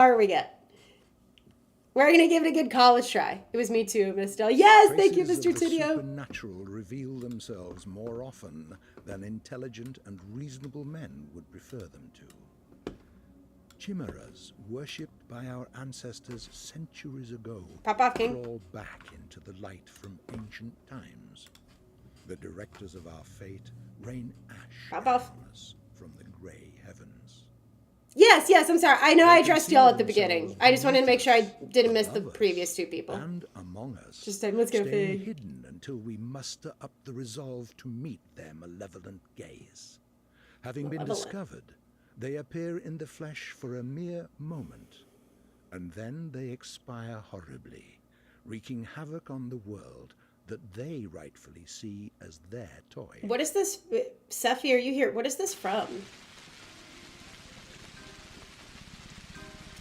Are we get? We're going to give it a good college try. It was me too, Miss Dell. Yes, thank you, Mr. Traces of the Tidio. supernatural reveal themselves more often than intelligent and reasonable men would prefer them to. Chimeras, worshipped by our ancestors centuries ago, Pop off, King. crawl back into the light from ancient times. The directors of our fate rain ash Pop off. on us from the grey heavens. Yes, I'm sorry. I know I addressed y'all at the beginning. I just wanted to make sure I didn't miss the previous two people. And among us, Just saying, let's go stay fig. hidden until we muster up the resolve to meet their malevolent gaze. Having been discovered, they appear in the flesh for a mere moment, and then they expire horribly, wreaking havoc on the world that they rightfully see as their toy. What is this? Sephi, are you here? What is this from?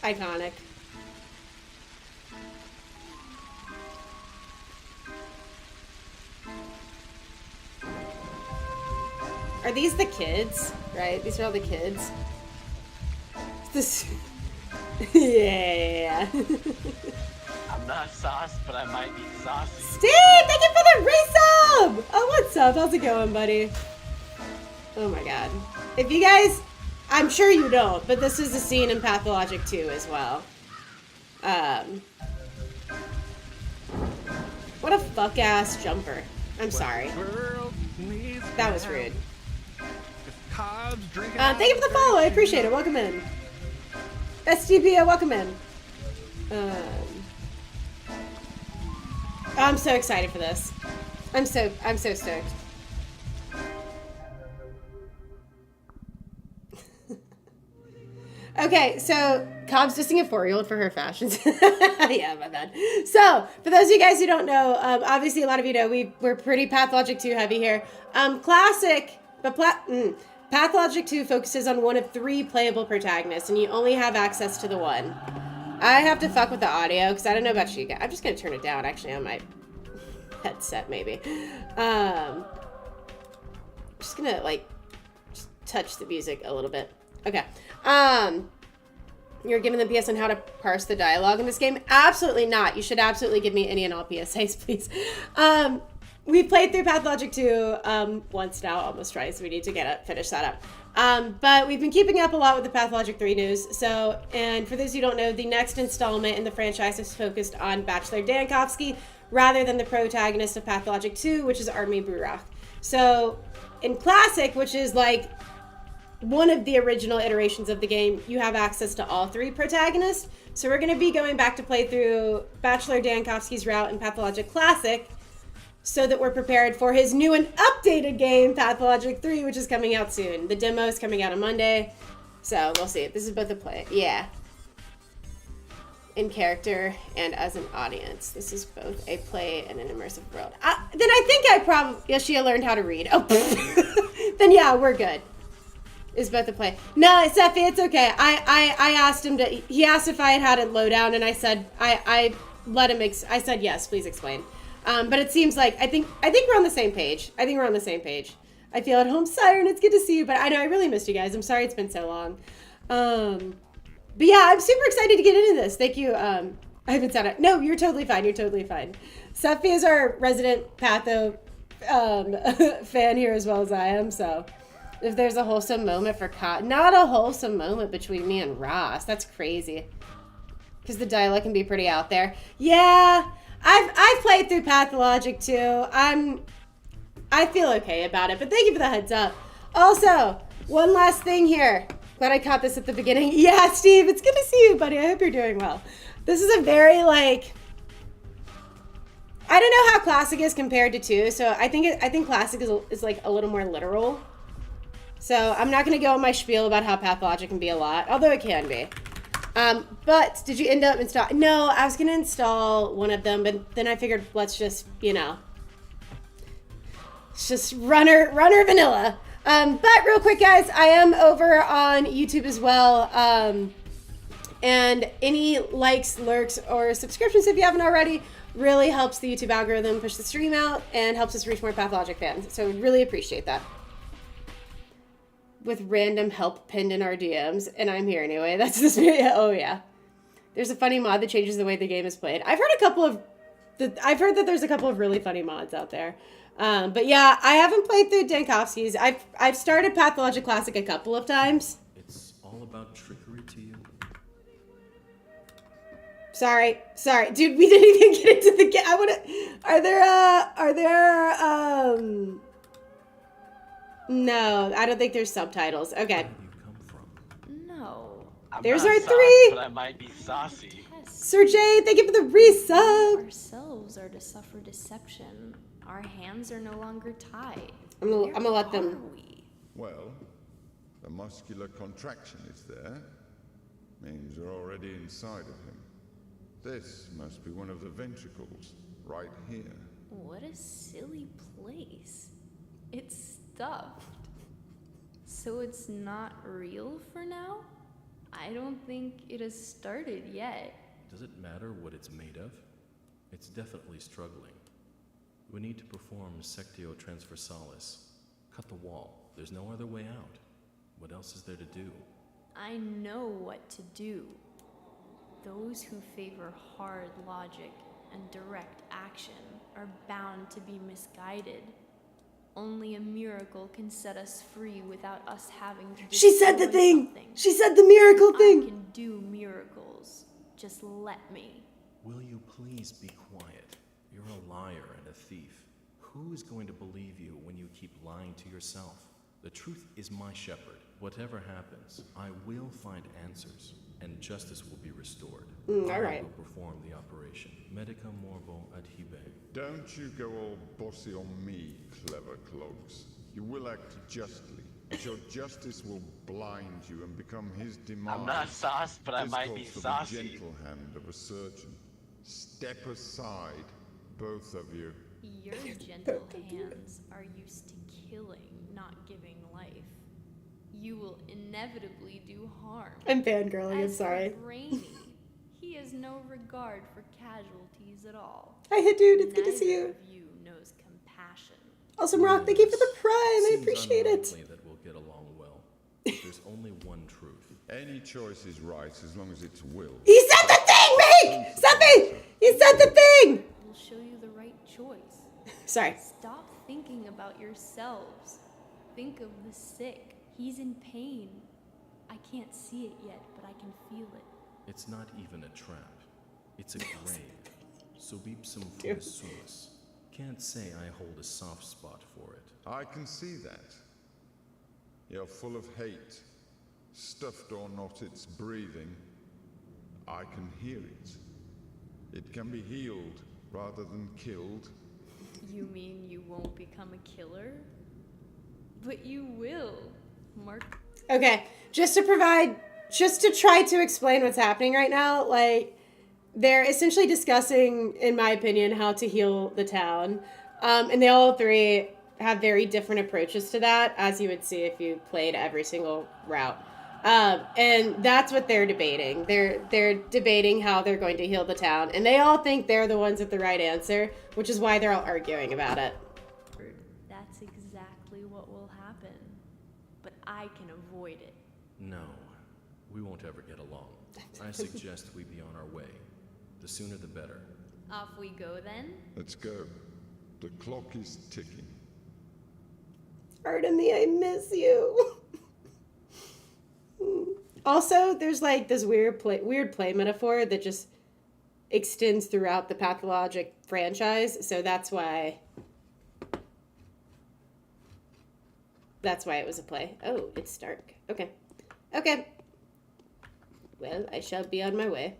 Iconic. Are these the kids? Right? These are all the kids. This. Yeah. I'm not sauced, but I might be saucy. Steve, thank you for the resub! Oh, what's up? How's it going, buddy? Oh my god. If you guys, I'm sure you don't, but this is a scene in Pathologic 2 as well. What a fuck-ass jumper. I'm sorry. That was rude. Thank you for the follow. I appreciate it. Welcome in. STBO, welcome in. I'm so excited for this. I'm so stoked. Okay, so Cobb's dissing a 4-year-old for her fashions. Yeah, my bad. So, for those of you guys who don't know, obviously a lot of you know we're pretty Pathologic 2 heavy here. Classic, but Pathologic 2 focuses on one of 3 playable protagonists, and you only have access to the one. I have to fuck with the audio, because I don't know about you guys. I'm just going to turn it down, actually, on my headset, maybe. Just going to, just touch the music a little bit. Okay. You're giving them PS on how to parse the dialogue in this game? Absolutely not. You should absolutely give me any and all PSAs, please. We played through Pathologic 2 once now, almost twice. We need to finish that up. But we've been keeping up a lot with the Pathologic 3 news. So, and for those who don't know, the next installment in the franchise is focused on Bachelor Dankovsky rather than the protagonist of Pathologic 2, which is Army Burak. So, in Classic, which is like one of the original iterations of the game, you have access to all 3 protagonists. So we're going to be going back to play through Bachelor Dankovsky's route in Pathologic Classic so that we're prepared for his new and updated game, Pathologic 3, which is coming out soon. The demo is coming out on Monday, so we'll see. This is both a play. Yeah. In character and as an audience. This is both a play and an immersive world. Then I think I probably... Yoshia learned how to read. Oh, then yeah, we're good. Is both a play. No, Sephi, it's okay. I asked him to... He asked if I had a lowdown, and I said... I let him... I said, yes, please explain. But it seems like... I think we're on the same page. I feel at home, Siren. It's good to see you, but I know I really missed you guys. I'm sorry it's been so long. But yeah, I'm super excited to get into this. Thank you. I haven't said it. No, you're totally fine. Sephi is our resident Patho fan here as well as I am, so... If there's a wholesome moment for not a wholesome moment between me and Ross. That's crazy. Because the dialogue can be pretty out there. Yeah, I've played through Pathologic 2. I feel okay about it, but thank you for the heads up. Also, one last thing here. Glad I caught this at the beginning. Yeah, Steve, it's good to see you, buddy. I hope you're doing well. This is a very, I don't know how Classic is compared to 2, so I think Classic is like a little more literal. So I'm not going to go on my spiel about how Pathologic can be a lot, although it can be. But did you end up installing? No, I was going to install one of them, but then I figured let's just, it's just runner vanilla. But real quick, guys, I am over on YouTube as well. And any likes, lurks, or subscriptions if you haven't already really helps the YouTube algorithm push the stream out and helps us reach more Pathologic fans. So really appreciate that. With random help pinned in our DMs, and I'm here anyway. That's the spirit. Oh yeah, There's a funny mod that changes the way the game is played. I've heard that there's a couple of really funny mods out there. But yeah, I haven't played through Dankovsky's. I've started Pathologic Classic a couple of times. It's all about trickery to you. Sorry, dude. We didn't even get into the game. I wanna. No, I don't think there's subtitles. Okay. Where do you come from? No. There's not our sauce, 3. But I might be saucy. Sir J, thank you for the resub. Ourselves are to suffer deception. Our hands are no longer tied. I'm gonna let them. Where are we? Well, the muscular contraction is there. Means you're already inside of him. This must be one of the ventricles, right here. What a silly place. It's stuffed. So it's not real for now? I don't think it has started yet. Does it matter what it's made of? It's definitely struggling. We need to perform sectio transversalis. Cut the wall. There's no other way out. What else is there to do? I know what to do. Those who favor hard logic and direct action are bound to be misguided. Only a miracle can set us free without us having to She said the destroy thing. something. She said the miracle I thing. can do miracles. Just let me. Will you please be quiet? You're a liar and a thief. Who is going to believe you when you keep lying to yourself? The truth is my shepherd. Whatever happens, I will find answers, and justice will be restored. all I right. will perform the operation. Medica morbo adhibe. Don't you go all bossy on me, clever clogs. You will act justly, but your justice will blind you and become his demand. I'm not sauce, but I This might be calls for saucy. the gentle hand of a surgeon. Step aside, both of you. Your gentle hands are used to killing, not giving life. You will inevitably do harm. I'm fangirling. I'm As for sorry. Brainy, he has no regard for casualties at all. Hi, hey, dude. It's good to see Neither you. of you knows compassion. Awesome Rock, thank you for the prime. I Seems appreciate it. unlikely that we'll get along well. There's only one truth. Any choice is right as long as it's will. He said the thing, Mike! Something! He said the thing! Will show you the right choice. Sorry. Stop thinking about yourselves. Think of the sick. He's in pain. I can't see it yet, but I can feel it. It's not even a trap. It's a grave. Subipsum forsumus. Can't say I hold a soft spot for it. I can see that. You're full of hate. Stuffed or not, it's breathing. I can hear it. It can be healed rather than killed. You mean you won't become a killer? But you will. Mark. Okay, just to try to explain what's happening right now, like, they're essentially discussing, in my opinion, how to heal the town. And they all 3 have very different approaches to that, as you would see if you played every single route. And that's what they're debating. They're debating how they're going to heal the town, and they all think they're the ones with the right answer, which is why they're all arguing about it. That's exactly what will happen. But I can avoid it. No, we won't ever get along. I suggest we be on our way. The sooner the better. Off we go then? Let's go. The clock is ticking. Artemy, I miss you. Also, there's like this weird play metaphor that just extends throughout the Pathologic franchise, so that's why it was a play. Oh, it's dark. Okay. Well, I shall be on my way.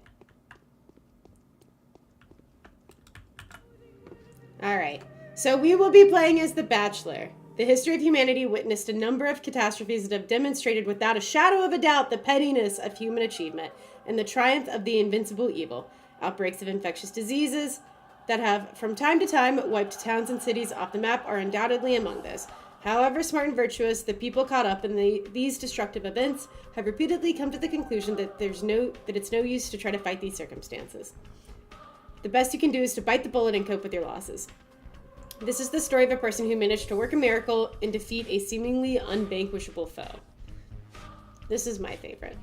Alright, so we will be playing as the Bachelor. The history of humanity witnessed a number of catastrophes that have demonstrated without a shadow of a doubt the pettiness of human achievement and the triumph of the invincible evil. Outbreaks of infectious diseases that have, from time to time, wiped towns and cities off the map are undoubtedly among those. However smart and virtuous, the people caught up in these destructive events have repeatedly come to the conclusion that it's no use to try to fight these circumstances. The best you can do is to bite the bullet and cope with your losses. This is the story of a person who managed to work a miracle and defeat a seemingly unvanquishable foe. This is my favorite.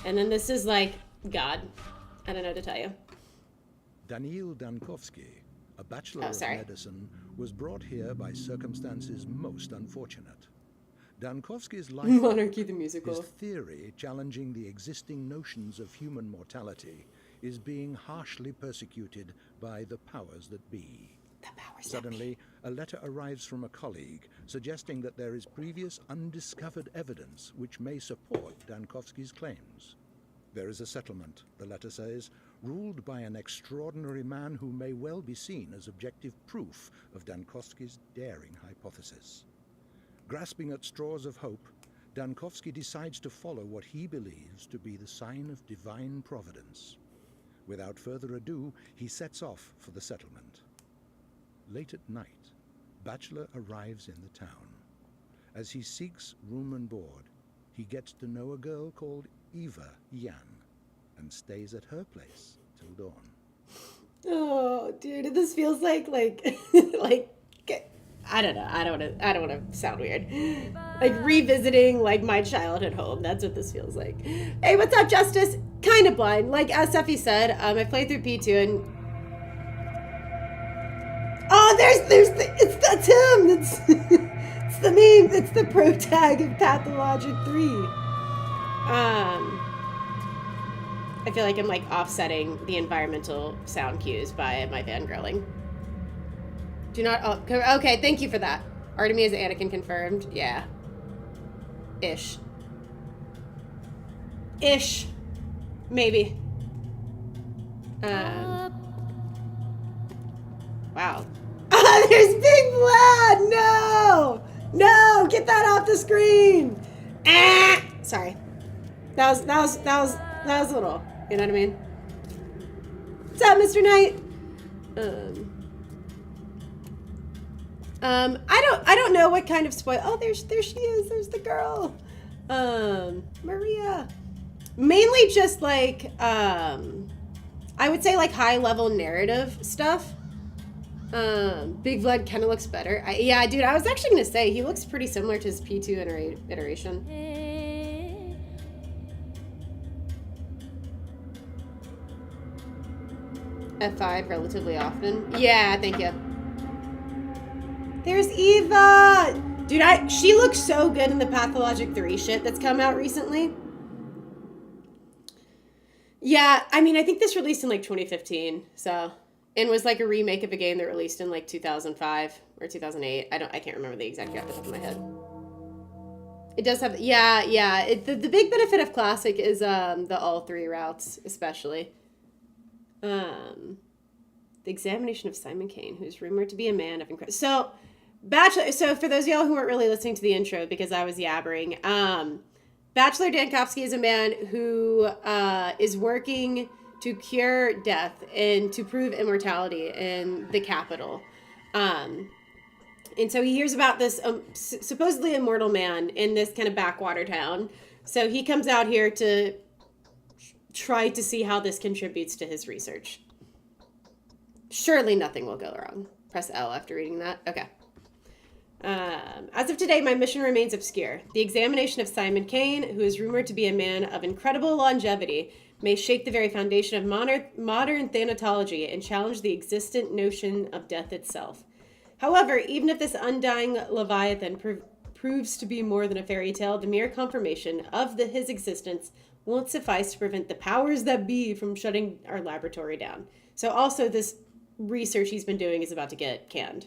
And then this is like God. I don't know what to tell you. Daniil Dankovsky, a Bachelor of sorry. Medicine, was brought here by circumstances most unfortunate. Dankovsky's life, Monarchy the his musical. theory challenging the existing notions of human mortality, is being harshly persecuted by the powers that be. The powers that be. Suddenly, a letter arrives from a colleague suggesting that there is previous undiscovered evidence which may support Dankovsky's claims. There is a settlement, the letter says, ruled by an extraordinary man who may well be seen as objective proof of Dankovsky's daring hypothesis. Grasping at straws of hope, Dankovsky decides to follow what he believes to be the sign of divine providence. Without further ado, he sets off for the settlement. Late at night, Bachelor arrives in the town. As he seeks room and board, he gets to know a girl called Eva Yan and stays at her place till dawn. Oh, dude, this feels like I don't know. I don't want to sound weird. Like revisiting like my childhood home. That's what this feels like. Hey, what's up, Justice? Kind of blind. Like as Steffi said, I played through P2 and that's him. It's the meme. It's the pro tag of Pathologic 3. I feel like I'm like offsetting the environmental sound cues by my fangirling. Do not. Oh, okay, thank you for that. Artemis Anakin confirmed. Yeah. Ish. Maybe. Wow. There's Big Vlad! No! Get that off the screen! Sorry. That was a little, you know what I mean? What's up, Mr. Knight? I don't know what kind of spoil. Oh, there she is. There's the girl. Maria. Mainly just like, I would say like high level narrative stuff. Big Vlad kind of looks better. Yeah, dude, I was actually going to say he looks pretty similar to his P2 iteration. F5 relatively often. Yeah, thank you. There's Eva! Dude, she looks so good in the Pathologic 3 shit that's come out recently. Yeah, I mean, I think this released in like 2015, so... And was like a remake of a game that released in like 2005 or 2008. I can't remember the exact year off the top of my head. It does have, yeah. The big benefit of Classic is the all 3 routes, especially. The examination of Simon Kane, who's rumored to be a man of incredible... So, Bachelor... So, for those of y'all who weren't really listening to the intro because I was yabbering, Bachelor Dankovsky is a man who is working to cure death and to prove immortality in the capital. And so he hears about this supposedly immortal man in this kind of backwater town. So he comes out here to try to see how this contributes to his research. Surely nothing will go wrong. Press L after reading that. Okay. As of today, my mission remains obscure. The examination of Simon Kane, who is rumored to be a man of incredible longevity, may shake the very foundation of modern thanatology and challenge the existent notion of death itself. However, even if this undying Leviathan proves to be more than a fairy tale, the mere confirmation of his existence won't suffice to prevent the powers that be from shutting our laboratory down. So also this research he's been doing is about to get canned.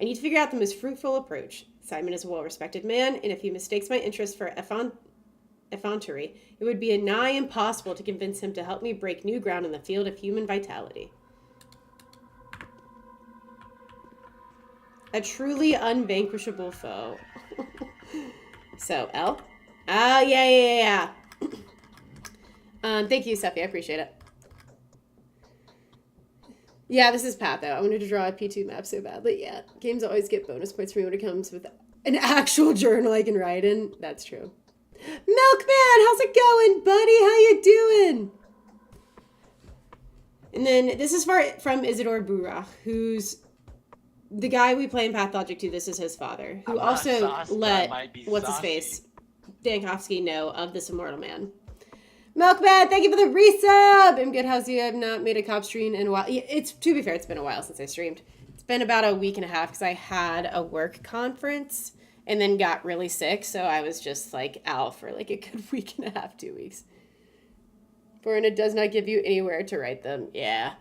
I need to figure out the most fruitful approach. Simon is a well-respected man, and if he mistakes my interest for effrontery, it would be nigh impossible to convince him to help me break new ground in the field of human vitality. A truly unvanquishable foe. So, L? Oh, yeah. Thank you, Sephi. I appreciate it. Yeah, this is Pat, though. I wanted to draw a P2 map so badly. Yeah, games always get bonus points for me when it comes with an actual journal I can write in. That's true. Milkman, how's it going, buddy? How you doing? And then this is from Isidore Burach, who's the guy we play in Pathologic 2. This is his father, who also let what's-his-face, Dankovsky, know of this immortal man. Milkman, thank you for the resub. I'm good. How's you? I've not made a cop stream in a while. It's, to be fair, it's been a while since I streamed. It's been about a week and a half because I had a work conference and then got really sick. So I was just like out for like a good week and a half, 2 weeks. For and it does not give you anywhere to write them. Yeah.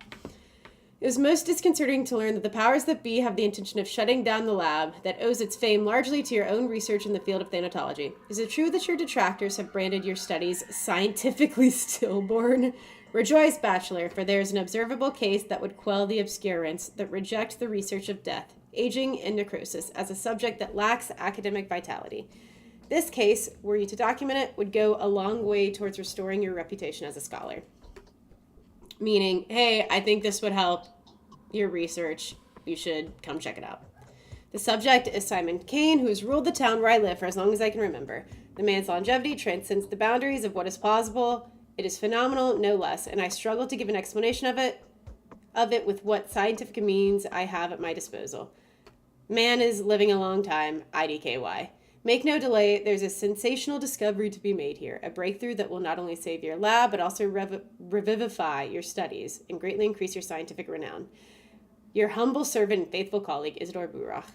It was most disconcerting to learn that the powers that be have the intention of shutting down the lab that owes its fame largely to your own research in the field of thanatology. Is it true that your detractors have branded your studies scientifically stillborn? Rejoice, Bachelor, for there is an observable case that would quell the obscurants that reject the research of death, aging, and necrosis as a subject that lacks academic vitality. This case, were you to document it, would go a long way towards restoring your reputation as a scholar. Meaning, hey, I think this would help your research. You should come check it out. The subject is Simon Kane, who has ruled the town where I live for as long as I can remember. The man's longevity transcends the boundaries of what is plausible. It is phenomenal, no less, and I struggle to give an explanation of it with what scientific means I have at my disposal. Man is living a long time, IDKY. Make no delay, there's a sensational discovery to be made here, a breakthrough that will not only save your lab, but also revivify your studies and greatly increase your scientific renown. Your humble servant and faithful colleague, Isidore Burach.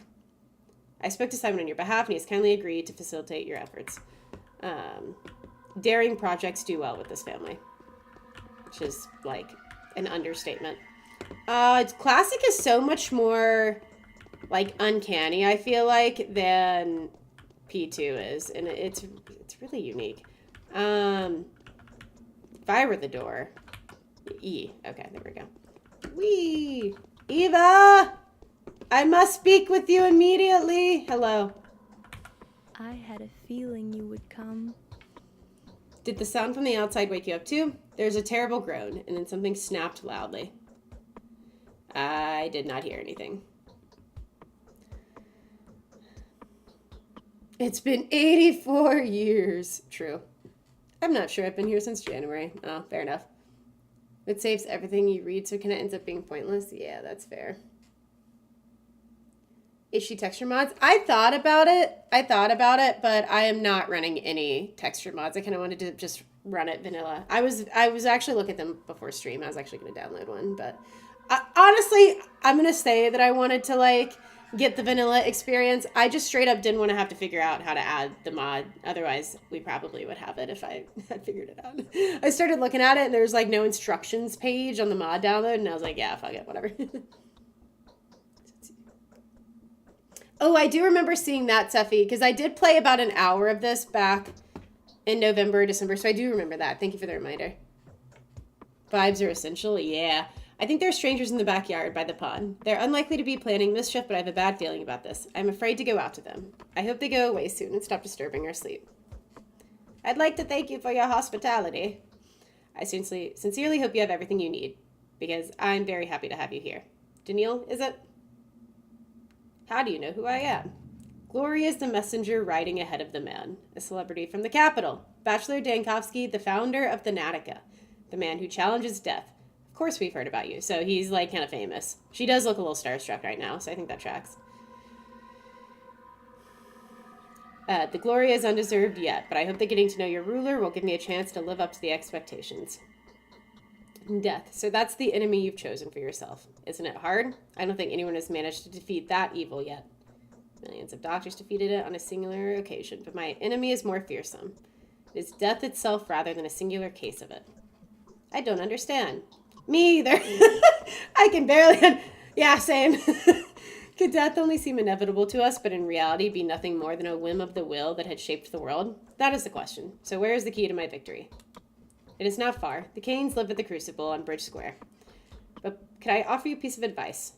I spoke to Simon on your behalf, and he has kindly agreed to facilitate your efforts. Daring projects do well with this family, which is like an understatement. Classic is so much more like uncanny, I feel like, than P2 is, and it's really unique. If I were the door, E. Okay, there we go. Wee, Eva, I must speak with you immediately. Hello. I had a feeling you would come. Did the sound from the outside wake you up too? There's a terrible groan, and then something snapped loudly. I did not hear anything. It's been 84 years. True. I'm not sure I've been here since January. Oh, fair enough. It saves everything you read, so can it ends up being pointless? Yeah, that's fair. Is she texture mods? I thought about it, but I am not running any texture mods. I kind of wanted to just run it vanilla. I was actually looking at them before stream. I was actually going to download one, but honestly, I'm going to say that I wanted to like get the vanilla experience. I just straight up didn't want to have to figure out how to add the mod. Otherwise, we probably would have it if I had figured it out. I started looking at it, and there's like no instructions page on the mod download, and I was like, yeah, fuck it, whatever. Oh, I do remember seeing that, Seffi, because I did play about an hour of this back in November, December, so I do remember that. Thank you for the reminder. Vibes are essential, yeah. I think there are strangers in the backyard by the pond. They're unlikely to be planning mischief, but I have a bad feeling about this. I'm afraid to go out to them. I hope they go away soon and stop disturbing our sleep. I'd like to thank you for your hospitality. I sincerely hope you have everything you need, because I'm very happy to have you here. Daniil, is it? How do you know who I am? Glory is the messenger riding ahead of the man, a celebrity from the capital. Bachelor Dankovsky, the founder of Thanatica, the man who challenges death. Of course we've heard about you, so he's like kind of famous. She does look a little starstruck right now, so I think that tracks. The glory is undeserved yet, but I hope that getting to know your ruler will give me a chance to live up to the expectations. Death. So that's the enemy you've chosen for yourself. Isn't it hard? I don't think anyone has managed to defeat that evil yet. Millions of doctors defeated it on a singular occasion, but my enemy is more fearsome. It is death itself rather than a singular case of it. I don't understand. Me either. I can barely... Yeah, same. Could death only seem inevitable to us, but in reality be nothing more than a whim of the will that had shaped the world? That is the question. So where is the key to my victory? It is not far. The Canes live at the Crucible on Bridge Square. But could I offer you a piece of advice?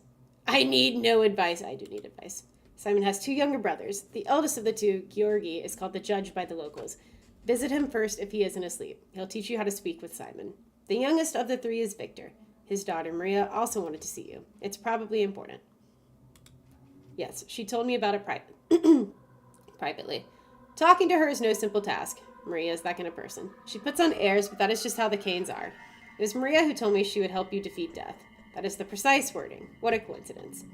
I need no advice. I do need advice. Simon has 2 younger brothers. The eldest of the 2, Georgi, is called the Judge by the locals. Visit him first if he isn't asleep. He'll teach you how to speak with Simon. The youngest of the 3 is Victor. His daughter, Maria, also wanted to see you. It's probably important. Yes, she told me about it privately. Talking to her is no simple task. Maria is that kind of person. She puts on airs, but that is just how the Canes are. It was Maria who told me she would help you defeat death. That is the precise wording. What a coincidence.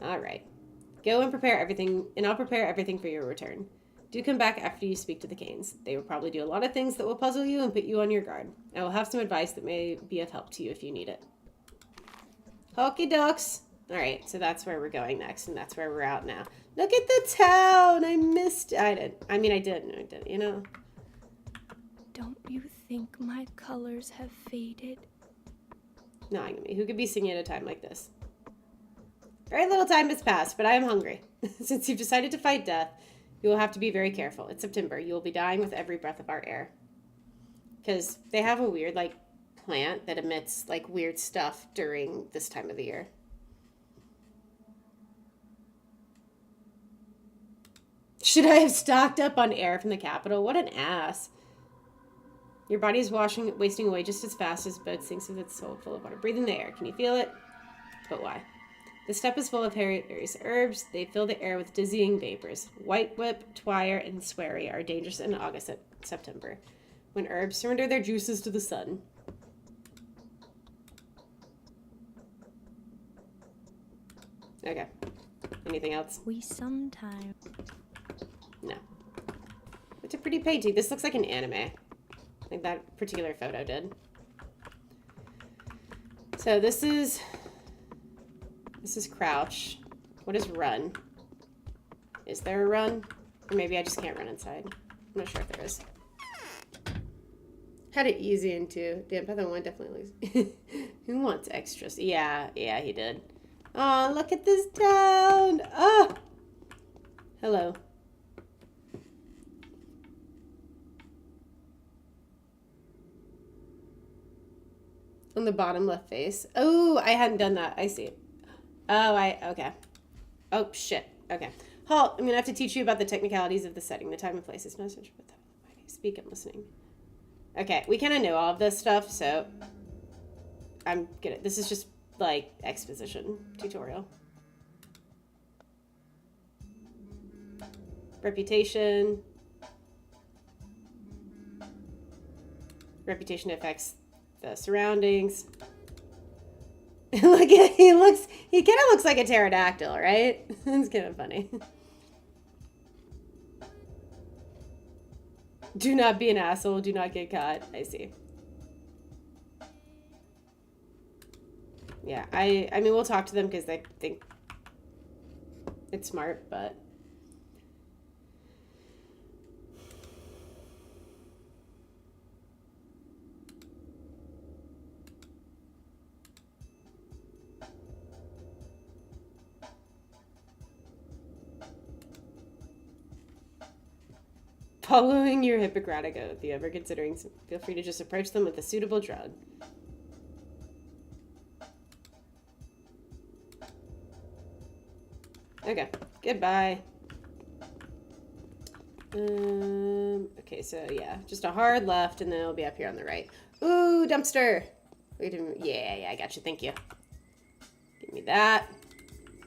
All right. Go and prepare everything, and I'll prepare everything for your return. Do come back after you speak to the Canes. They will probably do a lot of things that will puzzle you and put you on your guard. I will have some advice that may be of help to you if you need it. Okie dokes. Alright, so that's where we're going next, and that's where we're out now. Look at the town! I missed it. I didn't, you know? Don't you think my colors have faded? Knowing me, who could be singing at a time like this? Very little time has passed, but I am hungry. Since you've decided to fight death, you will have to be very careful. It's September. You will be dying with every breath of our air. Because they have a weird, like, plant that emits, like, weird stuff during this time of the year. Should I have stocked up on air from the capital? What an ass. Your body is wasting away just as fast as boat sinks with its soul full of water. Breathing the air. Can you feel it? But why? The steppe is full of various herbs. They fill the air with dizzying vapors. White whip, twire, and swery are dangerous in August and September, when herbs surrender their juices to the sun. Okay. Anything else? We sometimes... No. It's a pretty painting. This looks like an anime. Like that particular photo did. So this is crouch. What is run? Is there a run? Or maybe I just can't run inside. I'm not sure if there is. Had it easy in 2. Damn, Pathologic 1 definitely looks... Who wants extras? Yeah, he did. Oh, look at this town! Oh! Hello. On the bottom left face. Oh, I hadn't done that. I see. Oh, okay. Oh, shit. Okay. Halt. I'm going to have to teach you about the technicalities of the setting. The time and place is no such, but speak, I'm listening. Okay, we kind of know all of this stuff, so I'm good at this. Is just like exposition tutorial. Reputation. Reputation affects the surroundings. Look at he kind of looks like a pterodactyl, right? It's kind of funny. Do not be an asshole. Do not get caught. I see. Yeah, I mean, we'll talk to them because they think it's smart, but... Following your Hippocratic oath, if you ever considering, feel free to just approach them with a suitable drug. Okay, goodbye. Okay, so yeah, just a hard left, and then it'll be up here on the right. Ooh, dumpster. Wait a minute. Yeah, I got you. Thank you. Give me that.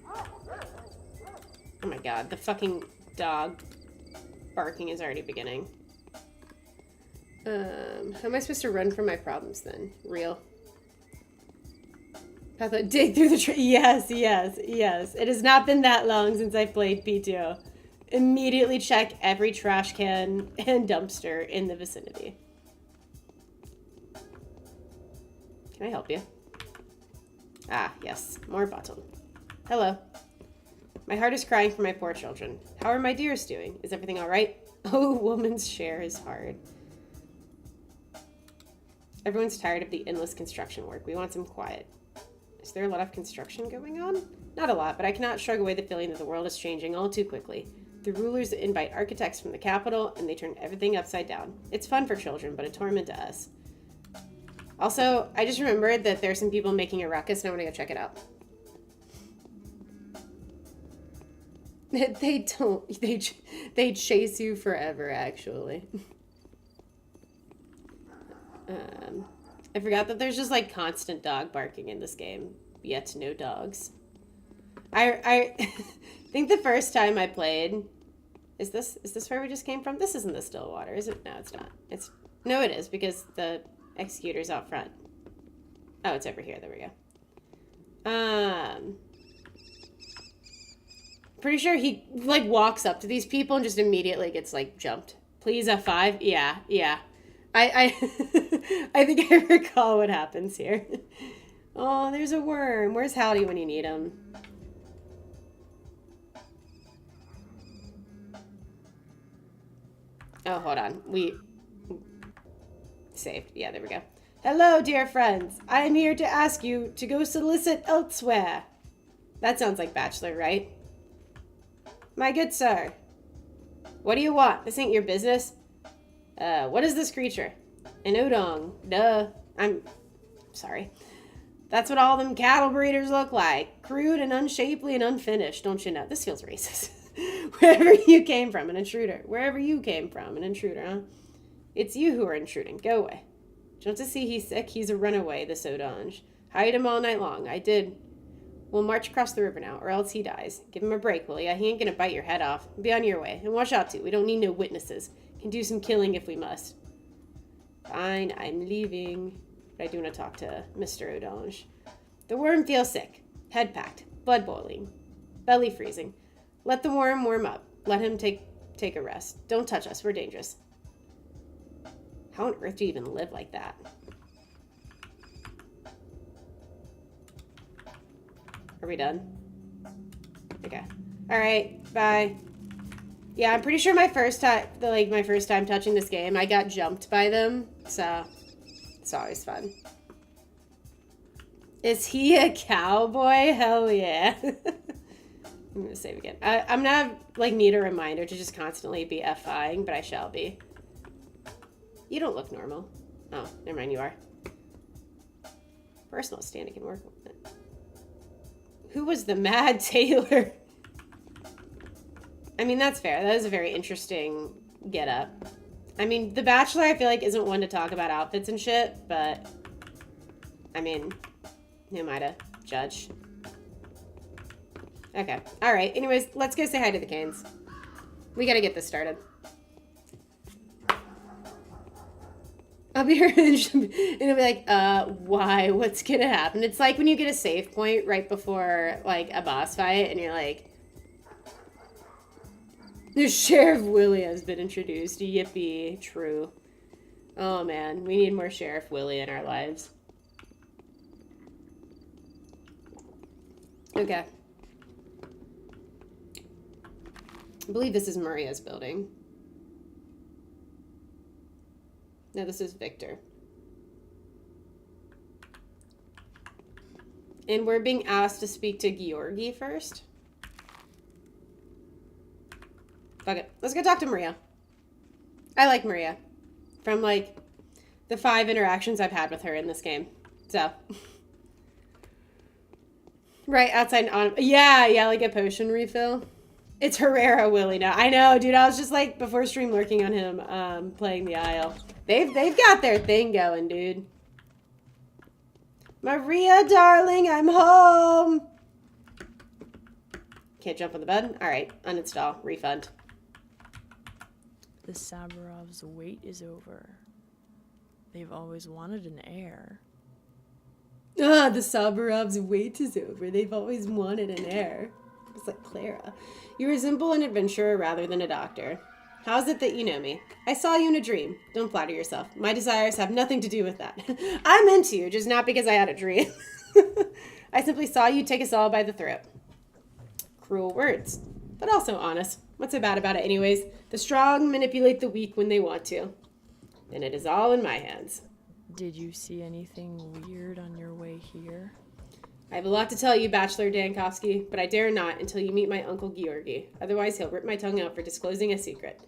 Oh my god, the fucking dog barking is already beginning. How am I supposed to run from my problems then? Real. Dig through the tree. Yes. It has not been that long since I played P2. Immediately check every trash can and dumpster in the vicinity. Can I help you? Ah, yes. More bottle. Hello. My heart is crying for my poor children. How are my dears doing? Is everything all right? Oh, woman's share is hard. Everyone's tired of the endless construction work. We want some quiet. Is there a lot of construction going on? Not a lot, but I cannot shrug away the feeling that the world is changing all too quickly. The rulers invite architects from the capital, and they turn everything upside down. It's fun for children, but a torment to us. Also, I just remembered that there's some people making a ruckus, and I want to go check it out. They don't. They chase you forever, actually. I forgot that there's just like constant dog barking in this game, yet no dogs. I think the first time I played, is this where we just came from? This isn't the Stillwater, is it? No, it's not. No, it is because the executor's out front. Oh, it's over here. There we go. Pretty sure he, like, walks up to these people and just immediately gets, like, jumped. Please, F5? Yeah, yeah. I I think I recall what happens here. Oh, there's a worm. Where's Howdy when you need him? Oh, hold on. We saved. Yeah, there we go. Hello, dear friends. I am here to ask you to go solicit elsewhere. That sounds like Bachelor, right? My good sir. What do you want? This ain't your business. What is this creature? An odong. Duh. I'm sorry. That's what all them cattle breeders look like. Crude and unshapely and unfinished, don't you know? This feels racist. Wherever you came from, an intruder. Wherever you came from, an intruder, huh? It's you who are intruding. Go away. Don't you see he's sick? He's a runaway, this Odange. Hide him all night long. I did. We'll march across the river now, or else he dies. Give him a break, will ya? He ain't gonna bite your head off. Be on your way. And watch out, too. We don't need no witnesses. Can do some killing if we must. Fine, I'm leaving. But I do want to talk to Mr. Odange. The worm feels sick. Head packed. Blood boiling. Belly freezing. Let the worm warm up. Let him take a rest. Don't touch us. We're dangerous. How on earth do you even live like that? Are we done? Okay. All right. Bye. Yeah, I'm pretty sure my first time touching this game, I got jumped by them. So it's always fun. Is he a cowboy? Hell yeah. I'm gonna save again. I'm gonna need a reminder to just constantly be F-ing, but I shall be. You don't look normal. Oh, never mind, you are. Personal standing can work with it. Who was the Mad Taylor? I mean, that's fair. That is a very interesting get-up. I mean, The Bachelor, I feel like, isn't one to talk about outfits and shit, but, I mean, who am I to judge? Okay. All right. Anyways, let's go say hi to the Canes. We gotta get this started. I'll be here and it'll be like, why? What's gonna happen? It's like when you get a save point right before, like, a boss fight, and you're like, the Sheriff Willie has been introduced. Yippee. True. Oh, man. We need more Sheriff Willie in our lives. Okay. I believe this is Maria's building. No, this is Victor. And we're being asked to speak to Georgi first. Fuck it. Let's go talk to Maria. I like Maria. From, like, the 5 interactions I've had with her in this game. So. Right outside on. Yeah, like a potion refill. It's Herrera Willie now. I know, dude. I was just, like, before stream lurking on him, playing the Isle. They've got their thing going, dude. Maria, darling, I'm home. Can't jump on the bed? All right, uninstall, refund. The Saburovs' wait is over. They've always wanted an heir. Ah, the Saburovs' wait is over. They've always wanted an heir. It's like Clara. You resemble an adventurer rather than a doctor. How's it that you know me? I saw you in a dream. Don't flatter yourself. My desires have nothing to do with that. I'm into you, just not because I had a dream. I simply saw you take us all by the throat. Cruel words, but also honest. What's so bad about it anyways? The strong manipulate the weak when they want to. Then it is all in my hands. Did you see anything weird on your way here? I have a lot to tell you, Bachelor Dankovsky, but I dare not until you meet my Uncle Georgi. Otherwise, he'll rip my tongue out for disclosing a secret.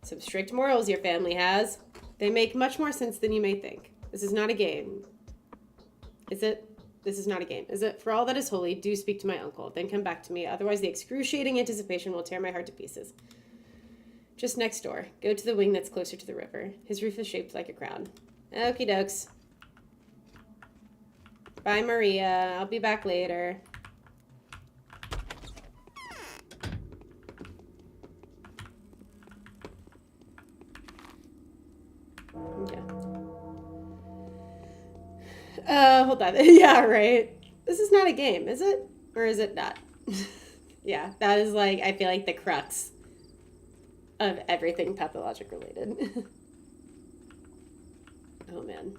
Some strict morals your family has. They make much more sense than you may think. This is not a game. Is it? This is not a game. Is it? For all that is holy, do speak to my uncle. Then come back to me. Otherwise, the excruciating anticipation will tear my heart to pieces. Just next door. Go to the wing that's closer to the river. His roof is shaped like a crown. Okie dokes. Bye, Maria. I'll be back later. Okay. Hold on. Yeah, right. This is not a game, is it? Or is it not? Yeah, that is like, I feel like the crux of everything pathologic related. Oh, man.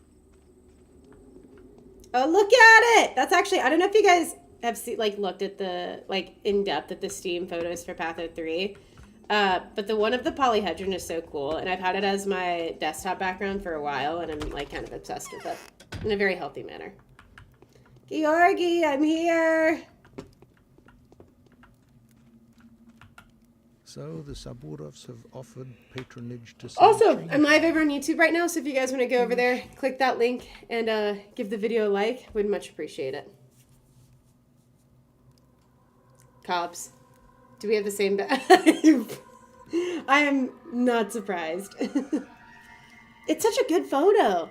Oh, look at it! That's actually, I don't know if you guys have looked at the, in depth at the Steam photos for Patho 3. But the one of the polyhedron is so cool, and I've had it as my desktop background for a while, and I'm, kind of obsessed with it in a very healthy manner. Georgi, I'm here! So the Saburovs have offered patronage to Also, I'm live over on YouTube right now, so if you guys want to go over there, click that link and give the video a like, would much appreciate it. Cops. Do we have the same I am not surprised. It's such a good photo.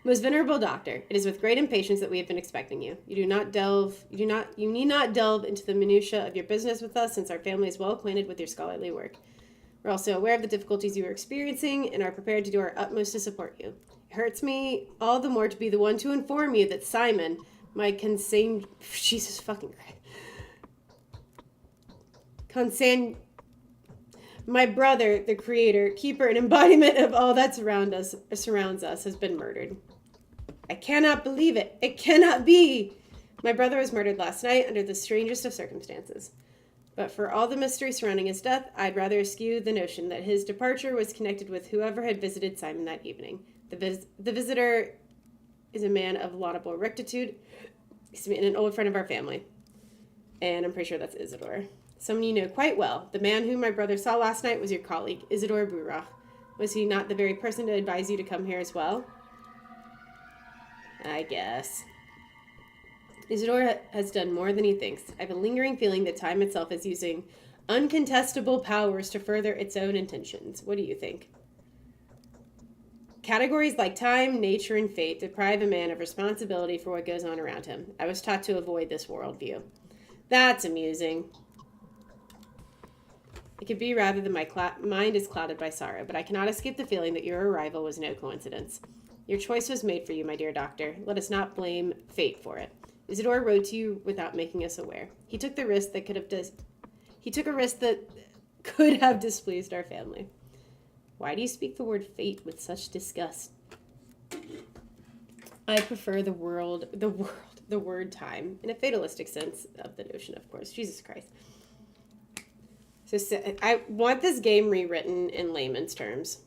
Most venerable doctor, it is with great impatience that we have been expecting you. You need not delve into the minutiae of your business with us, since our family is well acquainted with your scholarly work. We're also aware of the difficulties you are experiencing and are prepared to do our utmost to support you. It hurts me all the more to be the one to inform you that Simon, my Jesus fucking Christ. My brother, the creator, keeper, and embodiment of all that surrounds us, has been murdered. I cannot believe it. It cannot be. My brother was murdered last night under the strangest of circumstances. But for all the mystery surrounding his death, I'd rather eschew the notion that his departure was connected with whoever had visited Simon that evening. The visitor is a man of laudable rectitude, and an old friend of our family. And I'm pretty sure that's Isidore. Someone you know quite well. The man whom my brother saw last night was your colleague, Isidore Burach. Was he not the very person to advise you to come here as well? I guess. Isidore has done more than he thinks. I have a lingering feeling that time itself is using uncontestable powers to further its own intentions. What do you think? Categories like time, nature, and fate deprive a man of responsibility for what goes on around him. I was taught to avoid this worldview. That's amusing. It could be rather that my mind is clouded by sorrow, but I cannot escape the feeling that your arrival was no coincidence. Your choice was made for you, my dear doctor. Let us not blame fate for it. Isidore wrote to you without making us aware. He took the risk that could have displeased our family. Why do you speak the word fate with such disgust? I prefer the word time, in a fatalistic sense of the notion, of course. Jesus Christ. So I want this game rewritten in layman's terms.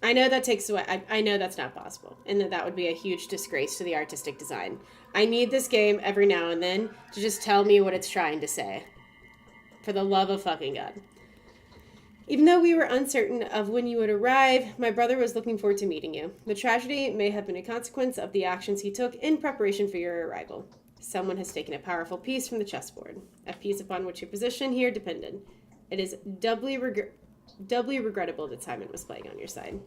I know that takes away, I know that's not possible, and that would be a huge disgrace to the artistic design. I need this game every now and then to just tell me what it's trying to say. For the love of fucking God. Even though we were uncertain of when you would arrive, my brother was looking forward to meeting you. The tragedy may have been a consequence of the actions he took in preparation for your arrival. Someone has taken a powerful piece from the chessboard, a piece upon which your position here depended. It is doubly regrettable that Simon was playing on your side.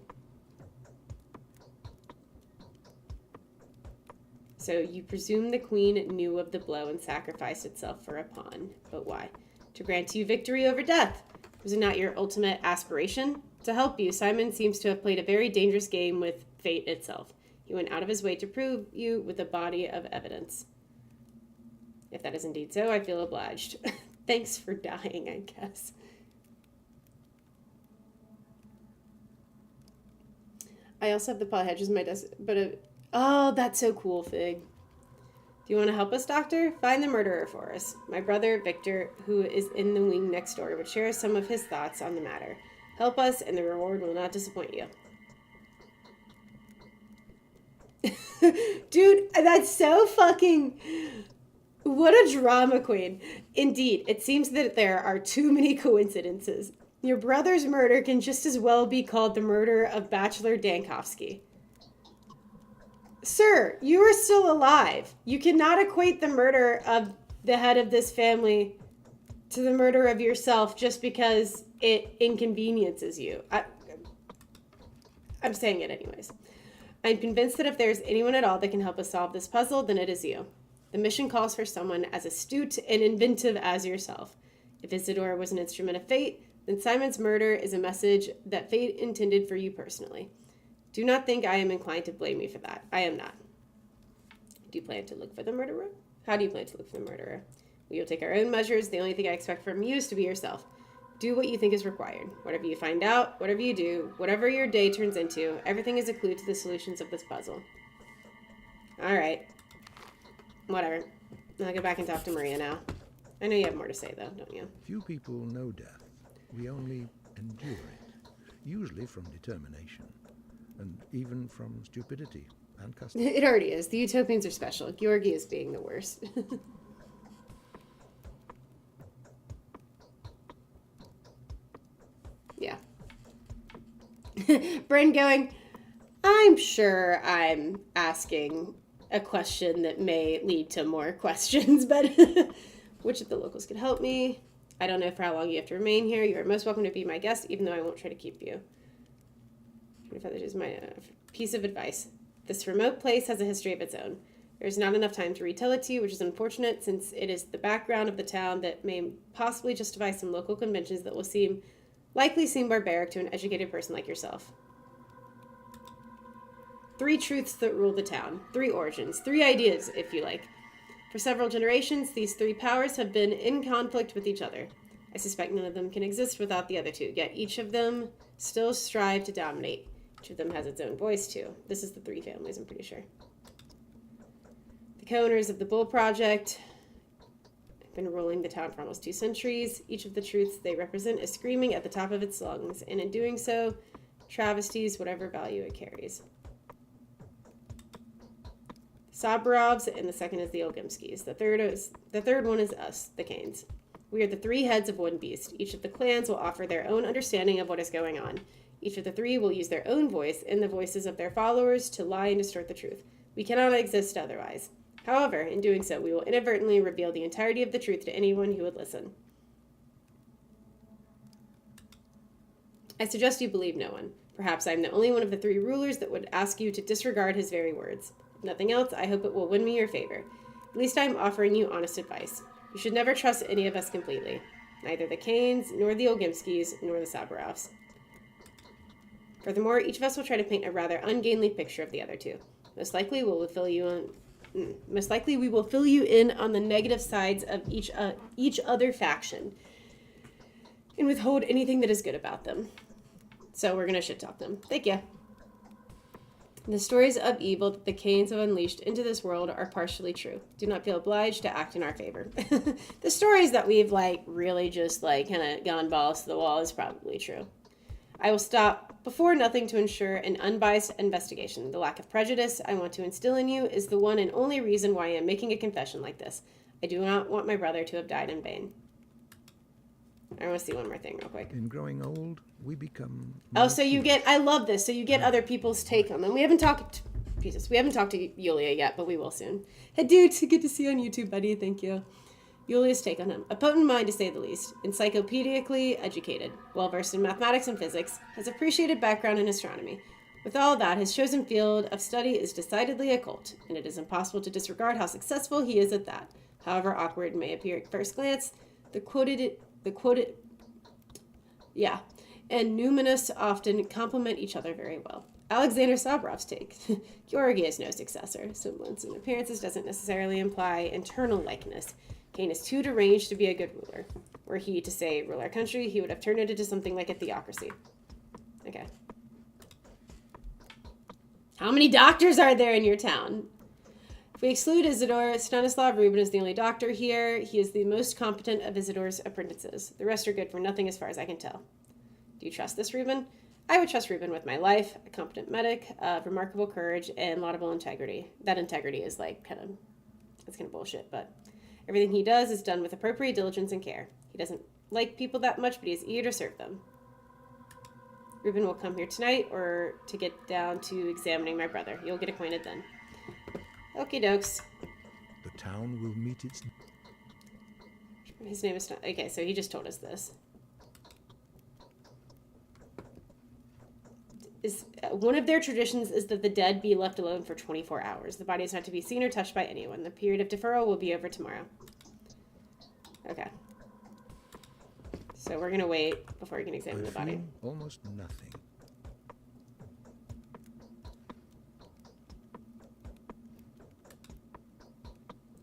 So you presume the queen knew of the blow and sacrificed itself for a pawn. But why? To grant you victory over death. Was it not your ultimate aspiration? To help you, Simon seems to have played a very dangerous game with fate itself. He went out of his way to prove you with a body of evidence. If that is indeed so, I feel obliged. Thanks for dying, I guess. I also have the polyhedges in my desk, but oh, that's so cool, Fig. Do you want to help us, Doctor? Find the murderer for us. My brother, Victor, who is in the wing next door, would share some of his thoughts on the matter. Help us, and the reward will not disappoint you. Dude, that's so fucking... What a drama queen. Indeed, it seems that there are too many coincidences. Your brother's murder can just as well be called the murder of Bachelor Dankovsky. Sir, you are still alive. You cannot equate the murder of the head of this family to the murder of yourself just because it inconveniences you. I'm saying it anyways. I'm convinced that if there's anyone at all that can help us solve this puzzle, then it is you. The mission calls for someone as astute and inventive as yourself. If Isidore was an instrument of fate, then Simon's murder is a message that fate intended for you personally. Do not think I am inclined to blame you for that. I am not. Do you plan to look for the murderer? How do you plan to look for the murderer? We will take our own measures. The only thing I expect from you is to be yourself. Do what you think is required. Whatever you find out, whatever you do, whatever your day turns into, everything is a clue to the solutions of this puzzle. All right. Whatever. I'll go back and talk to Maria now. I know you have more to say, though, don't you? Few people know death. We only endure it, usually from determination, and even from stupidity and custom. It already is. The Utopians are special. Georgi is being the worst. Yeah. Bryn going, I'm sure I'm asking a question that may lead to more questions, but which of the locals could help me? I don't know for how long you have to remain here. You are most welcome to be my guest, even though I won't try to keep you. 25 is my piece of advice. This remote place has a history of its own. There's not enough time to retell it to you, which is unfortunate since it is the background of the town that may possibly justify some local conventions that will likely seem barbaric to an educated person like yourself. 3 truths that rule the town. 3 origins. 3 ideas, if you like. For several generations, these 3 powers have been in conflict with each other. I suspect none of them can exist without the other 2, yet each of them still strive to dominate. Each of them has its own voice, too. This is the 3 families, I'm pretty sure. The co-owners of the Bull Project have been ruling the town for almost 2 centuries. Each of the truths they represent is screaming at the top of its lungs, and in doing so, travesties whatever value it carries. Sabarovs, and the second is the Olgimskis. The third one is us, the Canes. We are the 3 heads of one beast. Each of the clans will offer their own understanding of what is going on. Each of the 3 will use their own voice and the voices of their followers to lie and distort the truth. We cannot exist otherwise. However, in doing so, we will inadvertently reveal the entirety of the truth to anyone who would listen. I suggest you believe no one. Perhaps I am the only one of the 3 rulers that would ask you to disregard his very words. If nothing else, I hope it will win me your favor. At least I am offering you honest advice. You should never trust any of us completely. Neither the Canes, nor the Olgimskis, nor the Sabarovs. Furthermore, each of us will try to paint a rather ungainly picture of the other 2. Most likely, we will fill you in on the negative sides of each other faction, and withhold anything that is good about them. So we're gonna shit talk them. Thank you. The stories of evil that the Canes have unleashed into this world are partially true. Do not feel obliged to act in our favor. The stories that we've really just kind of gone balls to the wall is probably true. I will stop before nothing to ensure an unbiased investigation. The lack of prejudice I want to instill in you is the one and only reason why I am making a confession like this. I do not want my brother to have died in vain. I want to see one more thing real quick. In growing old, we become... Oh, so you get... I love this. So you get other people's take on them. We haven't talked... Jesus, we haven't talked to Yulia yet, but we will soon. Hey, dude, good to see you on YouTube, buddy. Thank you. Yulia's take on him. A potent mind, to say the least. Encyclopedically educated. Well-versed in mathematics and physics. Has appreciated background in astronomy. With all that, his chosen field of study is decidedly occult, and it is impossible to disregard how successful he is at that. However awkward it may appear at first glance, the quoted and numinous often complement each other very well. Alexander Sabrov's take. Georgi is no successor. Semblance in appearances doesn't necessarily imply internal likeness. Cain is too deranged to be a good ruler. Were he to say rule our country, he would have turned it into something like a theocracy. Okay. How many doctors are there in your town? If we exclude Isidore, Stanislav Rubin is the only doctor here. He is the most competent of Isidore's apprentices. The rest are good for nothing as far as I can tell. Do you trust this Rubin? I would trust Rubin with my life, a competent medic, of remarkable courage, and laudable integrity. That integrity is that's kind of bullshit, but everything he does is done with appropriate diligence and care. He doesn't like people that much, but he is eager to serve them. Rubin will come here tonight or to get down to examining my brother. You'll get acquainted then. Okie dokes. The town will meet its... His name is not... Okay, so he just told us this. One of their traditions is that the dead be left alone for 24 hours. The body is not to be seen or touched by anyone. The period of deferral will be over tomorrow. Okay. So we're going to wait before we can examine the body. Almost nothing.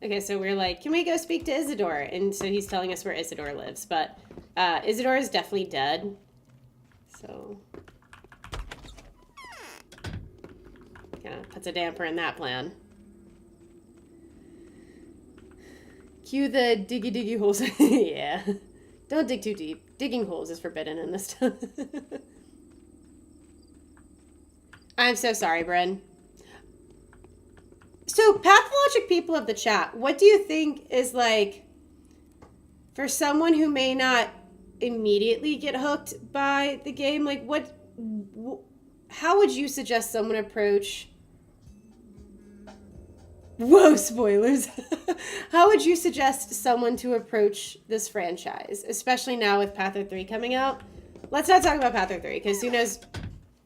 Okay, so we're like, can we go speak to Isidore? And so he's telling us where Isidore lives, but Isidore is definitely dead. So, kind of puts a damper in that plan. Cue the diggy holes. Yeah. Don't dig too deep. Digging holes is forbidden in this town. I'm so sorry, Bren. So, pathologic people of the chat, what do you think is like, for someone who may not immediately get hooked by the game, like how would you suggest someone approach... Whoa, spoilers. How would you suggest someone to approach this franchise, especially now with Patho 3 coming out? Let's not talk about Patho 3, because who knows...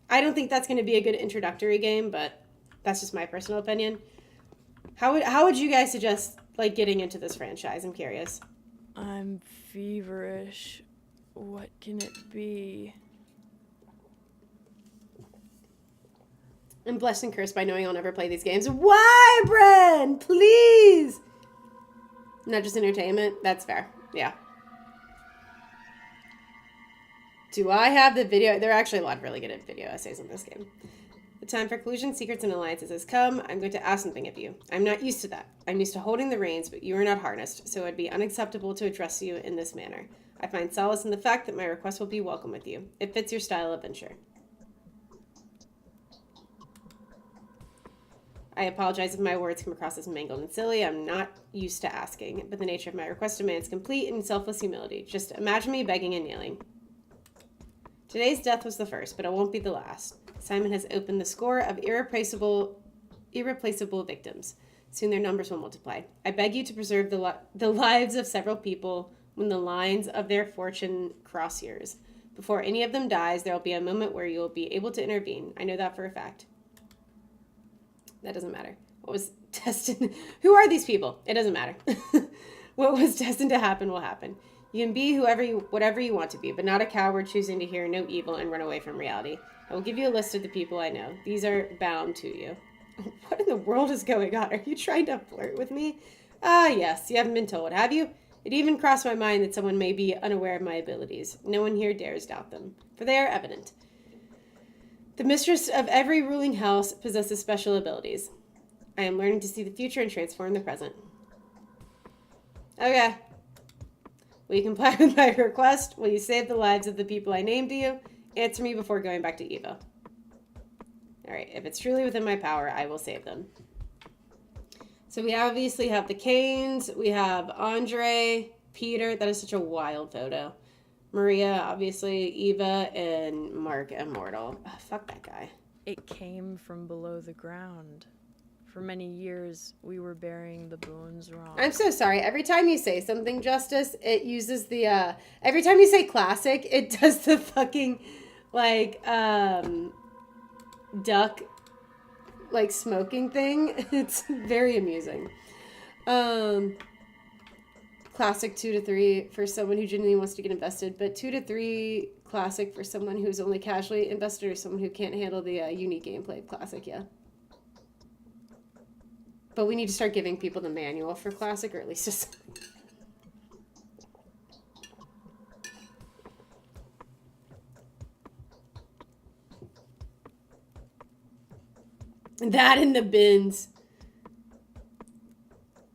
I don't think that's going to be a good introductory game, but that's just my personal opinion. How would you guys suggest, like, getting into this franchise? I'm curious. I'm feverish. What can it be? I'm blessed and cursed by knowing I'll never play these games. Why, Bren? Please! Not just entertainment? That's fair. Yeah. Do I have the video? There are actually a lot of really good video essays on this game. The time for collusion, secrets, and alliances has come. I'm going to ask something of you. I'm not used to that. I'm used to holding the reins, but you are not harnessed, so it would be unacceptable to address you in this manner. I find solace in the fact that my request will be welcome with you. It fits your style of venture. I apologize if my words come across as mangled and silly. I'm not used to asking, but the nature of my request demands complete and selfless humility. Just imagine me begging and kneeling. Today's death was the first, but it won't be the last. Simon has opened the score of irreplaceable victims. Soon their numbers will multiply. I beg you to preserve the lives of several people when the lines of their fortune cross yours. Before any of them dies, there will be a moment where you will be able to intervene. I know that for a fact. That doesn't matter. What was destined... Who are these people? It doesn't matter. What was destined to happen will happen. You can be whatever you want to be, but not a coward choosing to hear no evil and run away from reality. I will give you a list of the people I know. These are bound to you. What in the world is going on? Are you trying to flirt with me? Ah, yes. You haven't been told, have you? It even crossed my mind that someone may be unaware of my abilities. No one here dares doubt them, for they are evident. The mistress of every ruling house possesses special abilities. I am learning to see the future and transform the present. Okay. Will you comply with my request? Will you save the lives of the people I named to you? Answer me before going back to Evo. Alright, if it's truly within my power, I will save them. So we obviously have the Canes, we have Andre, Peter, that is such a wild photo. Maria, obviously, Eva, and Mark Immortal. Oh, fuck that guy. It came from below the ground. For many years, we were burying the bones wrong. I'm so sorry. Every time you say something, Justice, it uses the, every time you say classic, it does the fucking, like, duck, like, smoking thing. It's very amusing. Classic 2 to 3 for someone who genuinely wants to get invested, but 2 to 3 classic for someone who's only casually invested or someone who can't handle the unique gameplay of classic, yeah. But we need to start giving people the manual for classic, or at least just... That in the bins.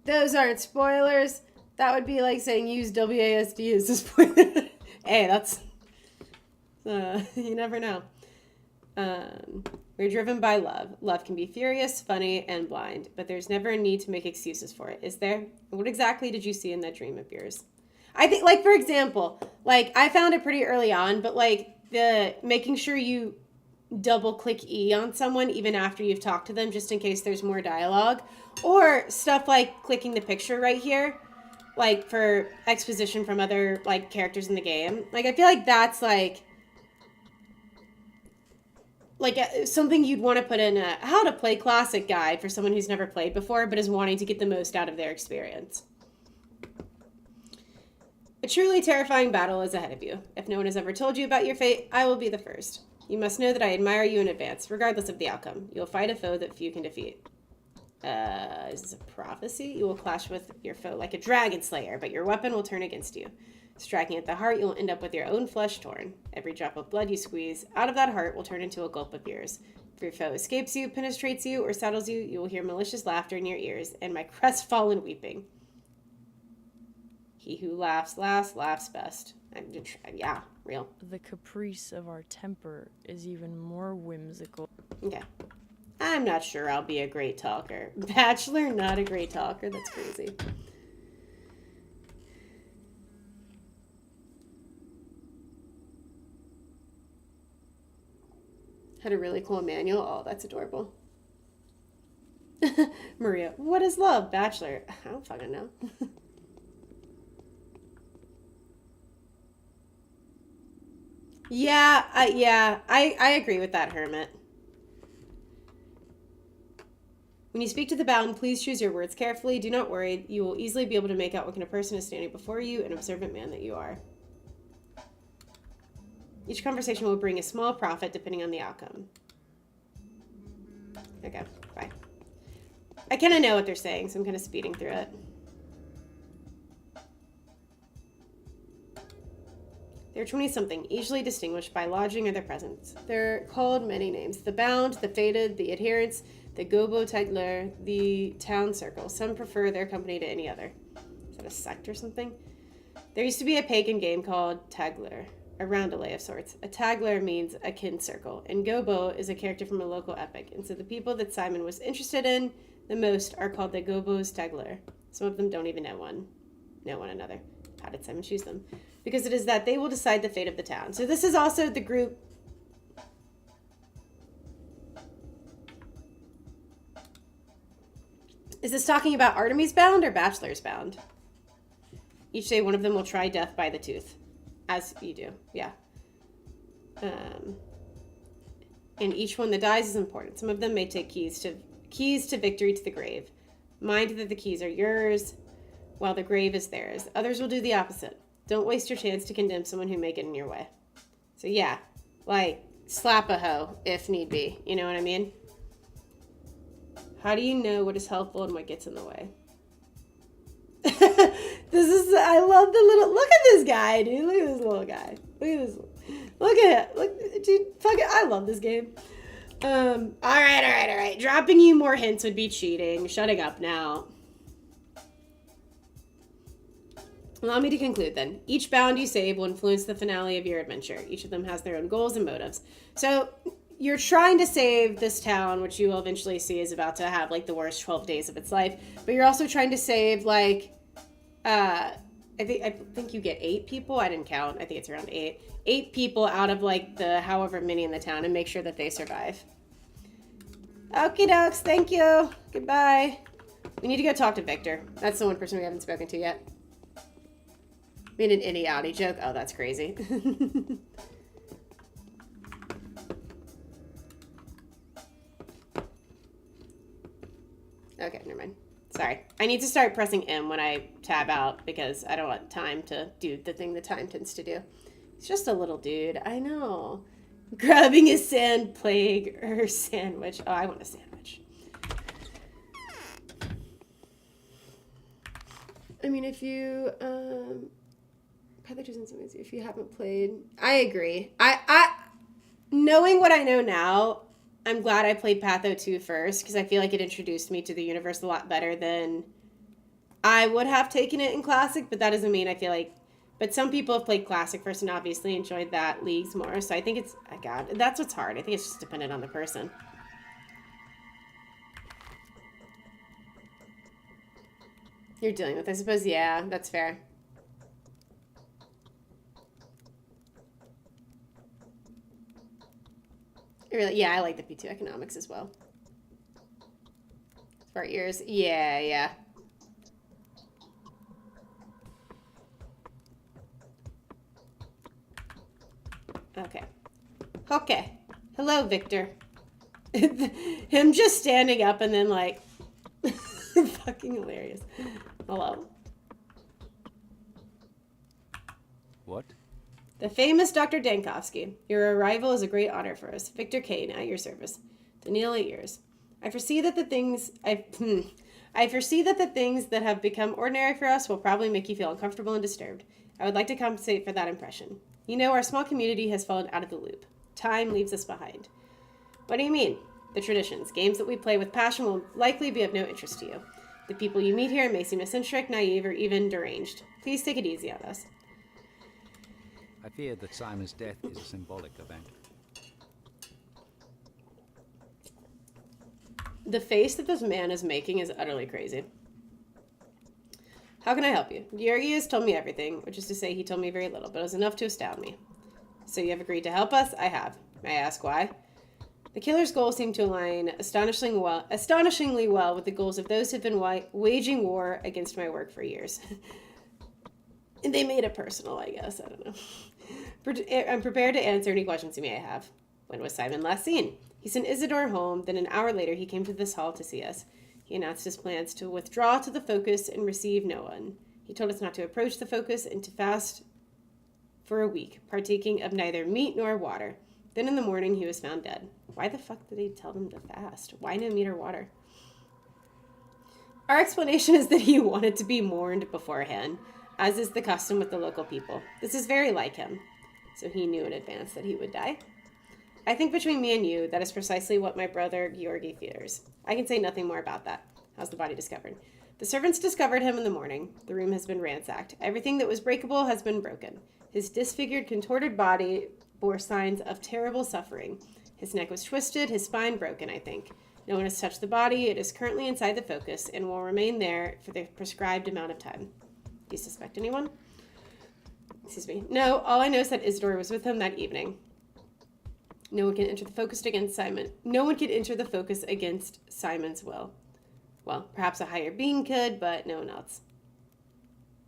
Those aren't spoilers. That would be like saying use WASD as a spoiler. Hey, that's... you never know. We're driven by love. Love can be furious, funny, and blind, but there's never a need to make excuses for it, is there? What exactly did you see in that dream of yours? I think, like, for example, like, I found it pretty early on, but, like, the making sure you double-click E on someone even after you've talked to them, just in case there's more dialogue, or stuff like clicking the picture right here, like, for exposition from other, like, characters in the game. Like, I feel like that's, like something you'd want to put in a how to play classic guide for someone who's never played before but is wanting to get the most out of their experience. A truly terrifying battle is ahead of you. If no one has ever told you about your fate, I will be the first. You must know that I admire you in advance, regardless of the outcome. You'll fight a foe that few can defeat. Is this a prophecy? You will clash with your foe like a dragon slayer, but your weapon will turn against you. Striking at the heart, you will end up with your own flesh torn. Every drop of blood you squeeze out of that heart will turn into a gulp of yours. If your foe escapes you, penetrates you, or saddles you, you will hear malicious laughter in your ears, and my crestfallen weeping. He who laughs last, laughs best. Yeah, real. The caprice of our temper is even more whimsical. Okay. I'm not sure I'll be a great talker. Bachelor, not a great talker. That's crazy. Had a really cool manual. Oh, that's adorable. Maria, what is love? Bachelor. I don't fucking know. I agree with that, Hermit. When you speak to the bound, please choose your words carefully. Do not worry. You will easily be able to make out what kind of person is standing before you, an observant man that you are. Each conversation will bring a small profit depending on the outcome. Okay, bye. I kind of know what they're saying, so I'm kind of speeding through it. They're 20-something, easily distinguished by lodging or their presence. They're called many names. The bound, the fated, the adherents, the gobo tagler, the town circle. Some prefer their company to any other. Is that a sect or something? There used to be a pagan game called Tagler, a roundelay of sorts. A tagler means a kin circle, and gobo is a character from a local epic. And so the people that Simon was interested in the most are called the gobos tagler. Some of them don't even know one another. How did Simon choose them? Because it is that they will decide the fate of the town. So this is also the group. Is this talking about Artemis Bound or Bachelor's Bound? Each day one of them will try death by the tooth. As you do, yeah. And each one that dies is important. Some of them may take keys to victory to the grave. Mind that the keys are yours, while the grave is theirs. Others will do the opposite. Don't waste your chance to condemn someone who may get in your way. So yeah, like, slap a hoe if need be. You know what I mean? How do you know what is helpful and what gets in the way? I love the little, look at this guy, dude. Look at this little guy. Look at this. Look at it. Look, dude, fuck it. I love this game. All right. Dropping you more hints would be cheating. Shutting up now. Allow me to conclude then. Each bound you save will influence the finale of your adventure. Each of them has their own goals and motives. So you're trying to save this town, which you will eventually see is about to have like the worst 12 days of its life. But you're also trying to save like, I think you get 8 people. I didn't count. I think it's around 8. 8 people out of like the however many in the town and make sure that they survive. Okie dokes. Thank you. Goodbye. We need to go talk to Victor. That's the one person we haven't spoken to yet. Made an innie outie joke. Oh, that's crazy. Okay, never mind. Sorry. I need to start pressing M when I tab out because I don't want time to do the thing the time tends to do. He's just a little dude. I know. Grabbing a sand plague or sandwich. Oh, I want a sandwich. I mean, if you, if you haven't played, I agree. I knowing what I know now, I'm glad I played Patho 2 first because I feel like it introduced me to the universe a lot better than I would have taken it in Classic, but that doesn't mean I feel like, but some people have played Classic first and obviously enjoyed that leagues more, so I think it's, God, that's what's hard. I think it's just dependent on the person. You're dealing with, I suppose, yeah, that's fair. Really, yeah, I like the P2 economics as well. Smart ears, yeah. Okay. Hello, Victor. Him just standing up and then like, fucking hilarious. Hello. What? The famous Dr. Dankovsky. Your arrival is a great honor for us. Victor Kane, at your service. Daniel, 8 years. I foresee that the things that have become ordinary for us will probably make you feel uncomfortable and disturbed. I would like to compensate for that impression. You know, our small community has fallen out of the loop. Time leaves us behind. What do you mean? The traditions, games that we play with passion will likely be of no interest to you. The people you meet here may seem eccentric, naive, or even deranged. Please take it easy on us. I fear that Simon's death is a symbolic event. The face that this man is making is utterly crazy. How can I help you? Georgi has told me everything, which is to say he told me very little, but it was enough to astound me. So you have agreed to help us? I have. May I ask why? The killer's goals seem to align astonishingly well with the goals of those who have been waging war against my work for years. And they made it personal, I guess. I don't know. I'm prepared to answer any questions you may have. When was Simon last seen? He sent Isidore home, then an hour later he came to this hall to see us. He announced his plans to withdraw to the focus and receive no one. He told us not to approach the focus and to fast for a week, partaking of neither meat nor water. Then in the morning he was found dead. Why the fuck did he tell them to fast? Why no meat or water? Our explanation is that he wanted to be mourned beforehand, as is the custom with the local people. This is very like him. So he knew in advance that he would die. I think between me and you, that is precisely what my brother Georgi fears. I can say nothing more about that. How's the body discovered? The servants discovered him in the morning. The room has been ransacked. Everything that was breakable has been broken. His disfigured, contorted body bore signs of terrible suffering. His neck was twisted, his spine broken, I think. No one has touched the body. It is currently inside the focus and will remain there for the prescribed amount of time. Do you suspect anyone? Excuse me. No, all I know is that Isidore was with him that evening. No one can enter the focus against Simon. No one can enter the focus against Simon's will. Well, perhaps a higher being could, but no one else.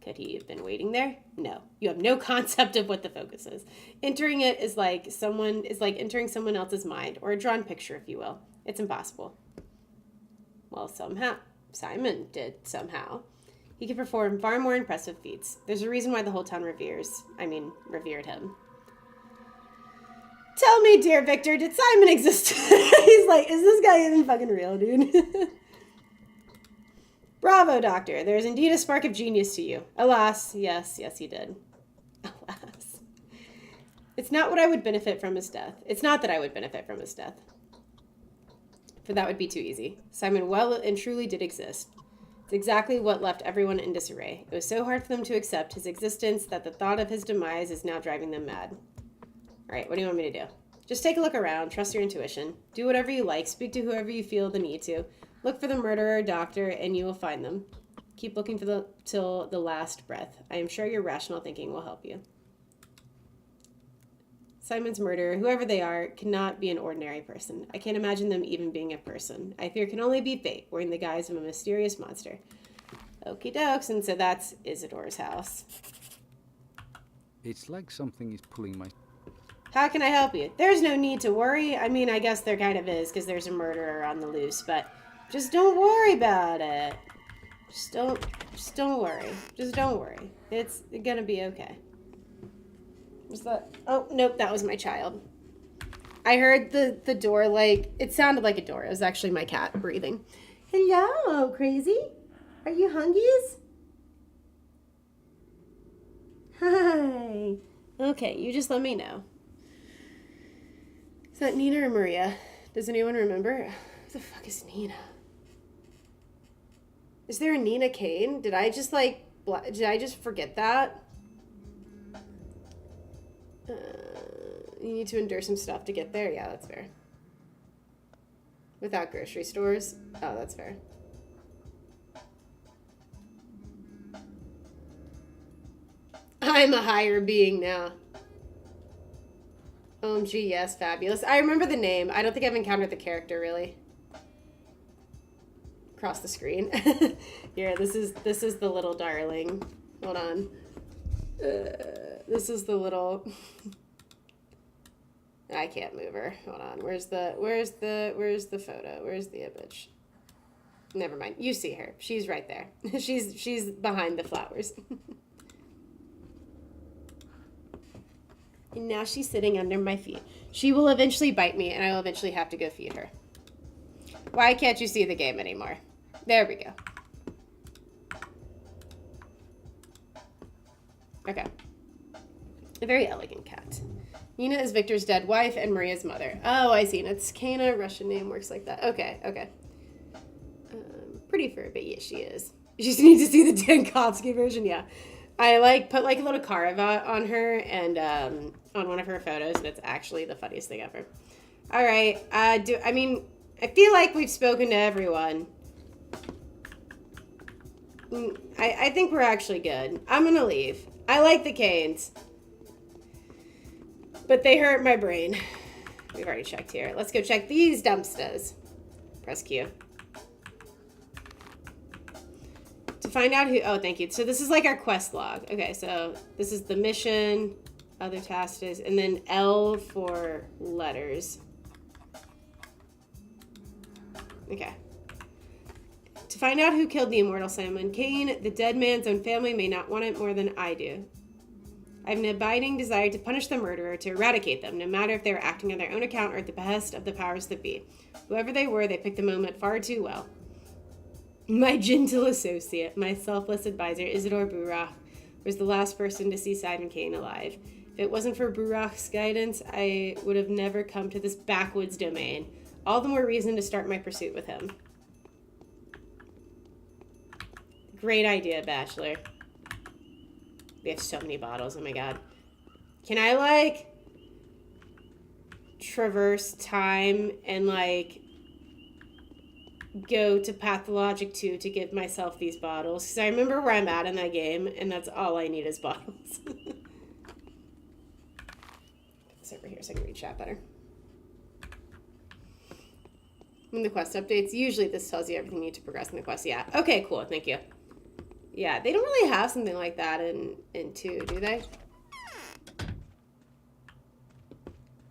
Could he have been waiting there? No. You have no concept of what the focus is. Entering it is like entering someone else's mind, or a drawn picture, if you will. It's impossible. Well, somehow. Simon did somehow. He could perform far more impressive feats. There's a reason why the whole town revered him. Tell me, dear Victor, did Simon exist? He's like, is this guy even fucking real, dude? Bravo, Doctor. There is indeed a spark of genius to you. Alas, yes, he did. Alas. It's not what I would benefit from his death. It's not that I would benefit from his death. For that would be too easy. Simon well and truly did exist. It's exactly what left everyone in disarray. It was so hard for them to accept his existence that the thought of his demise is now driving them mad. All right, what do you want me to do? Just take a look around, trust your intuition, do whatever you like, speak to whoever you feel the need to, look for the murderer, doctor, and you will find them. Keep looking till the last breath. I am sure your rational thinking will help you. Simon's murderer, whoever they are, cannot be an ordinary person. I can't imagine them even being a person. I fear it can only be fate, wearing the guise of a mysterious monster. Okie dokes, and so that's Isidore's house. It's like something is pulling my... How can I help you? There's no need to worry. I mean, I guess there kind of is, because there's a murderer on the loose, but just don't worry about it. Just don't worry. Just don't worry. It's gonna be okay. Was that? Oh, nope, that was my child. I heard the door, it sounded like a door. It was actually my cat breathing. Hello, crazy? Are you hungies? Hi. Okay, you just let me know. Is that Nina or Maria? Does anyone remember? Who the fuck is Nina? Is there a Nina Kane? Did I just forget that? You need to endure some stuff to get there? Yeah, that's fair. Without grocery stores? Oh, that's fair. I'm a higher being now. OMG, yes, fabulous. I remember the name. I don't think I've encountered the character, really. Across the screen. Here, this is the little darling. Hold on. This is the little... I can't move her. Hold on. Where's the photo? Where's the image? Never mind. You see her. She's right there. She's behind the flowers. And now she's sitting under my feet. She will eventually bite me, and I will eventually have to go feed her. Why can't you see the game anymore? There we go. Okay. A very elegant cat. Nina is Victor's dead wife and Maria's mother. Oh, I see. And it's Kana. Russian name works like that. Okay, okay. Pretty fur, but yes, she is. You just need to see the Dankovsky version, yeah. I put a little carve-out on her and on one of her photos, and it's actually the funniest thing ever. All right. I feel like we've spoken to everyone. I think we're actually good. I'm gonna leave. I like the canes, but they hurt my brain. We've already checked here. Let's go check these dumpsters. Press Q. To find out who... Oh, thank you. So this is like our quest log. Okay, so this is the mission, other tasks, and then L for letters. Okay. To find out who killed the immortal Simon Kane, the dead man's own family may not want it more than I do. I have an abiding desire to punish the murderer, to eradicate them, no matter if they were acting on their own account or at the behest of the powers that be. Whoever they were, they picked the moment far too well. My gentle associate, my selfless advisor, Isidore Burach, was the last person to see Simon Kane alive. If it wasn't for Burach's guidance, I would have never come to this backwoods domain. All the more reason to start my pursuit with him. Great idea, Bachelor. We have so many bottles, oh my god. Can I, traverse time and, go to Pathologic 2 to give myself these bottles? Because I remember where I'm at in that game, and that's all I need is bottles. Put this over here so I can read chat better. When the quest updates, usually this tells you everything you need to progress in the quest. Yeah. Okay, cool. Thank you. Yeah, they don't really have something like that in 2, do they?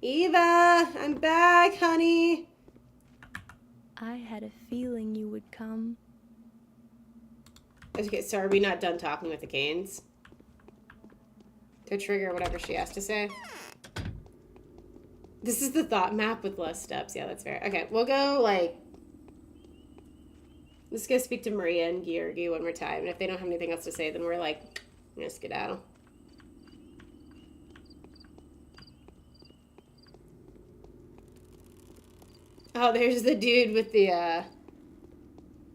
Eva, I'm back, honey. I had a feeling you would come. Okay, so are we not done talking with the Canes? To trigger whatever she has to say. This is the thought map with less steps. Yeah, that's fair. Okay, we'll go, let's go speak to Maria and Georgi one more time. And if they don't have anything else to say, then we're gonna skedaddle. Oh, there's the dude with the,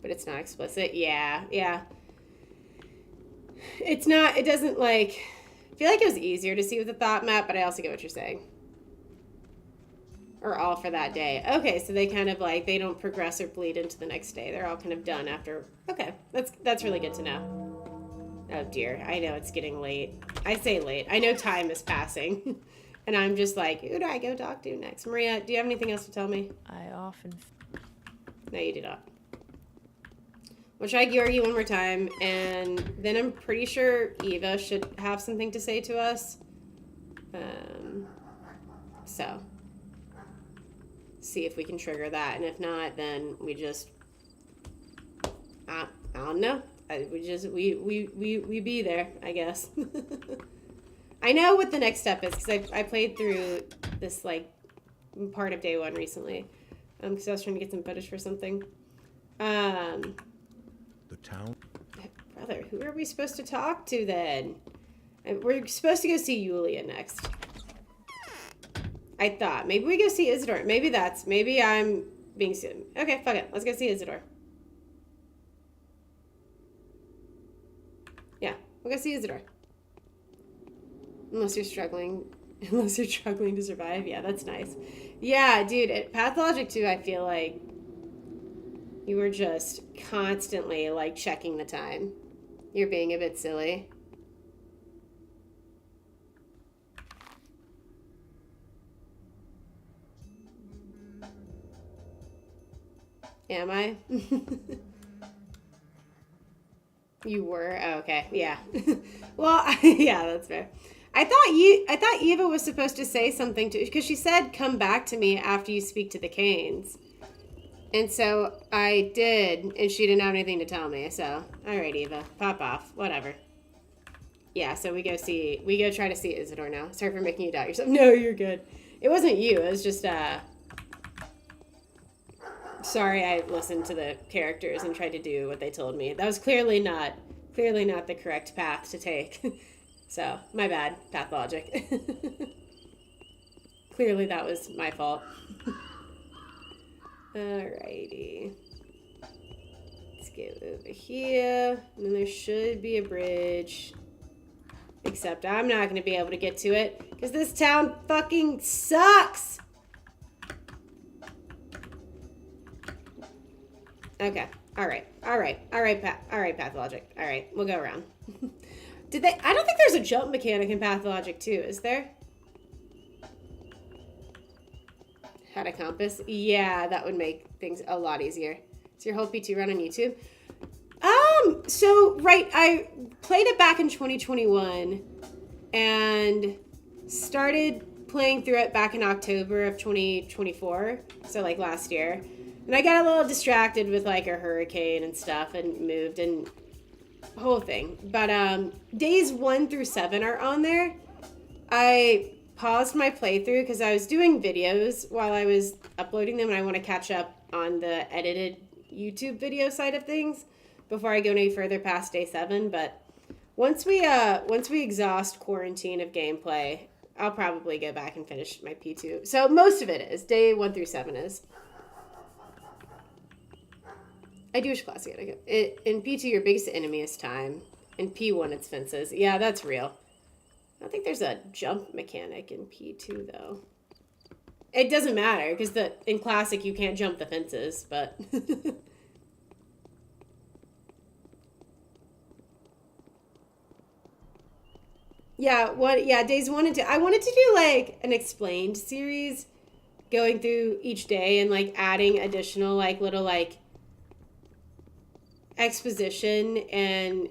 but it's not explicit. Yeah, yeah. It's not, it doesn't, I feel like it was easier to see with the thought map, but I also get what you're saying. Or all for that day. Okay, so they kind of, they don't progress or bleed into the next day. They're all kind of done after, okay. That's really good to know. Oh, dear. I know it's getting late. I say late. I know time is passing. And I'm just who do I go talk to next? Maria, do you have anything else to tell me? I often... No, you do not. We'll try Georgi one more time, and then I'm pretty sure Eva should have something to say to us. So, see if we can trigger that, and if not, then we just... I don't know. We be there, I guess. I know what the next step is, because I played through this, part of day 1 recently. Because I was trying to get some footage for something. The town? Brother, who are we supposed to talk to, then? We're supposed to go see Yulia next. I thought. Maybe we go see Isidore. Maybe I'm being silly. Okay, fuck it. Let's go see Isidore. Yeah, we'll go see Isidore. Unless you're struggling to survive. Yeah, that's nice. Yeah, dude, at Pathologic 2, I feel like you were just constantly, checking the time. You're being a bit silly. Am I? You were? Oh, okay, yeah. Well, yeah, that's fair. I thought Eva was supposed to say something because she said, come back to me after you speak to the Canes. And so I did, and she didn't have anything to tell me, so, all right, Eva, pop off, whatever. Yeah, so we go try to see Isidore now. Sorry for making you doubt yourself. No, you're good. It wasn't you, it was just, Sorry, I listened to the characters and tried to do what they told me. That was clearly not the correct path to take. So, my bad, Pathologic. Clearly that was my fault. Alrighty. Let's go over here. And then there should be a bridge. Except I'm not going to be able to get to it because this town fucking sucks. Okay. All right, Pathologic. All right, we'll go around. I don't think there's a jump mechanic in Pathologic too, is there? Had a compass? Yeah, that would make things a lot easier. Is your whole P2 run on YouTube? So, right, I played it back in 2021 and started playing through it back in October of 2024, so like last year. And I got a little distracted with like a hurricane and stuff and moved and whole thing. But days 1 through 7 are on there. I paused my playthrough because I was doing videos while I was uploading them and I want to catch up on the edited YouTube video side of things before I go any further past day 7. But once we exhaust quarantine of gameplay, I'll probably go back and finish my P2. So most of it is day 1 through 7 is. I do wish classic. In P2, your biggest enemy is time. In P1, it's fences. Yeah, that's real. I don't think there's a jump mechanic in P2 though. It doesn't matter because in classic you can't jump the fences, but. Days 1 and 2. I wanted to do like an explained series going through each day and like adding additional like little like exposition and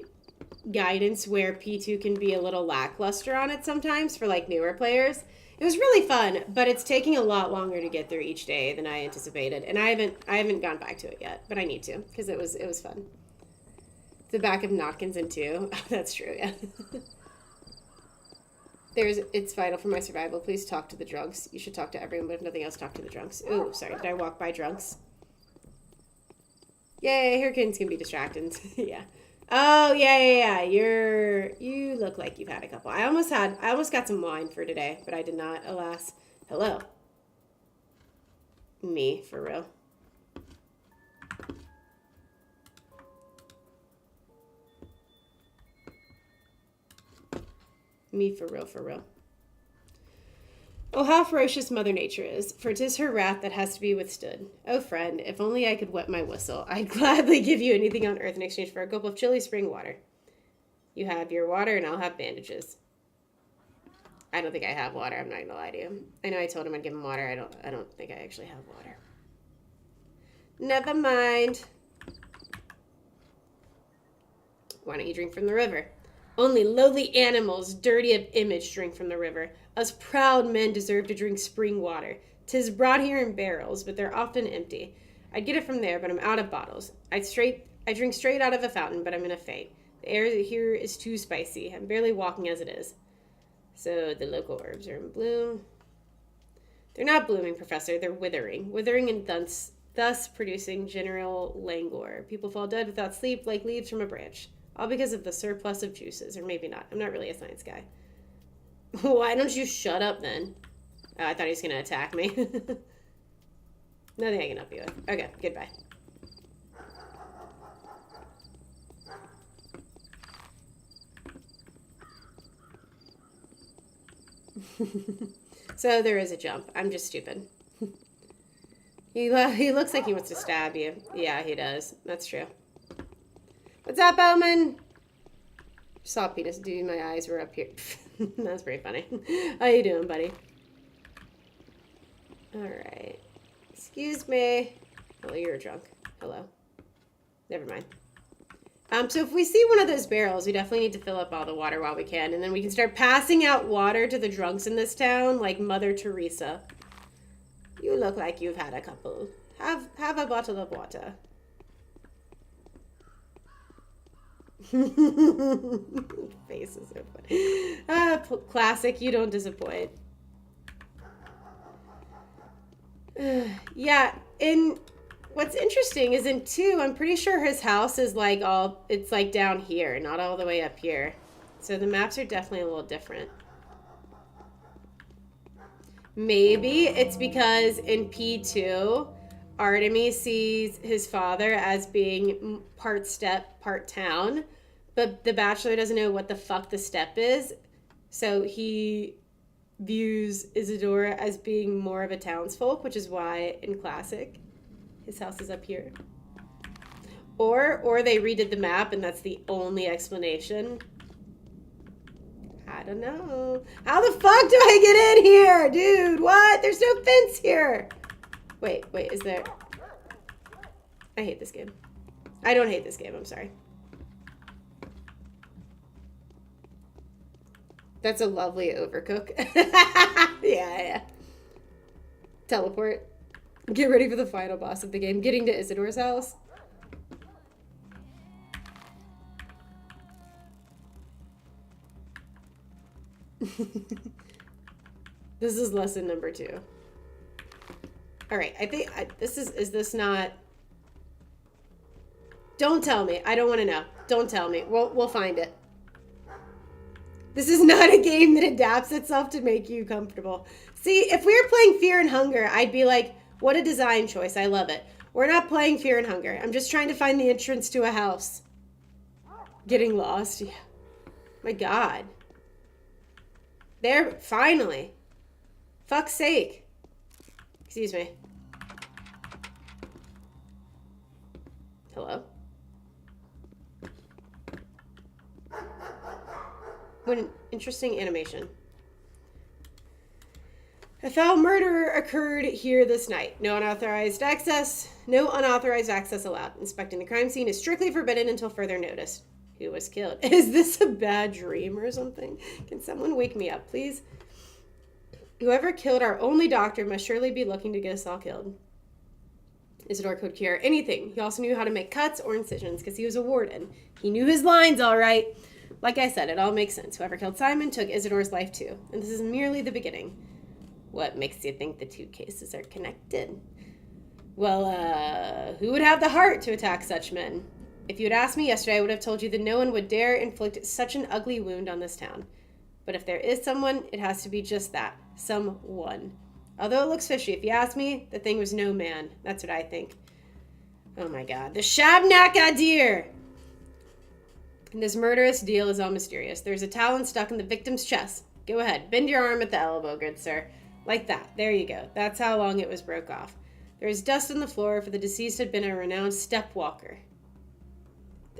guidance where P2 can be a little lackluster on it sometimes for like newer players. It was really fun, but it's taking a lot longer to get through each day than I anticipated, and I haven't gone back to it yet, but I need to because it was fun. The back of Notkins in 2. That's true, yeah. It's vital for my survival. Please talk to the drunks. You should talk to everyone, but if nothing else, talk to the drunks. Ooh, sorry. Did I walk by drunks? Yay, hurricanes can be distracting. Yeah. Oh, yeah. You look like you've had a couple. I almost got some wine for today, but I did not, alas. Hello. Me, for real. Me, for real, for real. Oh, how ferocious Mother Nature is, for 'tis her wrath that has to be withstood. Oh, friend, if only I could wet my whistle, I'd gladly give you anything on earth in exchange for a gulp of chilly spring water. You have your water, and I'll have bandages. I don't think I have water, I'm not gonna lie to you. I know I told him I'd give him water, I don't think I actually have water. Never mind. Why don't you drink from the river? Only lowly animals, dirty of image, drink from the river. Us proud men deserve to drink spring water. 'Tis brought here in barrels, but they're often empty. I'd get it from there, but I'm out of bottles. I drink straight out of a fountain, but I'm in a faint. The air here is too spicy. I'm barely walking as it is. So the local herbs are in bloom. They're not blooming, Professor. They're withering. Withering and thus producing general languor. People fall dead without sleep like leaves from a branch. All because of the surplus of juices. Or maybe not. I'm not really a science guy. Why don't you shut up then? Oh, I thought he was going to attack me. Nothing I can help you with. Okay, goodbye. So there is a jump. I'm just stupid. He looks like he wants to stab you. Yeah, he does. That's true. What's up, Bowman? Saw a penis, dude. My eyes were up here. That's pretty funny. How you doing, buddy? Alright. Excuse me. Oh, you're drunk. Hello. Never mind. So if we see one of those barrels, we definitely need to fill up all the water while we can, and then we can start passing out water to the drunks in this town like Mother Teresa. You look like you've had a couple. Have a bottle of water. Face is so funny. Classic, you don't disappoint. Yeah, what's interesting is in 2, I'm pretty sure his house is like it's like down here, not all the way up here. So the maps are definitely a little different. Maybe it's because in P2, Artemis sees his father as being part steppe, part town, but the Bachelor doesn't know what the fuck the steppe is, so he views Isadora as being more of a townsfolk, which is why in Classic his house is up here. Or they redid the map and that's the only explanation. I don't know. How the fuck do I get in here, dude? What? There's no fence here. Wait, is there... I hate this game. I don't hate this game, I'm sorry. That's a lovely overcook. Yeah. Teleport. Get ready for the final boss of the game. Getting to Isidore's house. This is lesson number 2. All right, I think is this not... Don't tell me. I don't want to know. Don't tell me. We'll find it. This is not a game that adapts itself to make you comfortable. See, if we were playing Fear and Hunger, I'd be like, what a design choice. I love it. We're not playing Fear and Hunger. I'm just trying to find the entrance to a house. Getting lost. Yeah. My God. There, finally. Fuck's sake. Excuse me. Hello? What an interesting animation. A foul murder occurred here this night. No unauthorized access allowed. Inspecting the crime scene is strictly forbidden until further notice. Who was killed? Is this a bad dream or something? Can someone wake me up, please? Whoever killed our only doctor must surely be looking to get us all killed. Isidore could cure anything. He also knew how to make cuts or incisions because he was a warden. He knew his lines all right. Like I said, it all makes sense. Whoever killed Simon took Isidore's life too. And this is merely the beginning. What makes you think the 2 cases are connected? Well, who would have the heart to attack such men? If you had asked me yesterday, I would have told you that no one would dare inflict such an ugly wound on this town. But if there is someone, it has to be just that. Someone. Although it looks fishy, if you ask me, the thing was no man. That's what I think. Oh my God. The Shabnak Adir! And this murderous deal is all mysterious. There's a talon stuck in the victim's chest. Go ahead. Bend your arm at the elbow, good sir. Like that. There you go. That's how long it was broke off. There is dust on the floor, for the deceased had been a renowned step walker.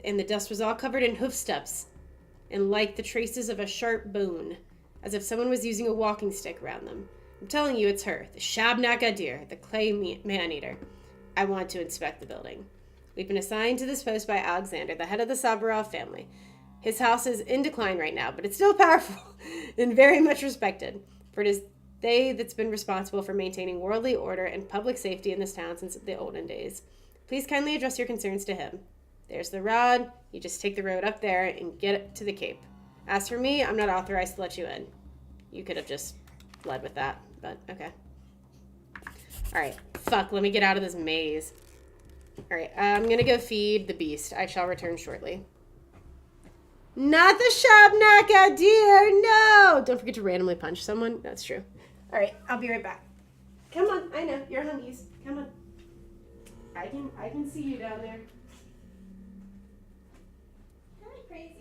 And the dust was all covered in hoof steps, and like the traces of a sharp bone, as if someone was using a walking stick around them. I'm telling you, it's her, the Shabnak Adir, the clay man-eater. I want to inspect the building. We've been assigned to this post by Alexander, the head of the Saburov family. His house is in decline right now, but it's still powerful and very much respected, for it is they that's been responsible for maintaining worldly order and public safety in this town since the olden days. Please kindly address your concerns to him. There's the rod. You just take the road up there and get it to the Cape. As for me, I'm not authorized to let you in. You could have just led with that, but okay. Alright, fuck, let me get out of this maze. Alright, I'm gonna go feed the beast. I shall return shortly. Not the Shabnak Adir, no! Don't forget to randomly punch someone. That's true. Alright, I'll be right back. Come on, I know, you're hungies. Come on. I can see you down there. Crazy.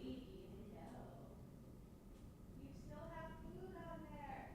You still have food on there.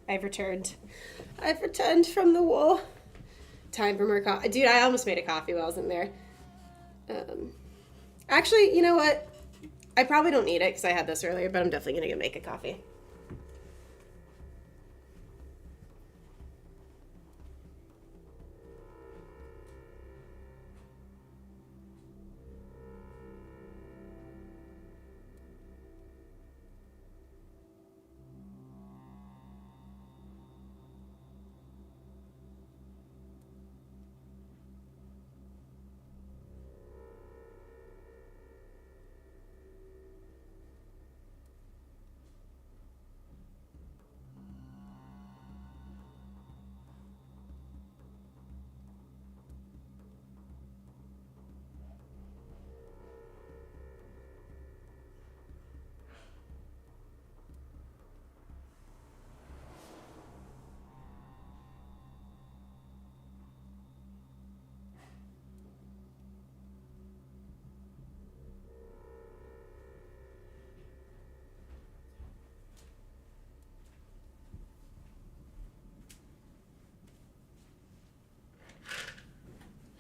I've returned from the war. Time for more coffee. Dude, I almost made a coffee while I was in there. Actually, you know what? I probably don't need it because I had this earlier, but I'm definitely going to go make a coffee.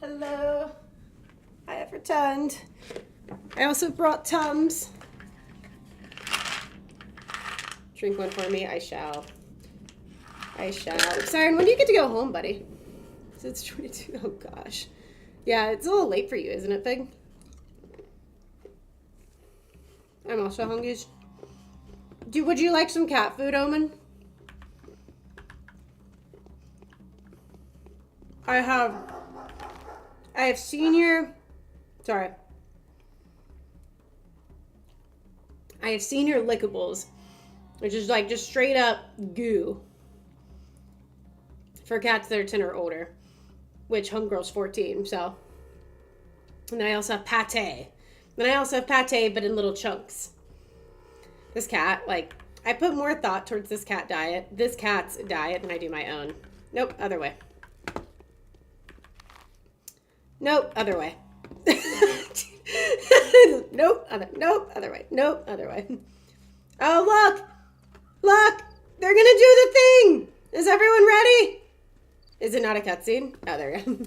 Hello. I have returned. I also brought Tums. Drink one for me. I shall. Siren, when do you get to go home, buddy? It's 22. Oh, gosh. Yeah, it's a little late for you, isn't it, Fig? I'm also hungry. Would you like some cat food, Omen? I have senior lickables, which is like just straight up goo for cats that are 10 or older, which homegirl's 14, so. And then I also have pate. Then I also have pate, but in little chunks. This cat, like, I put more thought towards this cat's diet than I do my own. Nope, other way. Nope, other way. Nope, other way. Nope, other way. Oh, look, they're gonna do the thing. Is everyone ready? Is it not a cutscene? Oh, there we go.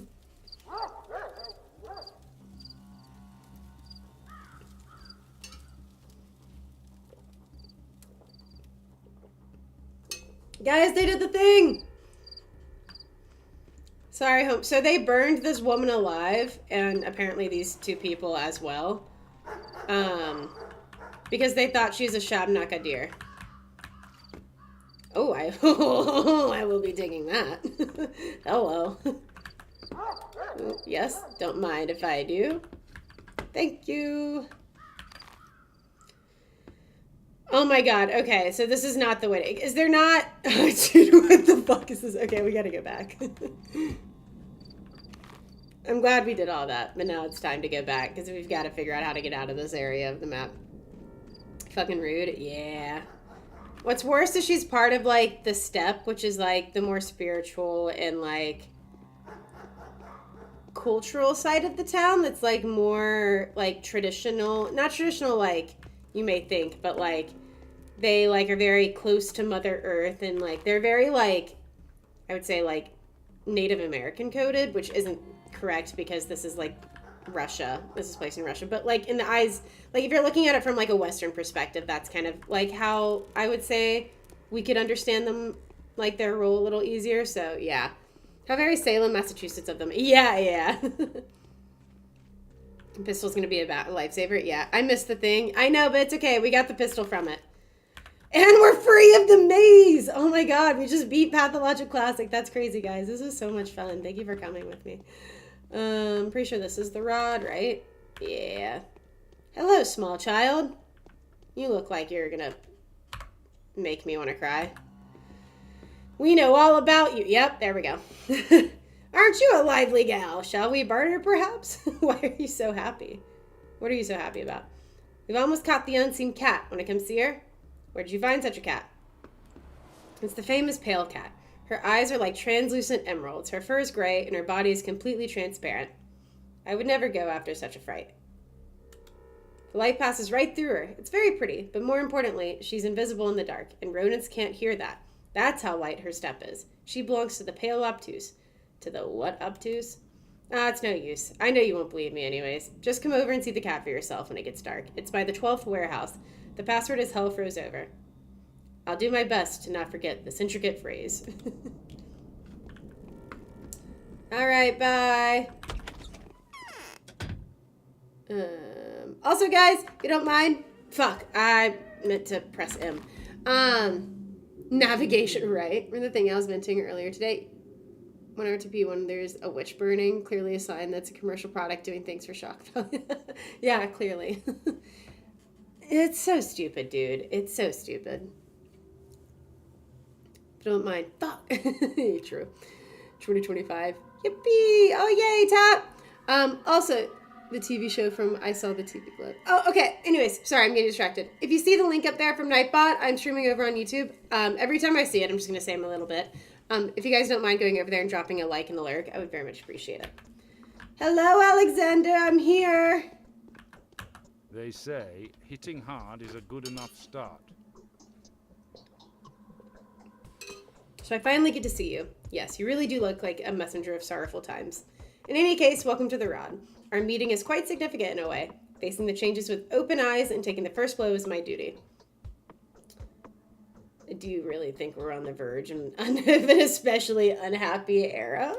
Guys, they did the thing. Sorry, home. So they burned this woman alive, and apparently these two people as well, because they thought she's a Shabnaka deer. Oh, I will be digging that. Hello. Yes, don't mind if I do. Thank you. Oh my god, okay, so this is not the way to... Is there not... Dude, what the fuck is this? Okay, we gotta go back. I'm glad we did all that, but now it's time to go back, because we've got to figure out how to get out of this area of the map. Fucking rude, yeah. What's worse is she's part of, like, the steppe, which is, like, the more spiritual and, like, cultural side of the town that's, like, more, like, traditional... Not traditional, like... You may think, but like they like are very close to Mother Earth, and like they're very like I would say like Native American coded, which isn't correct because this is like Russia. This is placed in Russia, but like in the eyes, like if you're looking at it from like a Western perspective, that's kind of like how I would say we could understand them, like their role a little easier. So yeah, how very Salem, Massachusetts of them. Yeah. Pistol's gonna be a lifesaver. Yeah, I missed the thing. I know, but it's okay. We got the pistol from it. And we're free of the maze! Oh my god, we just beat Pathologic Classic. That's crazy, guys. This is so much fun. Thank you for coming with me. I'm pretty sure this is the rod, right? Yeah. Hello, small child. You look like you're gonna make me want to cry. We know all about you. Yep, there we go. Aren't you a lively gal? Shall we barter, perhaps? Why are you so happy? What are you so happy about? We've almost caught the unseen cat. Want to come see her? Where did you find such a cat? It's the famous pale cat. Her eyes are like translucent emeralds. Her fur is gray, and her body is completely transparent. I would never go after such a fright. The light passes right through her. It's very pretty, but more importantly, she's invisible in the dark, and rodents can't hear that. That's how light her step is. She belongs to the pale obtuse. To the what obtuse? It's no use. I know you won't believe me anyways. Just come over and see the cat for yourself when it gets dark. It's by the 12th warehouse. The password is hell froze over. I'll do my best to not forget this intricate phrase. Alright, bye. Also, guys, if you don't mind... Fuck, I meant to press M. Navigation right. Or the thing I was mentioning earlier today. When RTP, when there's a witch burning, clearly a sign that's a commercial product doing things for shock value. Yeah, clearly. It's so stupid, dude. It's so stupid. Don't mind. Fuck. True. 2025. Yippee! Oh, yay, Tap! Also, the TV show from I Saw the TV Globe. Oh, okay. Anyways, sorry, I'm getting distracted. If you see the link up there from Nightbot, I'm streaming over on YouTube. Every time I see it, I'm just going to say them a little bit. If you guys don't mind going over there and dropping a like and a lurk, I would very much appreciate it. Hello, Alexander. I'm here. They say hitting hard is a good enough start. So I finally get to see you. Yes, you really do look like a messenger of sorrowful times. In any case, welcome to the Rod. Our meeting is quite significant in a way. Facing the changes with open eyes and taking the first blow is my duty. Do you really think we're on the verge of an especially unhappy era?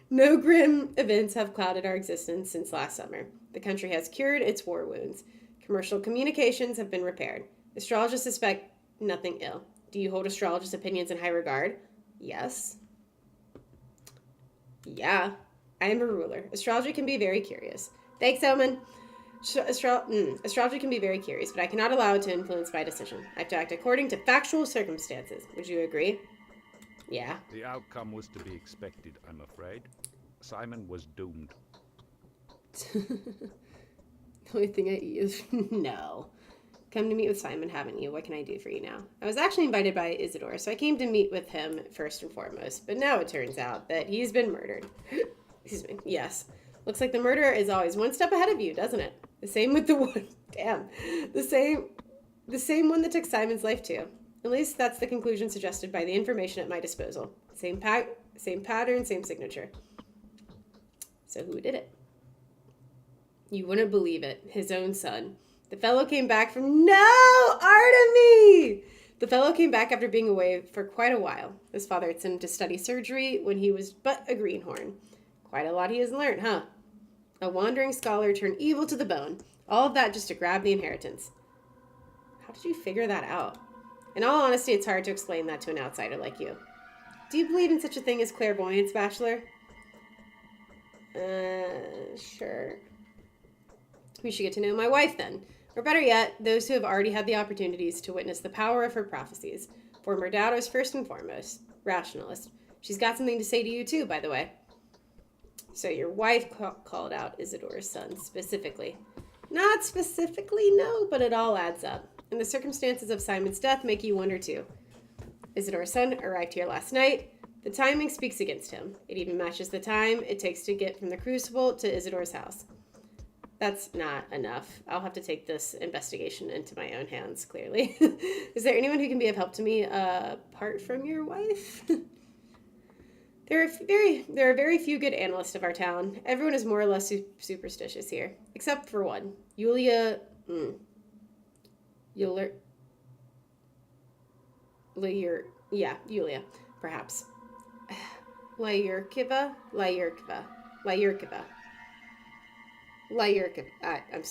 No grim events have clouded our existence since last summer. The country has cured its war wounds. Commercial communications have been repaired. Astrologists suspect nothing ill. Do you hold astrologists' opinions in high regard? Yes. Yeah. I am a ruler. Astrology can be very curious. Thanks, Omen. Astrology can be very curious, but I cannot allow it to influence my decision. I have to act according to factual circumstances. Would you agree? Yeah. The outcome was to be expected, I'm afraid. Simon was doomed. The only thing I eat is... No. Come to meet with Simon, haven't you? What can I do for you now? I was actually invited by Isidore, so I came to meet with him first and foremost. But now it turns out that he's been murdered. Excuse me. Yes. Looks like the murderer is always one step ahead of you, doesn't it? The same with the one... Damn. The same one that took Simon's life, too. At least that's the conclusion suggested by the information at my disposal. Same pattern, same signature. So who did it? You wouldn't believe it. His own son. The fellow came back from... No! Artemy! The fellow came back after being away for quite a while. His father had sent him to study surgery when he was but a greenhorn. Quite a lot he has learned, huh? A wandering scholar turned evil to the bone. All of that just to grab the inheritance. How did you figure that out? In all honesty, it's hard to explain that to an outsider like you. Do you believe in such a thing as clairvoyance, Bachelor? Sure. We should get to know my wife then. Or better yet, those who have already had the opportunities to witness the power of her prophecies. Former doubters first and foremost. Rationalist. She's got something to say to you too, by the way. So your wife called out Isidore's son specifically. Not specifically, no, but it all adds up. And the circumstances of Simon's death make you wonder too. Isidore's son arrived here last night. The timing speaks against him. It even matches the time it takes to get from the Crucible to Isidore's house. That's not enough. I'll have to take this investigation into my own hands, clearly. Is there anyone who can be of help to me apart from your wife? There are very few good analysts of our town. Everyone is more or less superstitious here, except for one, Yulia. Yulia, perhaps. Lyurkiva. I'm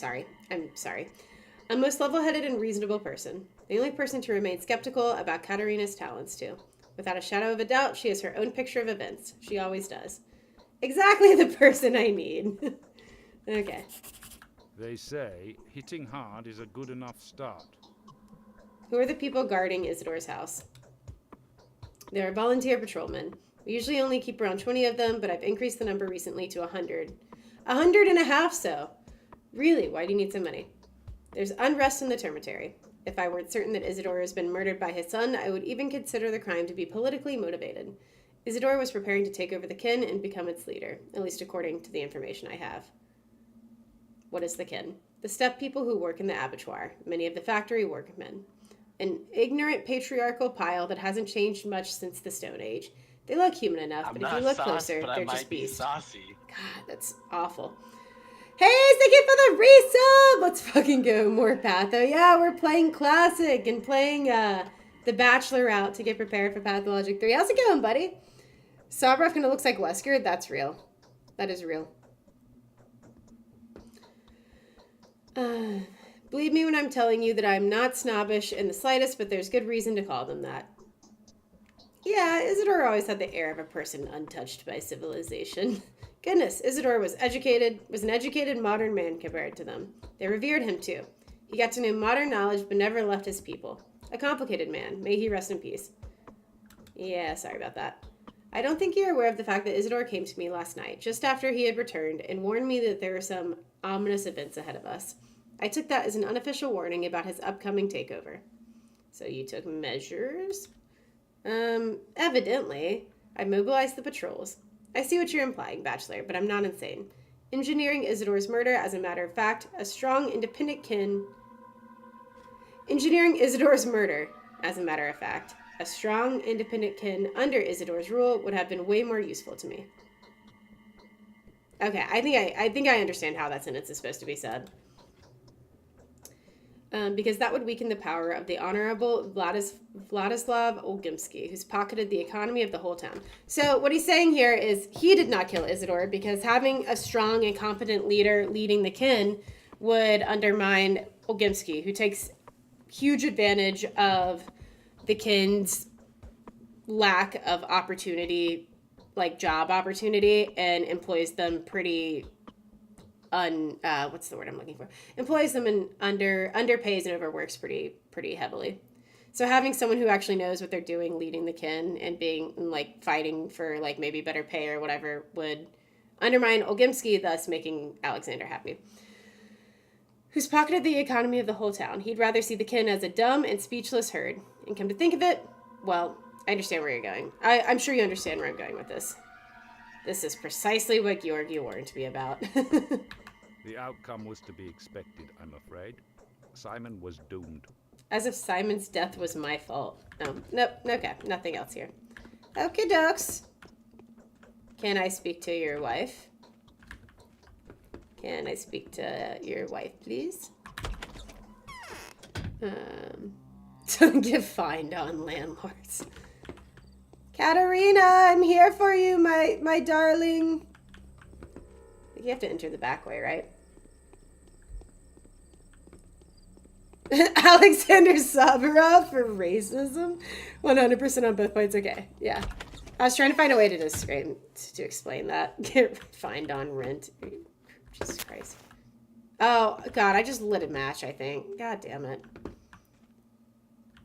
sorry. A most level-headed and reasonable person. The only person to remain skeptical about Katerina's talents, too. Without a shadow of a doubt, she has her own picture of events. She always does. Exactly the person I need. Okay. They say hitting hard is a good enough start. Who are the people guarding Isidore's house? There are volunteer patrolmen. We usually only keep around 20 of them, but I've increased the number recently to 100. 150 so. Really, why do you need so many? There's unrest in the termitary. If I weren't certain that Isidore has been murdered by his son, I would even consider the crime to be politically motivated. Isidore was preparing to take over the kin and become its leader, at least according to the information I have. What is the kin? The steppe people who work in the abattoir, many of the factory workmen. An ignorant patriarchal pile that hasn't changed much since the Stone Age. They look human enough, but if you look closer, they're just beasts. Saucy. God, that's awful. Hey, thank you for the resub! Let's fucking go. More Patho. Yeah, we're playing Classic and playing the Bachelor route to get prepared for Pathologic 3. How's it going, buddy? Sobref kinda looks like Wesker. That's real. That is real. Believe me when I'm telling you that I'm not snobbish in the slightest, but there's good reason to call them that. Yeah, Isidore always had the air of a person untouched by civilization. Goodness, Isidore was an educated modern man compared to them. They revered him too. He got to know modern knowledge but never left his people. A complicated man. May he rest in peace. Yeah, sorry about that. I don't think you're aware of the fact that Isidore came to me last night, just after he had returned, and warned me that there were some ominous events ahead of us. I took that as an unofficial warning about his upcoming takeover. So you took measures? Evidently. I mobilized the patrols. I see what you're implying, Bachelor, but I'm not insane. Engineering Isidore's murder, as a matter of fact, a strong independent kin... Engineering Isidore's murder, as a matter of fact, a strong independent kin under Isidore's rule would have been way more useful to me. Okay, I think I understand how that sentence is supposed to be said. Because that would weaken the power of the Honorable Vladislav Olgimsky, who's pocketed the economy of the whole town. So what he's saying here is he did not kill Isidore because having a strong and competent leader leading the kin would undermine Olgimsky, who takes huge advantage of the kin's lack of opportunity, like job opportunity, and employs them pretty what's the word I'm looking for? Employs them and underpays and overworks pretty heavily. So having someone who actually knows what they're doing, leading the kin, and being like fighting for like maybe better pay or whatever would undermine Olgimsky, thus making Alexander happy. Who's pocketed the economy of the whole town. He'd rather see the kin as a dumb and speechless herd. And come to think of it, well, I understand where you're going. I'm sure you understand where I'm going with this. This is precisely what Georgi warned me about. The outcome was to be expected, I'm afraid. Simon was doomed. As if Simon's death was my fault. Nope, okay, nothing else here. Okay, dokes. Can I speak to your wife? Can I speak to your wife, please? Don't get fined on landlords. Katerina, I'm here for you, my darling. You have to enter the back way, right? Alexander Saburov for racism? 100% on both points. Okay, yeah. I was trying to find a way to explain that. Get fined on rent. Jesus Christ. Oh, God, I just lit a match, I think. God damn it.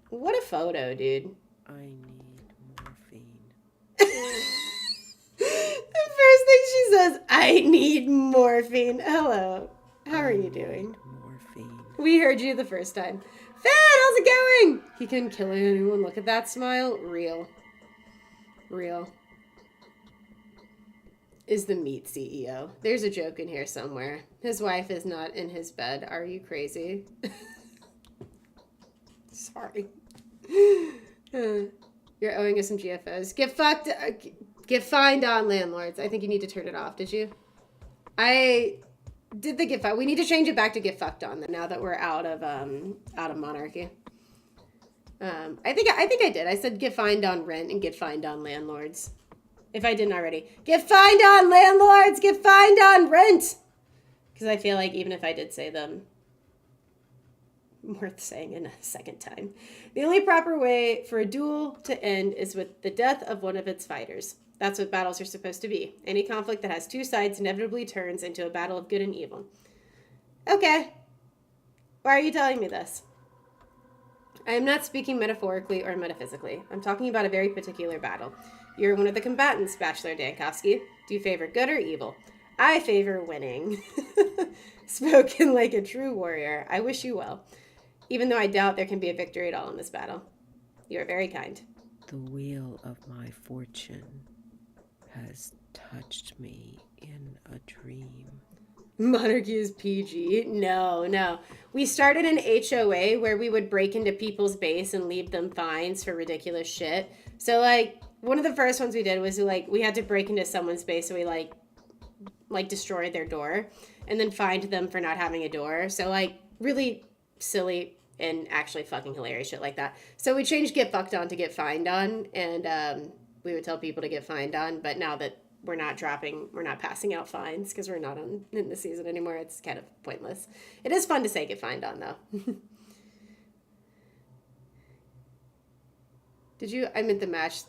What a photo, dude. I need morphine. The first thing she says, I need morphine. Hello. How are you doing? Morphine. We heard you the first time. Fed, how's it going? He couldn't kill anyone. Look at that smile. Real. Is the meat CEO. There's a joke in here somewhere. His wife is not in his bed. Are you crazy? Sorry. You're owing us some GFOs. Get fined on landlords. I think you need to turn it off. Did you? I did the get fucked. We need to change it back to get fucked on now that we're out of monarchy. I think I did. I said get fined on rent and get fined on landlords. If I didn't already. Get fined on landlords! Get fined on rent! Because I feel like even if I did say them, worth saying in a second time. The only proper way for a duel to end is with the death of one of its fighters. That's what battles are supposed to be. Any conflict that has two sides inevitably turns into a battle of good and evil. Okay. Why are you telling me this? I am not speaking metaphorically or metaphysically. I'm talking about a very particular battle. You're one of the combatants, Bachelor Dankovsky. Do you favor good or evil? I favor winning. Spoken like a true warrior. I wish you well. Even though I doubt there can be a victory at all in this battle. You are very kind. The wheel of my fortune has touched me in a dream. Monarchy is PG. No. We started an HOA where we would break into people's base and leave them fines for ridiculous shit. So, like, one of the first ones we did was, like, we had to break into someone's base, so we, like destroyed their door and then fined them for not having a door. So, like, really silly and actually fucking hilarious shit like that. So we changed get fucked on to get fined on, and we would tell people to get fined on, but now that we're not passing out fines because we're not in the season anymore, it's kind of pointless. It is fun to say get fined on, though. I meant the match.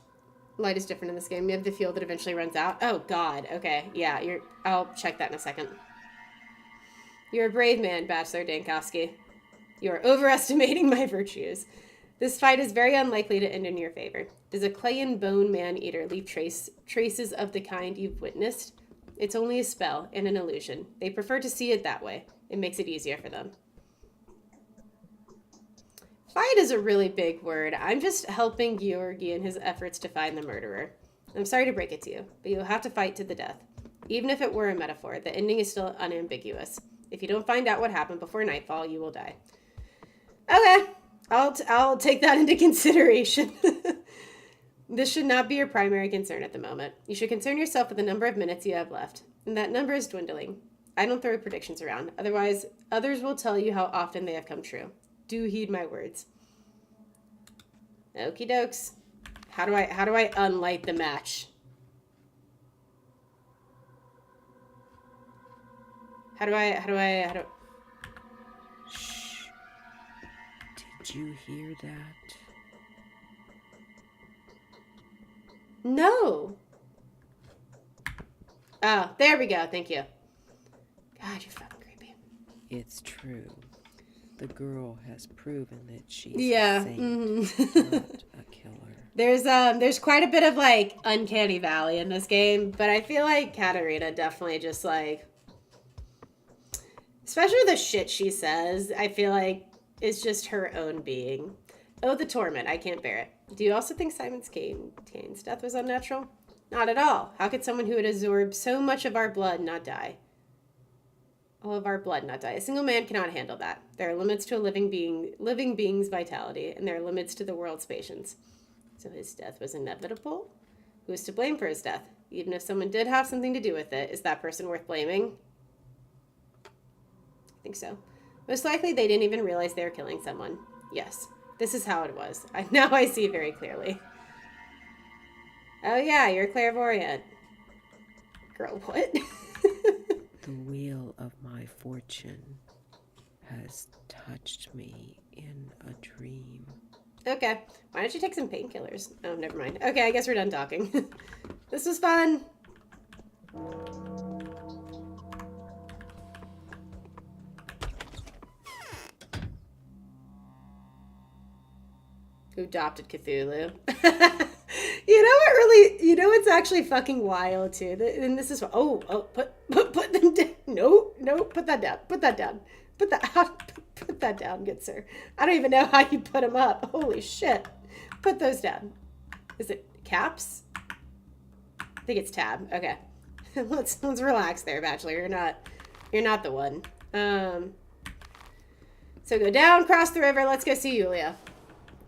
Light is different in this game. You have the fuel that eventually runs out. Oh, God. Okay. Yeah, I'll check that in a second. You're a brave man, Bachelor Dankovsky. You are overestimating my virtues. This fight is very unlikely to end in your favor. Does a clay and bone man-eater leave traces of the kind you've witnessed? It's only a spell and an illusion. They prefer to see it that way. It makes it easier for them. Fight is a really big word. I'm just helping Georgi in his efforts to find the murderer. I'm sorry to break it to you, but you'll have to fight to the death. Even if it were a metaphor, the ending is still unambiguous. If you don't find out what happened before nightfall, you will die. Okay, I'll take that into consideration. This should not be your primary concern at the moment. You should concern yourself with the number of minutes you have left. and that number is dwindling. I don't throw predictions around. Otherwise, others will tell you how often they have come true. Do heed my words. Okie dokes. How do I unlight the match? How do I... Shh. Did you hear that? No. Oh, there we go. Thank you. God, you're fucking creepy. It's true. The girl has proven that she's a saint, not a killer. There's quite a bit of like uncanny valley in this game, but I feel like Katarina definitely just like, especially the shit she says, I feel like is just her own being. Oh, the torment. I can't bear it. Do you also think Simon Kane's death was unnatural? Not at all. How could someone who had absorbed so much of our blood not die? All of our blood not die. A single man cannot handle that. There are limits to a living being's vitality, and there are limits to the world's patience. So his death was inevitable? Who is to blame for his death? Even if someone did have something to do with it, is that person worth blaming? I think so. Most likely they didn't even realize they were killing someone. Yes, this is how it was. Now I see very clearly. Oh yeah, you're clairvoyant. Girl, what? The wheel of my fortune has touched me in a dream. Okay. Why don't you take some painkillers? Oh, never mind. Okay, I guess we're done talking. This was fun. Who adopted Cthulhu? You know what's actually fucking wild too? And this is, put them down. No, put that down. Put that down. Put that down, good sir. I don't even know how you put them up. Holy shit. Put those down. Is it caps? I think it's tab. Okay. Let's relax there, Bachelor. You're not the one. So go down, cross the river. Let's go see Yulia.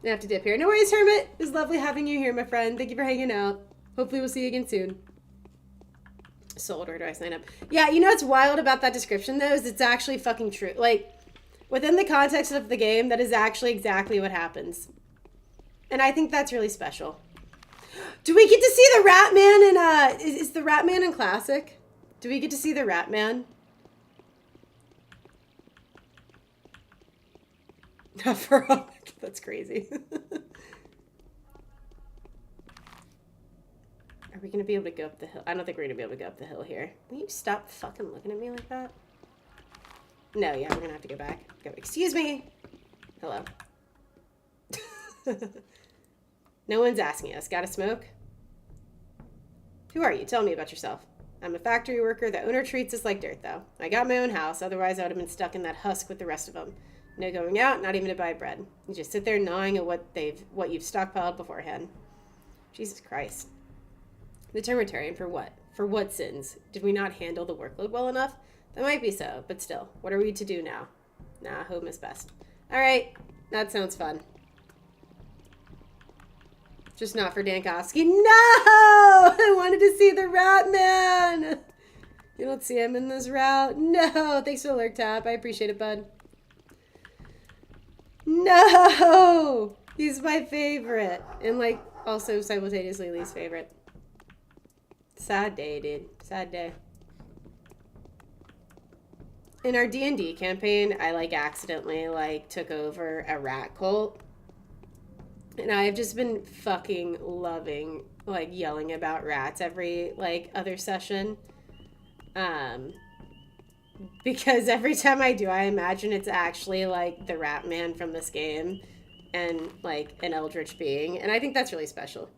I have to dip here. No worries, Hermit. It was lovely having you here, my friend. Thank you for hanging out. Hopefully we'll see you again soon. Sold. Where do I sign up? Yeah, you know what's wild about that description, though, is it's actually fucking true. Like, within the context of the game, that is actually exactly what happens. And I think that's really special. Do we get to see the Rat Man in, is the Rat Man in Classic? Do we get to see the Rat Man? That's crazy. Are we going to be able to go up the hill? I don't think we're going to be able to go up the hill here. Will you stop fucking looking at me like that? No, yeah, we're going to have to go back. Go, excuse me. Hello. No one's asking us. Got a smoke? Who are you? Tell me about yourself. I'm a factory worker. The owner treats us like dirt, though. I got my own house. Otherwise, I would have been stuck in that husk with the rest of them. No going out, not even to buy bread. You just sit there gnawing at what you've stockpiled beforehand. Jesus Christ. The Termitarian, for what? For what sins? Did we not handle the workload well enough? That might be so, but still. What are we to do now? Nah, home is best. Alright, that sounds fun. Just not for Dankovsky. No! I wanted to see the Rat Man! You don't see him in this route? No! Thanks for the lurk tap. I appreciate it, bud. No! He's my favorite. And, like, also simultaneously least favorite. Sad day, dude. Sad day. In our D&D campaign, I, like, accidentally, like, took over a rat cult. And I've just been fucking loving, like, yelling about rats every, like, other session. Because every time I do, I imagine it's actually, like, the Rat Man from this game. And, like, an eldritch being. And I think that's really special.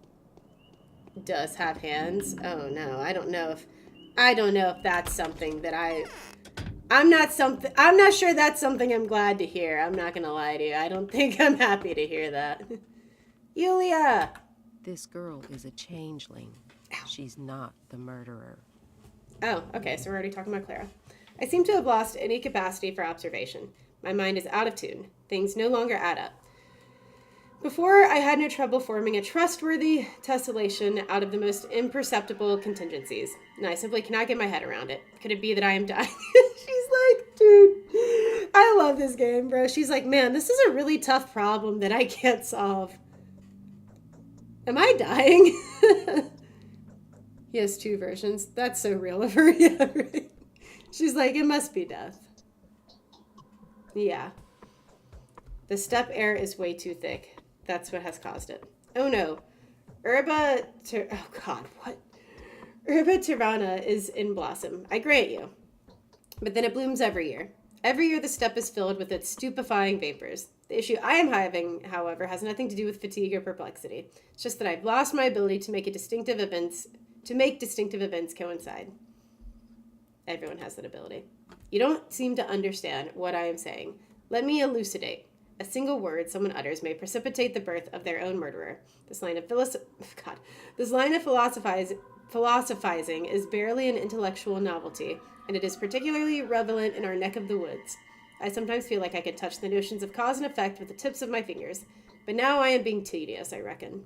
Does have hands. Oh no, I don't know if that's something that I'm not sure that's something I'm glad to hear. I'm not gonna lie to you. I don't think I'm happy to hear that. Yulia! This girl is a changeling. Ow. She's not the murderer. Oh, okay, so we're already talking about Clara. I seem to have lost any capacity for observation. My mind is out of tune. Things no longer add up. Before, I had no trouble forming a trustworthy tessellation out of the most imperceptible contingencies, and I simply cannot get my head around it. Could it be that I am dying? She's like, dude, I love this game, bro. She's like, man, this is a really tough problem that I can't solve. Am I dying? He has 2 versions. That's so real of her. Yeah, right. She's like, it must be death. Yeah. The steppe air is way too thick. That's what has caused it. Oh no. Herba tirana is in blossom. I grant you. But then it blooms every year. Every year the steppe is filled with its stupefying vapors. The issue I am having, however, has nothing to do with fatigue or perplexity. It's just that I've lost my ability to make distinctive events coincide. Everyone has that ability. You don't seem to understand what I am saying. Let me elucidate. A single word someone utters may precipitate the birth of their own murderer. This line of philosophizing is barely an intellectual novelty, and it is particularly relevant in our neck of the woods. I sometimes feel like I could touch the notions of cause and effect with the tips of my fingers, but now I am being tedious, I reckon.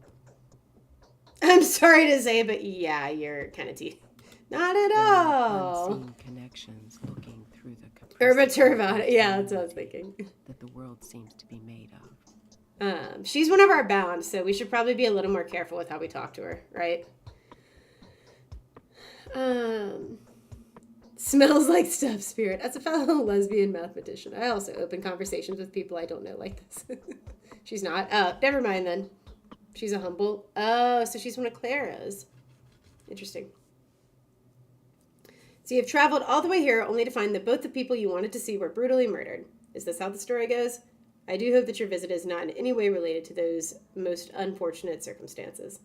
I'm sorry to say, but yeah, you're kind of tedious. Not at all. Unseen connections looking through the Herba tirana. Yeah, that's what I was thinking. That the world seems to be made of. She's one of our bound, so we should probably be a little more careful with how we talk to her, right? Smells like stuff, spirit. As a fellow lesbian mathematician, I also open conversations with people I don't know like this. She's not. Oh, never mind then. She's a humble. Oh, so she's one of Clara's. Interesting. So you've traveled all the way here only to find that both the people you wanted to see were brutally murdered. Is this how the story goes? I do hope that your visit is not in any way related to those most unfortunate circumstances.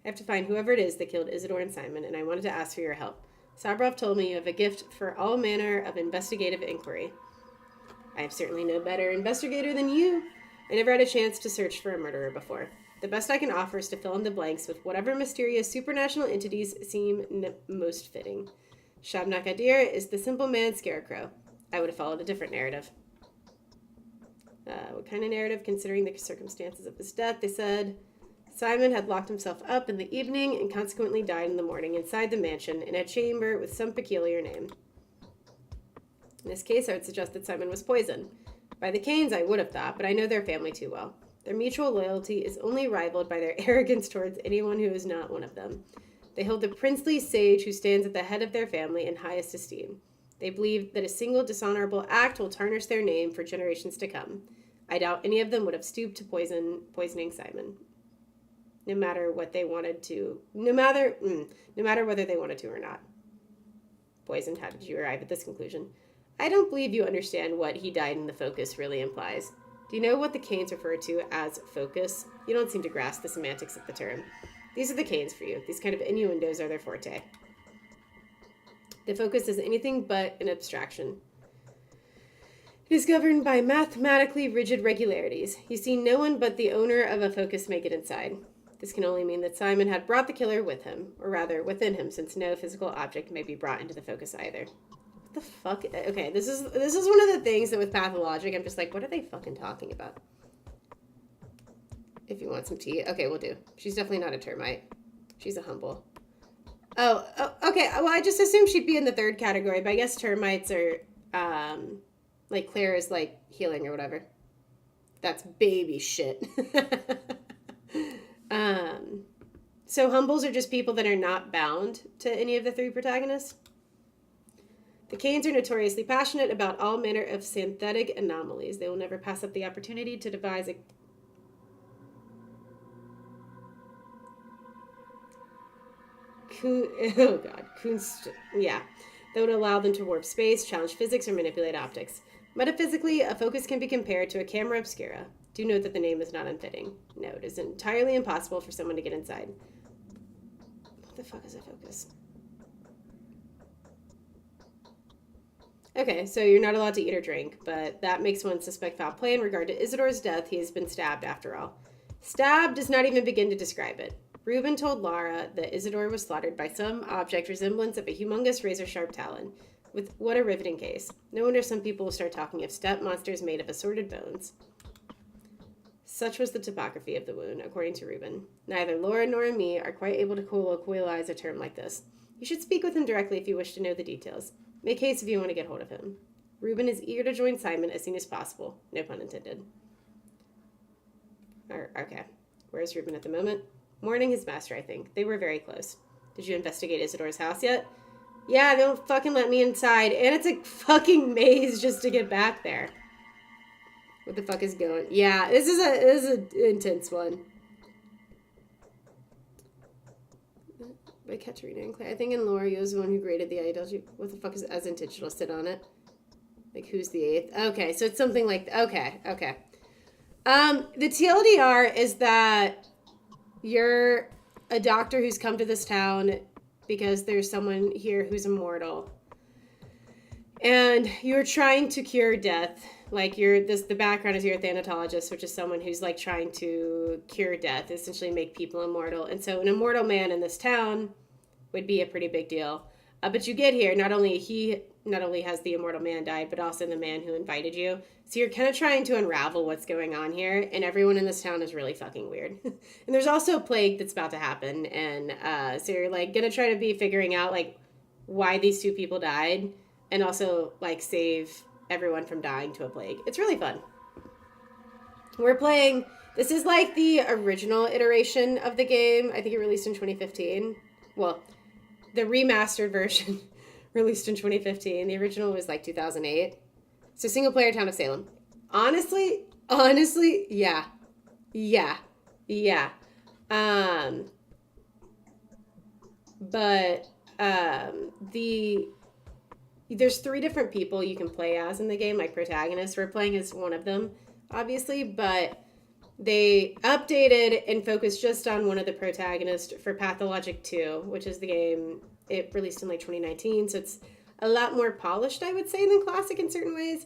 I have to find whoever it is that killed Isidore and Simon, and I wanted to ask for your help. Sabrov told me you have a gift for all manner of investigative inquiry. I am certainly no better investigator than you. I never had a chance to search for a murderer before. The best I can offer is to fill in the blanks with whatever mysterious supernatural entities seem most fitting. Shabnakadir is the simple man scarecrow. I would have followed a different narrative. What kind of narrative, considering the circumstances of his death? They said Simon had locked himself up in the evening and consequently died in the morning inside the mansion in a chamber with some peculiar name. In this case, I would suggest that Simon was poisoned. By the Canes, I would have thought, but I know their family too well. Their mutual loyalty is only rivaled by their arrogance towards anyone who is not one of them. They hold the princely sage who stands at the head of their family in highest esteem. They believe that a single dishonorable act will tarnish their name for generations to come. I doubt any of them would have stooped to poisoning Simon. No matter whether they wanted to or not. Poisoned, how did you arrive at this conclusion? I don't believe you understand what he died in the focus really implies. Do you know what the Canes refer to as focus? You don't seem to grasp the semantics of the term. These are the Canes for you. These kind of innuendos are their forte. The focus is anything but an abstraction. It is governed by mathematically rigid regularities. You see no one but the owner of a focus make it inside. This can only mean that Simon had brought the killer with him, or rather within him, since no physical object may be brought into the focus either. The fuck? Okay, this is one of the things that with Pathologic, I'm just like, what are they fucking talking about? If you want some tea. Okay, we'll do. She's definitely not a termite. She's a humble. Oh, okay. Well, I just assumed she'd be in the third category, but I guess termites are, like Claire is like healing or whatever. That's baby shit. So humbles are just people that are not bound to any of the 3 protagonists. The Canes are notoriously passionate about all manner of synthetic anomalies. They will never pass up the opportunity to devise a... Oh god, Kunst... Yeah. That would allow them to warp space, challenge physics, or manipulate optics. Metaphysically, a focus can be compared to a camera obscura. Do note that the name is not unfitting. No, it is entirely impossible for someone to get inside. What the fuck is a focus? Okay, so you're not allowed to eat or drink, but that makes one suspect foul play in regard to Isidore's death. He has been stabbed after all. Stabbed does not even begin to describe it. Reuben told Lara that Isidore was slaughtered by some object resemblance of a humongous razor-sharp talon. What a riveting case. No wonder some people will start talking of steppe monsters made of assorted bones. Such was the topography of the wound, according to Reuben. Neither Laura nor me are quite able to colloquialize a term like this. You should speak with him directly if you wish to know the details. Make haste if you want to get hold of him. Reuben is eager to join Simon as soon as possible. No pun intended. Okay. Where's Reuben at the moment? Mourning his master, I think. They were very close. Did you investigate Isidore's house yet? Yeah, they don't fucking let me inside. And it's a fucking maze just to get back there. What the fuck is going? Yeah, this is an intense one. By Katerina and Claire. I think in Laura, you was the one who graded the ideology. What the fuck is as intentional? Sit on it. Like, who's the 8th? Okay, so it's something like... Okay. The TLDR is that you're a doctor who's come to this town because there's someone here who's immortal. And you're trying to cure death. Like, the background is you're a thanatologist, which is someone who's, like, trying to cure death, essentially make people immortal. And so an immortal man in this town would be a pretty big deal. But you get here, not only has the immortal man died, but also the man who invited you. So you're kind of trying to unravel what's going on here, and everyone in this town is really fucking weird. And there's also a plague that's about to happen, and so you're, like, gonna try to be figuring out, like, why these 2 people died, and also, like, save everyone from dying to a plague. It's really fun. We're playing... This is, like, the original iteration of the game. I think it released in 2015. Well, the remastered version released in 2015. The original was, like, 2008. So, single-player Town of Salem. Honestly, yeah. There's 3 different people you can play as in the game, like protagonists. We're playing as one of them, obviously, but they updated and focused just on one of the protagonists for Pathologic 2, which is the game. It released in, like, 2019, so it's a lot more polished, I would say, than Classic in certain ways.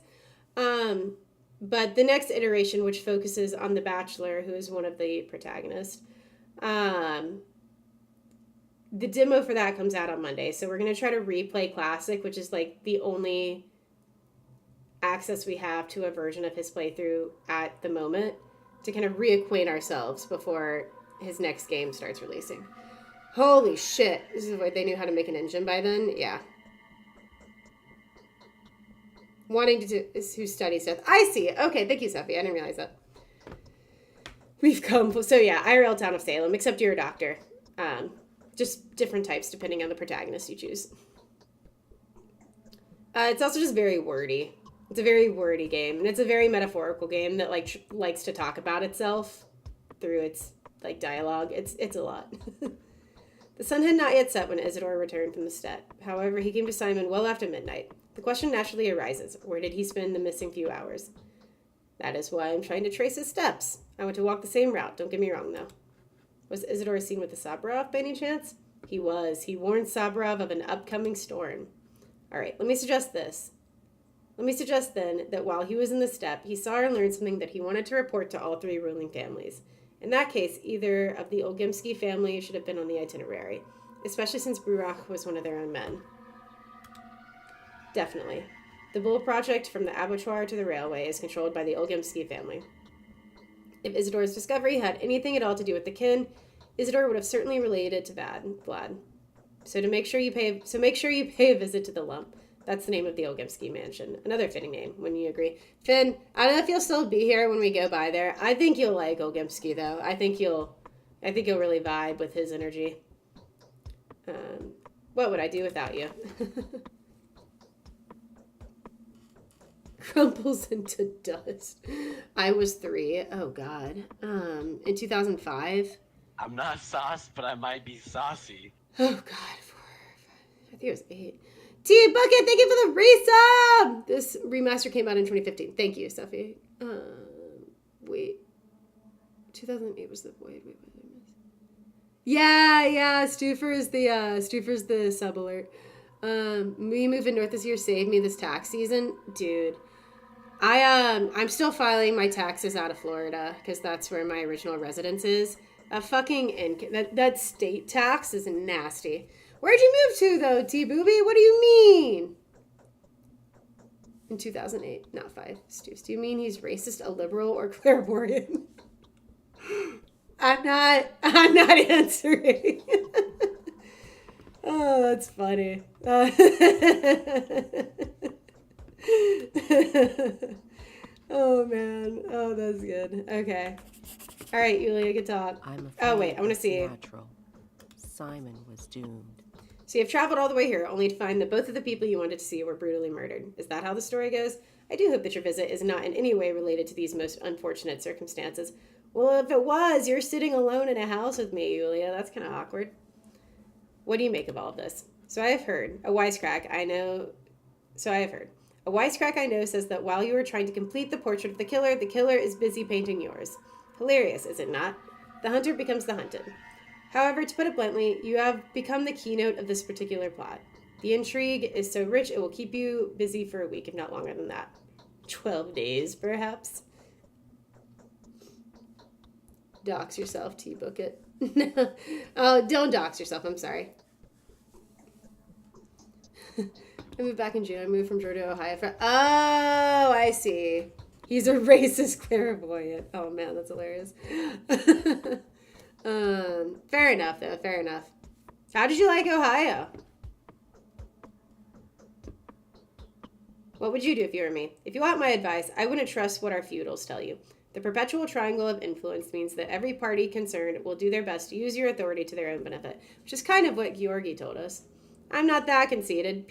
But the next iteration, which focuses on the Bachelor, who is one of the protagonists, the demo for that comes out on Monday. So we're going to try to replay Classic, which is, like, the only access we have to a version of his playthrough at the moment, to kind of reacquaint ourselves before his next game starts releasing. Holy shit. This is what they knew how to make an engine by then? Yeah. Wanting to do is who studies death. I see. Okay, thank you, Sophie. I didn't realize that. We've come. So yeah, IRL Town of Salem, except you're a doctor. Just different types depending on the protagonist you choose. It's also just very wordy. It's a very wordy game, and it's a very metaphorical game that, like, likes to talk about itself through its, like, dialogue. It's a lot. The sun had not yet set when Isidore returned from the steppe. However, he came to Simon well after midnight. The question naturally arises, where did he spend the missing few hours? That is why I'm trying to trace his steps. I want to walk the same route, don't get me wrong, though. Was Isidore seen with the Saburov by any chance? He was. He warned Saburov of an upcoming storm. All right, let me suggest this. Let me suggest, then, that while he was in the steppe, he saw or learned something that he wanted to report to all 3 ruling families. In that case, either of the Olgimsky family should have been on the itinerary, especially since Burach was one of their own men. Definitely. The Bull Project, from the abattoir to the railway, is controlled by the Olgimsky family. If Isidore's discovery had anything at all to do with the kin, Isidore would have certainly related it to Vlad. So make sure you pay a visit to the lump. That's the name of the Olgimsky mansion. Another fitting name, wouldn't you agree? Finn, I don't know if you'll still be here when we go by there. I think you'll like Olgimsky, though. I think you'll really vibe with his energy. What would I do without you? Crumbles into dust. I was 3. Oh, God. In 2005. I'm not sauced, but I might be saucy. Oh, God. 4, 5. I think it was 8. T Bucket, thank you for the resub! This remaster came out in 2015. Thank you, Sophie. Wait. 2008 was the... Wait, what did I miss? Yeah, Stuffer's the sub alert. Me moving north this year saved me this tax season. Dude. I'm still filing my taxes out of Florida, because that's where my original residence is. That state tax is nasty. Where'd you move to, though, T-Booby? What do you mean? In 2008, not 5. Stu, do you mean he's racist, a liberal, or clairvoyant? I'm not answering. Oh, that's funny. Oh, man. Oh, that's good. Okay. All right, Yulia, good talk. I'm afraid Oh, wait, I want to it's see. natural. Simon was doomed. So you've traveled all the way here only to find that both of the people you wanted to see were brutally murdered. Is that how the story goes? I do hope that your visit is not in any way related to these most unfortunate circumstances. Well, if it was, you're sitting alone in a house with me, Yulia. That's kind of awkward. What do you make of all of this? So I have heard, a wisecrack I know says that while you are trying to complete the portrait of the killer is busy painting yours. Hilarious, is it not? The hunter becomes the hunted. However, to put it bluntly, you have become the keynote of this particular plot. The intrigue is so rich it will keep you busy for a week, if not longer than that. 12 days, perhaps. Dox yourself, T-book it. Oh, don't dox yourself, I'm sorry. I moved back in June. I moved from Georgia, Ohio. Oh, I see. He's a racist clairvoyant. Oh, man, that's hilarious. Fair enough, though. Fair enough. How did you like Ohio? What would you do if you were me? If you want my advice, I wouldn't trust what our feudals tell you. The perpetual triangle of influence means that every party concerned will do their best to use your authority to their own benefit, which is kind of what Georgi told us. I'm not that conceited.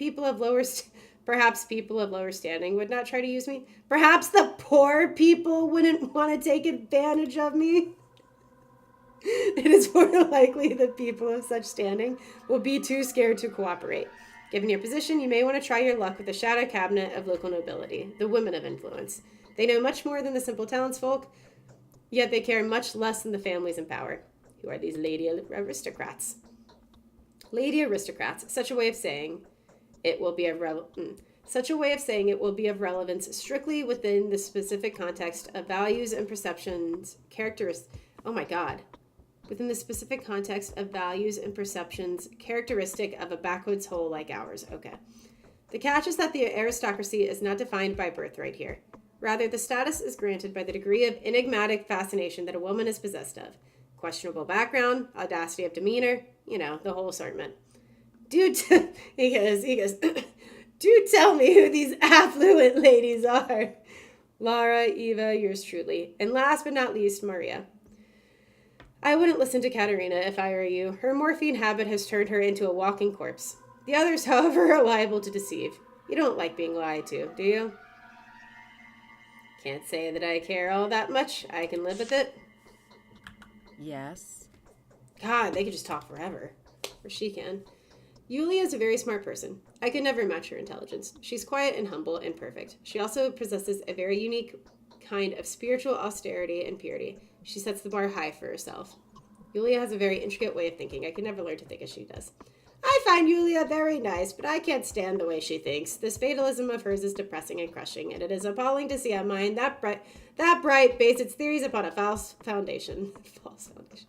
Perhaps people of lower standing would not try to use me. Perhaps the poor people wouldn't want to take advantage of me. It is more likely that people of such standing will be too scared to cooperate. Given your position, you may want to try your luck with the shadow cabinet of local nobility, the women of influence. They know much more than the simple townsfolk, yet they care much less than the families in power. Who are these lady aristocrats? Lady aristocrats, such a way of saying it will be of relevance strictly within the specific context of values and perceptions, within the specific context of values and perceptions characteristic of a backwoods hole like ours. Okay. The catch is that the aristocracy is not defined by birthright here. Rather, the status is granted by the degree of enigmatic fascination that a woman is possessed of. Questionable background, audacity of demeanor, the whole assortment. He goes, do tell me who these affluent ladies are. Lara, Eva, yours truly. And last but not least, Maria. I wouldn't listen to Katerina if I were you. Her morphine habit has turned her into a walking corpse. The others, however, are liable to deceive. You don't like being lied to, do you? Can't say that I care all that much. I can live with it. Yes. God, they could just talk forever. Or she can. Yulia is a very smart person. I could never match her intelligence. She's quiet and humble and perfect. She also possesses a very unique kind of spiritual austerity and purity. She sets the bar high for herself. Yulia has a very intricate way of thinking. I could never learn to think as she does. I find Yulia very nice, but I can't stand the way she thinks. This fatalism of hers is depressing and crushing, and it is appalling to see a mind that bright base its theories upon a false foundation. False foundation.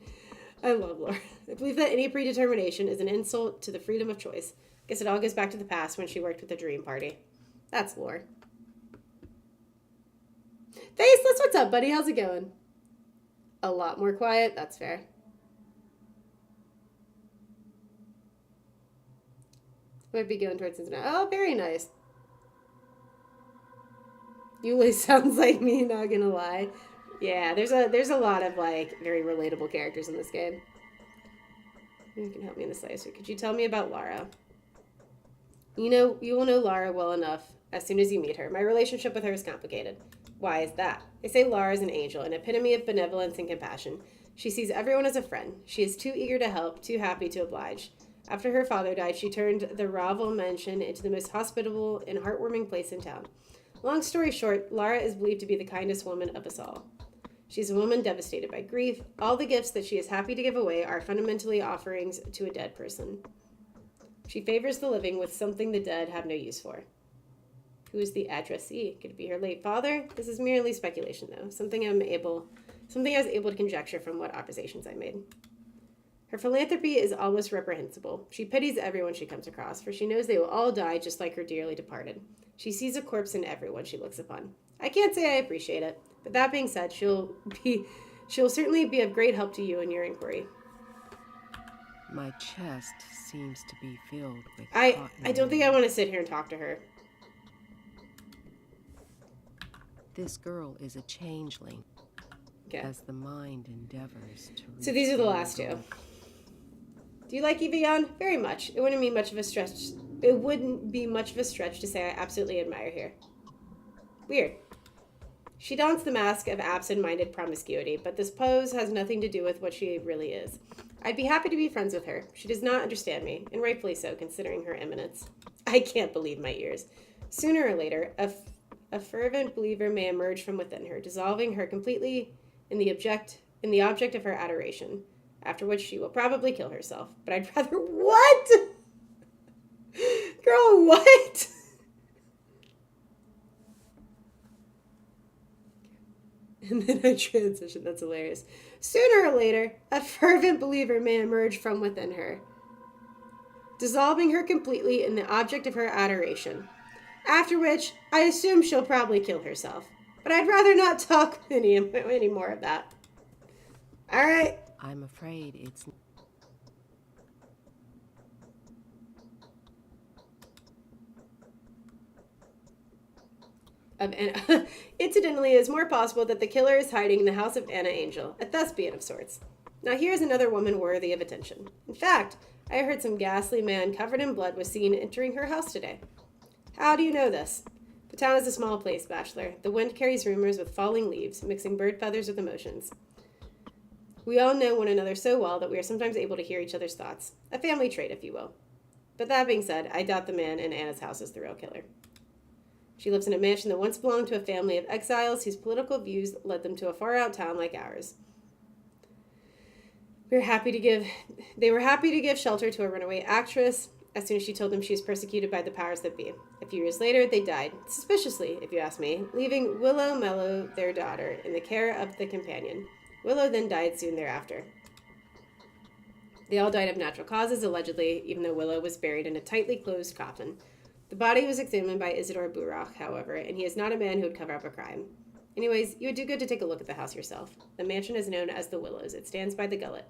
I love Laura. I believe that any predetermination is an insult to the freedom of choice. I guess it all goes back to the past when she worked with the Dream Party. That's Laura. Faceless, what's up, buddy? How's it going? A lot more quiet. That's fair. Might be going towards Cincinnati. Oh, very nice. Yuli sounds like me, not gonna lie. Yeah, there's a lot of very relatable characters in this game. You can help me in this slicer. Could you tell me about Lara? You will know Lara well enough as soon as you meet her. My relationship with her is complicated. Why is that? They say Lara is an angel, an epitome of benevolence and compassion. She sees everyone as a friend. She is too eager to help, too happy to oblige. After her father died, she turned the Ravel mansion into the most hospitable and heartwarming place in town. Long story short, Lara is believed to be the kindest woman of us all. She's a woman devastated by grief. All the gifts that she is happy to give away are fundamentally offerings to a dead person. She favors the living with something the dead have no use for. Who is the addressee? Could it be her late father? This is merely speculation, though. Something I was able to conjecture from what observations I made. Her philanthropy is almost reprehensible. She pities everyone she comes across, for she knows they will all die just like her dearly departed. She sees a corpse in everyone she looks upon. I can't say I appreciate it, but that being said, she'll She will certainly be of great help to you in your inquiry. My chest seems to be filled with I cotton. don't think I want to sit here and talk to her. This girl is a changeling. Okay. As the mind endeavors to So these are the reach last two. goal. Do you like Evian? Very much. It wouldn't be much of a stretch. It wouldn't be much of a stretch to say I absolutely admire her. Weird. She dons the mask of absent-minded promiscuity, but this pose has nothing to do with what she really is. I'd be happy to be friends with her. She does not understand me, and rightfully so, considering her eminence. I can't believe my ears. Sooner or later, a fervent believer may emerge from within her, dissolving her completely in the object of her adoration, after which she will probably kill herself. But I'd rather... What? Girl, what? And then I transition. That's hilarious. Sooner or later, a fervent believer may emerge from within her, dissolving her completely in the object of her adoration. After which, I assume she'll probably kill herself. But I'd rather not talk any more of that. All right. I'm afraid it's... Of Anna. Incidentally, it is more possible that the killer is hiding in the house of Anna Angel, a thespian of sorts. Now here's another woman worthy of attention. In fact, I heard some ghastly man covered in blood was seen entering her house today. How do you know this? The town is a small place, Bachelor. The wind carries rumors with falling leaves, mixing bird feathers with emotions. We all know one another so well that we are sometimes able to hear each other's thoughts. A family trait, if you will. But that being said, I doubt the man in Anna's house is the real killer. She lives in a mansion that once belonged to a family of exiles whose political views led them to a far-out town like ours. They were happy to give shelter to a runaway actress as soon as she told them she was persecuted by the powers that be. A few years later, they died, suspiciously, if you ask me, leaving Willow Mellow, their daughter, in the care of the companion. Willow then died soon thereafter. They all died of natural causes, allegedly, even though Willow was buried in a tightly closed coffin. The body was examined by Isidore Burach, however, and he is not a man who would cover up a crime. Anyways, you would do good to take a look at the house yourself. The mansion is known as the Willows. It stands by the gullet.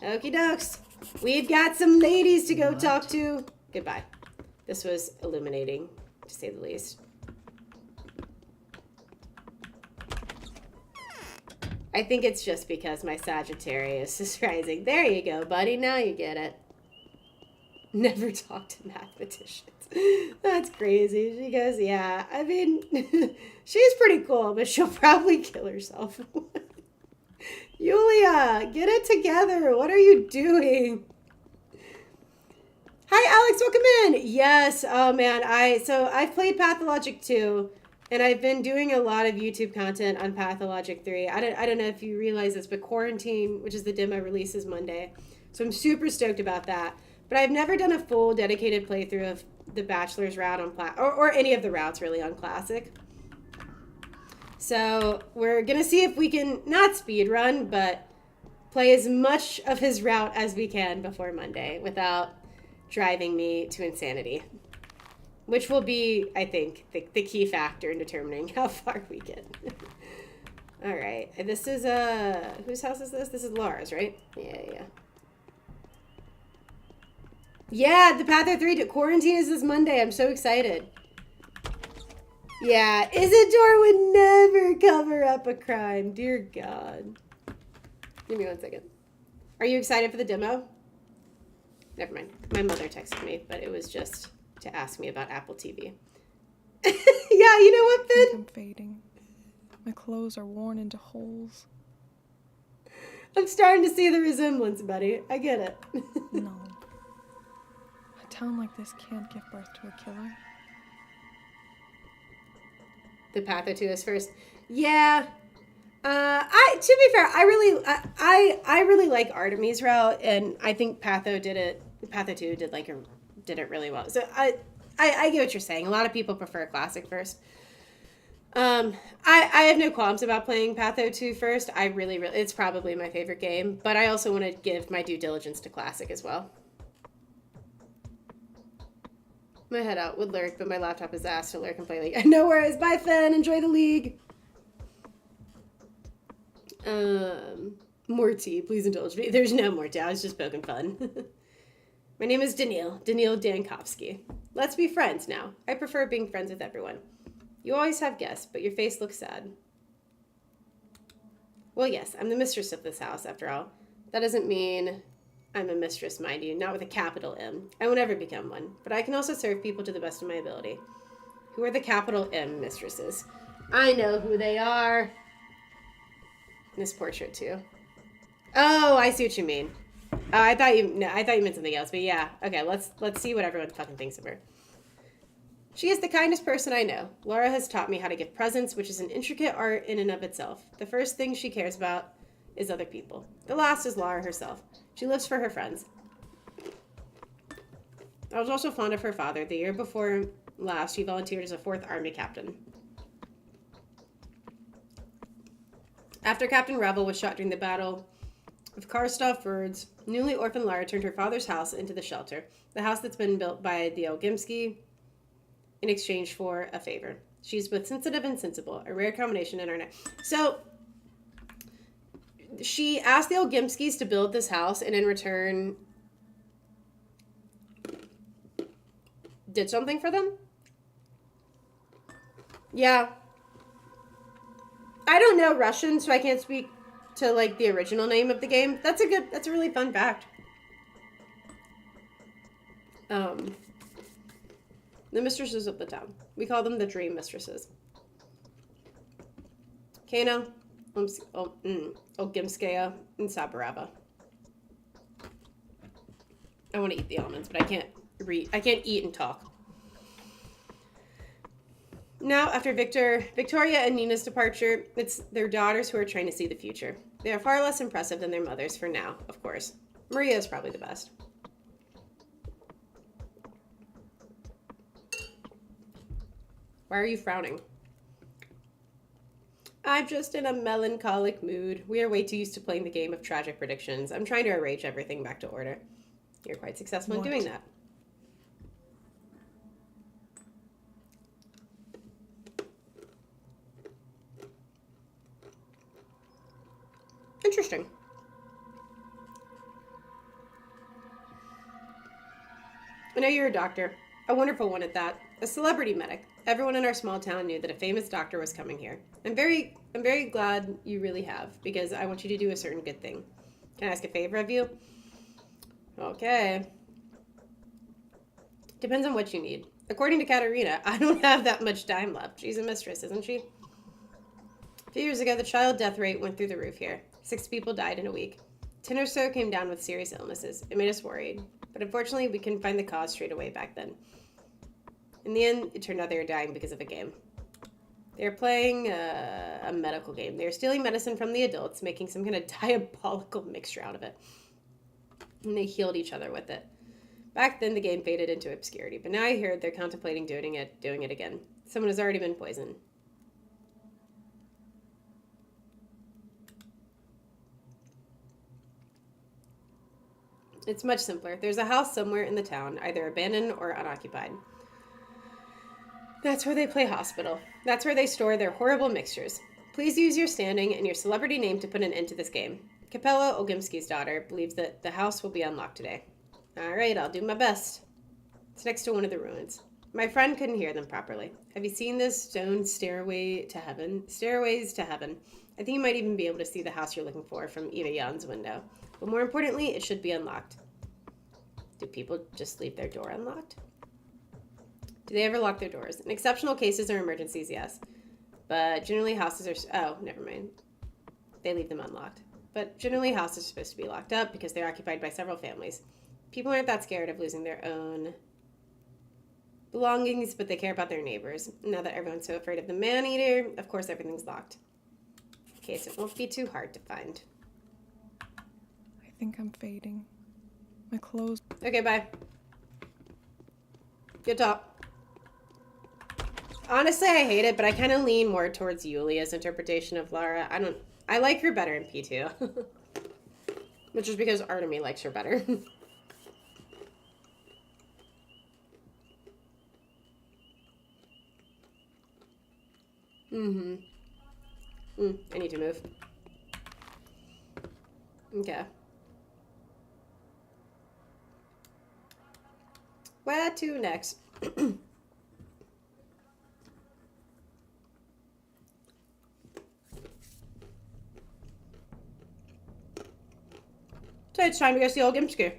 Okie dokes. We've got some ladies to go talk to. Goodbye. This was illuminating, to say the least. I think it's just because my Sagittarius is rising. There you go, buddy. Now you get it. Never talk to mathematicians. That's crazy. She goes, yeah. I mean, she's pretty cool, but she'll probably kill herself. Yulia, get it together. What are you doing? Hi, Alex. Welcome in. Yes. Oh, man. I've played Pathologic 2, and I've been doing a lot of YouTube content on Pathologic 3. I don't know if you realize this, but Quarantine, which is the demo, releases Monday. So I'm super stoked about that. But I've never done a full dedicated playthrough of the Bachelor's route on or any of the routes really on Classic. So we're gonna see if we can not speed run, but play as much of his route as we can before Monday without driving me to insanity, which will be, I think, the key factor in determining how far we get. All right, this is whose house is this? This is Laura's, right? Yeah. Yeah, the Patho 3 Quarantine is this Monday. I'm so excited. Yeah, Isidore would never cover up a crime. Dear God. Give me 1 second. Are you excited for the demo? Never mind. My mother texted me, but it was just to ask me about Apple TV. Yeah, you know what, Finn? I'm fading. My clothes are worn into holes. I'm starting to see the resemblance, buddy. I get it. No. A town like this can't give birth to a killer. The Patho 2 is first. Yeah. To be fair, I really like Artemis' route, and I think Patho did it. Patho 2 did it really well. So I get what you're saying. A lot of people prefer Classic first. I have no qualms about playing Patho 2 first. I really, it's probably my favorite game, but I also want to give my due diligence to Classic as well. My head out would lurk, but my laptop is asked to lurk and play League. No worries. Bye, Finn. Enjoy the League. More tea, please indulge me. There's no more tea. I was just poking fun. My name is Daniil Dankovsky. Let's be friends now. I prefer being friends with everyone. You always have guests, but your face looks sad. Well, yes, I'm the mistress of this house, after all. That doesn't mean I'm a mistress, mind you, not with a capital M. I will never become one, but I can also serve people to the best of my ability. Who are the capital M mistresses? I know who they are. This portrait, too. Oh, I see what you mean. Oh, I thought you meant something else, but yeah. Okay, let's see what everyone fucking thinks of her. She is the kindest person I know. Laura has taught me how to give presents, which is an intricate art in and of itself. The first thing she cares about is other people. The last is Laura herself. She lives for her friends. I was also fond of her father. The year before last, he volunteered as a 4th Army captain. After Captain Revel was shot during the Battle of Karstoff Birds, newly orphaned Lara turned her father's house into the shelter, the house that's been built by the Olgimsky in exchange for a favor. She's both sensitive and sensible, a rare combination in our night. So, she asked the Olgimskys to build this house, and in return, did something for them? Yeah. I don't know Russian, so I can't speak to, like, the original name of the game. That's a really fun fact. The mistresses of the town. We call them the dream mistresses. Kana, Olgimskaya, and Sabarava. I want to eat the almonds, but I can't eat and talk. Now, after Victoria and Nina's departure, it's their daughters who are trying to see the future. They are far less impressive than their mothers for now, of course. Maria is probably the best. Why are you frowning? I'm just in a melancholic mood. We are way too used to playing the game of tragic predictions. I'm trying to arrange everything back to order. You're quite successful in doing that. Interesting. I know you're a doctor. A wonderful one at that. A celebrity medic. Everyone in our small town knew that a famous doctor was coming here. I'm very glad you really have, because I want you to do a certain good thing. Can I ask a favor of you? Okay. Depends on what you need. According to Katerina, I don't have that much time left. She's a mistress, isn't she? A few years ago, the child death rate went through the roof here. 6 people died in a week. 10 or so came down with serious illnesses. It made us worried. But unfortunately, we couldn't find the cause straight away back then. In the end, it turned out they were dying because of a game. They were playing a medical game. They were stealing medicine from the adults, making some kind of diabolical mixture out of it. And they healed each other with it. Back then, the game faded into obscurity. But now I hear they're contemplating doing it again. Someone has already been poisoned. It's much simpler. There's a house somewhere in the town, either abandoned or unoccupied. That's where they play hospital. That's where they store their horrible mixtures. Please use your standing and your celebrity name to put an end to this game. Capella, Olgimsky's daughter, believes that the house will be unlocked today. All right, I'll do my best. It's next to one of the ruins. My friend couldn't hear them properly. Have you seen this stone stairway to heaven? Stairways to heaven. I think you might even be able to see the house you're looking for from Eva Jan's window. But more importantly, it should be unlocked. Do people just leave their door unlocked? Do they ever lock their doors? In exceptional cases or emergencies, yes. But generally houses are... Oh, never mind. They leave them unlocked. But generally houses are supposed to be locked up because they're occupied by several families. People aren't that scared of losing their own belongings, but they care about their neighbors. Now that everyone's so afraid of the man-eater, of course everything's locked. In case it won't be too hard to find. I think I'm fading. My clothes... Okay, bye. Good talk. Honestly, I hate it, but I kind of lean more towards Yulia's interpretation of Lara. I like her better in P2. Which is because Artemy likes her better. I need to move. Okay. Where to next? So it's time to go see old Gimsky.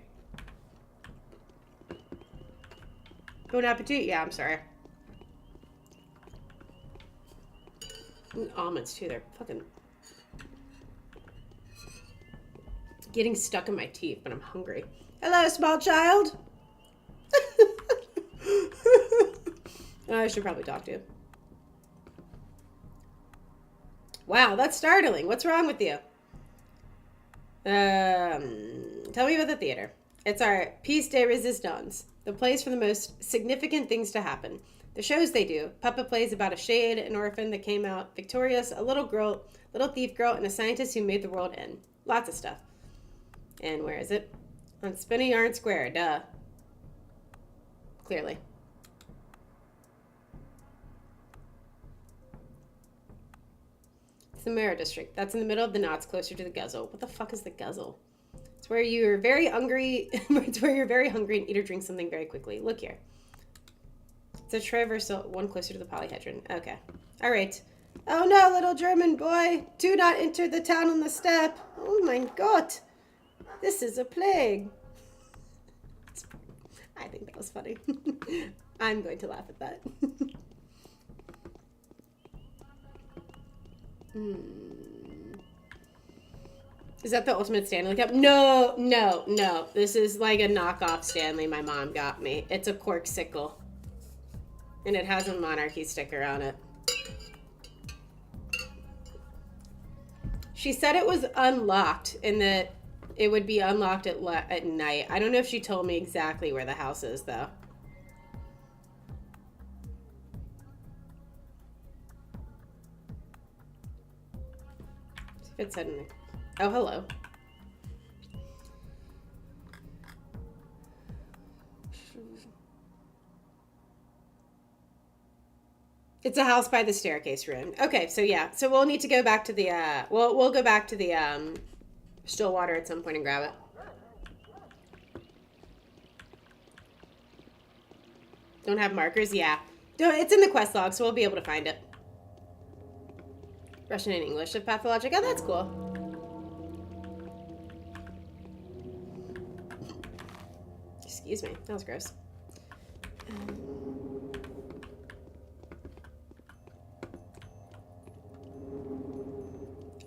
Bon appetit. Yeah, I'm sorry. And almonds too. They're fucking getting stuck in my teeth, but I'm hungry. Hello, small child. I should probably talk to you. Wow, that's startling. What's wrong with you? Tell me about the theater. It's our piece de resistance, the place for the most significant things to happen. The shows they do. Puppet plays about a shade, an orphan that came out victorious, a little thief girl, and a scientist who made the world end. Lots of stuff. And where is it? On Spinning Yarn Square. Duh. Clearly. It's the Mara district. That's in the middle of the knots, closer to the guzzle. What the fuck is the guzzle? It's where you're very hungry. It's where you're very hungry and eat or drink something very quickly. Look here. It's a traversal, one closer to the polyhedron. Okay. All right. Oh no, little German boy. Do not enter the town on the step. Oh my god. This is a plague. I think that was funny. I'm going to laugh at that. Is that the ultimate Stanley Cup? No, no, no. This is like a knockoff Stanley my mom got me. It's a corksicle. And it has a monarchy sticker on it. She said it was unlocked and that it would be unlocked at night. I don't know if she told me exactly where the house is, though. See if it said in the... Oh, hello. It's a house by the staircase room. Okay, so yeah. So we'll need to go back to the, we'll go back to the, Stillwater at some point and grab it. Don't have markers? Yeah. It's in the quest log, so we'll be able to find it. Russian and English of Pathologic. Oh, that's cool. Excuse me. That was gross.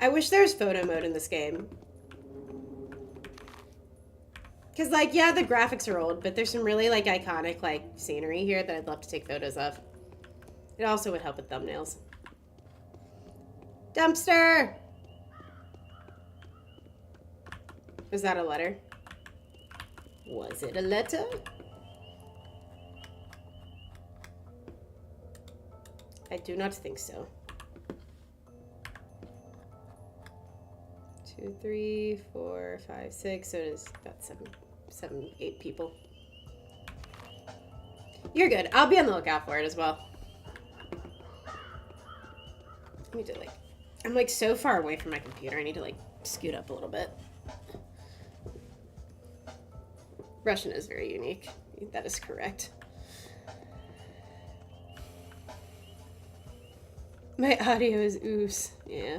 I wish there was photo mode in this game. Because, like, yeah, the graphics are old, but there's some really, like, iconic, like, scenery here that I'd love to take photos of. It also would help with thumbnails. Dumpster! Was that a letter? Was it a letter? I do not think so. 2, 3, 4, 5, 6. So it is about 7, 8 people. You're good. I'll be on the lookout for it as well. I need to, like, I'm, like, so far away from my computer. I need to, like, scoot up a little bit. Russian is very unique. That is correct. My audio is oos. Yeah.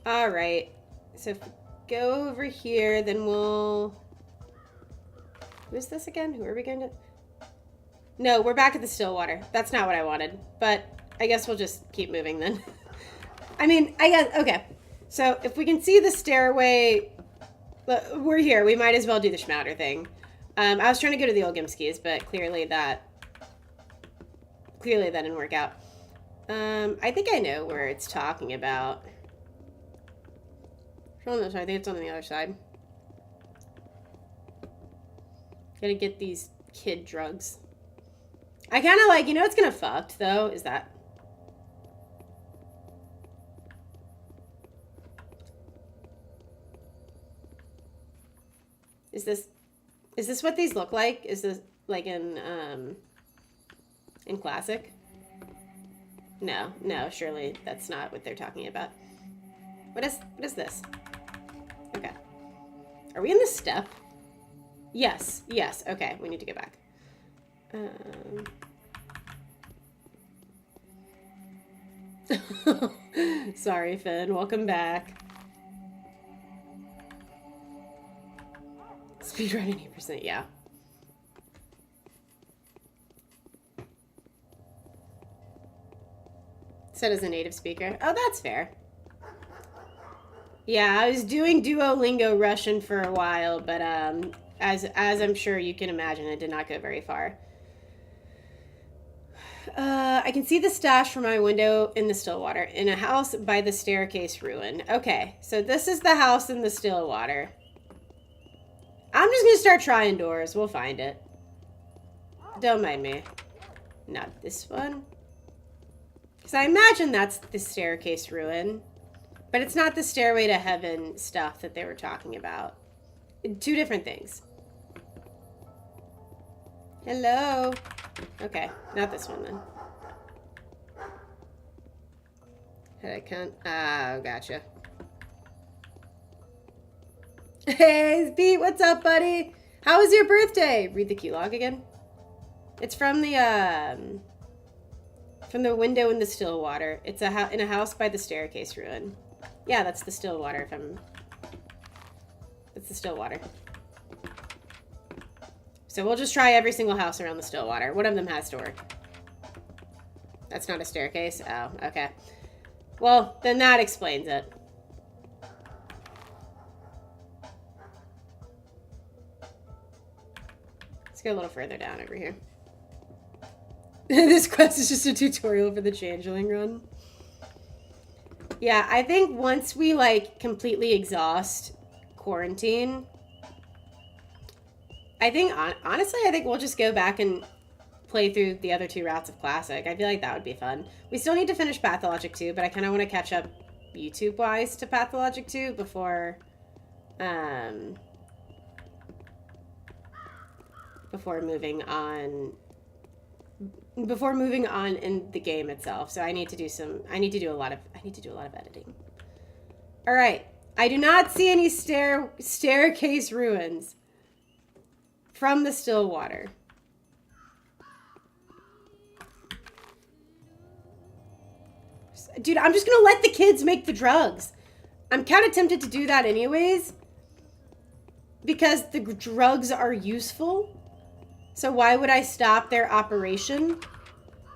All right. So if we go over here, then we'll... Who is this again? Who are we going to... No, we're back at the Stillwater. That's not what I wanted. But I guess we'll just keep moving then. I mean, I guess... Okay. So if we can see the stairway... We're here. We might as well do the Schmouter thing. I was trying to go to the old Gimskis, but clearly that didn't work out. I think I know where it's talking about. I think it's on the other side. Gotta get these kid drugs. I kind of like, you know what's gonna fucked though? Is that... Is this what these look like? Is this like in Classic? No, surely that's not what they're talking about. What is this? Okay. Are we in the step? Yes. Yes. Okay. We need to go back. Sorry, Finn. Welcome back. Speedrun 80%. Yeah. Said as a native speaker. Oh, that's fair. Yeah, I was doing Duolingo Russian for a while, but as I'm sure you can imagine, it did not go very far. I can see the stash from my window in the Stillwater, in a house by the staircase ruin. Okay, so this is the house in the Stillwater. I'm just gonna start trying doors. We'll find it. Don't mind me. Not this one. Because I imagine that's the staircase ruin. But it's not the Stairway to Heaven stuff that they were talking about. Two different things. Hello. Okay, not this one then. Hey, oh, gotcha. Hey, Pete, what's up, buddy? How was your birthday? Read the key log again. It's from the window in the Stillwater. It's in a house by the staircase ruin. Yeah, that's the Stillwater. It's the Stillwater. So we'll just try every single house around the Stillwater. One of them has to work. That's not a staircase? Oh, okay. Well, then that explains it. Let's go a little further down over here. This quest is just a tutorial for the Changeling run. Yeah, I think once we, like, completely exhaust quarantine, I think, honestly, I think we'll just go back and play through the other two routes of Classic. I feel like that would be fun. We still need to finish Pathologic 2, but I kind of want to catch up YouTube-wise to Pathologic 2 before moving on in the game itself. So I need to do a lot of editing. All right. I do not see any staircase ruins from the Stillwater. Dude, I'm just going to let the kids make the drugs. I'm kind of tempted to do that anyways, because the drugs are useful. So why would I stop their operation?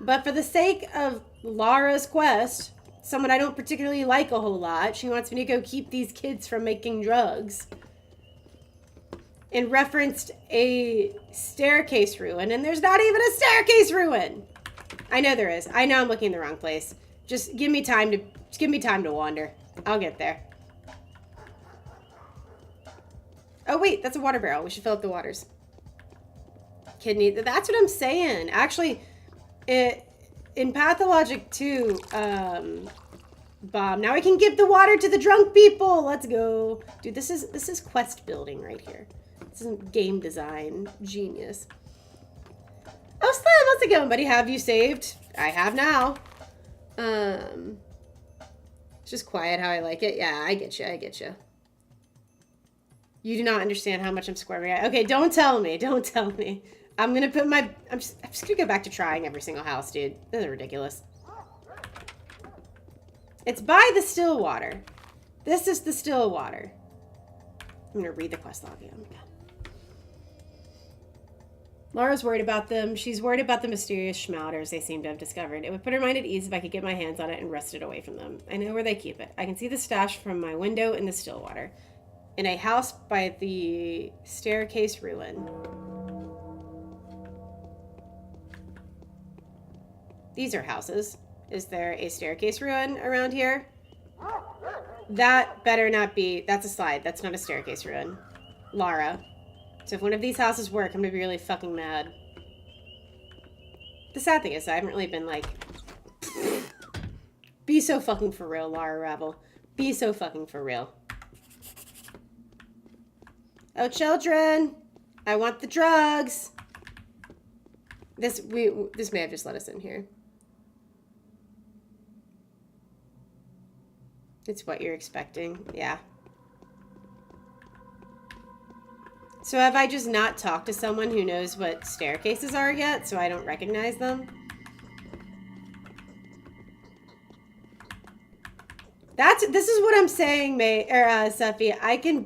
But for the sake of Lara's quest, someone I don't particularly like a whole lot, she wants me to go keep these kids from making drugs, and referenced a staircase ruin, and there's not even a staircase ruin. I know there is. I know I'm looking in the wrong place. Just give me time to wander. I'll get there. Oh wait, that's a water barrel. We should fill up the waters. Kidney. That's what I'm saying. Actually, in Pathologic 2, Bob, now I can give the water to the drunk people. Let's go. Dude, this is quest building right here. This isn't game design. Genius. Oh, Slim, how's it going, buddy? Have you saved? I have now. It's just quiet how I like it. Yeah, I get you. You do not understand how much I'm squirming. Okay, don't tell me. I'm gonna put my... I'm just gonna go back to trying every single house, dude. This is ridiculous. It's by the Stillwater. This is the Stillwater. I'm gonna read the quest log again. Oh my god. Lara's worried about them. She's worried about the mysterious schmouters they seem to have discovered. It would put her mind at ease if I could get my hands on it and wrest it away from them. I know where they keep it. I can see the stash from my window in the Stillwater. In a house by the staircase ruin. These are houses. Is there a staircase ruin around here? That better not be... That's a slide. That's not a staircase ruin. Lara. So if one of these houses work, I'm gonna be really fucking mad. The sad thing is I haven't really been like... Be so fucking for real, Lara Ravel. Be so fucking for real. Oh, children! I want the drugs! This may have just let us in here. It's what you're expecting. Yeah. So have I just not talked to someone who knows what staircases are yet, so I don't recognize them? This is what I'm saying, Seffi. I can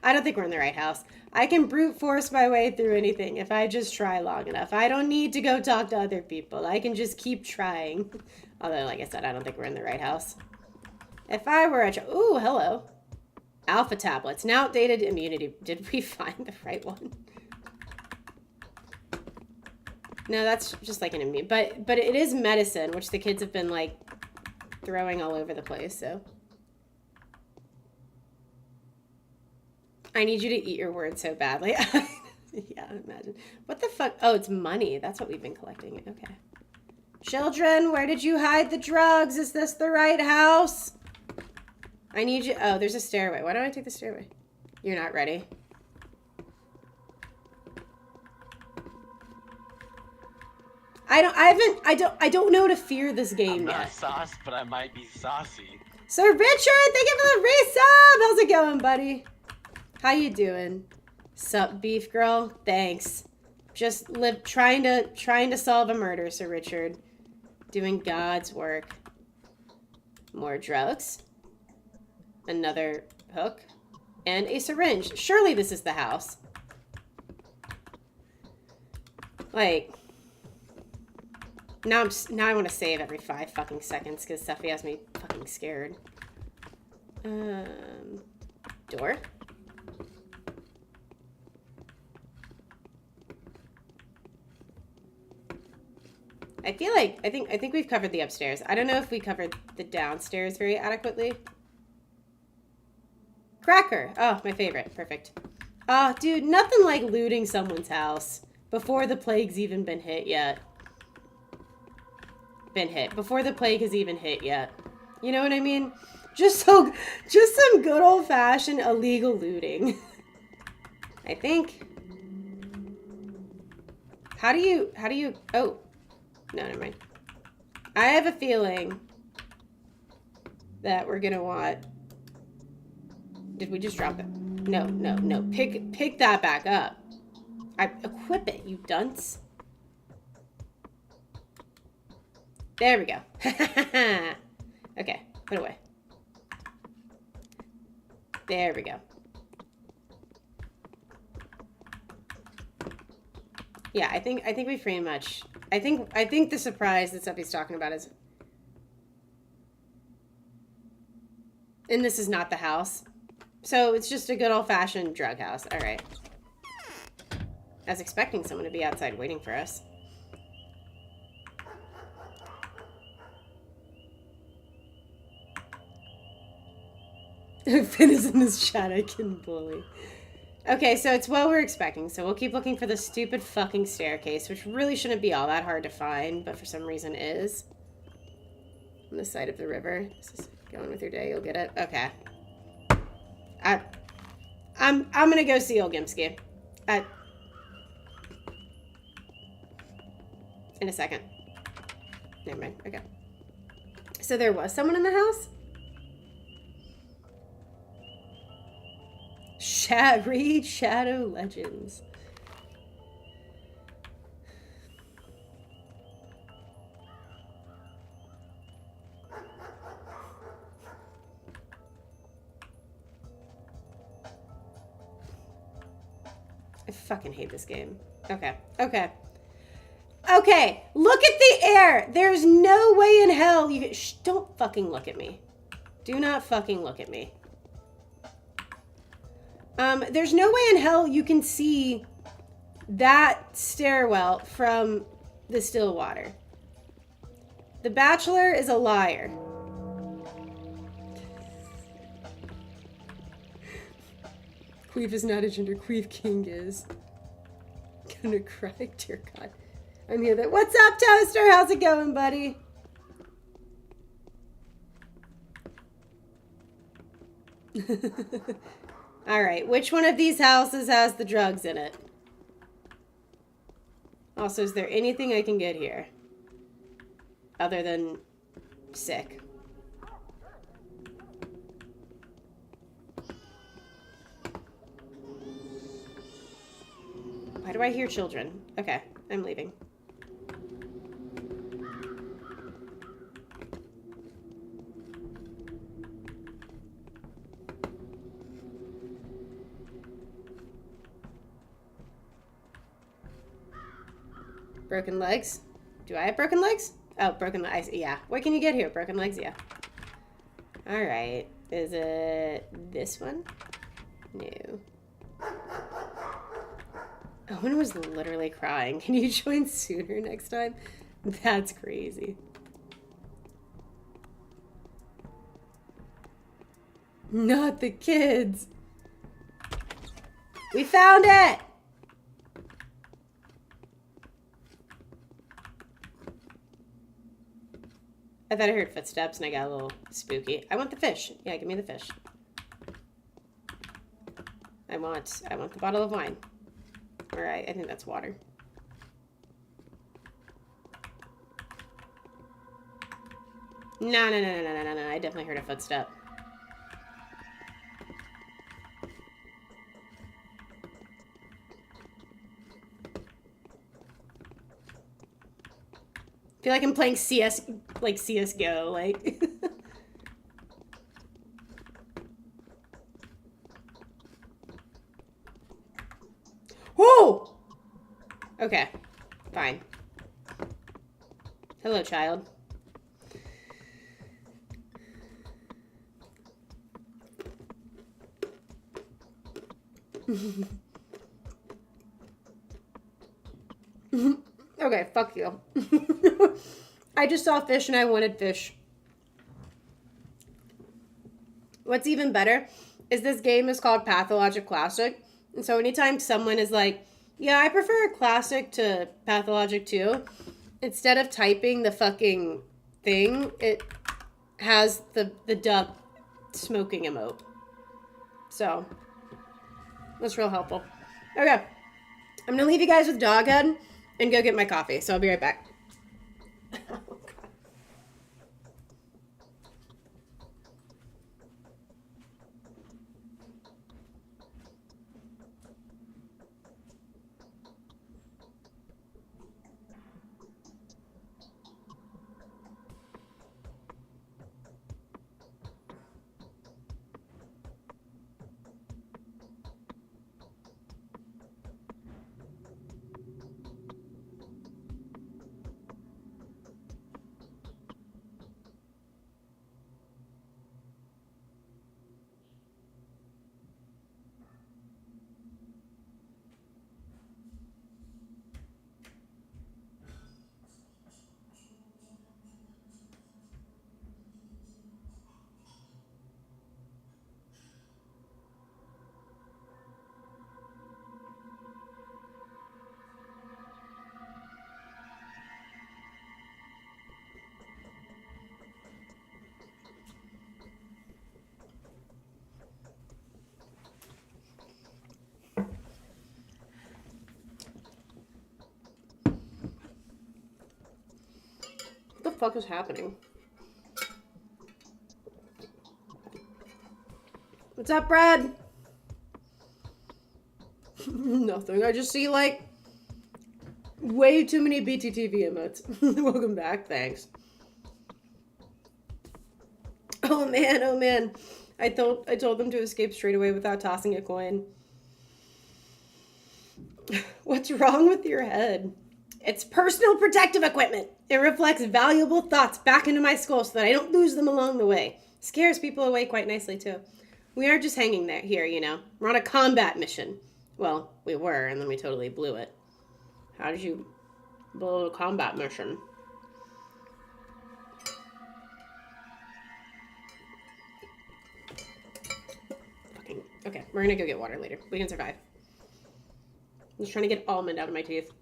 I don't think we're in the right house. I can brute force my way through anything if I just try long enough. I don't need to go talk to other people. I can just keep trying. Although, like I said, I don't think we're in the right house. If I were a ooh, hello. Alpha tablets. Now outdated immunity. Did we find the right one? No, that's just like an immune. But it is medicine, which the kids have been like throwing all over the place, so. I need you to eat your words so badly. Yeah, imagine. What the fuck? Oh, it's money. That's what we've been collecting. Okay. Children, where did you hide the drugs? Is this the right house? I need you. Oh, there's a stairway. Why don't I take the stairway? You're not ready. I don't know to fear this game yet. I'm not sauce, but I might be saucy. Sir Richard, thank you for the resub. How's it going, buddy? How you doing? Sup, beef girl? Thanks. Just trying to solve a murder, Sir Richard. Doing God's work. More drugs. Another hook. And a syringe. Surely this is the house. Like, now I want to save every 5 fucking seconds because Steffi has me fucking scared. Door. I feel like I think we've covered the upstairs. I don't know if we covered the downstairs very adequately. Cracker. Oh, my favorite. Perfect. Oh, dude, nothing like looting someone's house before the plague's even been hit yet. Before the plague has even hit yet. You know what I mean? Just some good old-fashioned illegal looting. I think. How do you oh. No, never mind. I have a feeling that we're gonna want. Did we just drop it? No. Pick that back up. Equip it, you dunce. There we go. Okay, put away. There we go. Yeah, I think we pretty much. I think the surprise that Steffi's talking about is, and this is not the house, so it's just a good old-fashioned drug house. All right. I was expecting someone to be outside waiting for us. Finn is in this chat. I can bully. Okay, so it's what we're expecting. So we'll keep looking for the stupid fucking staircase, which really shouldn't be all that hard to find, but for some reason is. On the side of the river. This is going with your day. You'll get it. Okay. I'm gonna go see old Gimsky. In a second. Never mind. Okay. So there was someone in the house? Read Shadow Legends. I fucking hate this game. Okay. Okay. Okay. Look at the air. There's no way in hell you can... Shh, don't fucking look at me. Do not fucking look at me. There's no way in hell you can see that stairwell from the still water. The Bachelor is a liar. Queef is not a gender. Queef King is. Gonna cry, dear God. I'm here. What's up, Toaster? How's it going, buddy? All right, which one of these houses has the drugs in it? Also, is there anything I can get here? Other than sick. Why do I hear children? Okay, I'm leaving. Broken legs? Do I have broken legs? Oh, broken legs. Yeah. What can you get here? Broken legs? Yeah. Alright. Is it this one? No. Owen was literally crying. Can you join sooner next time? That's crazy. Not the kids. We found it! I thought I heard footsteps and I got a little spooky. I want the fish. Yeah, give me the fish. I want the bottle of wine. All right, I think that's water. No. I definitely heard a footstep. I feel like I'm playing CSGO, like. Whoa! Okay, fine. Hello, child. Okay, fuck you. I just saw fish and I wanted fish. What's even better is this game is called Pathologic Classic. And so anytime someone is like, yeah, I prefer Classic to Pathologic too, instead of typing the fucking thing, it has the duck smoking emote. So, that's real helpful. Okay. I'm going to leave you guys with Doghead and go get my coffee. So I'll be right back. What the fuck is happening? What's up, Brad? Nothing. I just see, like, way too many BTTV emotes. Welcome back. Thanks. Oh, man. Oh, man. I told them to escape straight away without tossing a coin. What's wrong with your head? It's personal protective equipment. It reflects valuable thoughts back into my skull so that I don't lose them along the way. Scares people away quite nicely, too. We aren't just hanging there here, you know. We're on a combat mission. Well, we were, and then we totally blew it. How did you blow a combat mission? Fucking... Okay, we're gonna go get water later. We can survive. I'm just trying to get almond out of my teeth.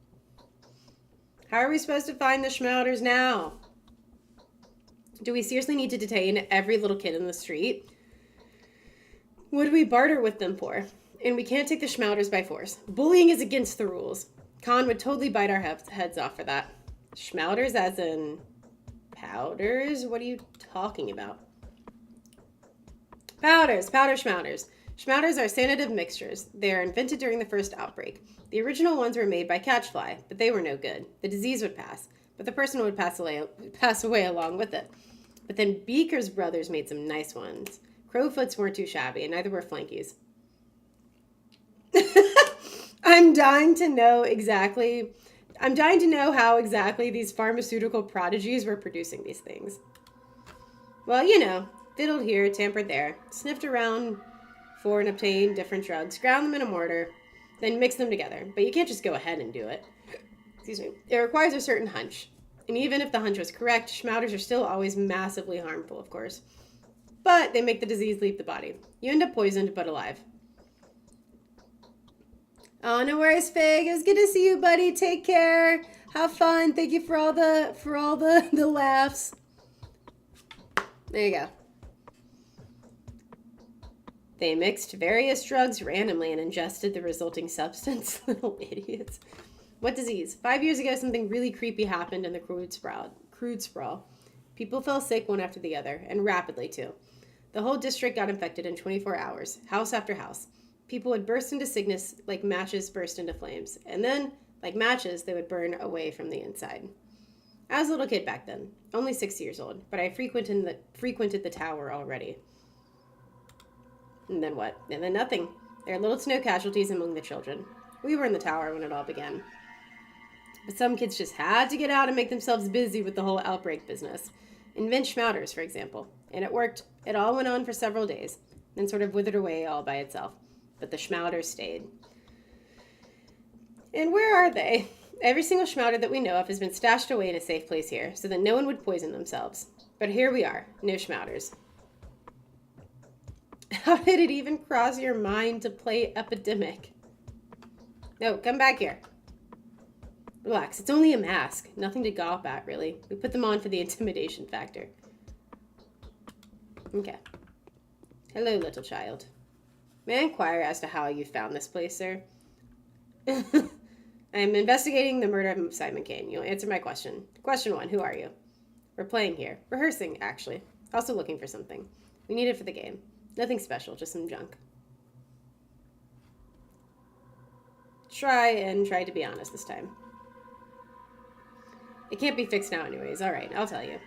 How are we supposed to find the Schmelders now? Do we seriously need to detain every little kid in the street? What do we barter with them for? And we can't take the Schmelders by force. Bullying is against the rules. Khan would totally bite our heads off for that. Schmelders as in powders? What are you talking about? Powders, powder schmelders. Schmauters are sanative mixtures. They are invented during the first outbreak. The original ones were made by catchfly, but they were no good. The disease would pass, but the person would pass away along with it. But then Beaker's brothers made some nice ones. Crowfoots weren't too shabby, and neither were Flankies. I'm dying to know how exactly these pharmaceutical prodigies were producing these things. Well, you know, fiddled here, tampered there, sniffed around for and obtained different drugs, ground them in a mortar, then mix them together. But you can't just go ahead and do it. Excuse me. It requires a certain hunch. And even if the hunch was correct, schmauters are still always massively harmful, of course. But they make the disease leave the body. You end up poisoned, but alive. Oh, no worries, Fig. It was good to see you, buddy. Take care. Have fun. Thank you for all the laughs. There you go. They mixed various drugs randomly and ingested the resulting substance. Little idiots. What disease? 5 years ago, something really creepy happened in the crude sprawl. People fell sick one after the other, and rapidly, too. The whole district got infected in 24 hours, house after house. People would burst into sickness like matches burst into flames. And then, like matches, they would burn away from the inside. I was a little kid back then, only 6 years old, but I frequented the tower already. And then what? And then nothing. There are little to no casualties among the children. We were in the tower when it all began. But some kids just had to get out and make themselves busy with the whole outbreak business. Invent schmauters, for example. And it worked. It all went on for several days, then sort of withered away all by itself. But the schmauters stayed. And where are they? Every single schmauter that we know of has been stashed away in a safe place here, so that no one would poison themselves. But here we are, no schmauters. How did it even cross your mind to play Epidemic? No, come back here. Relax, it's only a mask. Nothing to gawp at, really. We put them on for the intimidation factor. Okay. Hello, little child. May I inquire as to how you found this place, sir? I am investigating the murder of Simon Kane. You'll answer my question. Question 1, who are you? We're playing here. Rehearsing, actually. Also looking for something. We need it for the game. Nothing special, just some junk. Try to be honest this time. It can't be fixed now anyways. Alright, I'll tell you.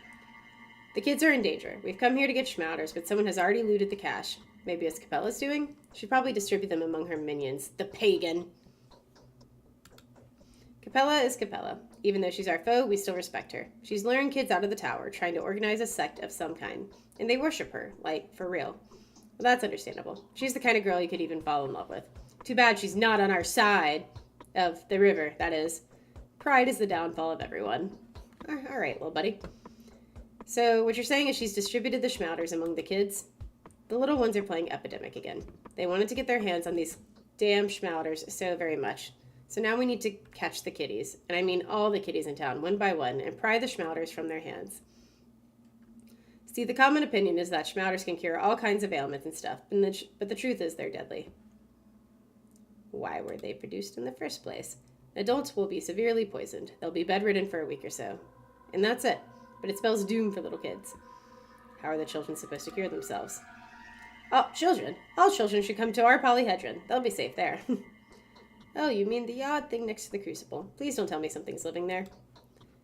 The kids are in danger. We've come here to get schmauters, but someone has already looted the cash. Maybe as Capella's doing? She'd probably distribute them among her minions. The pagan! Capella is Capella. Even though she's our foe, we still respect her. She's luring kids out of the tower, trying to organize a sect of some kind. And they worship her, like, for real. Well, that's understandable. She's the kind of girl you could even fall in love with. Too bad she's not on our side of the river, that is. Pride is the downfall of everyone. All right, little buddy. So what you're saying is she's distributed the schmauters among the kids? The little ones are playing Epidemic again. They wanted to get their hands on these damn schmauters so very much. So now we need to catch the kiddies, and I mean all the kiddies in town, one by one, and pry the schmauters from their hands. See, the common opinion is that schmauters can cure all kinds of ailments and stuff, but the truth is they're deadly. Why were they produced in the first place? Adults will be severely poisoned. They'll be bedridden for a week or so. And that's it. But it spells doom for little kids. How are the children supposed to cure themselves? Oh, children. All children should come to our polyhedron. They'll be safe there. Oh, you mean the odd thing next to the crucible. Please don't tell me something's living there.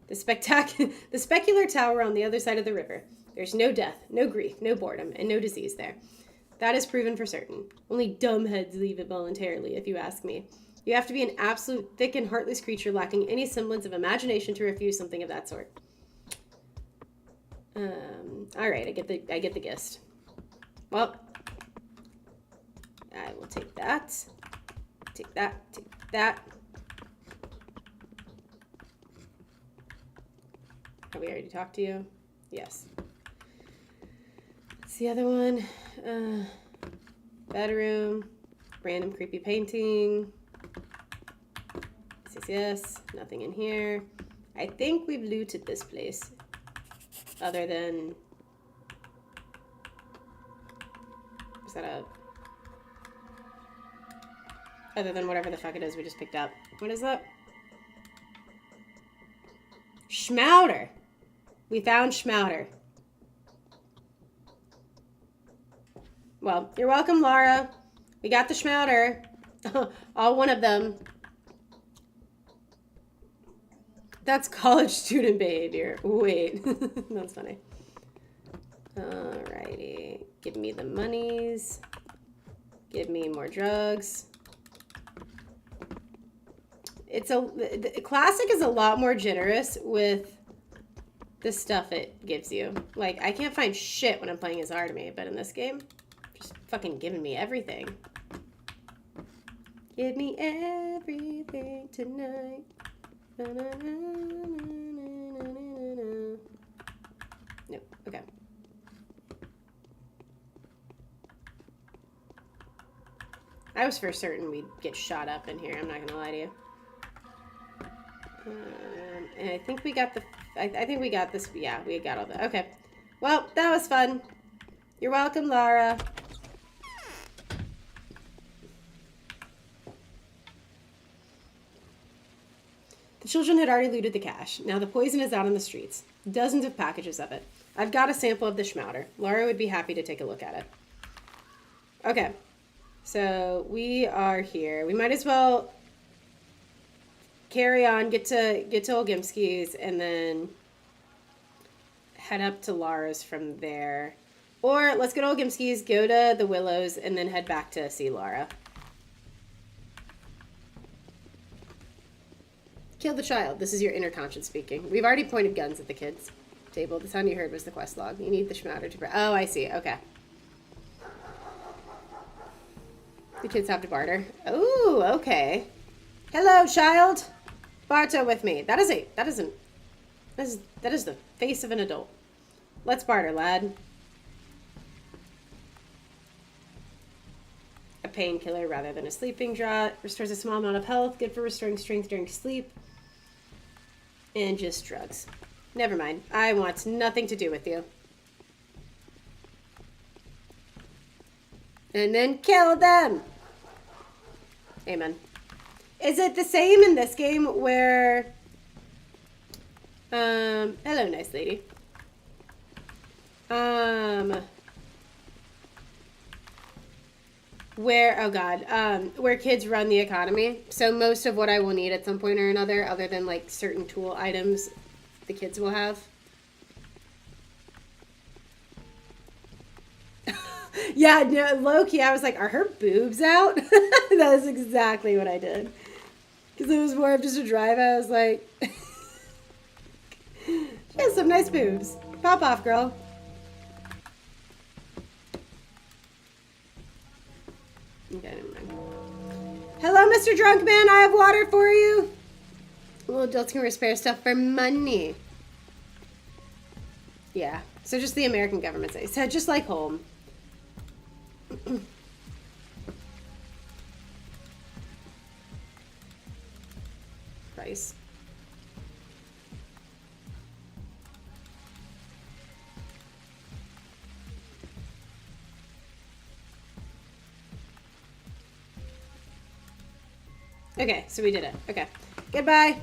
The specular tower on the other side of the river. There's no death, no grief, no boredom, and no disease there. That is proven for certain. Only dumbheads leave it voluntarily, if you ask me. You have to be an absolute thick and heartless creature lacking any semblance of imagination to refuse something of that sort. All right, I get the gist. Well, I will take that. Take that. Take that. Have we already talked to you? Yes. What's the other one? Bedroom. Random creepy painting. Yes. Nothing in here. I think we've looted this place. Other than... Is that a... Other than whatever the fuck it is we just picked up. What is that? Schmauter! We found Schmauter. Well, you're welcome, Lara. We got the schmouter. All one of them. That's college student behavior. Wait. That's funny. Alrighty. Give me the monies. Give me more drugs. The classic is a lot more generous with the stuff it gives you. Like, I can't find shit when I'm playing as Artemy, but in this game, just fucking giving me everything. Give me everything tonight. Na, na, na, na, na, na, na. Nope. Okay. I was for certain we'd get shot up in here. I'm not gonna lie to you. And I think we got the. I think we got this. Yeah, we got all that. Okay. Well, that was fun. You're welcome, Lara. The children had already looted the cache. Now the poison is out on the streets. Dozens of packages of it. I've got a sample of the schmouter. Lara would be happy to take a look at it. Okay. So we are here. We might as well carry on, get to Olgimski's, and then head up to Lara's from there. Or let's go to Olgimski's, go to the Willows, and then head back to see Lara. Kill the child. This is your inner conscience speaking. We've already pointed guns at the kids' table. The sound you heard was the quest log. You need the schmouter to... Oh, I see. Okay. The kids have to barter. Ooh, okay. Hello, child. Barter with me. That is the face of an adult. Let's barter, lad. A painkiller rather than a sleeping draught. Restores a small amount of health. Good for restoring strength during sleep. And just drugs. Never mind. I want nothing to do with you. And then kill them. Amen. Is it the same in this game where... hello, nice lady. Where kids run the economy. So most of what I will need at some point or another, other than like certain tool items, the kids will have. Yeah, no, low-key, I was like, are her boobs out? That is exactly what I did. Because it was more of just a drive. I was like, she has some nice boobs. Pop off, girl. Okay, never mind. Hello, Mr. Drunk Man. I have water for you. Little adults can spare stuff for money. Yeah. So just the American government say. So just like home. Price. Okay, so we did it. Okay. Goodbye.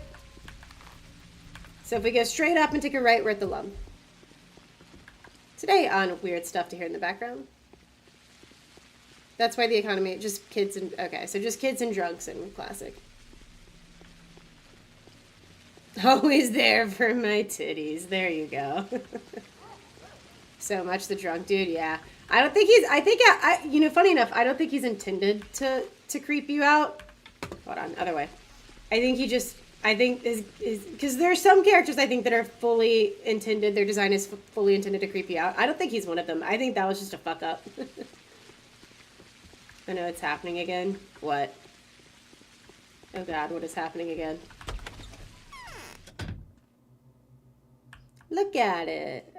So if we go straight up and take a right, we're at the Lum. Today on weird stuff to hear in the background. That's why the economy, just kids and, okay, so just kids and drugs and classic. Always there for my titties. There you go. So much the drunk dude, yeah. I don't think he's, you know, funny enough, I don't think he's intended to creep you out. Hold on, other way. I think he just, is because there are some characters I think that are fully intended, their design is fully intended to creep you out. I don't think he's one of them. I think that was just a fuck up. I know it's happening again. What? Oh god, what is happening again? Look at it.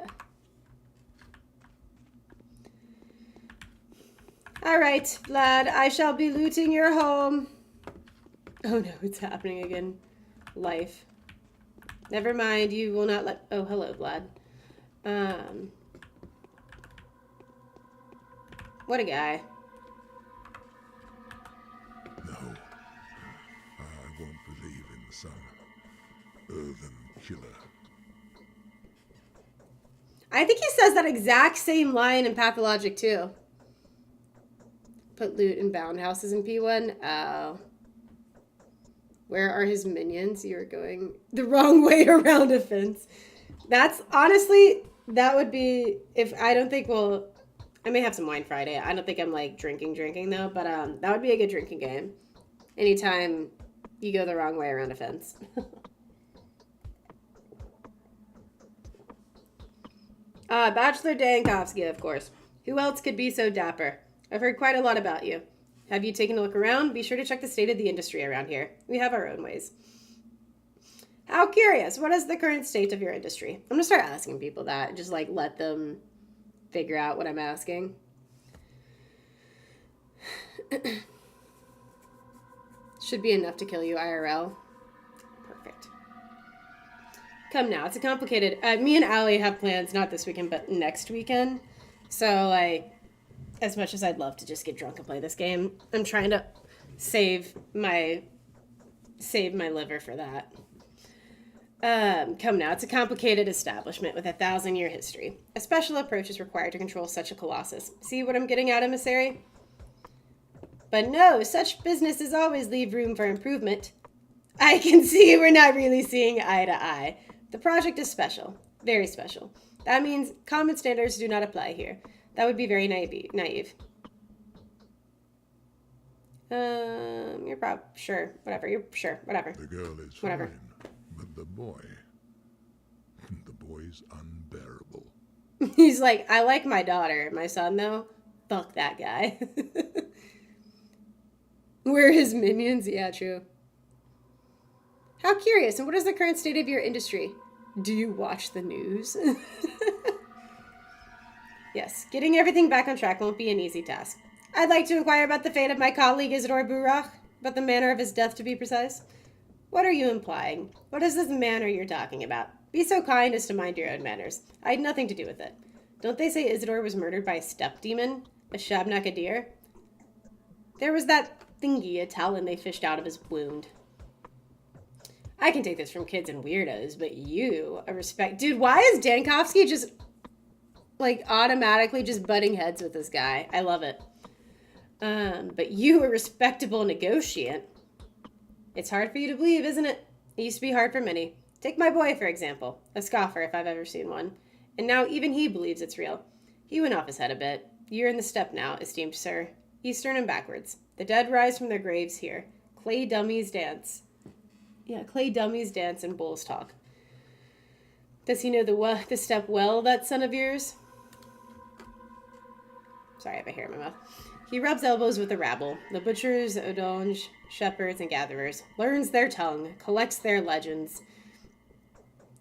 Alright, lad, I shall be looting your home. Oh no, it's happening again. Life. Never mind, you will not let... Oh, hello, Vlad. What a guy. No. I won't believe in some earthen killer. I think he says that exact same line in Pathologic too. Put loot in bound houses in P1. Oh. Where are his minions? You're going the wrong way around a fence. That's honestly, that would be, if I don't think we'll, I may have some wine Friday. I don't think I'm like drinking though, but that would be a good drinking game. Anytime you go the wrong way around a fence. Bachelor Dankovsky, of course. Who else could be so dapper? I've heard quite a lot about you. Have you taken a look around? Be sure to check the state of the industry around here. We have our own ways. How curious. What is the current state of your industry? I'm going to start asking people that. Just like let them figure out what I'm asking. Should be enough to kill you IRL. Perfect. Come now. It's a complicated... me and Allie have plans, not this weekend, but next weekend. So, like, as much as I'd love to just get drunk and play this game, I'm trying to save my liver for that. Come now. It's a complicated establishment with a 1,000-year history. A special approach is required to control such a colossus. See what I'm getting at, emissary? But no, such businesses always leave room for improvement. I can see we're not really seeing eye to eye. The project is special. Very special. That means common standards do not apply here. That would be very naive. You're sure, whatever. You're sure, whatever. The girl is whatever. Fine, but the boy's unbearable. He's like, I like my daughter. My son, though, fuck that guy. Where are his minions? Yeah, true. How curious. And what is the current state of your industry? Do you watch the news? Yes, getting everything back on track won't be an easy task. I'd like to inquire about the fate of my colleague Isidore Burach, about the manner of his death, to be precise. What are you implying? What is this manner you're talking about? Be so kind as to mind your own manners. I had nothing to do with it. Don't they say Isidore was murdered by a step demon? A Shabnakadir? There was that thingy, a talon they fished out of his wound. I can take this from kids and weirdos, but you, a respect... Dude, why is Dankovsky just, like, automatically just butting heads with this guy? I love it. But you, a respectable negotiant. It's hard for you to believe, isn't it? It used to be hard for many. Take my boy, for example. A scoffer, if I've ever seen one. And now even he believes it's real. He went off his head a bit. You're in the steppe now, esteemed sir. Eastern and backwards. The dead rise from their graves here. Clay dummies dance. Yeah, clay dummies dance and bulls talk. Does he know the steppe well, that son of yours? Sorry, I have a hair in my mouth. He rubs elbows with the rabble, the butchers, odonge, shepherds, and gatherers, learns their tongue, collects their legends.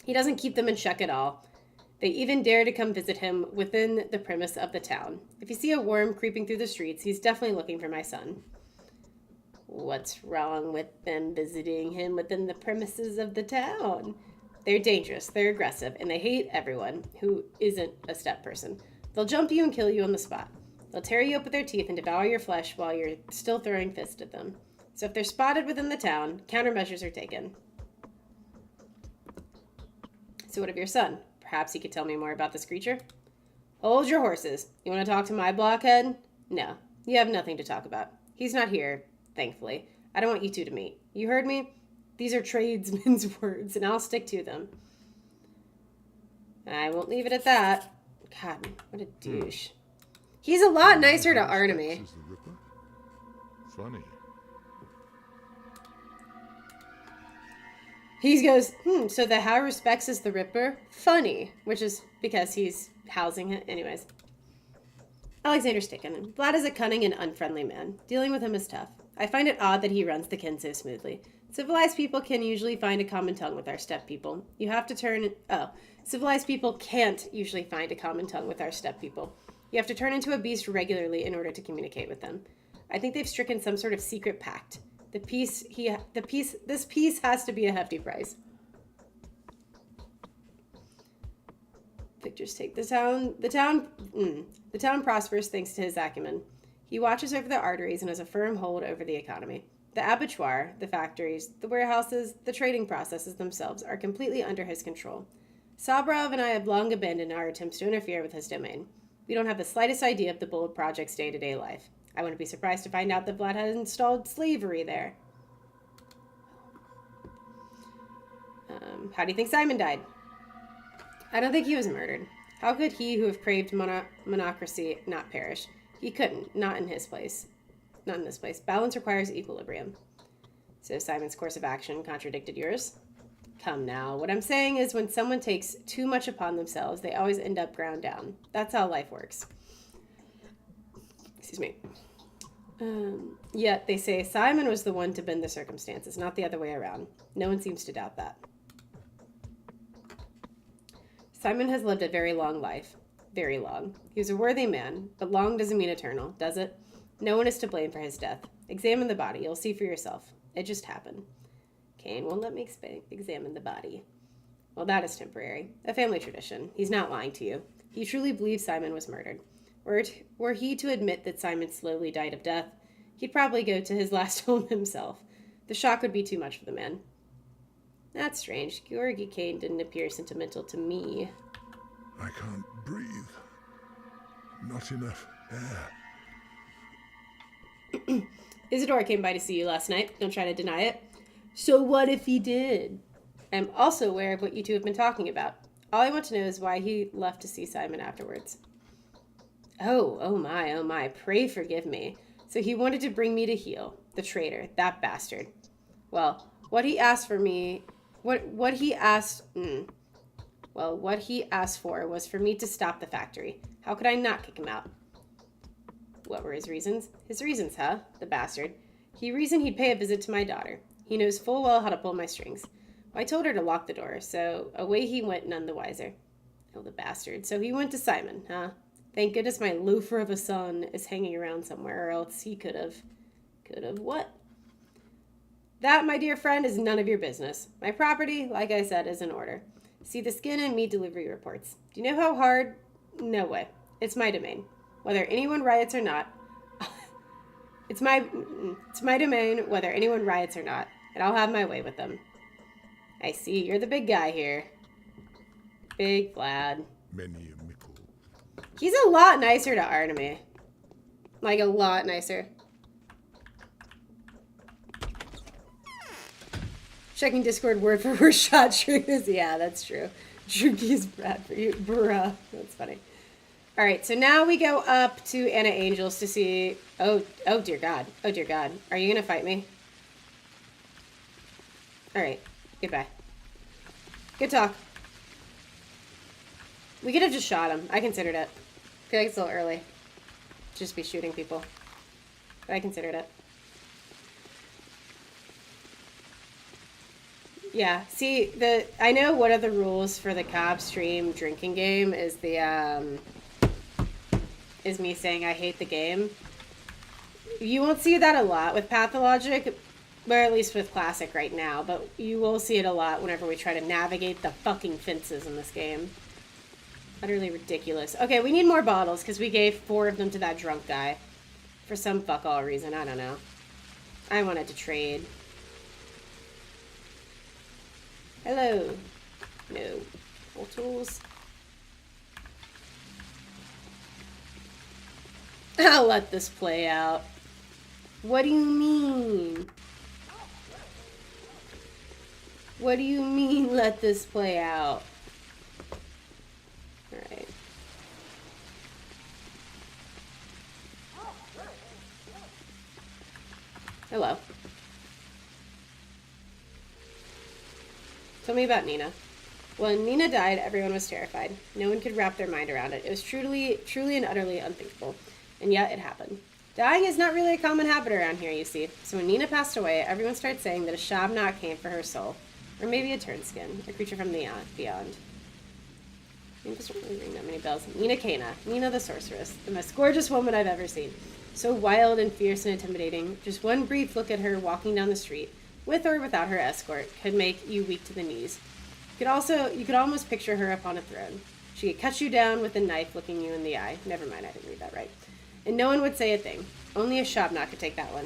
He doesn't keep them in check at all. They even dare to come visit him within the premise of the town. If you see a worm creeping through the streets, he's definitely looking for my son. What's wrong with them visiting him within the premises of the town? They're dangerous, they're aggressive, and they hate everyone who isn't a step person. They'll jump you and kill you on the spot. They'll tear you up with their teeth and devour your flesh while you're still throwing fists at them. So if they're spotted within the town, countermeasures are taken. So what of your son? Perhaps he could tell me more about this creature? Hold your horses. You want to talk to my blockhead? No, you have nothing to talk about. He's not here, thankfully. I don't want you two to meet. You heard me? These are tradesmen's words, and I'll stick to them. I won't leave it at that. God, what a douche. He's a lot nicer to Artemis. Is the Ripper? Funny. He goes, so the How respects is the Ripper? Funny. Which is because he's housing it. Anyways. Alexander's taken. Vlad is a cunning and unfriendly man. Dealing with him is tough. I find it odd that he runs the kin so smoothly. Civilized people can usually find a common tongue with our steppe people. You have to turn... Oh. Civilized people can't usually find a common tongue with our steppe people. You have to turn into a beast regularly in order to communicate with them. I think they've stricken some sort of secret pact. This piece has to be a hefty price. Victors take the town. The town prospers thanks to his acumen. He watches over the arteries and has a firm hold over the economy. The abattoir, the factories, the warehouses, the trading processes themselves are completely under his control. Sabrov and I have long abandoned our attempts to interfere with his domain. We don't have the slightest idea of the bold project's day-to-day life. I wouldn't be surprised to find out that Vlad had installed slavery there. How do you think Simon died? I don't think he was murdered. How could he who have craved monocracy not perish? He couldn't. Not in his place. Not in this place. Balance requires equilibrium. So Simon's course of action contradicted yours? Come now. What I'm saying is when someone takes too much upon themselves, they always end up ground down. That's how life works. Excuse me. Yet they say Simon was the one to bend the circumstances, not the other way around. No one seems to doubt that. Simon has lived a very long life. Very long. He was a worthy man, but long doesn't mean eternal, does it? No one is to blame for his death. Examine the body. You'll see for yourself. It just happened. Kane won't let me examine the body. Well, that is temporary. A family tradition. He's not lying to you. He truly believes Simon was murdered. Were he to admit that Simon slowly died of death, he'd probably go to his last home himself. The shock would be too much for the man. That's strange. Georgi Kane didn't appear sentimental to me. I can't breathe. Not enough air. Isidore came by to see you last night. Don't try to deny it. So what if he did? I'm also aware of what you two have been talking about. All I want to know is why he left to see Simon afterwards. Oh my. Pray forgive me. So he wanted to bring me to heel. The traitor. That bastard. Well, what he asked for me... What he asked for was for me to stop the factory. How could I not kick him out? What were his reasons? His reasons, huh? The bastard. He reasoned he'd pay a visit to my daughter. He knows full well how to pull my strings. I told her to lock the door, so away he went none the wiser. Oh, the bastard. So he went to Simon, huh? Thank goodness my loafer of a son is hanging around somewhere, or else he could have what? That, my dear friend, is none of your business. My property, like I said, is in order. See the skin and meat delivery reports. Do you know how hard? No way. It's my domain. Whether anyone riots or not. It's my domain, whether anyone riots or not. And I'll have my way with them. I see. You're the big guy here. Big Vlad. Many a mickle. He's a lot nicer to Artemis. Like, a lot nicer. Checking Discord word for word shot triggers. Yeah, that's true. Drooky's bad for you. Bruh. That's funny. All right, so now we go up to Anna Angels to see... Oh, dear God. Oh, dear God. Are you going to fight me? All right. Goodbye. Good talk. We could have just shot him. I considered it. I feel like it's a little early. Just be shooting people. But I considered it. Yeah, see, I know one of the rules for the Cobb stream drinking game is is me saying I hate the game. You won't see that a lot with Pathologic, or at least with Classic right now, but you will see it a lot whenever we try to navigate the fucking fences in this game. Utterly ridiculous. Okay, we need more bottles, because we gave 4 of them to that drunk guy. For some fuck all reason, I don't know. I wanted to trade. Hello. No. Bottles. I'll let this play out. What do you mean? What do you mean, let this play out? Alright. Hello. Tell me about Nina. When Nina died, everyone was terrified. No one could wrap their mind around it. It was truly and utterly unthinkable. And yet it happened. Dying is not really a common habit around here, you see. So when Nina passed away, everyone started saying that a Shabnot came for her soul. Or maybe a Turnskin, a creature from the beyond. It doesn't really ring that many bells. Nina Kana, Nina the sorceress, the most gorgeous woman I've ever seen. So wild and fierce and intimidating. Just one brief look at her walking down the street, with or without her escort, could make you weak to the knees. You could almost picture her upon a throne. She could cut you down with a knife looking you in the eye. Never mind, I didn't read that right. And no one would say a thing. Only a Shabnot could take that one.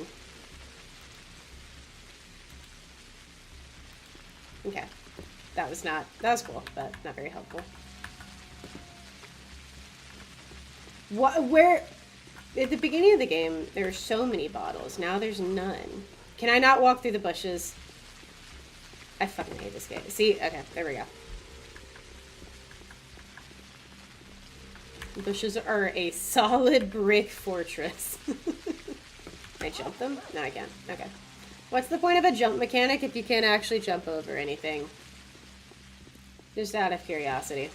Okay. That was cool, but not very helpful. What, where, at the beginning of the game, there were so many bottles. Now there's none. Can I not walk through the bushes? I fucking hate this game. See? Okay, there we go. The bushes are a solid brick fortress. Can I jump them? No, I can't. Okay. What's the point of a jump mechanic if you can't actually jump over anything? Just out of curiosity.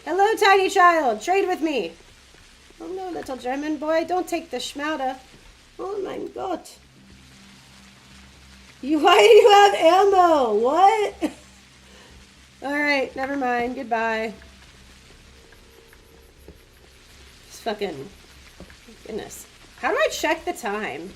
Hello, tiny child! Trade with me! Oh no, little German boy, don't take the schmauder. Oh my god. Why do you have ammo? What? Alright, never mind. Goodbye. Just fucking... Goodness. How do I check the time?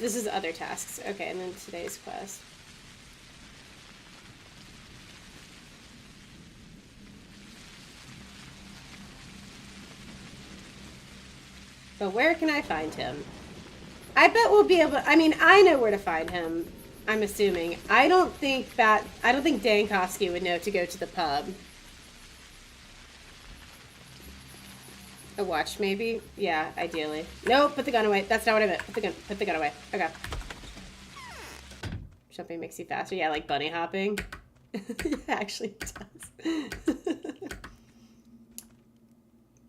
This is other tasks. Okay, and then today's quest. But where can I find him? I bet we'll be able to, I mean, I know where to find him, I'm assuming. I don't think Dankovsky would know to go to the pub. A watch, maybe? Yeah, ideally. No, put the gun away. That's not what I meant. Put the gun away. Okay. Jumping makes you faster. Yeah, like bunny hopping. It actually does.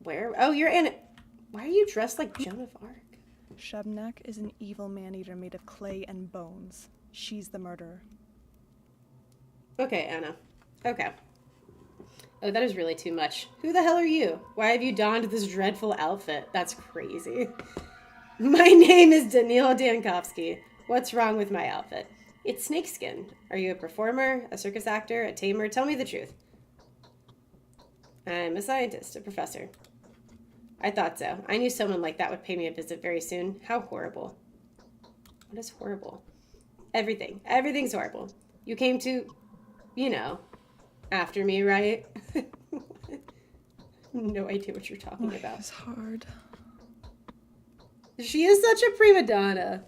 Where? Oh, you're in it. Why are you dressed like Joan of Arc? Shebnak is an evil man-eater made of clay and bones. She's the murderer. Okay, Anna. Okay. Oh, that is really too much. Who the hell are you? Why have you donned this dreadful outfit? That's crazy. My name is Daniil Dankovsky. What's wrong with my outfit? It's snakeskin. Are you a performer, a circus actor, a tamer? Tell me the truth. I'm a scientist, a professor. I thought so. I knew someone like that would pay me a visit very soon. How horrible. What is horrible? Everything. Everything's horrible. You came to, you know, after me, right? No idea what you're talking about. It's hard. She is such a prima donna.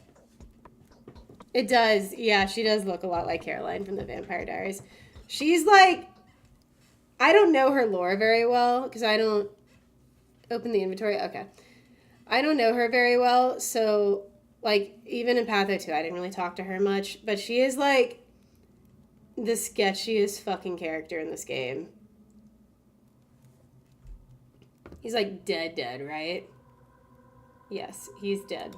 It does. Yeah, she does look a lot like Caroline from the Vampire Diaries. She's like, I don't know her lore very well because I don't open the inventory. Okay. I don't know her very well. So, like, even in Patho 2, I didn't really talk to her much. But she is, like, the sketchiest fucking character in this game. He's, like, dead, right? Yes, he's dead.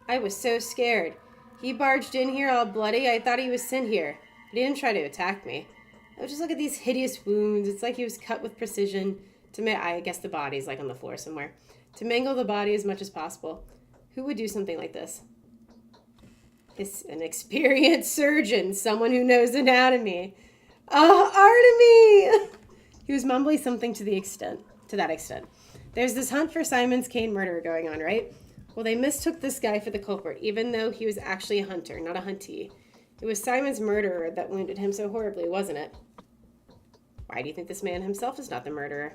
I was so scared. He barged in here all bloody. I thought he was sent here. But he didn't try to attack me. Oh, just look at these hideous wounds. It's like he was cut with precision. I guess the body's, like, on the floor somewhere. To mangle the body as much as possible. Who would do something like this? It's an experienced surgeon. Someone who knows anatomy. Oh, Artemy! He was mumbling something to that extent. There's this hunt for Simon's Kane murderer going on, right? Well, they mistook this guy for the culprit, even though he was actually a hunter, not a huntee. It was Simon's murderer that wounded him so horribly, wasn't it? Why do you think this man himself is not the murderer?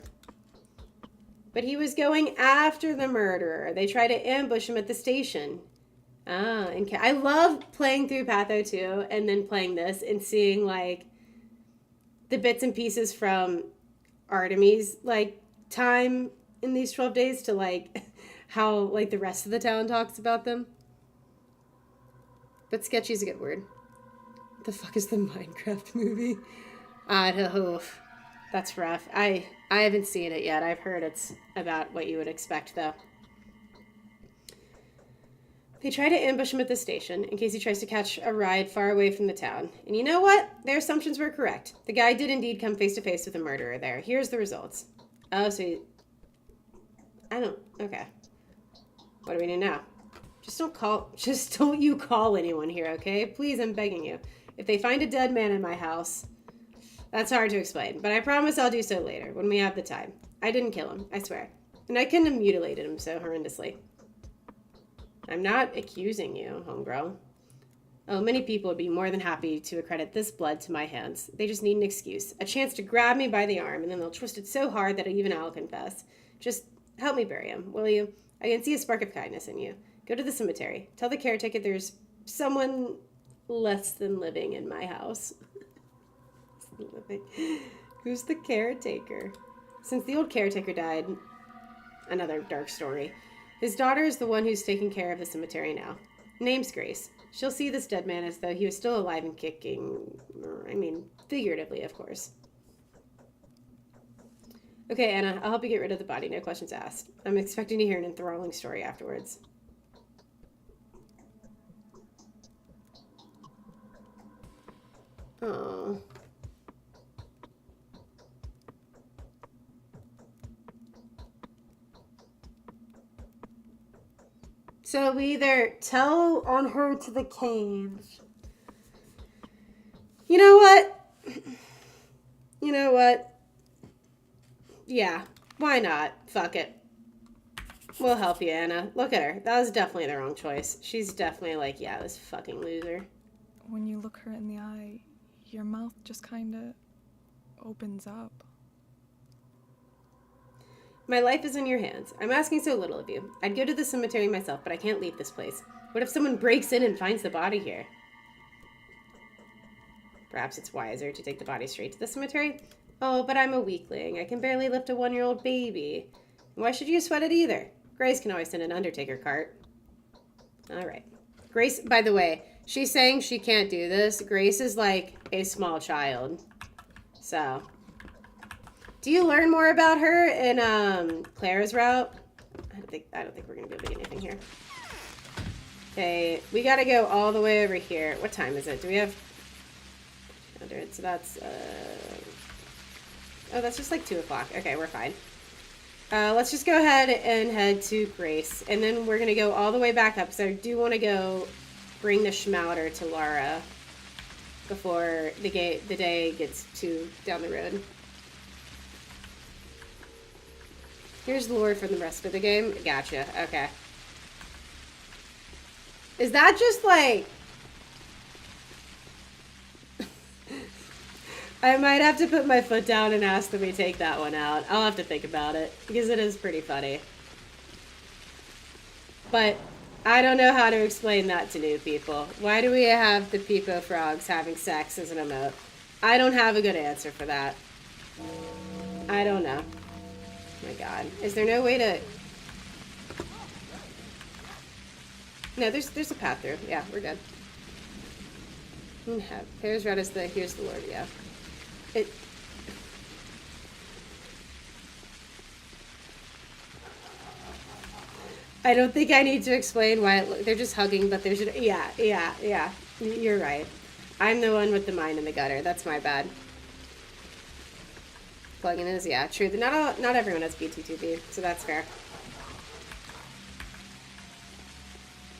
But he was going after the murderer. They tried to ambush him at the station. And I love playing through Patho 2 and then playing this and seeing, like, the bits and pieces from Artemy's, like, time in these 12 days to, like, how, like, the rest of the town talks about them. But sketchy's a good word. What the fuck is the Minecraft movie? That's rough. I haven't seen it yet. I've heard it's about what you would expect, though. They try to ambush him at the station in case he tries to catch a ride far away from the town. And you know what? Their assumptions were correct. The guy did indeed come face to face with a murderer there. Here's the results. Oh, so okay. What do we do now? Just don't you call anyone here, okay? Please, I'm begging you. If they find a dead man in my house, that's hard to explain, but I promise I'll do so later, when we have the time. I didn't kill him, I swear. And I couldn't have mutilated him so horrendously. I'm not accusing you, homegirl. Oh, many people would be more than happy to accredit this blood to my hands. They just need an excuse, a chance to grab me by the arm, and then they'll twist it so hard that even I'll confess. Just help me bury him, will you? I can see a spark of kindness in you. Go to the cemetery. Tell the caretaker there's someone less than living in my house. Who's the caretaker? Since the old caretaker died, another dark story. His daughter is the one who's taking care of the cemetery now. Name's Grace. She'll see this dead man as though he was still alive and kicking. I mean, figuratively, of course. Okay, Anna, I'll help you get rid of the body. No questions asked. I'm expecting to hear an enthralling story afterwards. Oh. So we either tell on her to the cage. You know what? You know what? Yeah, why not? Fuck it. We'll help you, Anna. Look at her. That was definitely the wrong choice. She's definitely like, yeah, this fucking loser. When you look her in the eye, your mouth just kind of opens up. My life is in your hands. I'm asking so little of you. I'd go to the cemetery myself, but I can't leave this place. What if someone breaks in and finds the body here? Perhaps it's wiser to take the body straight to the cemetery? Oh, but I'm a weakling. I can barely lift a 1-year-old baby. Why should you sweat it either? Grace can always send an undertaker cart. All right. Grace, by the way, she's saying she can't do this. Grace is like a small child. So, do you learn more about her in Clara's route? I don't think we're gonna be able to get anything here. Okay, we gotta go all the way over here. What time is it? Do we have? So that's oh, that's just like 2 o'clock. Okay, we're fine. Let's just go ahead and head to Grace, and then we're gonna go all the way back up. So I do want to go bring the schmouter to Lara before the day gets too down the road. Here's lore for the rest of the game. Gotcha. Okay. Is that just like... I might have to put my foot down and ask that we take that one out. I'll have to think about it, because it is pretty funny. But I don't know how to explain that to new people. Why do we have the Peepo frogs having sex as an emote? I don't have a good answer for that. I don't know. Oh my god. Is there no way to... No, there's a path through. Yeah, we're good. Pears red is the... Here's the Lord, yeah. I don't think I need to explain why they're just hugging, but there's... Yeah. You're right. I'm the one with the mind in the gutter. That's my bad. Plugin is, yeah, true. Not everyone has BTTB, so that's fair.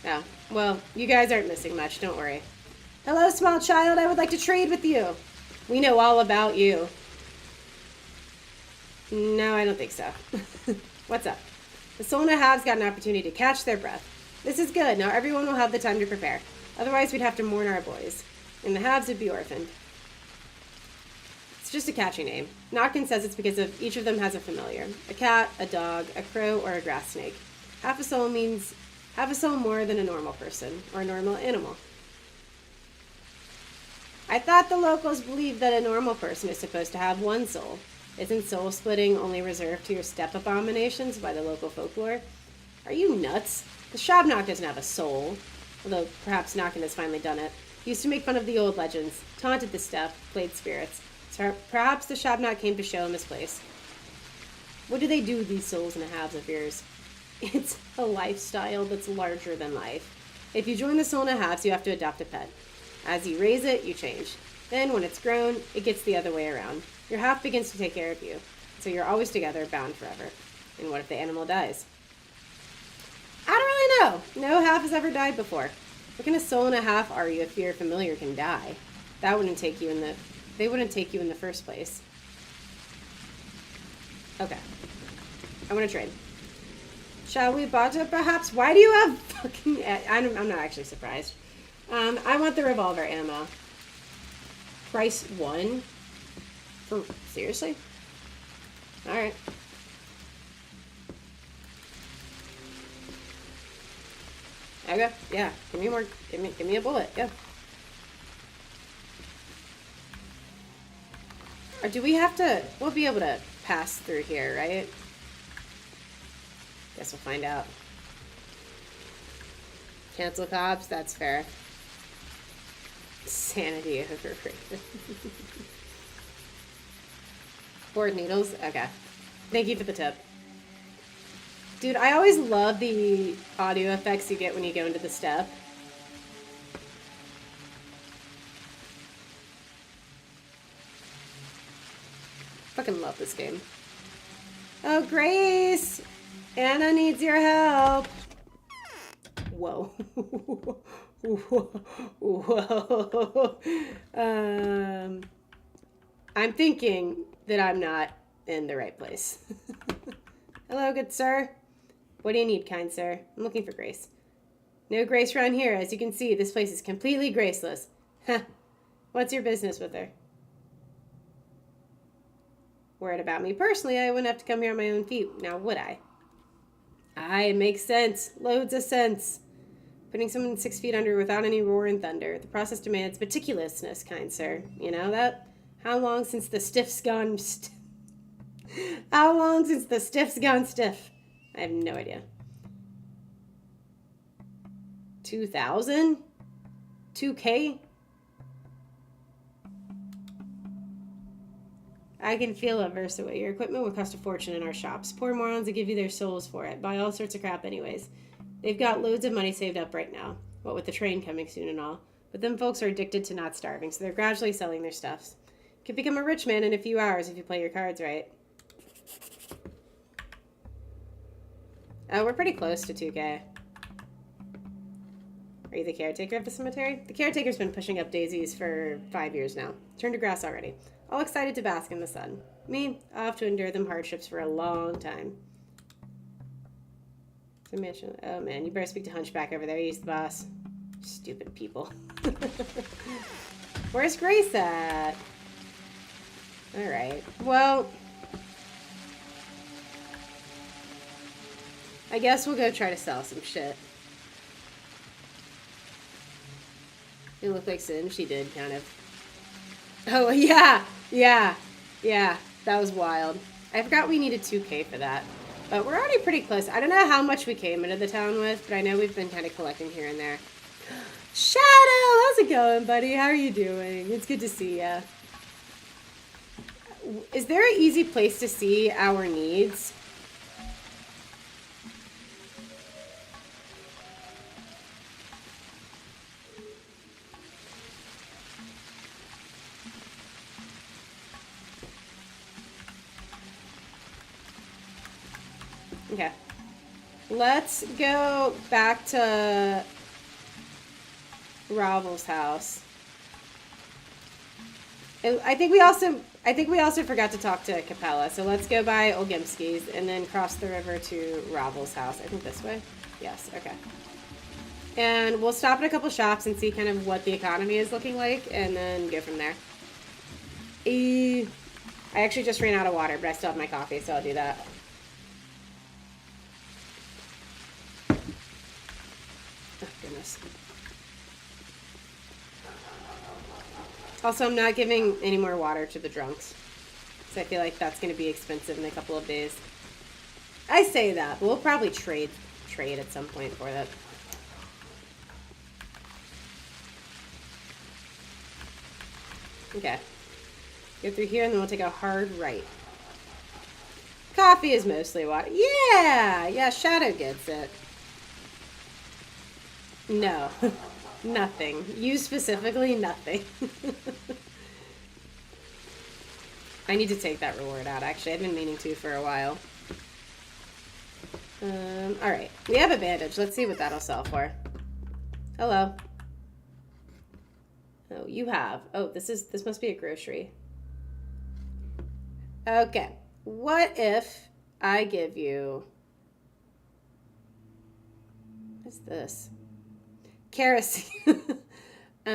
Oh, well, you guys aren't missing much, don't worry. Hello, small child, I would like to trade with you. We know all about you. No, I don't think so. What's up? The Solna Halves got an opportunity to catch their breath. This is good, now everyone will have the time to prepare. Otherwise, we'd have to mourn our boys. And the Halves would be orphaned. It's just a catchy name. Notkin says it's because each of them has a familiar. A cat, a dog, a crow, or a grass snake. Half a soul means half a soul more than a normal person, or a normal animal. I thought the locals believed that a normal person is supposed to have one soul. Isn't soul splitting only reserved to your steppe abominations by the local folklore? Are you nuts? The Shabnock doesn't have a soul. Although perhaps Notkin has finally done it. He used to make fun of the old legends, taunted the steppe, played spirits. So perhaps the Shabnock came to show him his place. What do they do with these souls and halves of yours? It's a lifestyle that's larger than life. If you join the Solna Halves, you have to adopt a pet. As you raise it, you change. Then, when it's grown, it gets the other way around. Your half begins to take care of you. So you're always together, bound forever. And what if the animal dies? I don't really know. No half has ever died before. What kind of soul and a half are you if your familiar can die? That wouldn't take you in the... They wouldn't take you in the first place. Okay. I want to trade. Shall we barter, perhaps? Why do you have fucking... I'm not actually surprised. I want the revolver ammo. Price 1? Seriously? Alright. Okay, yeah. Give me more. Give me a bullet. Yeah. Or do we have to? We'll be able to pass through here, right? Guess we'll find out. Cancel cops. That's fair. Sanity overrated. Board needles. Okay. Thank you for the tip. Dude, I always love the audio effects you get when you go into the step. Fucking love this game. Oh, Grace! Anna needs your help. Whoa. Whoa. I'm thinking that I'm not in the right place. Hello, good sir. What do you need, kind sir? I'm looking for Grace. No Grace around here. As you can see, this place is completely graceless. Huh. What's your business with her? Were it about me personally, I wouldn't have to come here on my own feet. Now, would I? Aye, it makes sense. Loads of sense. Putting someone 6 feet under without any roar and thunder. The process demands meticulousness, kind sir. You know that? How long since the stiff's gone... How long since the stiff's gone stiff? I have no idea. 2,000? 2K? I can feel a Versaway. Your equipment would cost a fortune in our shops. Poor morons that give you their souls for it. Buy all sorts of crap anyways. They've got loads of money saved up right now. What with the train coming soon and all. But them folks are addicted to not starving, so they're gradually selling their stuffs. Could become a rich man in a few hours if you play your cards right. Oh, we're pretty close to 2K. Are you the caretaker of the cemetery? The caretaker's been pushing up daisies for 5 years now. Turned to grass already. All excited to bask in the sun. Me, I'll have to endure them hardships for a long time. Oh man, you better speak to Hunchback over there. He's the boss. Stupid people. Where's Grace at? Alright. Well... I guess we'll go try to sell some shit. It looked like Sin. She did, kind of. Oh, yeah! Yeah! Yeah. That was wild. I forgot we needed 2K for that. But we're already pretty close. I don't know how much we came into the town with, but I know we've been kind of collecting here and there. Shadow! How's it going, buddy? How are you doing? It's good to see ya. Is there an easy place to see our needs? Okay. Let's go back to Ravel's house. And I think we also forgot to talk to Capella. So let's go by Olgimski's and then cross the river to Ravel's house. I think this way. Yes, okay. And we'll stop at a couple shops and see kind of what the economy is looking like and then go from there. I actually just ran out of water, but I still have my coffee, so I'll do that. Oh, goodness. Also, I'm not giving any more water to the drunks. So I feel like that's going to be expensive in a couple of days. I say that, but we'll probably trade at some point for that. Okay. Go through here and then we'll take a hard right. Coffee is mostly water. Yeah! Yeah, Shadow gets it. No. Nothing. You specifically, nothing. I need to take that reward out, actually. I've been meaning to for a while. Alright. We have a bandage. Let's see what that'll sell for. Hello. Oh, you have. Oh, this must be a grocery. Okay. What if I give you... What's this? Kerosene. You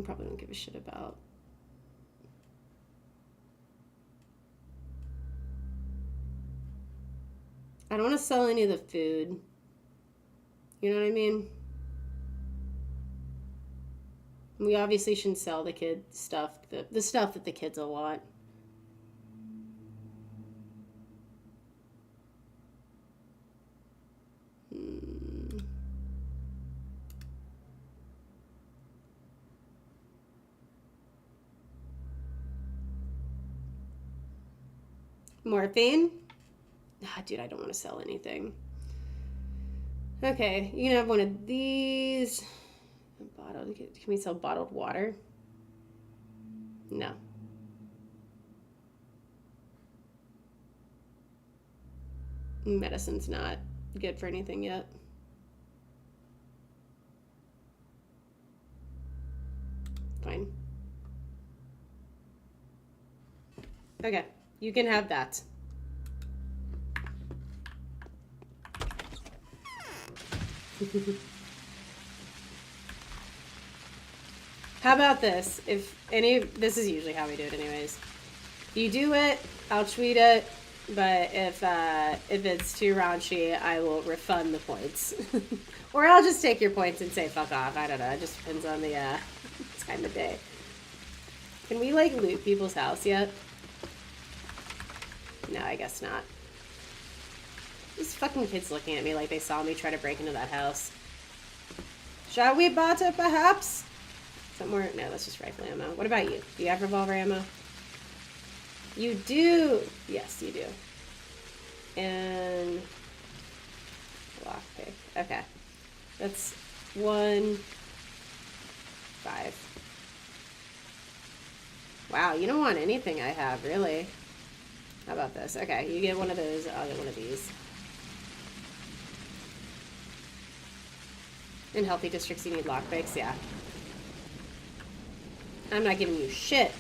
probably don't give a shit about. I don't want to sell any of the food. You know what I mean? We obviously shouldn't sell the kid stuff, the stuff that the kids will want. Morphine? Ah, dude, I don't want to sell anything. Okay, you can have one of these. Bottled. Can we sell bottled water? No. Medicine's not good for anything yet. Fine. Okay, you can have that. How about this? This is usually how we do it anyways. You do it, I'll tweet it, but if it's too raunchy, I will refund the points. Or I'll just take your points and say fuck off. I don't know. It just depends on the time of day. Can we like loot people's house yet? No, I guess not. These fucking kids looking at me like they saw me try to break into that house. Shall we barter perhaps? Somewhere? No, that's just rifle ammo. What about you? Do you have revolver ammo? You do. Yes, you do. And lockpick. Okay. That's 1, 5. Wow, you don't want anything I have, really. How about this? Okay, you get one of those. I'll get one of these. In healthy districts, you need lockpicks. Yeah. I'm not giving you shit.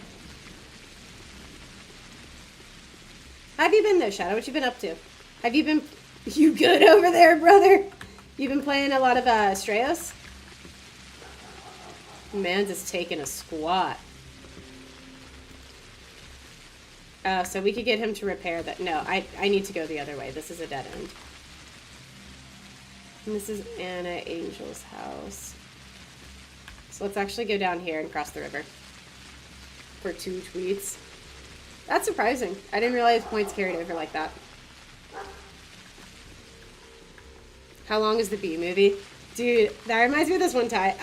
How have you been though, Shadow? What you been up to? Have you been... You good over there, brother? You been playing a lot of Strayos? Man's is taking a squat. So we could get him to repair that. No, I need to go the other way. This is a dead end. And this is Anna Angel's house. So let's actually go down here and cross the river for 2 tweets. That's surprising. I didn't realize points carried over like that. How long is the B movie? Dude, that reminds me of this one time.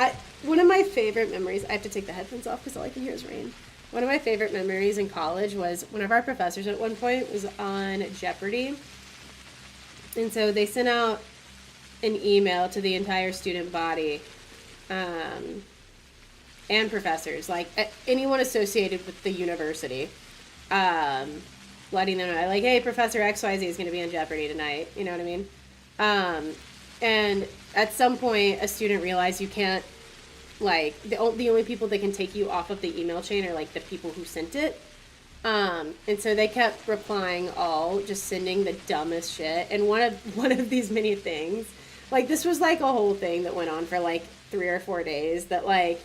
One of my favorite memories, I have to take the headphones off because all I can hear is rain. One of my favorite memories in college was one of our professors at one point was on Jeopardy. And so they sent out an email to the entire student body and professors, like anyone associated with the university, letting them know, like, hey, Professor XYZ is going to be on Jeopardy tonight. You know what I mean? And at some point, a student realized you can't, like, the only people that can take you off of the email chain are, like, the people who sent it. And so they kept replying all, just sending the dumbest shit. And one of these many things, like, this was, like, a whole thing that went on for, like, 3 or 4 days that, like,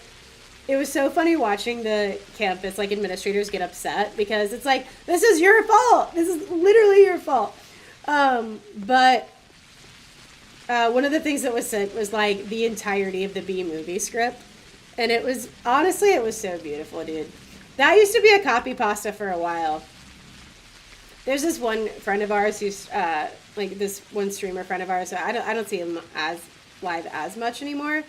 it was so funny watching the campus, like, administrators get upset because it's like, this is your fault. This is literally your fault. But one of the things that was sent was, like, the entirety of the B movie script. And it was, honestly, it was so beautiful, dude. That used to be a copy pasta for a while. There's this one friend of ours who's, like, this one streamer friend of ours. So I don't see him as live as much anymore.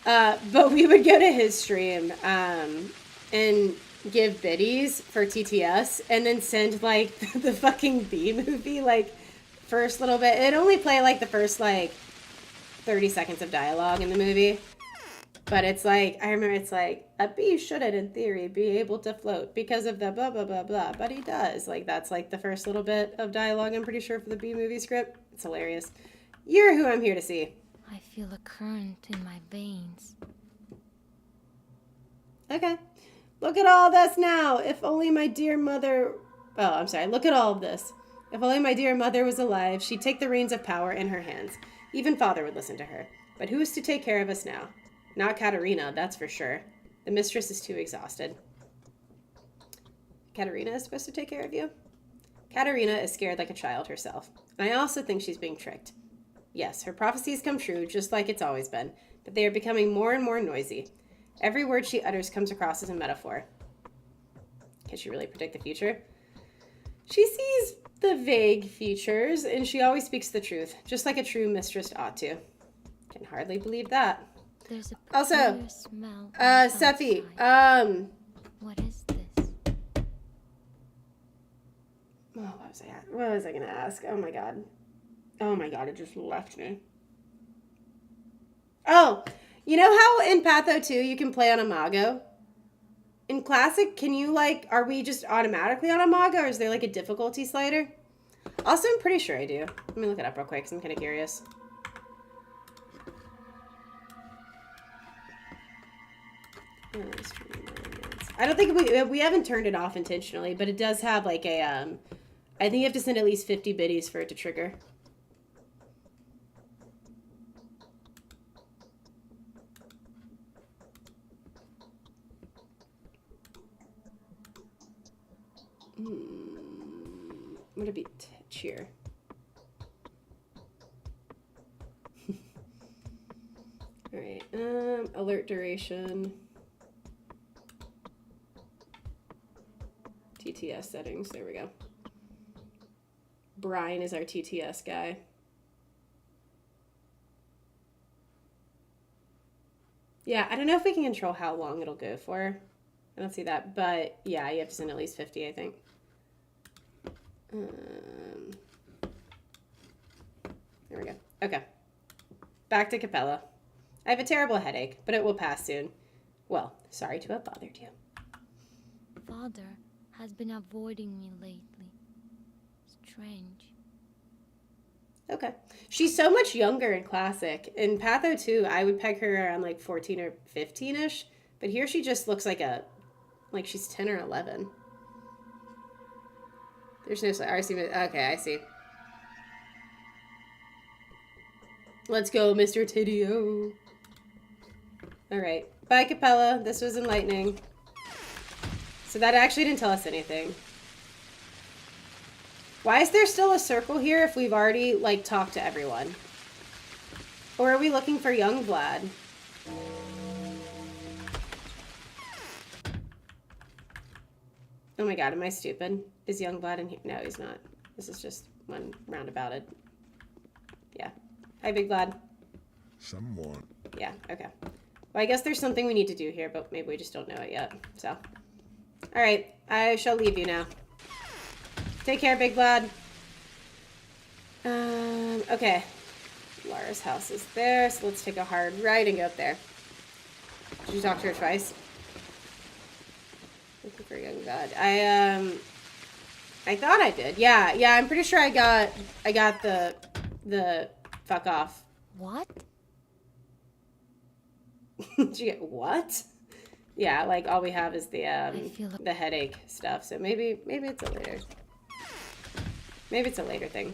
But we would go to his stream and give biddies for TTS and then send, like, the fucking B movie, like, first little bit. It'd only play, like, the first, like, 30 seconds of dialogue in the movie. But it's like, I remember it's like, a bee shouldn't, in theory, be able to float because of the blah, blah, blah, blah. But he does. Like, that's, like, the first little bit of dialogue, I'm pretty sure, for the B movie script. It's hilarious. You're who I'm here to see. I feel a current in my veins. Okay. Look at all this now. If only my dear mother... Oh, I'm sorry. Look at all of this. If only my dear mother was alive, she'd take the reins of power in her hands. Even Father would listen to her. But who's to take care of us now? Not Katerina, that's for sure. The mistress is too exhausted. Katerina is supposed to take care of you? Katerina is scared like a child herself. And I also think she's being tricked. Yes, her prophecies come true, just like it's always been. But they are becoming more and more noisy. Every word she utters comes across as a metaphor. Can she really predict the future? She sees the vague futures, and she always speaks the truth, just like a true mistress ought to. Can hardly believe that. There's a Also, peculiar smell. Sephi, What is this? oh, what was I gonna ask? Oh my god, it just left me. Oh, you know how in Patho 2 you can play on Imago? In Classic, can you, like, are we just automatically on Imago, or is there, like, a difficulty slider? Also, I'm pretty sure I do. Let me look it up real quick, because I'm kind of curious. I don't think we haven't turned it off intentionally, but it does have, like, a, I think you have to send at least 50 biddies for it to trigger. Would it be cheer? All right. Alert duration. TTS settings. There we go. Brian is our TTS guy. Yeah, I don't know if we can control how long it'll go for. I don't see that, but yeah, you have to send at least 50, I think. There we go. Okay. Back to Capella. I have a terrible headache, but it will pass soon. Well, sorry to have bothered you. Father has been avoiding me lately. Strange. Okay. She's so much younger in Classic. In Patho 2, I would peg her around like 14 or 15-ish, but here she just looks like she's 10 or 11. There's no... Okay, I see. Let's go, Mr. Tidio. Alright. Bye, Capella. This was enlightening. So that actually didn't tell us anything. Why is there still a circle here if we've already, like, talked to everyone? Or are we looking for young Vlad? Oh my god, am I stupid? Is young Vlad in here? No, he's not. This is just one roundabouted. Yeah. Hi, Big Vlad. Someone. Yeah, okay. Well, I guess there's something we need to do here, but maybe we just don't know it yet. So. Alright, I shall leave you now. Take care, Big Vlad. Okay. Lara's house is there, so let's take a hard right and go up there. Did you talk to her twice? Looking for young God. I thought I did. Yeah, I'm pretty sure I got the fuck off. What? Did you get what? Yeah, like all we have is the headache stuff. So maybe it's a later. Maybe it's a later thing.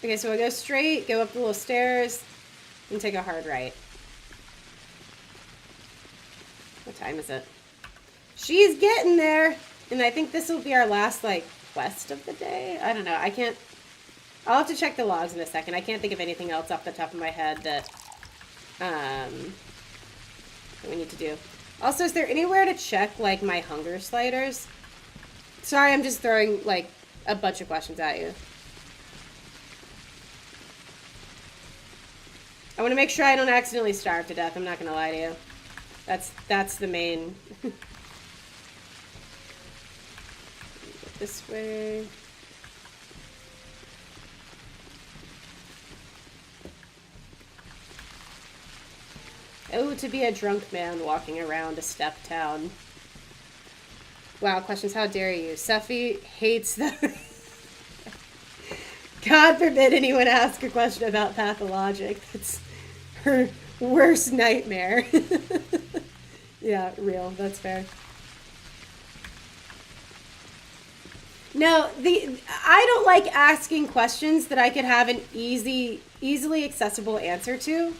Okay, so we'll go straight, go up the little stairs, and take a hard right. What time is it? She's getting there! And I think this will be our last, like, quest of the day? I don't know. I'll have to check the logs in a second. I can't think of anything else off the top of my head that we need to do. Also, is there anywhere to check, like, my hunger sliders? Sorry, I'm just throwing, like, a bunch of questions at you. I want to make sure I don't accidentally starve to death. I'm not going to lie to you. That's the main... This way. Oh, to be a drunk man walking around a steppe town. Wow, questions, how dare you? Sephi hates the... God forbid anyone ask a question about Pathologic. That's her worst nightmare. Yeah, real. That's fair. No, I don't like asking questions that I could have an easily accessible answer to.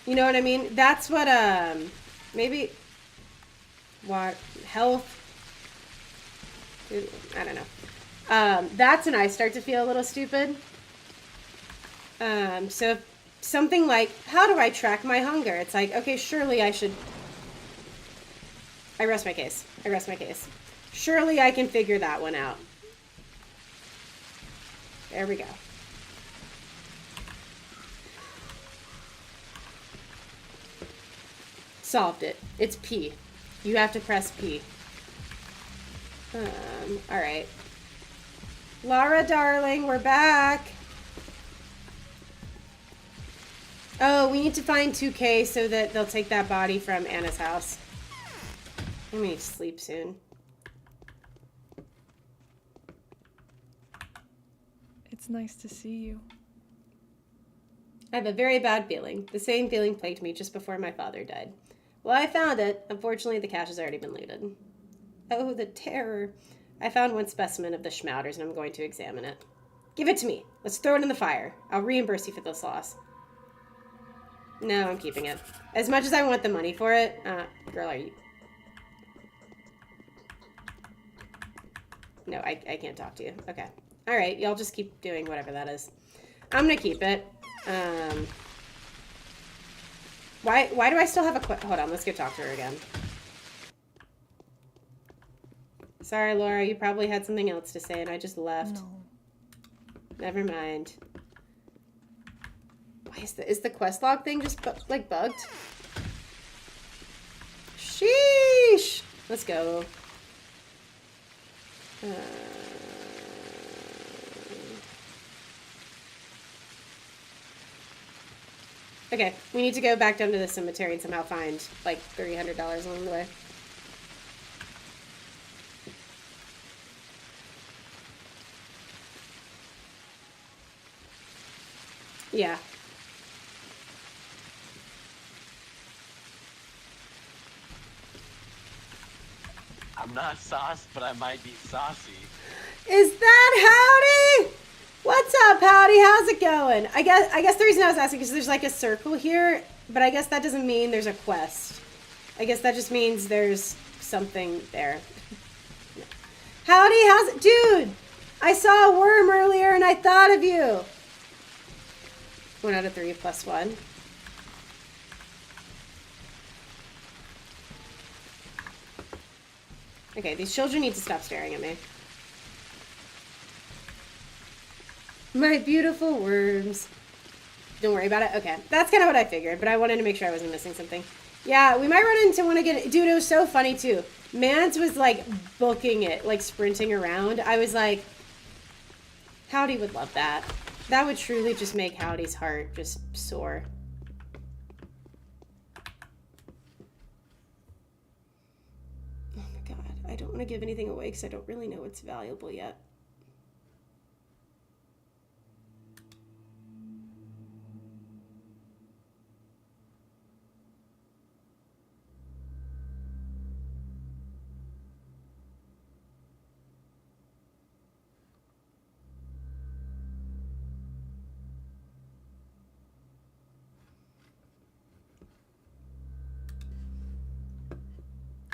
You know what I mean? That's what, maybe, what, health? I don't know. That's when I start to feel a little stupid. So something like, how do I track my hunger? It's like, okay, surely I should... I rest my case. Surely I can figure that one out. There we go. Solved it. It's P. You have to press P. Alright. Laura, darling, we're back. Oh, we need to find 2K so that they'll take that body from Anna's house. I'm gonna sleep soon. It's nice to see you. I have a very bad feeling. The same feeling plagued me just before my father died. Well, I found it. Unfortunately, the cache has already been looted. Oh, the terror. I found one specimen of the schmouters, and I'm going to examine it. Give it to me. Let's throw it in the fire. I'll reimburse you for this loss. No, I'm keeping it. As much as I want the money for it, girl, are you... No, I can't talk to you. Okay. All right, y'all just keep doing whatever that is. I'm gonna keep it. Why do I still have a hold on, let's go talk to her again. Sorry, Laura, you probably had something else to say and I just left. No. Never mind. Why is the quest log thing just like bugged? Sheesh! Let's go. Okay, we need to go back down to the cemetery and somehow find like $300 along the way. Yeah. I'm not sauced, but I might be saucy. Is that Howdy? What's up, Howdy? How's it going? I guess the reason I was asking is because there's like a circle here, but I guess that doesn't mean there's a quest. I guess that just means there's something there. Howdy, how's it? Dude, I saw a worm earlier and I thought of you. 1 out of 3 plus 1. Okay, these children need to stop staring at me. My beautiful worms. Don't worry about it. Okay, that's kind of what I figured, but I wanted to make sure I wasn't missing something. Yeah, we might run into one again. Dude, it was so funny too. Mans was like booking it, like sprinting around. I was like, Howdy would love that. That would truly just make Howdy's heart just soar. Oh my god, I don't want to give anything away because I don't really know what's valuable yet.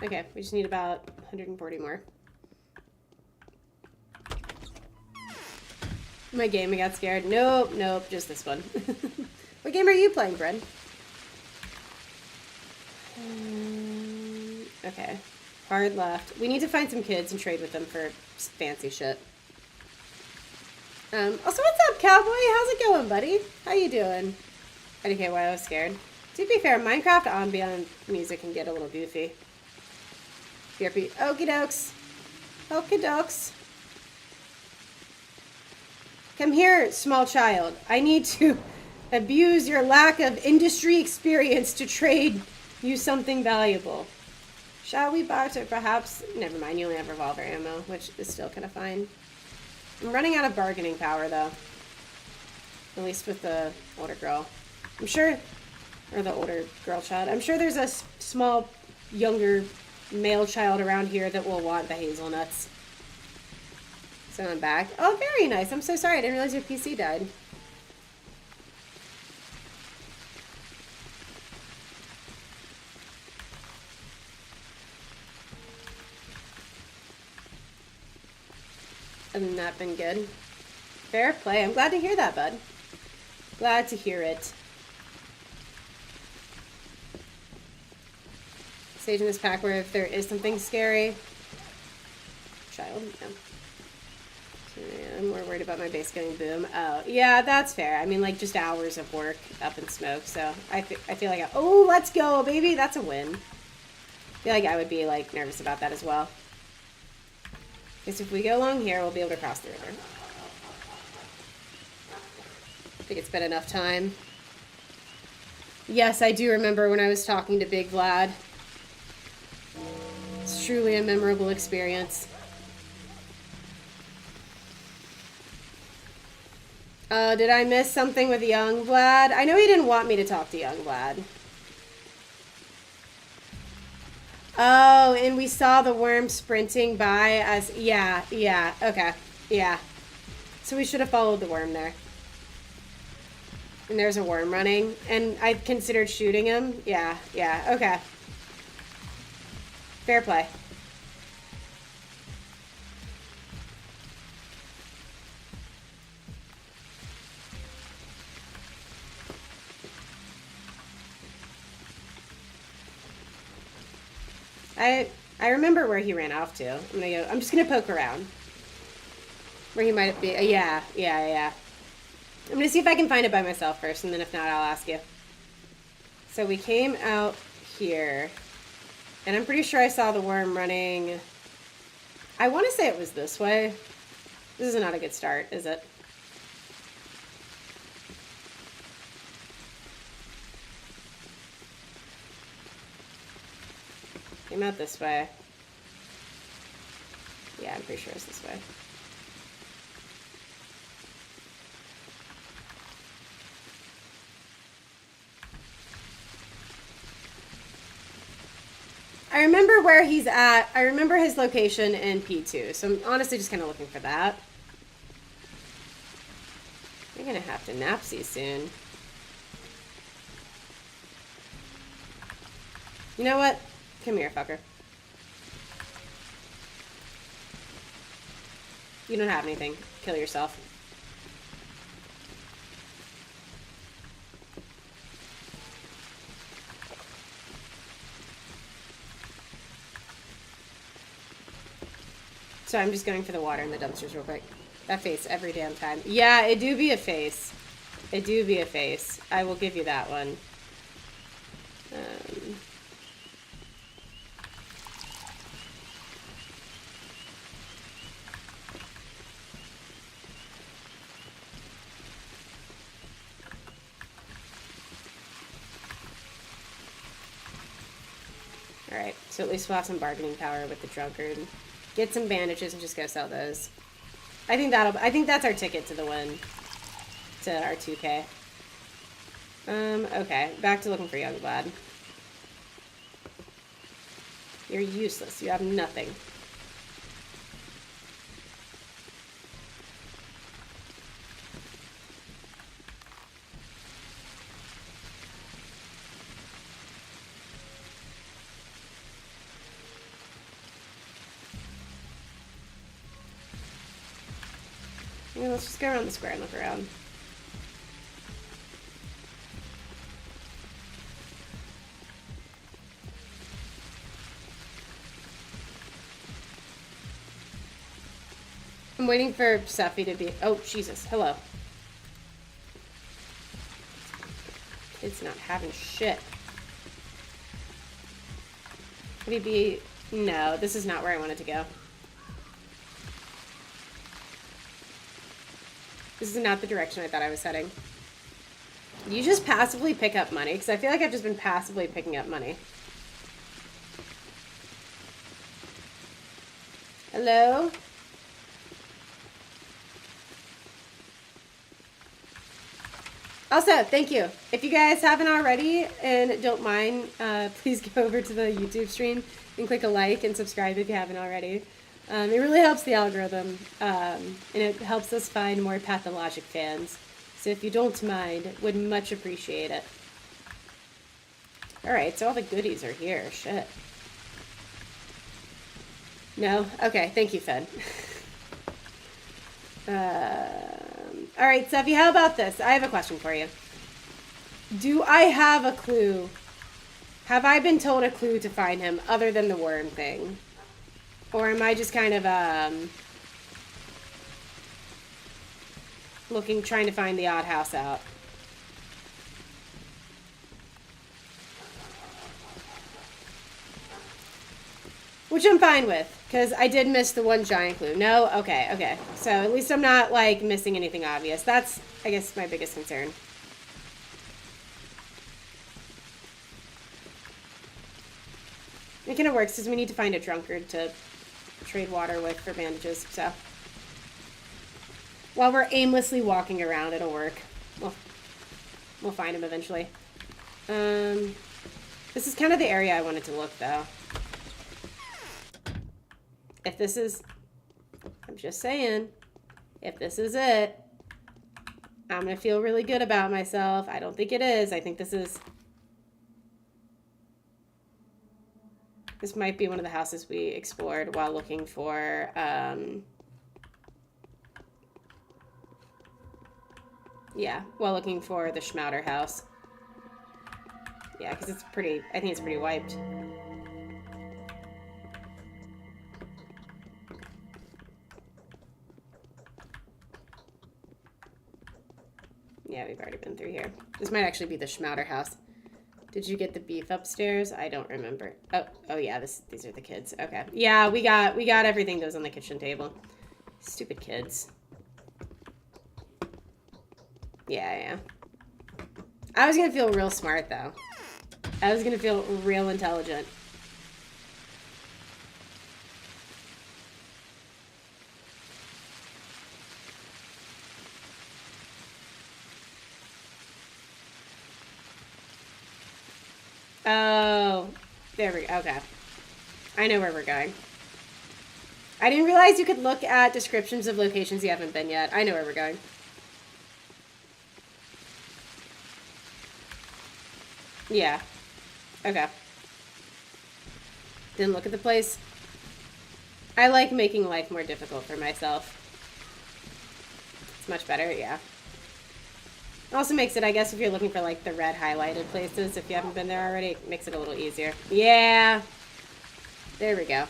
Okay, we just need about 140 more. My game, I got scared. Nope, nope, just this one. What game are you playing, Bren? Okay, hard left. We need to find some kids and trade with them for fancy shit. Also, what's up, Cowboy? How's it going, buddy? How you doing? I didn't get why I was scared. To be fair, Minecraft ambient music can get a little goofy. Okie dokes. Okie dokes. Come here, small child. I need to abuse your lack of industry experience to trade you something valuable. Shall we barter, perhaps? Never mind, you only have revolver ammo, which is still kind of fine. I'm running out of bargaining power, though. At least with the older girl. I'm sure, or the older girl child. I'm sure there's a small, younger male child around here that will want the hazelnuts. So I'm back. Oh, very nice. I'm so sorry. I didn't realize your PC died. Hasn't that been good? Fair play. I'm glad to hear that, bud. Glad to hear it. Stage in this pack where if there is something scary. Child, yeah. So, yeah, I'm more worried about my base getting boom. Oh, yeah, that's fair. I mean, like, just hours of work up in smoke, so I feel like, oh, let's go, baby. That's a win. I feel like I would be, like, nervous about that as well. Because if we go along here, we'll be able to cross the river. I think it's been enough time. Yes, I do remember when I was talking to Big Vlad. It's truly a memorable experience. Did I miss something with young Vlad? I know he didn't want me to talk to young Vlad. Oh, and we saw the worm sprinting by as... Yeah, okay. Yeah. So we should have followed the worm there. And there's a worm running. And I considered shooting him. Yeah, okay. Fair play. I remember where he ran off to. I'm just gonna poke around. Where he might be. Yeah. I'm gonna see if I can find it by myself first, and then if not, I'll ask you. So we came out here, and I'm pretty sure I saw the worm running. I want to say it was this way. This is not a good start, is it? Came out this way. Yeah, I'm pretty sure it's this way. I remember where he's at. I remember his location in P2, so I'm honestly just kind of looking for that. You're gonna have to napsy soon. You know what? Come here, fucker. You don't have anything. Kill yourself. So I'm just going for the water in the dumpsters real quick. That face every damn time. Yeah, it do be a face. It do be a face. I will give you that one. Alright, so at least we'll have some bargaining power with the drunkard. Get some bandages and just go sell those. I think that's our ticket to the win. To our 2K. Okay. Back to looking for young Vlad. You're useless. You have nothing. Yeah, let's just go around the square and look around. I'm waiting for Seffi to be... Oh, Jesus. Hello. Kid's not having shit. Could he be... No, this is not where I wanted to go. This is not the direction I thought I was heading. You just passively pick up money? Because I feel like I've just been passively picking up money. Hello? Also, thank you. If you guys haven't already and don't mind, please go over to the YouTube stream and click a like and subscribe if you haven't already. It really helps the algorithm, and it helps us find more Pathologic fans. So if you don't mind, would much appreciate it. Alright, so all the goodies are here. Shit. No? Okay, thank you, Fed. Alright, Steffi, how about this? I have a question for you. Do I have a clue? Have I been told a clue to find him other than the worm thing? Or am I just kind of, trying to find the odd house out? Which I'm fine with, because I did miss the one giant clue. No? Okay, okay. So at least I'm not, like, missing anything obvious. That's, I guess, my biggest concern. It kind of works, because we need to find a drunkard to trade water with for bandages, so. While we're aimlessly walking around, it'll work. We'll find him eventually. This is kind of the area I wanted to look, though. If this is, I'm just saying, if this is it, I'm going to feel really good about myself. I don't think it is. I think this might be one of the houses we explored while looking for, while looking for the Schmouder house. Yeah, because it's pretty, I think it's pretty wiped. Yeah, we've already been through here. This might actually be the Schmouder house. Did you get the beef upstairs? I don't remember. Oh yeah, these are the kids. Okay. Yeah, we got everything that was on the kitchen table. Stupid kids. Yeah. I was gonna feel real smart though. I was gonna feel real intelligent. Oh, there we go. Okay. I know where we're going. I didn't realize you could look at descriptions of locations you haven't been yet. I know where we're going. Yeah. Okay. Didn't look at the place. I like making life more difficult for myself. It's much better, yeah. It also makes it, I guess, if you're looking for, like, the red highlighted places, if you haven't been there already, it makes it a little easier. Yeah! There we go.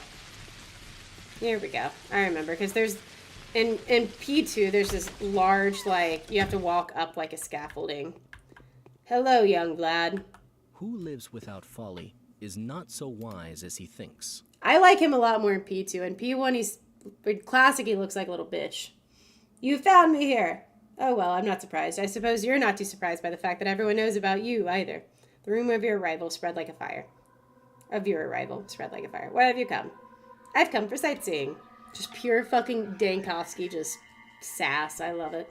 Here we go. I remember, because there's, in P2, there's this large, like, you have to walk up, like, a scaffolding. Hello, young Vlad. Who lives without folly is not so wise as he thinks. I like him a lot more in P2. In P1, he's, in Classic, he looks like a little bitch. You found me here. Oh, well, I'm not surprised. I suppose you're not too surprised by the fact that everyone knows about you, either. The rumor of your arrival spread like a fire. Why have you come? I've come for sightseeing. Just pure fucking Dankovsky, just sass. I love it.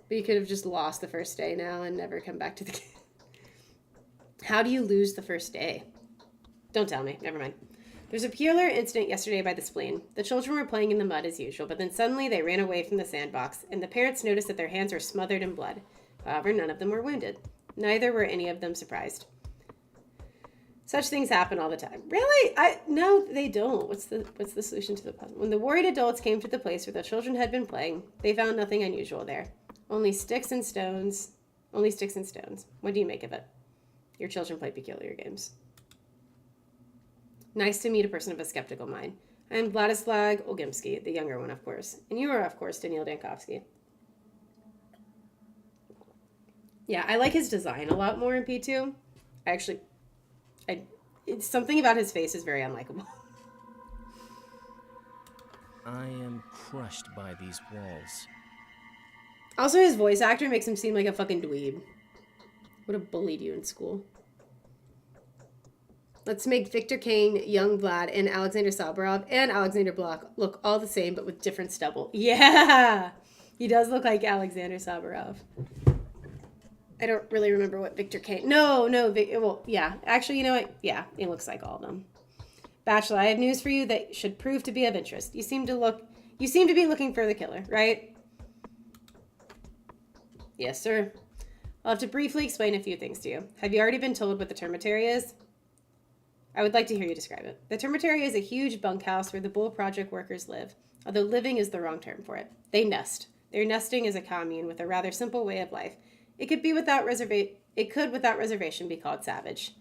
But you could have just lost the first day now and never come back to the game. How do you lose the first day? Don't tell me. Never mind. There's a peculiar incident yesterday by the spleen. The children were playing in the mud as usual, but then suddenly they ran away from the sandbox, and the parents noticed that their hands were smothered in blood. However, none of them were wounded. Neither were any of them surprised. Such things happen all the time. Really? No, they don't. What's the solution to the puzzle? When the worried adults came to the place where the children had been playing, they found nothing unusual there. Only sticks and stones. What do you make of it? Your children play peculiar games. Nice to meet a person of a skeptical mind. I am Vladislav Olgimsky, the younger one, of course. And you are, of course, Daniel Dankovsky. Yeah, I like his design a lot more in P2. It's something about his face is very unlikable. I am crushed by these walls. Also, his voice actor makes him seem like a fucking dweeb. Would have bullied you in school. Let's make Victor Kane, young Vlad, and Alexander Saburov and Alexander Block look all the same but with different stubble. Yeah! He does look like Alexander Saburov. I don't really remember what Victor Kane. No, well, yeah. Actually, you know what? Yeah, he looks like all of them. Bachelor, I have news for you that should prove to be of interest. You seem to be looking for the killer, right? Yes, sir. I'll have to briefly explain a few things to you. Have you already been told what the termitary is? I would like to hear you describe it. The termitary is a huge bunkhouse where the Bull Project workers live, although living is the wrong term for it. They nest. Their nesting is a commune with a rather simple way of life. It could without reservation be called savage.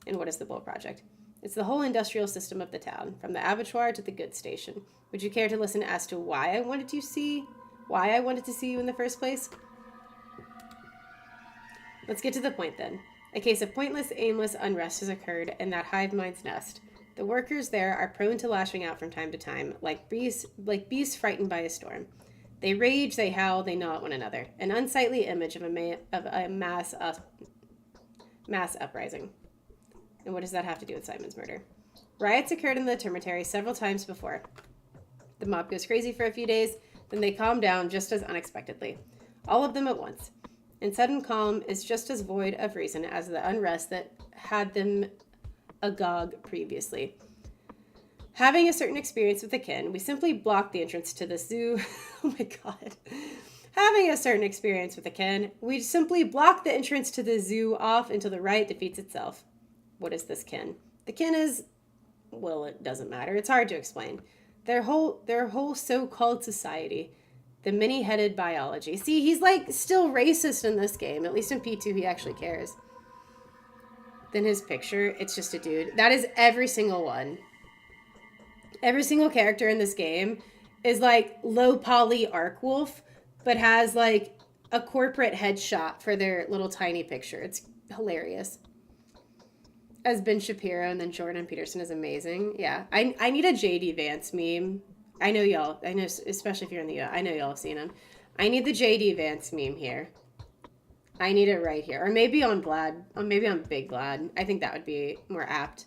And what is the Bull Project? It's the whole industrial system of the town, from the abattoir to the goods station. Would you care to listen as to why I wanted to see you in the first place? Let's get to the point then. A case of pointless, aimless unrest has occurred in that hive mind's nest. The workers there are prone to lashing out from time to time, like beasts frightened by a storm. They rage, they howl, they gnaw at one another. An unsightly image of a mass uprising. And what does that have to do with Simon's murder? Riots occurred in the termitary several times before. The mob goes crazy for a few days, then they calm down just as unexpectedly. All of them at once. And sudden calm is just as void of reason as the unrest that had them agog previously. Having a certain experience with the kin, we simply block the entrance to the zoo. Oh my god. Having a certain experience with the kin, we simply block the entrance to the zoo off until the riot defeats itself. What is this kin? The kin is, well, it doesn't matter. It's hard to explain. Their whole so-called society. The many-headed biology. See, he's like still racist in this game. At least in P2 he actually cares. Then his picture, it's just a dude. That is every single one. Every single character in this game is like low poly arc wolf, but has like a corporate headshot for their little tiny picture. It's hilarious. As Ben Shapiro, and then Jordan Peterson is amazing. Yeah, I need a JD Vance meme. I know, especially if you're in the US, I know y'all have seen him. I need the JD Vance meme here. I need it right here. Or maybe on Vlad. Or maybe on Big Vlad. I think that would be more apt.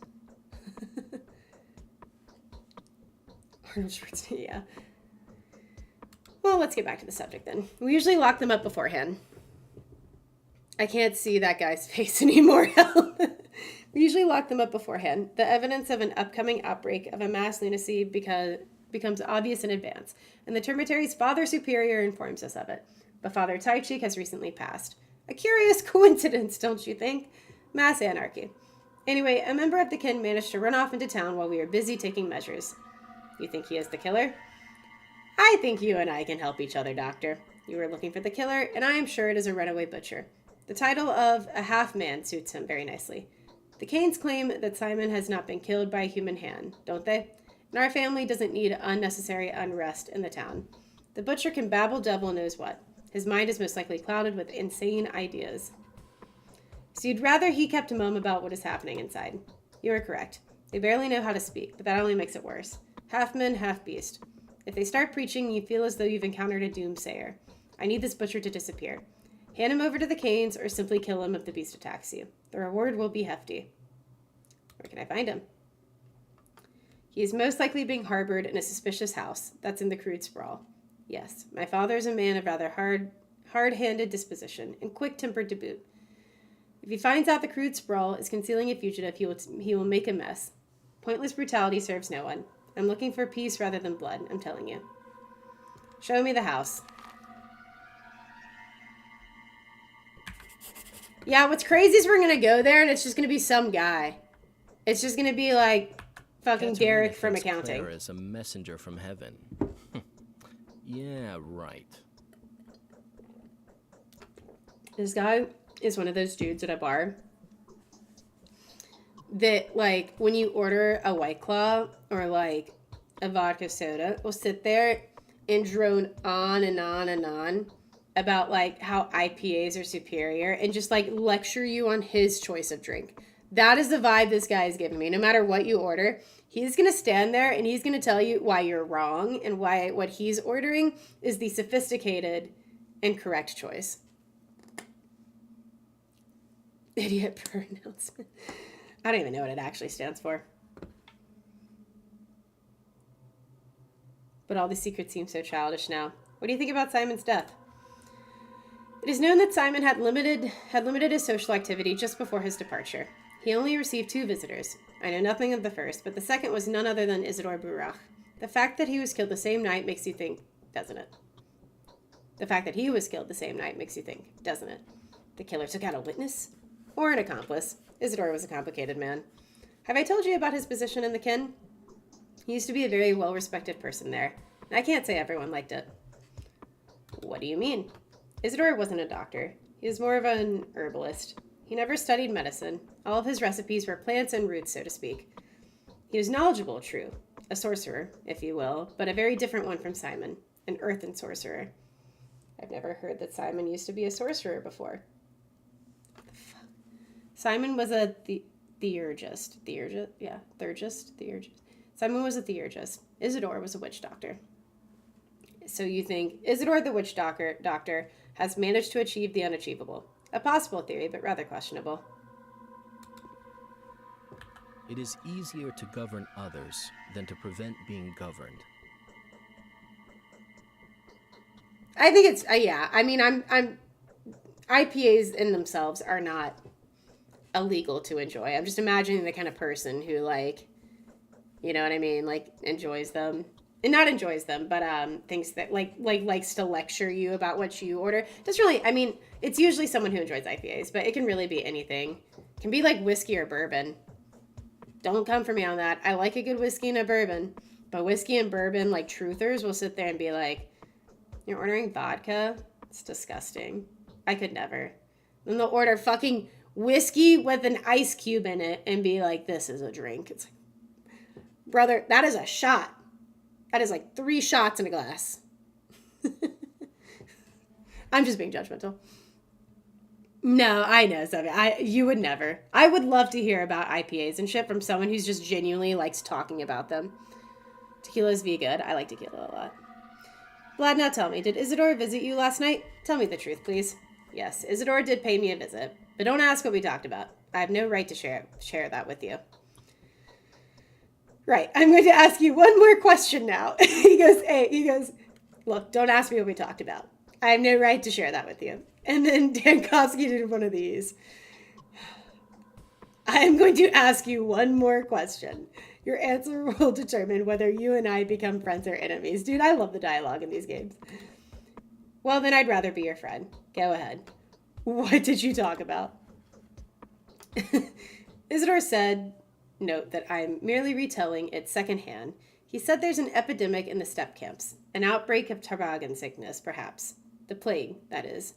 Arnold Schwarzenegger, yeah. Well, let's get back to the subject then. We usually lock them up beforehand. I can't see that guy's face anymore. We usually lock them up beforehand. The evidence of an upcoming outbreak of a mass lunacy becomes obvious in advance, and the termitary's Father Superior informs us of it. But Father Taichik has recently passed. A curious coincidence, don't you think? Mass anarchy. Anyway, a member of the kin managed to run off into town while we were busy taking measures. You think he is the killer? I think you and I can help each other, Doctor. You were looking for the killer, and I am sure it is a runaway butcher. The title of a half-man suits him very nicely. The Canes claim that Simon has not been killed by a human hand, don't they? And our family doesn't need unnecessary unrest in the town. The butcher can babble devil knows what. His mind is most likely clouded with insane ideas. So you'd rather he kept mum about what is happening inside. You are correct. They barely know how to speak, but that only makes it worse. Half man, half beast. If they start preaching, you feel as though you've encountered a doomsayer. I need this butcher to disappear. Hand him over to the Canes, or simply kill him if the beast attacks you. The reward will be hefty. Where can I find him? He is most likely being harbored in a suspicious house. That's in the crude sprawl. Yes, my father is a man of rather hard-handed disposition, and quick-tempered to boot. If he finds out the crude sprawl is concealing a fugitive, he will make a mess. Pointless brutality serves no one. I'm looking for peace rather than blood, I'm telling you. Show me the house. Yeah, what's crazy is we're going to go there and it's just going to be some guy. It's just going to be like fucking Derek from accounting. Claire is a messenger from heaven. Yeah, right. This guy is one of those dudes at a bar that, like, when you order a White Claw or, like, a vodka soda, will sit there and drone on and on and on about, like, how IPAs are superior and just, like, lecture you on his choice of drink. That is the vibe this guy is giving me. No matter what you order, he's going to stand there and he's going to tell you why you're wrong and why what he's ordering is the sophisticated and correct choice. Idiot per announcement. I don't even know what it actually stands for. But all the secrets seem so childish now. What do you think about Simon's death? It is known that Simon had limited his social activity just before his departure. He only received 2 visitors. I know nothing of the first, but the second was none other than Isidore Burach. The fact that he was killed the same night makes you think, doesn't it? The fact that he was killed the same night makes you think, doesn't it? The killer took out a witness? Or an accomplice. Isidore was a complicated man. Have I told you about his position in the kin? He used to be a very well-respected person there. I can't say everyone liked it. What do you mean? Isidore wasn't a doctor. He was more of an herbalist. He never studied medicine. All of his recipes were plants and roots, so to speak. He was knowledgeable, true. A sorcerer, if you will, but a very different one from Simon. An earthen sorcerer. I've never heard that Simon used to be a sorcerer before. What the fuck? Simon was a theurgist. Theurgist? Simon was a theurgist. Isidore was a witch doctor. So you think Isidore the witch doctor has managed to achieve the unachievable. A possible theory, but rather questionable. It is easier to govern others than to prevent being governed. I think it's yeah. I mean, I'm IPAs in themselves are not illegal to enjoy. I'm just imagining the kind of person who, like, you know what I mean, like enjoys them. And not enjoys them, but thinks that likes to lecture you about what you order. Doesn't really. I mean, it's usually someone who enjoys IPAs, but it can really be anything. It can be like whiskey or bourbon. Don't come for me on that. I like a good whiskey and a bourbon, but whiskey and bourbon, like truthers, will sit there and be like, "You're ordering vodka? It's disgusting. I could never." Then they'll order fucking whiskey with an ice cube in it and be like, "This is a drink." It's like, brother, that is a shot. That is like 3 shots in a glass. I'm just being judgmental. No, I know, Sophie. You would never. I would love to hear about IPAs and shit from someone who's just genuinely likes talking about them. Tequila's be good. I like tequila a lot. Vlad, now tell me, did Isidore visit you last night? Tell me the truth, please. Yes, Isidore did pay me a visit, but don't ask what we talked about. I have no right to share that with you. Right, I'm going to ask you one more question now. He goes, look, don't ask me what we talked about. I have no right to share that with you. And then Dankovsky did one of these. I am going to ask you one more question. Your answer will determine whether you and I become friends or enemies. Dude, I love the dialogue in these games. Well, then I'd rather be your friend. Go ahead. What did you talk about? Isidore said, note that I'm merely retelling it secondhand. He said there's an epidemic in the steppe camps. An outbreak of toboggan sickness, perhaps. The plague, that is.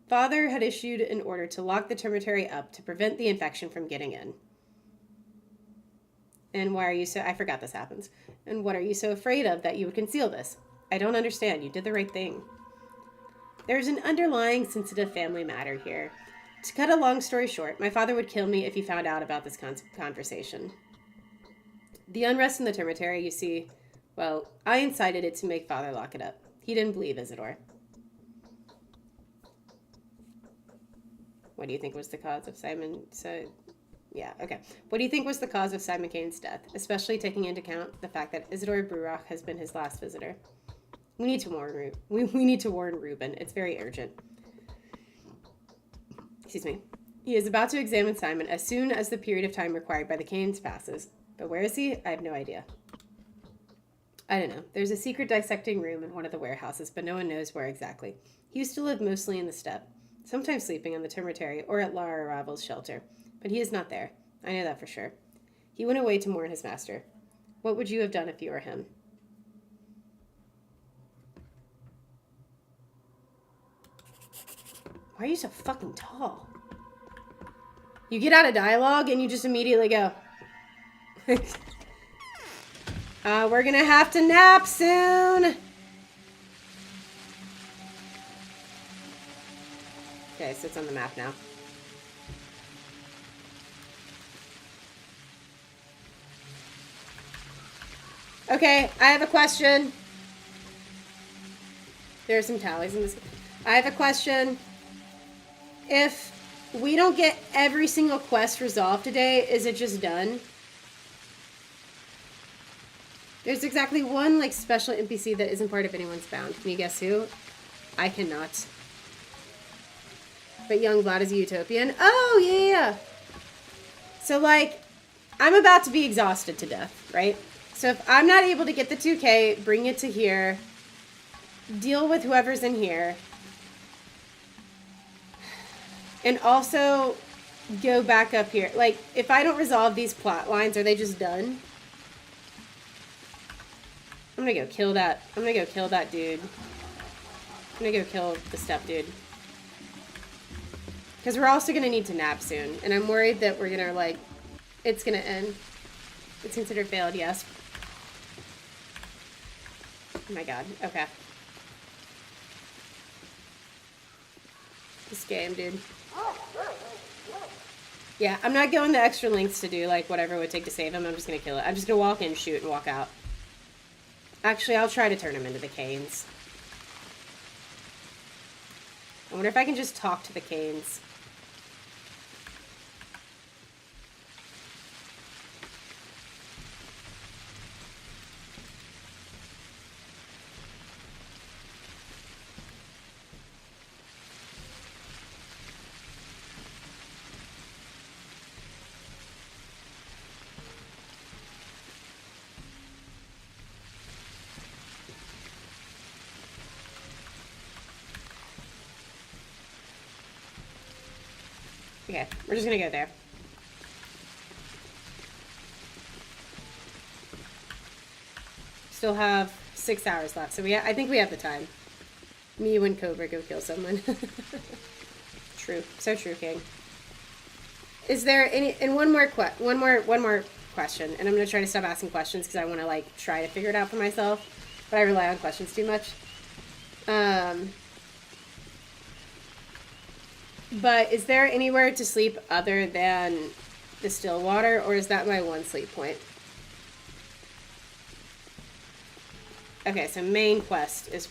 Father had issued an order to lock the termitary up to prevent the infection from getting in. And why are you so... I forgot this happens. And what are you so afraid of that you would conceal this? I don't understand. You did the right thing. There's an underlying sensitive family matter here. To cut a long story short, my father would kill me if he found out about this conversation. The unrest in the termitary, you see, well, I incited it to make Father lock it up. He didn't believe Isidore. What do you think was the cause of Simon? What do you think was the cause of Simon Kane's death, especially taking into account the fact that Isidore Burach has been his last visitor? We need to warn Reuben. It's very urgent. Excuse me. He is about to examine Simon as soon as the period of time required by the Kanes passes. But where is he? I have no idea. I don't know. There's a secret dissecting room in one of the warehouses, but no one knows where exactly. He used to live mostly in the steppe, sometimes sleeping on the termitary or at Lara Ravel's shelter. But he is not there. I know that for sure. He went away to mourn his master. What would you have done if you were him? Why are you so fucking tall? You get out of dialogue and you just immediately go. We're gonna have to nap soon. Okay, so it's on the map now. Okay, I have a question. There are some tallies in this. I have a question. If we don't get every single quest resolved today, is it just done? There's exactly one, like, special NPC that isn't part of anyone's bound. Can you guess who? I cannot. But young Vlad is a utopian. Oh, yeah. So, like, I'm about to be exhausted to death, right? So if I'm not able to get the 2K, bring it to here, deal with whoever's in here, and also go back up here. Like, if I don't resolve these plot lines, are they just done? I'm gonna go kill that. I'm gonna go kill that dude. I'm gonna go kill the step dude. Because we're also gonna need to nap soon. And I'm worried that we're gonna, like, it's gonna end. It's considered failed, yes. Oh my god, okay. This game, dude. Yeah, I'm not going the extra lengths to do, like, whatever it would take to save him. I'm just gonna kill it. I'm just gonna walk in, shoot, and walk out. Actually, I'll try to turn him into the Canes. I wonder if I can just talk to the Canes. Okay, we're just gonna go there. Still have 6 hours left, so I think we have the time. Me, you, and Cobra go kill someone. True, so true, King. Is there any? And one more question, and I'm gonna try to stop asking questions because I want to like try to figure it out for myself, but I rely on questions too much. But is there anywhere to sleep other than the still water, or is that my one sleep point? Okay, so main quest is...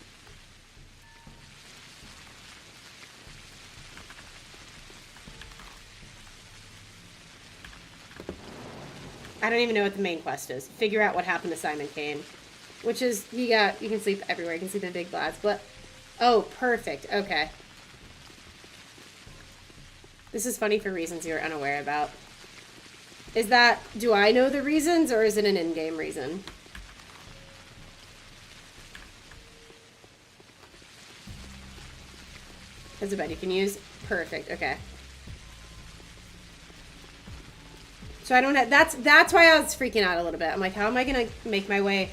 I don't even know what the main quest is. Figure out what happened to Simon Kane. Which is, you can sleep everywhere. You can sleep in big glass, but... Oh, perfect. Okay. This is funny for reasons you're unaware about. Is that, do I know the reasons, or is it an in-game reason? There's a bed you can use. Perfect, okay. So I don't have, that's why I was freaking out a little bit. I'm like, how am I gonna make my way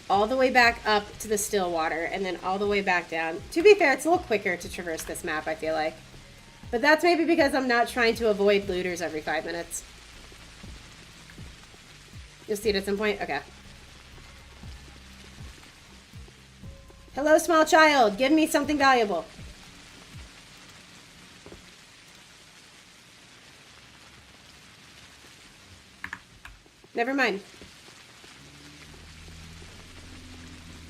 all the way back up to the still water and then all the way back down? To be fair, it's a little quicker to traverse this map, I feel like. But that's maybe because I'm not trying to avoid looters every 5 minutes. You'll see it at some point? Okay. Hello, small child. Give me something valuable. Never mind.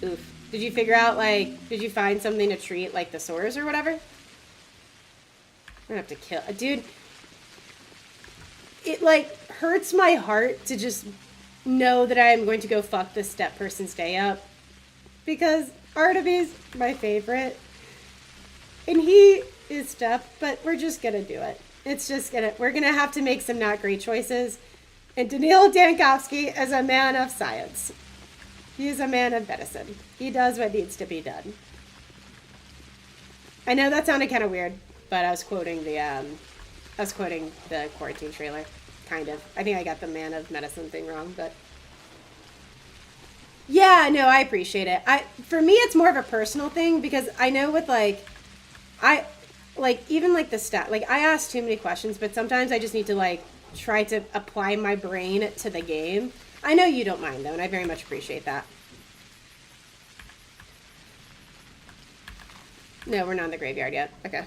Oof. Did you figure out, like, did you find something to treat, like, the sores or whatever? I'm gonna have to kill... Dude, it, like, hurts my heart to just know that I am going to go fuck this step person's day up. Because Artemis, my favorite, and he is step, but we're just gonna do it. It's just gonna... We're gonna have to make some not great choices. And Daniil Dankovsky is a man of science. He is a man of medicine. He does what needs to be done. I know that sounded kind of weird, but I was quoting the quarantine trailer, kind of. I think I got the man of medicine thing wrong, but yeah, no, I appreciate it. For me, it's more of a personal thing because I know with even like the stat, like I ask too many questions, but sometimes I just need to like try to apply my brain to the game. I know you don't mind though, and I very much appreciate that. No, we're not in the graveyard yet. Okay.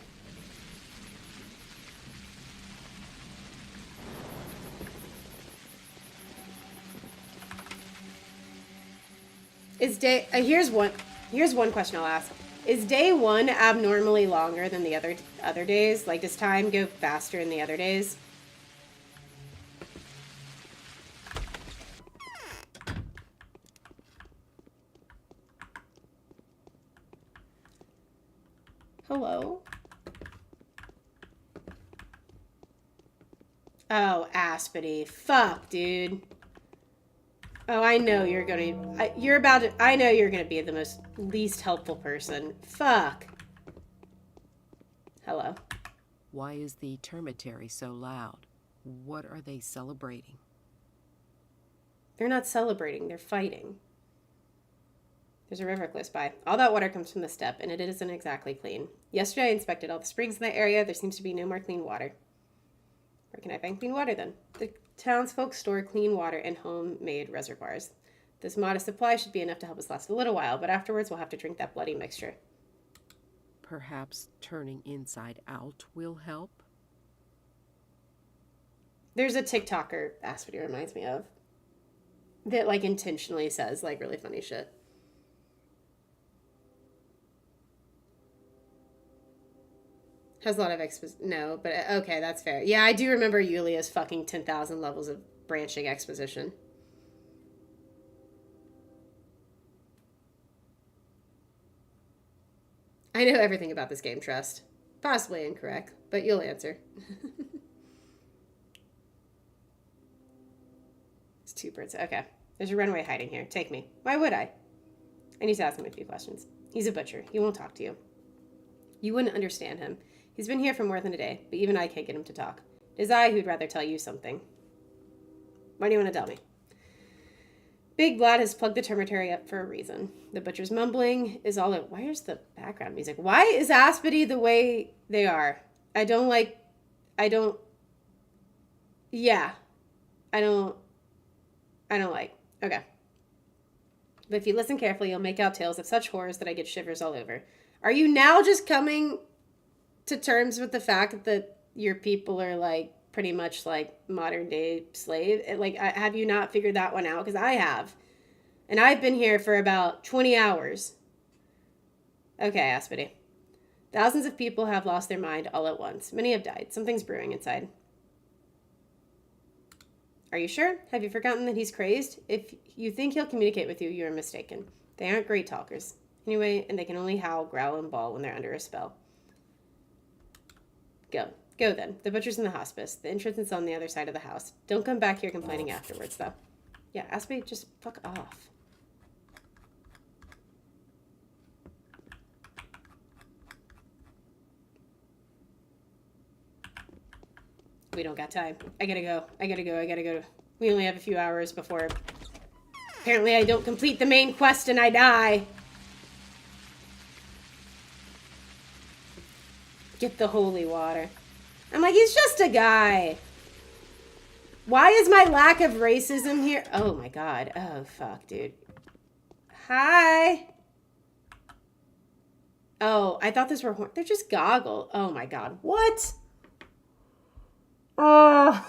Is day here's one question I'll ask. Is day one abnormally longer than the other days? Like, does time go faster in the other days? Hello? Oh, Aspity. Fuck, dude. Oh, I know you're gonna... I know you're gonna be the most least helpful person. Fuck. Hello. Why is the termitary so loud? What are they celebrating? They're not celebrating, they're fighting. There's a river close by. All that water comes from the steppe, and it isn't exactly clean. Yesterday I inspected all the springs in the area. There seems to be no more clean water. Where can I find clean water, then? The townsfolk store clean water in homemade reservoirs. This modest supply should be enough to help us last a little while, but afterwards we'll have to drink that bloody mixture. Perhaps turning inside out will help? There's a TikToker, Aspity reminds me of, that, like, intentionally says, like, really funny shit. Has a lot of no, but okay, that's fair. Yeah, I do remember Yulia's fucking 10,000 levels of branching exposition. I know everything about this game, Trust. Possibly incorrect, but you'll answer. It's two birds. Okay. There's a runway hiding here. Take me. Why would I? I need to ask him a few questions. He's a butcher. He won't talk to you. You wouldn't understand him. He's been here for more than a day, but even I can't get him to talk. It is I who'd rather tell you something. Why do you want to tell me? Big Vlad has plugged the termitary up for a reason. The butcher's mumbling is all it. Where's the background music? Why is Aspity the way they are? I don't like. Okay. But if you listen carefully, you'll make out tales of such horrors that I get shivers all over. Are you now just coming to terms with the fact that your people are, like, pretty much like modern day slave? Like, have you not figured that one out? Because I have. And I've been here for about 20 hours. Okay, Aspity. Thousands of people have lost their mind all at once. Many have died. Something's brewing inside. Are you sure? Have you forgotten that he's crazed? If you think he'll communicate with you, you're mistaken. They aren't great talkers. Anyway, and they can only howl, growl, and bawl when they're under a spell. Go. Go then. The butcher's in the hospice. The entrance is on the other side of the house. Don't come back here complaining afterwards, though. Yeah, Aspity, just fuck off. We don't got time. I gotta go. We only have a few hours before... Apparently I don't complete the main quest and I die. Get the holy water. I'm like, he's just a guy. Why is my lack of racism here? Oh my god. Oh, fuck, dude. Hi. Oh, I thought those were horns. They're just goggles. Oh my god. What? Oh.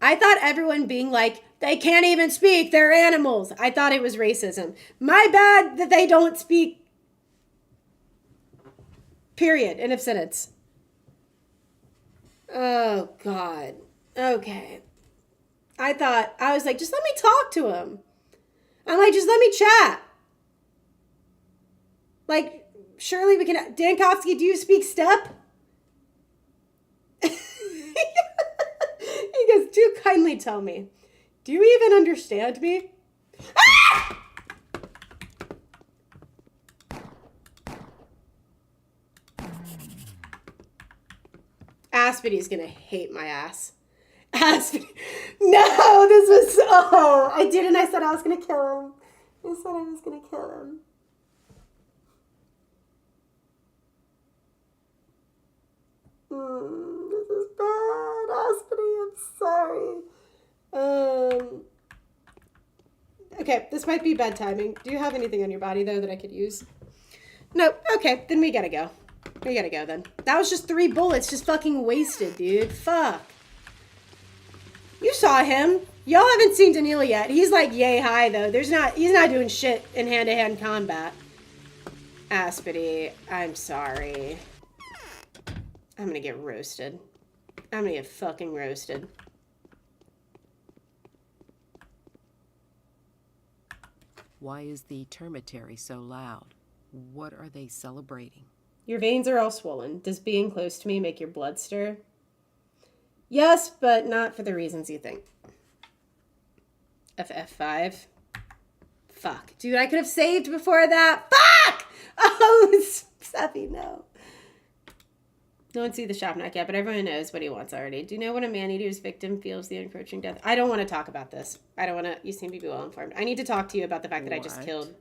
I thought everyone being like, they can't even speak, they're animals. I thought it was racism. My bad that they don't speak. Period. End of sentence. Oh, God. Okay. I was like, just let me talk to him. I'm like, just let me chat. Like, surely we can... Dankovsky, do you speak steppe? He goes, do kindly tell me. Do you even understand me? Ah! Aspity's gonna hate my ass. Aspity. No, this was... Oh, I didn't. I said I was gonna kill him. I said I was gonna kill him. This is bad, Aspity. I'm sorry. Okay, this might be bad timing. Do you have anything on your body, though, that I could use? Nope. Okay, then we gotta go. We gotta go, then. That was just 3 bullets just fucking wasted, dude. Fuck. You saw him. Y'all haven't seen Danilo yet. He's like yay high, though. He's not doing shit in hand-to-hand combat. Aspity, I'm sorry. I'm gonna get roasted. I'm gonna get fucking roasted. Why is the termitary so loud? What are they celebrating? Your veins are all swollen. Does being close to me make your blood stir? Yes, but not for the reasons you think. F5. Fuck. Dude, I could have saved before that. Fuck! Oh, Steffi, no. No one see the shop knock yet, but everyone knows what he wants already. Do you know when a man-eater's victim feels the encroaching death? I don't want to talk about this. I don't want to... You seem to be well informed. I need to talk to you about the fact that I just killed...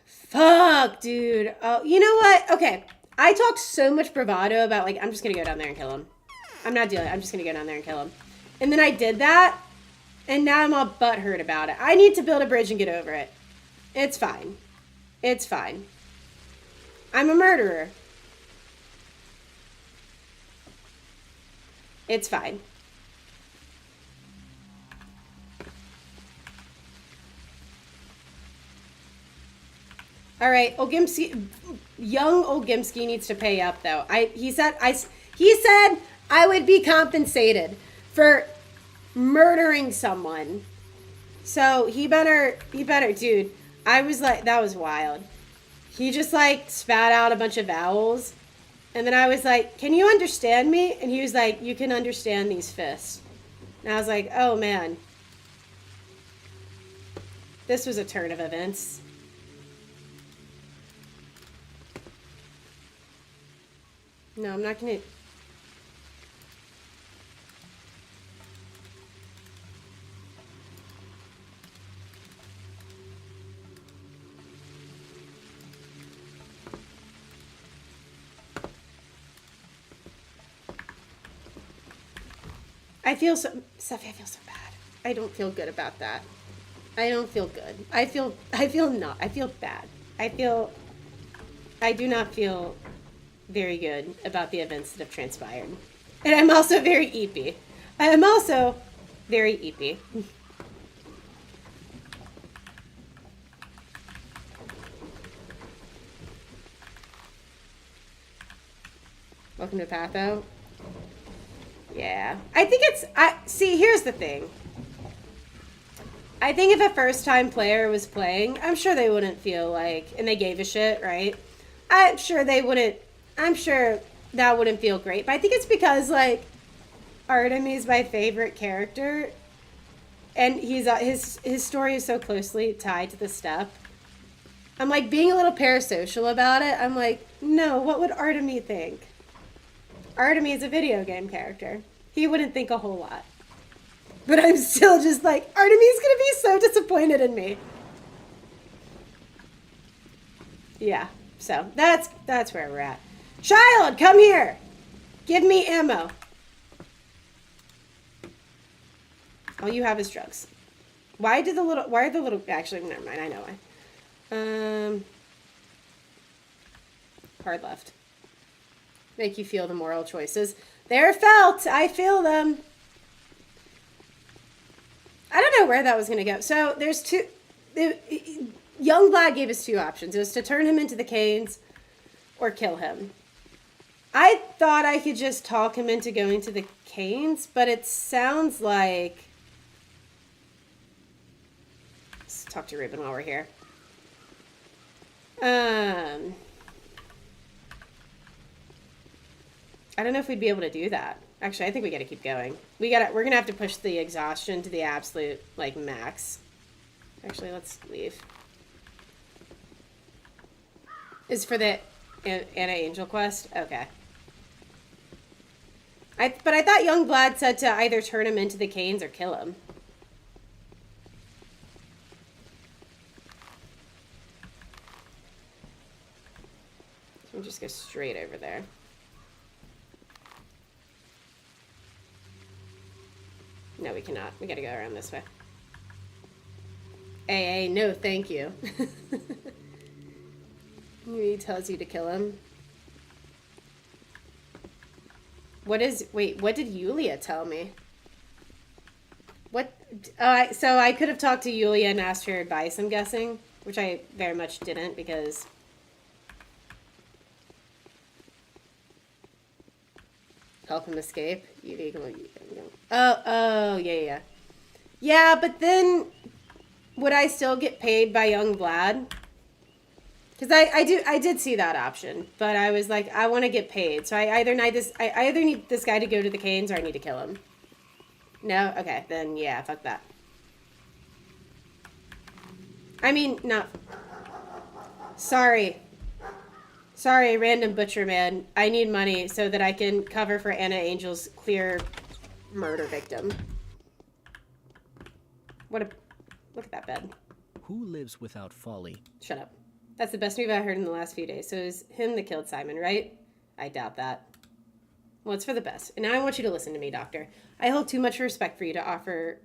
Fuck, dude. Oh, you know what? Okay. I talked so much bravado about, like, I'm just going to go down there and kill him. I'm not dealing. I'm just going to go down there and kill him. And then I did that, and now I'm all butthurt about it. I need to build a bridge and get over it. It's fine. It's fine. I'm a murderer. It's fine. All right, Olgimsky, young Olgimsky needs to pay up though. He said I would be compensated for murdering someone. So he better, dude. I was like, that was wild. He just like spat out a bunch of vowels. And then I was like, can you understand me? And he was like, you can understand these fists. And I was like, oh man. This was a turn of events. No, I'm not gonna... I feel so... Sophie, I feel so bad. I don't feel good about that. I don't feel good. I feel bad. I do not feel very good about the events that have transpired. And I'm also very eepy. I am also very eepy. Welcome to Patho. Yeah. I think it's... see, here's the thing. I think if a first-time player was playing, I'm sure they wouldn't feel like... And they gave a shit, right? I'm sure they wouldn't... I'm sure that wouldn't feel great. But I think it's because, like, Artemy's my favorite character. And he's his story is so closely tied to the step. I'm, like, being a little parasocial about it. I'm like, no, what would Artemy think? Artemy is a video game character. He wouldn't think a whole lot. But I'm still just like, Artemy's gonna be so disappointed in me. Yeah, so that's where we're at. Child, come here. Give me ammo. All you have is drugs. Why are the little, actually, never mind, I know why. Hard left. Make you feel the moral choices. They're felt. I feel them. I don't know where that was going to go. So there's two. Youngblood gave us two options. It was to turn him into the Canes or kill him. I thought I could just talk him into going to the Canes, but it sounds like... Let's talk to Ruben while we're here. I don't know if we'd be able to do that. Actually, I think we got to keep going. We're going to have to push the exhaustion to the absolute, like, max. Actually, let's leave. Is for the Anna-Angel quest? Okay. But I thought Youngblood said to either turn him into the Canes or kill him. So we'll just go straight over there. No, we cannot. We gotta go around this way. AA, no thank you. He tells you to kill him. Wait, what did Yulia tell me? What? So I could have talked to Yulia and asked her advice, I'm guessing. Which I very much didn't, because... Help him escape. Oh, yeah. Yeah, but then would I still get paid by young Vlad? Because I did see that option, but I was like, I want to get paid. So I either need this guy to go to the Canes or I need to kill him. No? Okay, then yeah, fuck that. I mean, no. Sorry, random butcher man. I need money so that I can cover for Anna Angel's clear murder victim. Look at that bed. Who lives without folly? Shut up. That's the best news I've heard in the last few days. So it was him that killed Simon, right? I doubt that. Well, it's for the best. And now I want you to listen to me, Doctor. I hold too much respect for you to offer...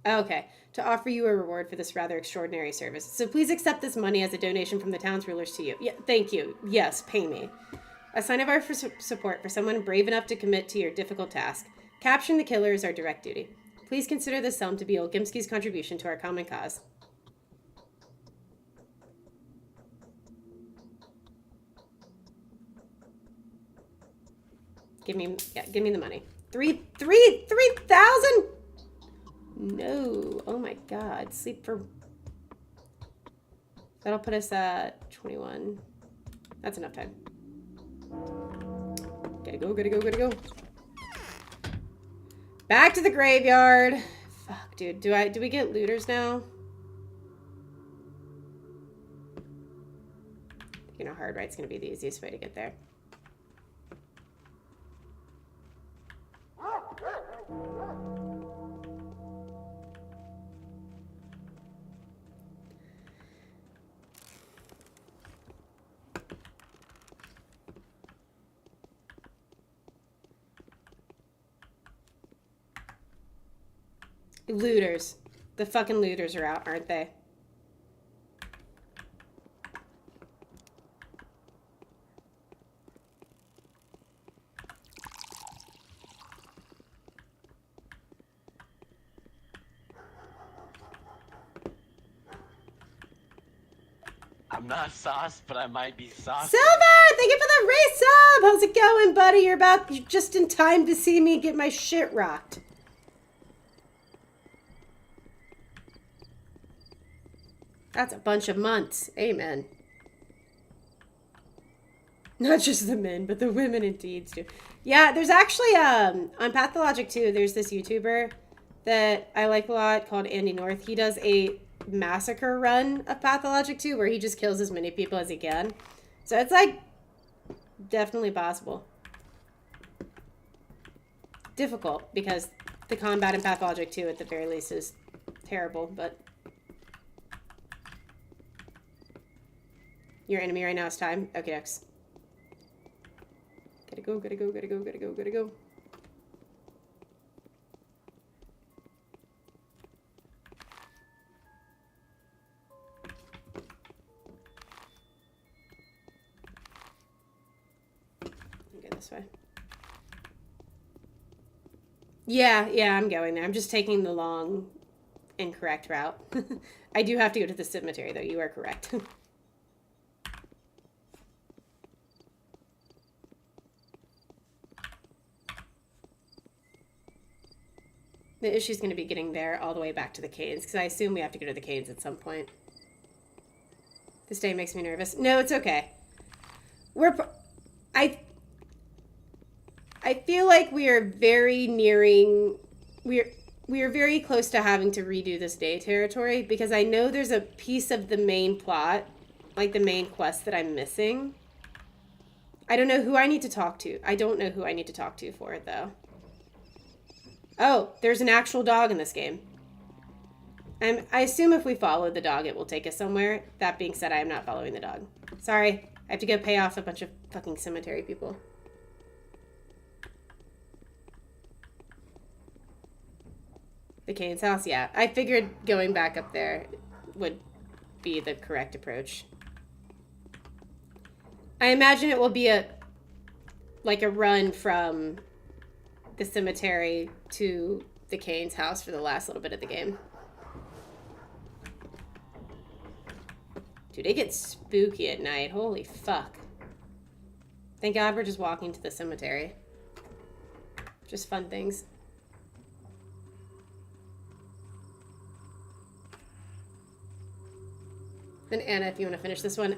Okay. To offer you a reward for this rather extraordinary service. So please accept this money as a donation from the town's rulers to you. Yeah, thank you. Yes, pay me. A sign of our support for someone brave enough to commit to your difficult task. Capturing the killer is our direct duty. Please consider this sum to be Olgimski's contribution to our common cause. Give me the money. 3,000? No. Oh my God. Sleep for... That'll put us at 21. That's enough time. Gotta go. Back to the graveyard. Fuck, dude. Do we get looters now? You know, hard right's gonna be the easiest way to get there. Looters. The fucking looters are out, aren't they? I'm not sauce, but I might be sauce. Silver! Thank you for the resub! How's it going, buddy? You're just in time to see me get my shit rocked. That's a bunch of months. Amen. Not just the men, but the women indeed too. Yeah, there's actually, on Pathologic too, there's this YouTuber that I like a lot called Andy North. He does a massacre run of Pathologic 2 where he just kills as many people as he can. So it's like definitely possible. Difficult because the combat in Pathologic 2 at the very least is terrible, but your enemy right now is time. Okay, next. Gotta go. This way. Yeah, I'm going there. I'm just taking the long, incorrect route. I do have to go to the cemetery, though. You are correct. The issue's going to be getting there all the way back to the caves, because I assume we have to go to the caves at some point. This day makes me nervous. No, it's okay. I feel like we are very nearing... We are very close to having to redo this day territory, because I know there's a piece of the main plot, like the main quest that I'm missing. I don't know who I need to talk to. I don't know who I need to talk to for it, though. Oh, there's an actual dog in this game. I assume if we follow the dog, it will take us somewhere. That being said, I am not following the dog. Sorry. I have to go pay off a bunch of fucking cemetery people. The Kane's house, yeah. I figured going back up there would be the correct approach. I imagine it will be a run from the cemetery to the Kane's house for the last little bit of the game. Dude, it gets spooky at night. Holy fuck. Thank God we're just walking to the cemetery. Just fun things. And Anna, if you want to finish this one,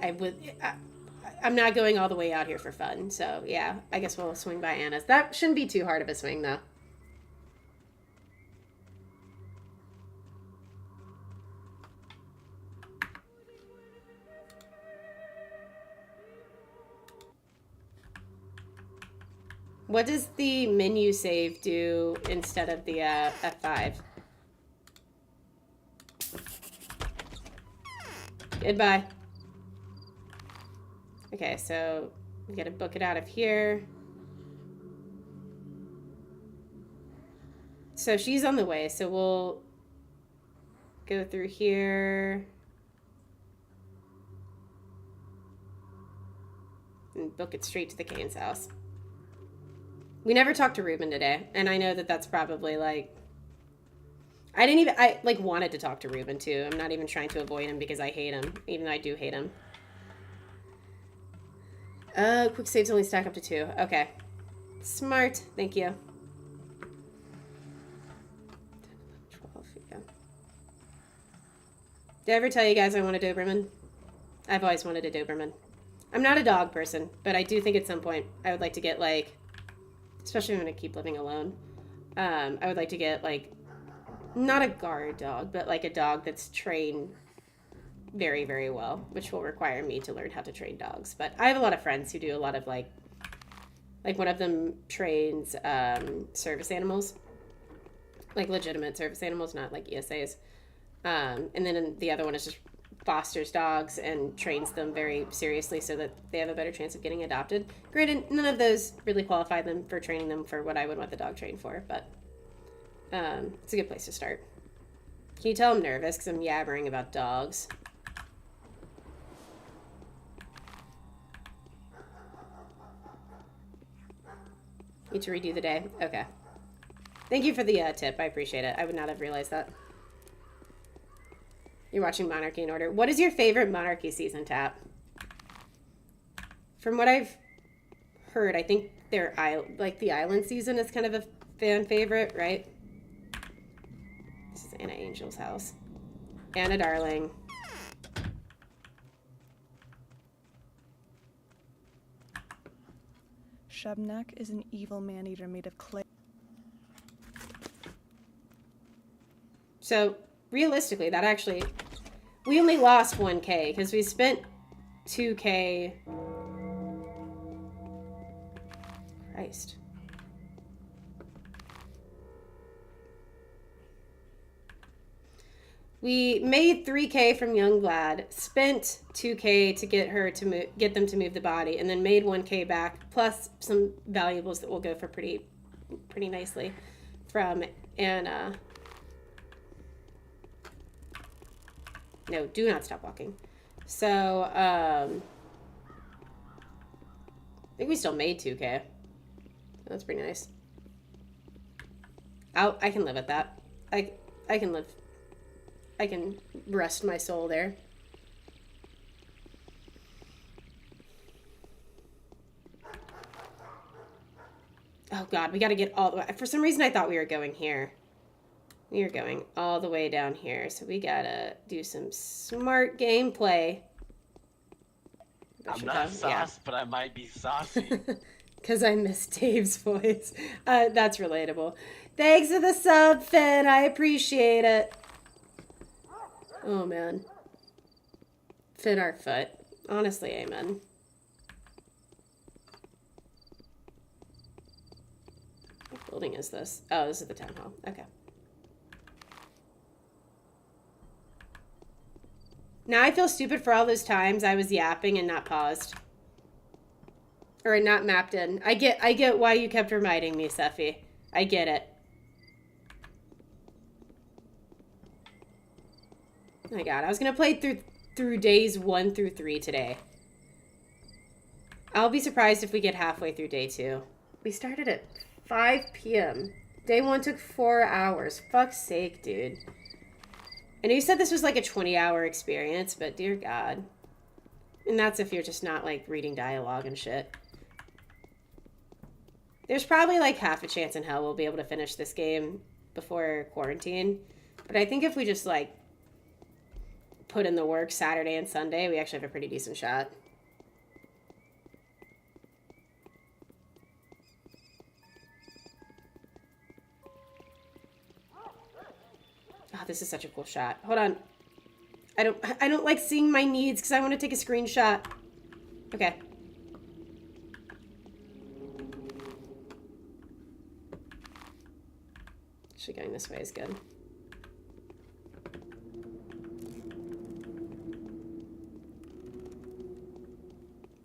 I'm not going all the way out here for fun. So, yeah, I guess we'll swing by Anna's. That shouldn't be too hard of a swing, though. What does the menu save do instead of the F5? Goodbye. Okay, so we gotta book it out of here. So she's on the way, so we'll go through here and book it straight to the Kane's house. We never talked to Ruben today, and I know that that's probably like... I wanted to talk to Ruben too. I'm not even trying to avoid him because I hate him, even though I do hate him. Quick saves only stack up to 2. Okay. Smart. Thank you. 12, yeah. Did I ever tell you guys I want a Doberman? I've always wanted a Doberman. I'm not a dog person, but I do think at some point I would like to get like... Especially when I keep living alone. I would like to get, like, not a guard dog, but, like, a dog that's trained very, very well, which will require me to learn how to train dogs. But I have a lot of friends who do a lot of, like one of them trains service animals. Like, legitimate service animals, not, like, ESAs. And then the other one is just fosters dogs and trains them very seriously so that they have a better chance of getting adopted. Granted, none of those really qualify them for training them for what I would want the dog trained for, but it's a good place to start. Can you tell I'm nervous because I'm yabbering about dogs? Need to redo the day? Okay. Thank you for the tip. I appreciate it. I would not have realized that. You're watching Monarchy in Order. What is your favorite Monarchy season, Tap? From what I've heard, I think the Island season is kind of a fan favorite, right? This is Anna Angel's house. Anna Darling. Shebnek is an evil man-eater made of clay. So, realistically, that actually... We only lost 1K, because we spent 2K... Christ. We made 3K from Youngblood, spent 2K to get her to get them to move the body, and then made 1K back, plus some valuables that will go for pretty nicely from Anna. No, do not stop walking. So, I think we still made 2K. That's pretty nice. I can live at that. I can live. I can rest my soul there. Oh God, we gotta get all the way. For some reason I thought we were going here. We are going all the way down here, so we gotta do some smart gameplay. I'm not sauced, but I might be saucy. Because I miss Dave's voice. That's relatable. Thanks for the sub, Finn. I appreciate it. Oh, man. Finn our foot. Honestly, amen. What building is this? Oh, this is the town hall. Okay. Now I feel stupid for all those times I was yapping and not paused. Or not mapped in. I get why you kept reminding me, Seffi. I get it. Oh my God, I was gonna play through days 1 through 3 today. I'll be surprised if we get halfway through day 2. We started at 5 p.m. Day 1 took 4 hours. Fuck's sake, dude. I know you said this was like a 20-hour experience, but dear God. And that's if you're just not like reading dialogue and shit. There's probably like half a chance in hell we'll be able to finish this game before quarantine. But I think if we just like put in the work Saturday and Sunday, we actually have a pretty decent shot. Oh, this is such a cool shot. Hold on. I don't like seeing my needs because I want to take a screenshot. Okay. Actually, going this way is good.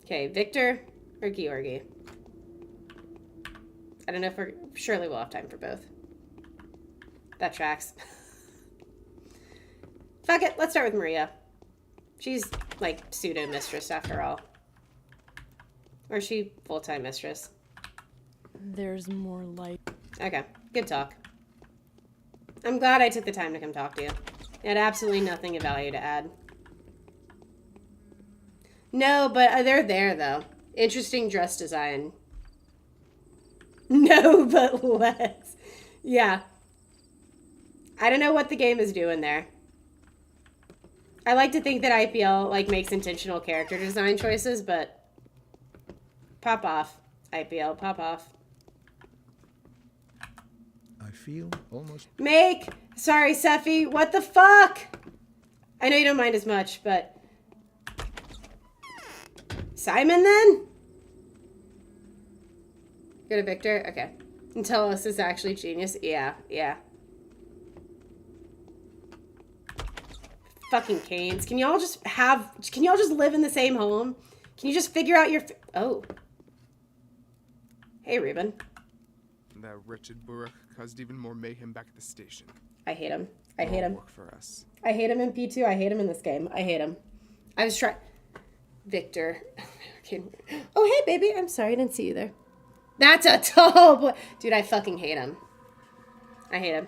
Okay, Victor or Georgi? I don't know if we're... Surely we'll have time for both. That tracks. Fuck it, let's start with Maria. She's, like, pseudo-mistress after all. Or is she full-time mistress? There's more light. Okay, good talk. I'm glad I took the time to come talk to you. You had absolutely nothing of value to add. No, but they're there, though. Interesting dress design. No, but less. Yeah. I don't know what the game is doing there. I like to think that IPL, like, makes intentional character design choices, but... Pop off, IPL, pop off. I feel almost... Make! Sorry, Sephi, what the fuck? I know you don't mind as much, but... Simon, then? Go to Victor? Okay. And tell us it's actually genius? Yeah, yeah. Fucking Canes. Can y'all just live in the same home? Can you just figure out your... Oh. Hey, Reuben. That wretched Buruk caused even more mayhem back at the station. I hate him. I hate him. Work for us. I hate him in P2. I hate him in this game. I hate him. I was trying... Victor. Oh, hey, baby. I'm sorry. I didn't see you there. That's a tall boy. Dude, I fucking hate him. I hate him.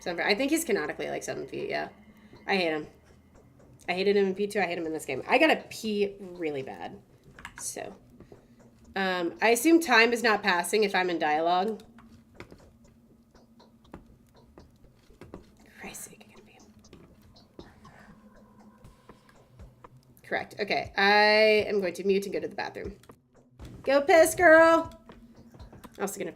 I think he's canonically like 7 feet, yeah. I hate him. I hated him in P2. I hate him in this game. I gotta pee really bad. So. I assume time is not passing if I'm in dialogue. Christ's sake, I gotta pee. Correct. Okay. I am going to mute and go to the bathroom. Go piss, girl! I'm also gonna...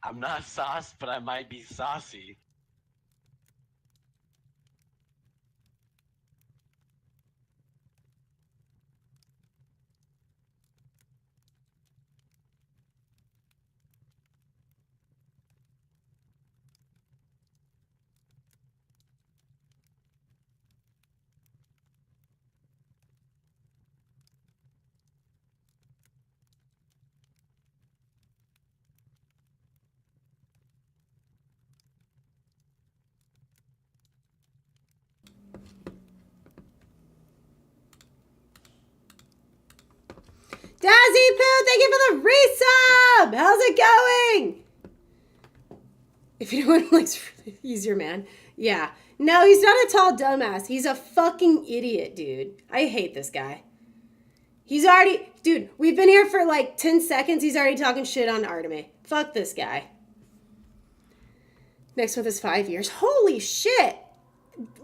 I'm not sauce, but I might be saucy. Dazzy Poo, thank you for the resub! How's it going? If anyone likes, he's your man. Yeah. No, he's not a tall dumbass. He's a fucking idiot, dude. I hate this guy. He's already, dude, we've been here for like 10 seconds. He's already talking shit on Artemis. Fuck this guy. Next month is 5 years. Holy shit.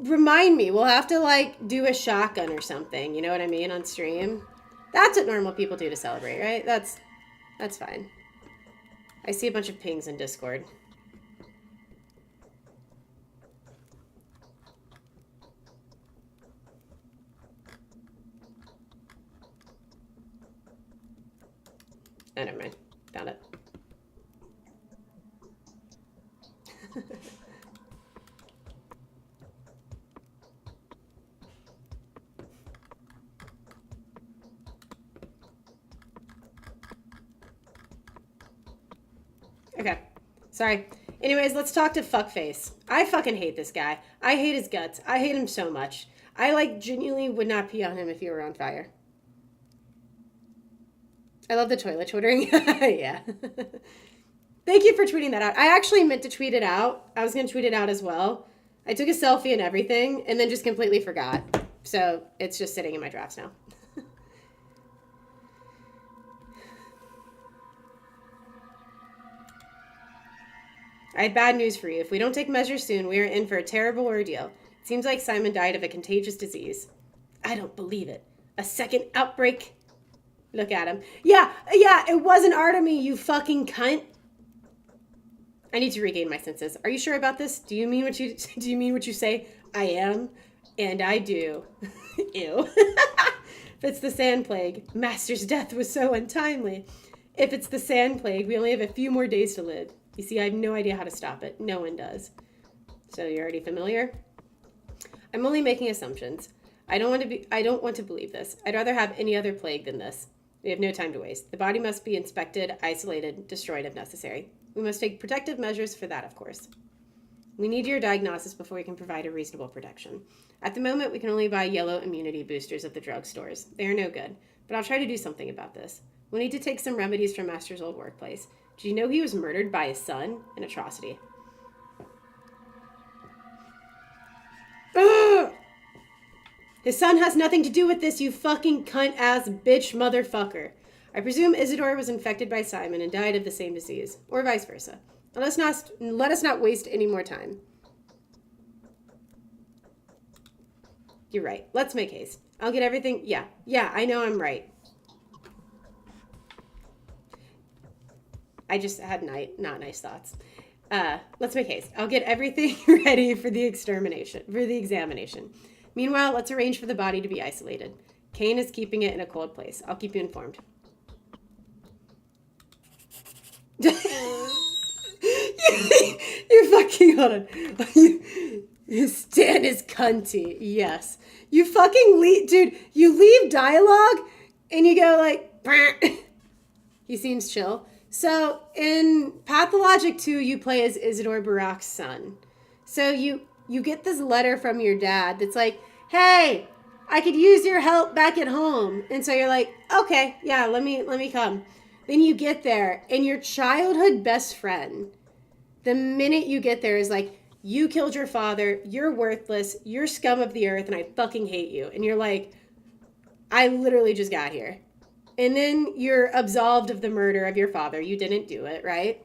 Remind me, we'll have to like do a shotgun or something. You know what I mean? On stream. That's what normal people do to celebrate, right? That's fine. I see a bunch of pings in Discord. Oh, never mind. Found it. Okay. Sorry. Anyways, let's talk to Fuckface. I fucking hate this guy. I hate his guts. I hate him so much. I, like, genuinely would not pee on him if he were on fire. I love the toilet twittering. Yeah. Thank you for tweeting that out. I actually meant to tweet it out. I was going to tweet it out as well. I took a selfie and everything, and then just completely forgot. So it's just sitting in my drafts now. I have bad news for you. If we don't take measures soon, we are in for a terrible ordeal. It seems like Simon died of a contagious disease. I don't believe it. A second outbreak? Look at him. Yeah, it wasn't Artemis, you fucking cunt. I need to regain my senses. Are you sure about this? Do you mean what you say? I am, and I do. Ew. If it's the sand plague, Master's death was so untimely. If it's the sand plague, we only have a few more days to live. You see, I have no idea how to stop it. No one does. So you're already familiar? I'm only making assumptions. I don't want to believe this. I'd rather have any other plague than this. We have no time to waste. The body must be inspected, isolated, destroyed if necessary. We must take protective measures for that, of course. We need your diagnosis before we can provide a reasonable protection. At the moment, we can only buy yellow immunity boosters at the drugstores. They are no good, but I'll try to do something about this. We need to take some remedies from Master's old workplace. Did you know he was murdered by his son? An atrocity. Ugh! His son has nothing to do with this, you fucking cunt-ass bitch motherfucker. I presume Isidore was infected by Simon and died of the same disease, or vice versa. Let us not waste any more time. You're right. Let's make haste. I'll get everything. Yeah, I know I'm right. I just had not nice thoughts. Let's make haste. I'll get everything ready for the examination. Meanwhile, let's arrange for the body to be isolated. Kane is keeping it in a cold place. I'll keep you informed. You fucking, hold on. You Stan is cunty. Yes. You fucking leave, dude, you leave dialogue and you go like, he seems chill. So in Pathologic 2, you play as Isidore Barak's son. So you get this letter from your dad that's like, hey, I could use your help back at home. And so you're like, okay, yeah, let me come. Then you get there and your childhood best friend, the minute you get there, is like, you killed your father, you're worthless, you're scum of the earth, and I fucking hate you. And you're like, I literally just got here. And then you're absolved of the murder of your father. You didn't do it, right?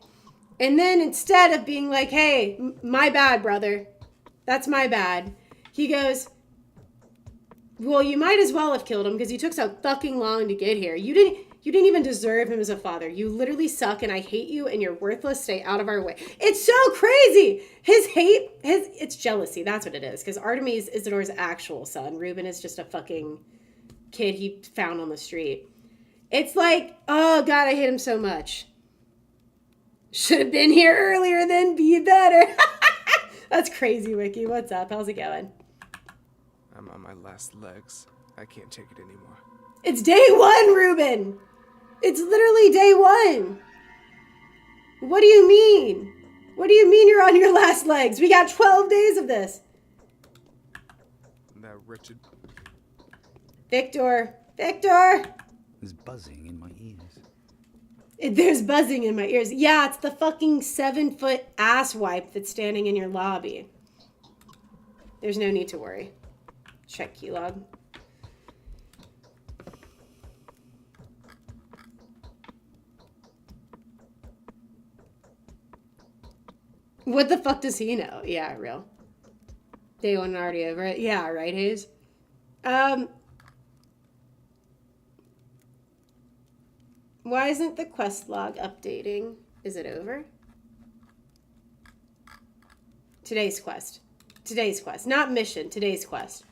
And then instead of being like, hey, my bad, brother, that's my bad, he goes, well, you might as well have killed him because you took so fucking long to get here. You didn't even deserve him as a father. You literally suck and I hate you and you're worthless. Stay out of our way. It's so crazy. His hate, it's jealousy. That's what it is. Because Artemis is Isidore's actual son. Reuben is just a fucking kid he found on the street. It's like, oh God, I hate him so much. Should have been here earlier then. Be better. That's crazy, Wiki. What's up? How's it going? I'm on my last legs. I can't take it anymore. It's day one, Reuben. It's literally day one. What do you mean? What do you mean you're on your last legs? We got 12 days of this. That wretched... Victor. There's buzzing in my There's buzzing in my ears. Yeah, it's the fucking 7-foot ass wipe that's standing in your lobby. There's no need to worry. Check keylog. What the fuck does he know? Yeah, real. Day one already over it. Yeah, right, Hayes? Why isn't the quest log updating? Is it over? Today's quest. Today's quest. Not mission. Today's quest.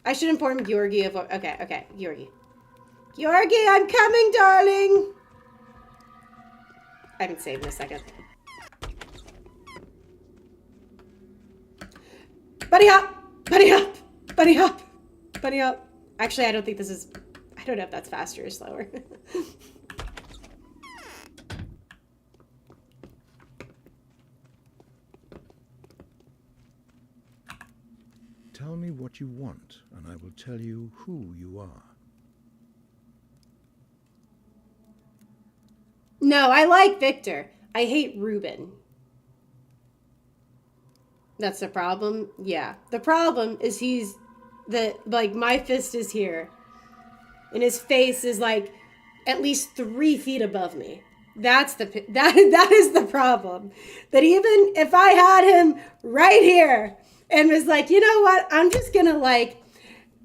I should inform Georgi of what... Okay, Georgi. Georgi, I'm coming, darling! I haven't saved in a second. Buddy hop! Buddy hop! Buddy hop! Buddy hop! Actually, I don't think this is... I don't know if that's faster or slower. Tell me what you want, and I will tell you who you are. No, I like Victor. I hate Ruben. That's the problem? Yeah. The problem is he's... like, my fist is here. And his face is, like, at least 3 feet above me. That is the problem. That even if I had him right here and was like, you know what? I'm just going to,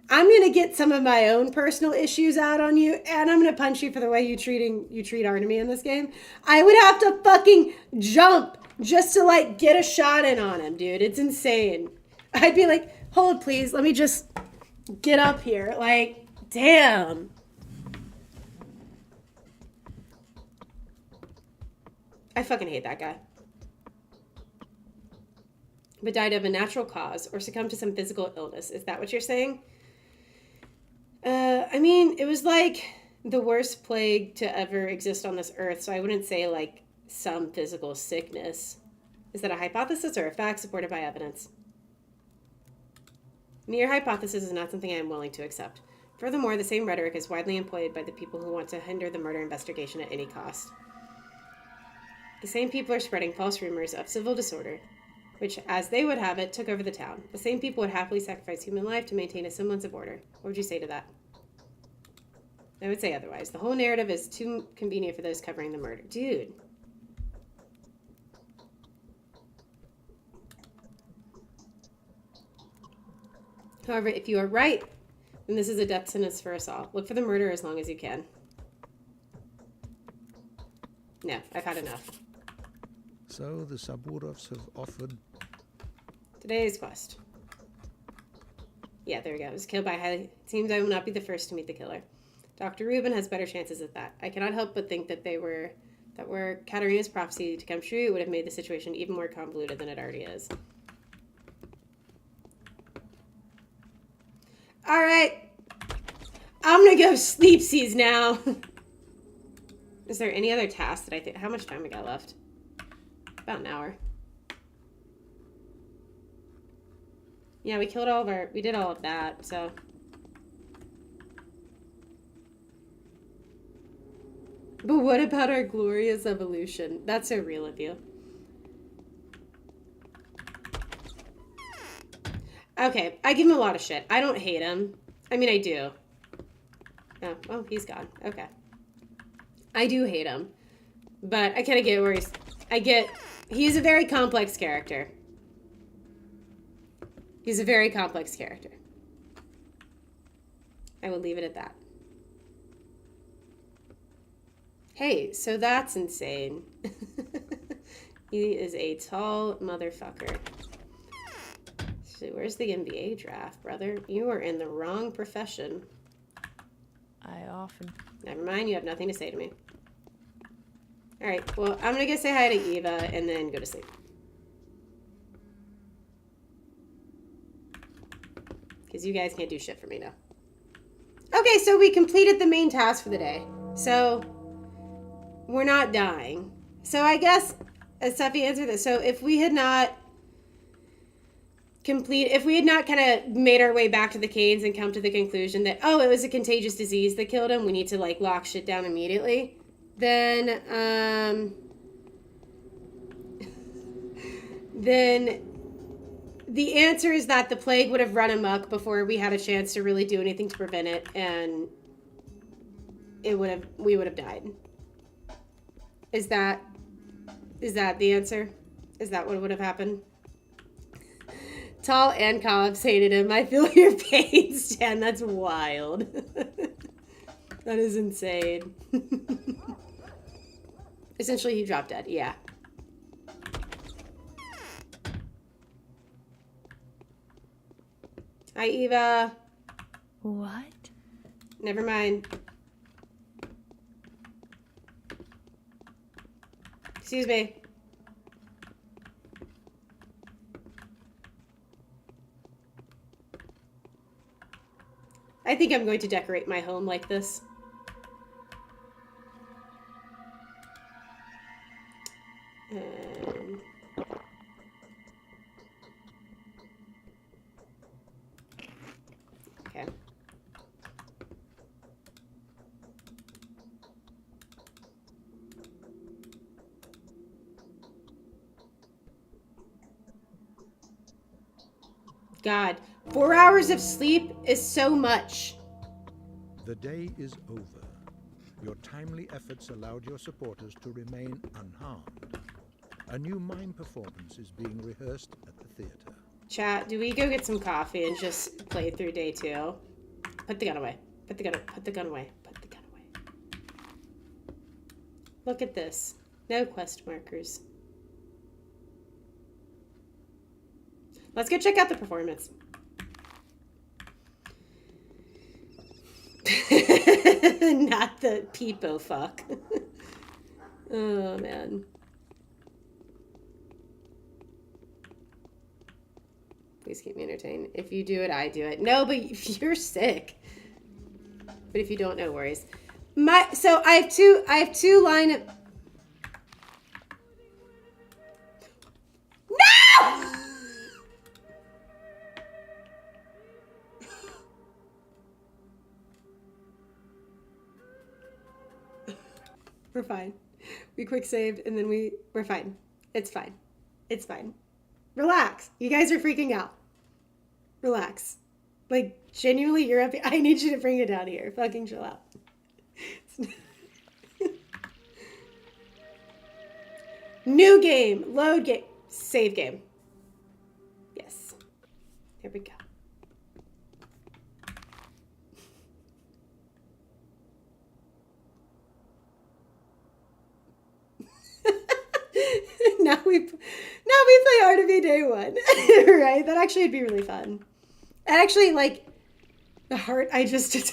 I'm going to get some of my own personal issues out on you, and I'm going to punch you for the way you treat Artemis in this game. I would have to fucking jump just to, get a shot in on him, dude. It's insane. I'd be like, hold, please. Let me just get up here. Damn. I fucking hate that guy. But died of a natural cause or succumbed to some physical illness. Is that what you're saying? I mean, it was the worst plague to ever exist on this earth, so I wouldn't say some physical sickness. Is that a hypothesis or a fact supported by evidence? Your hypothesis is not something I am willing to accept. Furthermore, the same rhetoric is widely employed by the people who want to hinder the murder investigation at any cost. The same people are spreading false rumors of civil disorder, which, as they would have it, took over the town. The same people would happily sacrifice human life to maintain a semblance of order. What would you say to that? I would say otherwise. The whole narrative is too convenient for those covering the murder. Dude. However, if you are right, then this is a death sentence for us all. Look for the murderer as long as you can. No, I've had enough. So the Saburovs have offered... Today's quest. Yeah, there we go. It was killed by highly... It seems I will not be the first to meet the killer. Dr. Rubin has better chances at that. I cannot help but think that were Katerina's prophecy to come true, it would have made the situation even more convoluted than it already is. Alright. I'm gonna go sleepsies now. Is there any other task that I think... How much time we got left? About an hour. Yeah, we killed all of our... We did all of that, so... But what about our glorious evolution? That's so real of you. Okay, I give him a lot of shit. I don't hate him. I mean, I do. Oh, well, he's gone. Okay. I do hate him. But I kind of get where he's a very complex character. He's a very complex character. I will leave it at that. Hey, so that's insane. He is a tall motherfucker. So where's the NBA draft, brother? You are in the wrong profession. I often... Never mind, you have nothing to say to me. Alright, well, I'm gonna go say hi to Eva and then go to sleep. Because you guys can't do shit for me now. Okay, so we completed the main task for the day. So, we're not dying. So I guess, as Steffi answered this, so if we had not... if we had not kind of made our way back to the caves and come to the conclusion that, oh, it was a contagious disease that killed him, we need to, like, lock shit down immediately, then the answer is that the plague would have run amok before we had a chance to really do anything to prevent it, and we would have died. Is that the answer? Is that what would have happened? Tall and Cobbs hated him. I feel your pain, Stan. That's wild. That is insane. Essentially, he dropped dead. Yeah. Hi, Eva. What? Never mind. Excuse me. I think I'm going to decorate my home like this. Okay. God, 4 hours of sleep is so much. The day is over. Your timely efforts allowed your supporters to remain unharmed. A new mime performance is being rehearsed at the theater. Chat, do we go get some coffee and just play through day 2? Put the gun away. Put the gun away. Put the gun away. Look at this. No quest markers. Let's go check out the performance. Not the peepo fuck. Oh, man. Please keep me entertained. If you do it, I do it. No, but you're sick. But if you don't, no worries. So I have two line of... No! We're fine. We quick saved and then we're fine. It's fine. It's fine. Relax. You guys are freaking out. Relax. Like, genuinely, you're up. I need you to bring it down here. Fucking chill out. New game. Load game. Save game. Yes. Here we go. Now we play Art of Day 1. Right? That actually would be really fun. And actually, like, the heart I just... It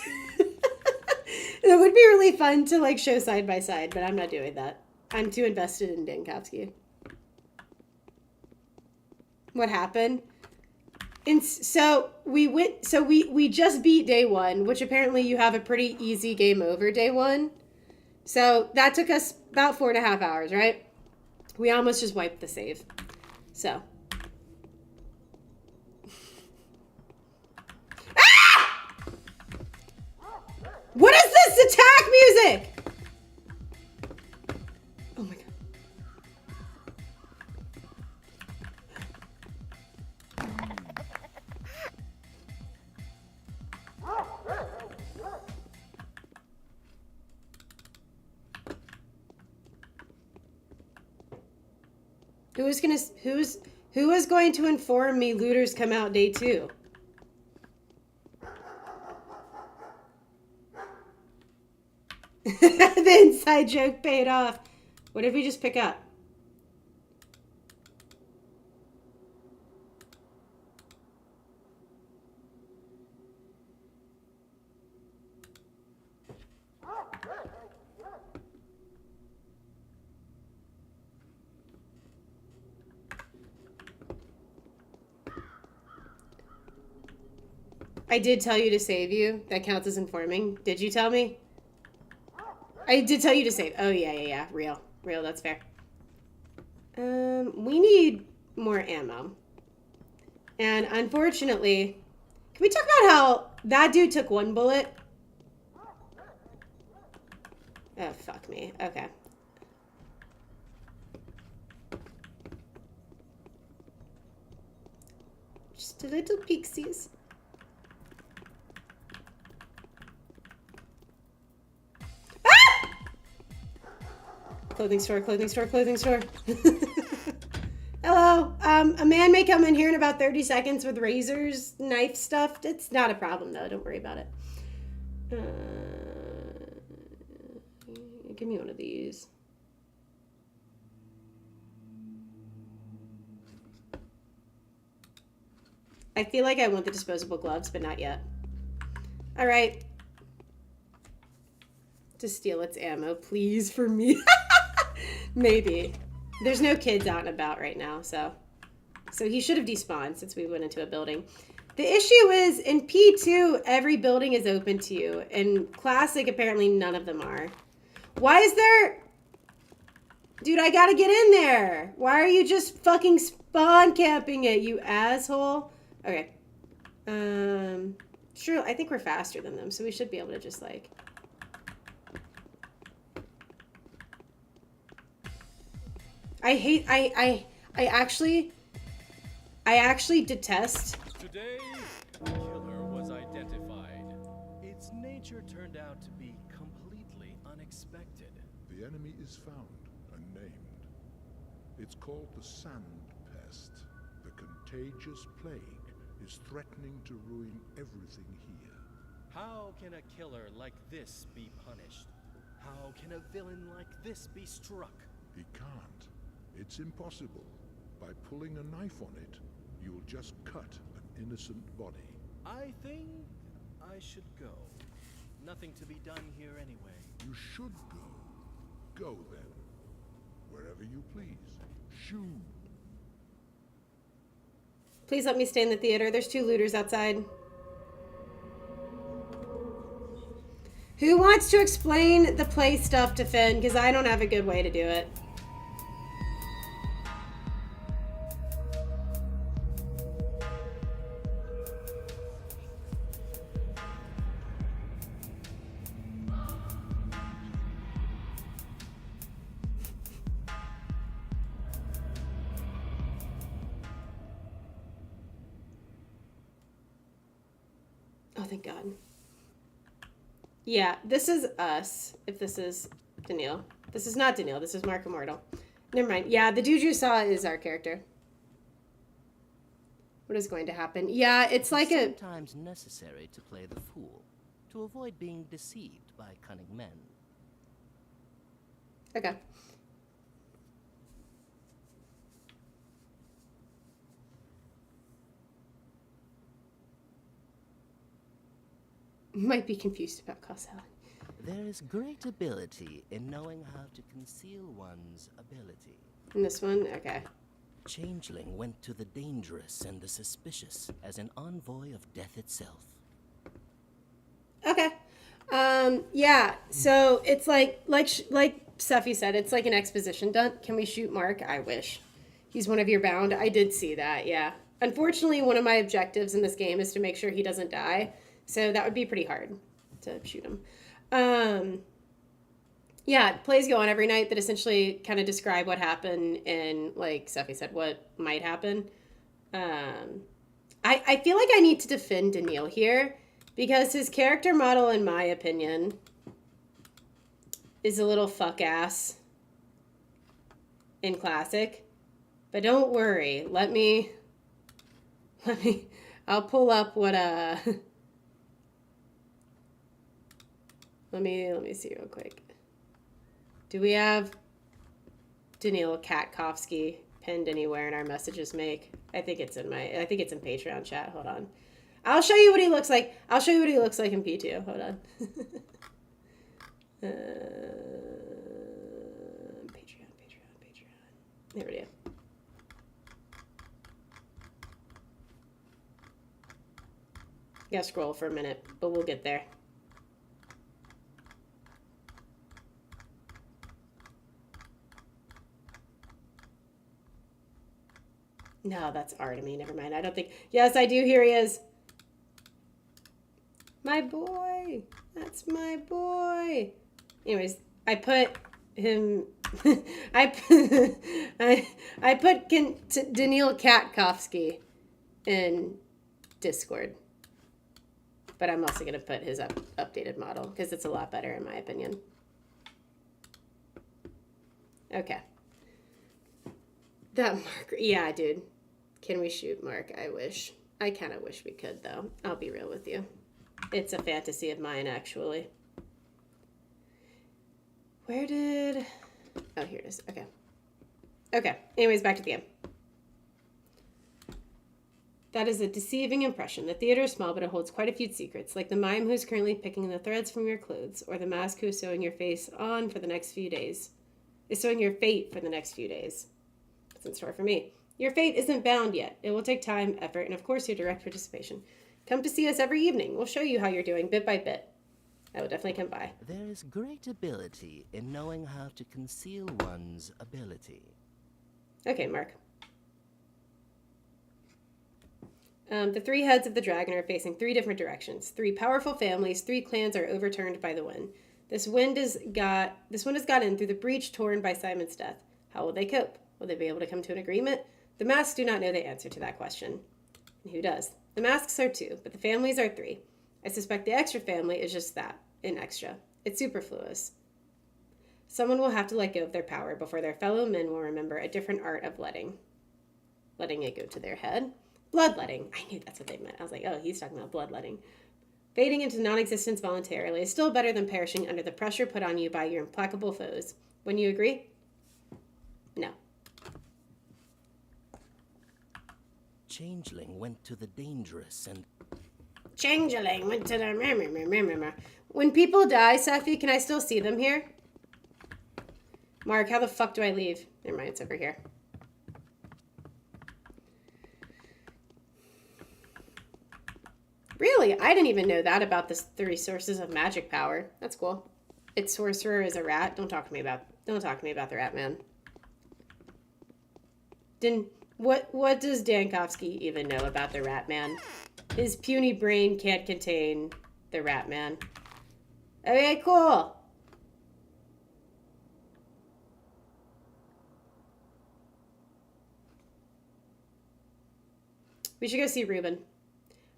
would be really fun to, like, show side by side, but I'm not doing that. I'm too invested in Dankovsky. What happened? So we just beat day 1, which apparently you have a pretty easy game over day 1. So that took us about 4.5 hours, right? We almost just wiped the save. So. Ah! What is this attack music? Oh my God. Who is going to inform me looters come out day 2? The inside joke paid off. What did we just pick up? I did tell you to save you. That counts as informing. Did you tell me? I did tell you to save. Oh, yeah. Real. That's fair. We need more ammo. And unfortunately, can we talk about how that dude took 1 bullet? Oh, fuck me. Okay. Just a little pixies. Ah! Clothing store, clothing store, clothing store. Hello. A man may come in here in about 30 seconds with razors, knife stuff. It's not a problem, though. Don't worry about it. Give me one of these. I feel like I want the disposable gloves, but not yet. All right. To steal its ammo, please, for me. Maybe. There's no kids out and about right now, so he should have despawned since we went into a building. The issue is, in P2, every building is open to you. In Classic, apparently none of them are. Why is there... Dude, I gotta get in there. Why are you just fucking spawn camping it, you asshole? Okay. Sure, I think we're faster than them, so we should be able to just, like... I actually detest... Today, the killer was identified. Its nature turned out to be completely unexpected. The enemy is found and named. It's called the Sand Pest. The contagious plague is threatening to ruin everything here. How can a killer like this be punished? How can a villain like this be struck? He can't. It's impossible. By pulling a knife on it, you'll just cut an innocent body. I think I should go. Nothing to be done here anyway. You should go. Go then. Wherever you please. Shoo. Please let me stay in the theater. There's 2 looters outside. Who wants to explain the play stuff to Finn? Because I don't have a good way to do it. Oh, thank God. Yeah, this is us, if this is Daniil. This is not Daniil, this is Mark Immortal. Never mind. Yeah, the dude you saw is our character. What is going to happen? Yeah, it's like a... Sometimes necessary to play the fool, to avoid being deceived by cunning men. Okay. Might be confused about Cosell. There is great ability in knowing how to conceal one's ability. In this one? Okay. Changeling went to the dangerous and the suspicious as an envoy of death itself. Okay. Yeah, so it's like Seffi said, it's like an exposition dump. Can we shoot Mark? I wish. He's one of your bound. I did see that, yeah. Unfortunately, one of my objectives in this game is to make sure he doesn't die. So that would be pretty hard to shoot him. Yeah, plays go on every night that essentially kind of describe what happened and, like Seffi said, what might happen. I feel like I need to defend Daniil here because his character model, in my opinion, is a little fuck ass in Classic. But don't worry, I'll pull up what Let me see real quick. Do we have Daniil Dankovsky pinned anywhere in our messages make? I think it's in Patreon chat. Hold on. I'll show you what he looks like. I'll show you what he looks like in P2. Hold on. Patreon. There we go. Gotta scroll for a minute, but we'll get there. No, that's Artemy. Never mind. I don't think... Yes, I do. Here he is. My boy. That's my boy. Anyways, I put him... I put Daniil Katkovsky in Discord. But I'm also going to put his updated model because it's a lot better in my opinion. Okay. That Mark... Yeah, dude. Can we shoot Mark? I wish. I kind of wish we could, though. I'll be real with you. It's a fantasy of mine, actually. Where did... Oh, here it is. Okay. Okay. Anyways, back to the game. That is a deceiving impression. The theater is small, but it holds quite a few secrets, like the mime who's currently picking the threads from your clothes, or the mask who's sewing your face on for the next few days. Is sewing your fate for the next few days. What's in store for me? Your fate isn't bound yet. It will take time, effort, and of course your direct participation. Come to see us every evening. We'll show you how you're doing bit by bit. I will definitely come by. There is great ability in knowing how to conceal one's ability. Okay, Mark. The three heads of the dragon are facing 3 different directions. 3 powerful families, 3 clans are overturned by the wind. This wind has got in through the breach torn by Simon's death. How will they cope? Will they be able to come to an agreement? The masks do not know the answer to that question. And who does? The masks are 2, but the families are 3. I suspect the extra family is just that, an extra. It's superfluous. Someone will have to let go of their power before their fellow men will remember a different art of letting it go to their head. Bloodletting. I knew that's what they meant. I was like, oh, he's talking about bloodletting. Fading into non-existence voluntarily is still better than perishing under the pressure put on you by your implacable foes. Wouldn't you agree? No. Changeling went to the dangerous and... Changeling went to the... When people die, Safi, can I still see them here? Mark, how the fuck do I leave? Never mind, it's over here. Really? I didn't even know that about the resources of magic power. That's cool. Its sorcerer is a rat. Don't talk to me about the rat man. What does Dankovsky even know about the rat man? His puny brain can't contain the rat man. Okay, cool. We should go see Ruben.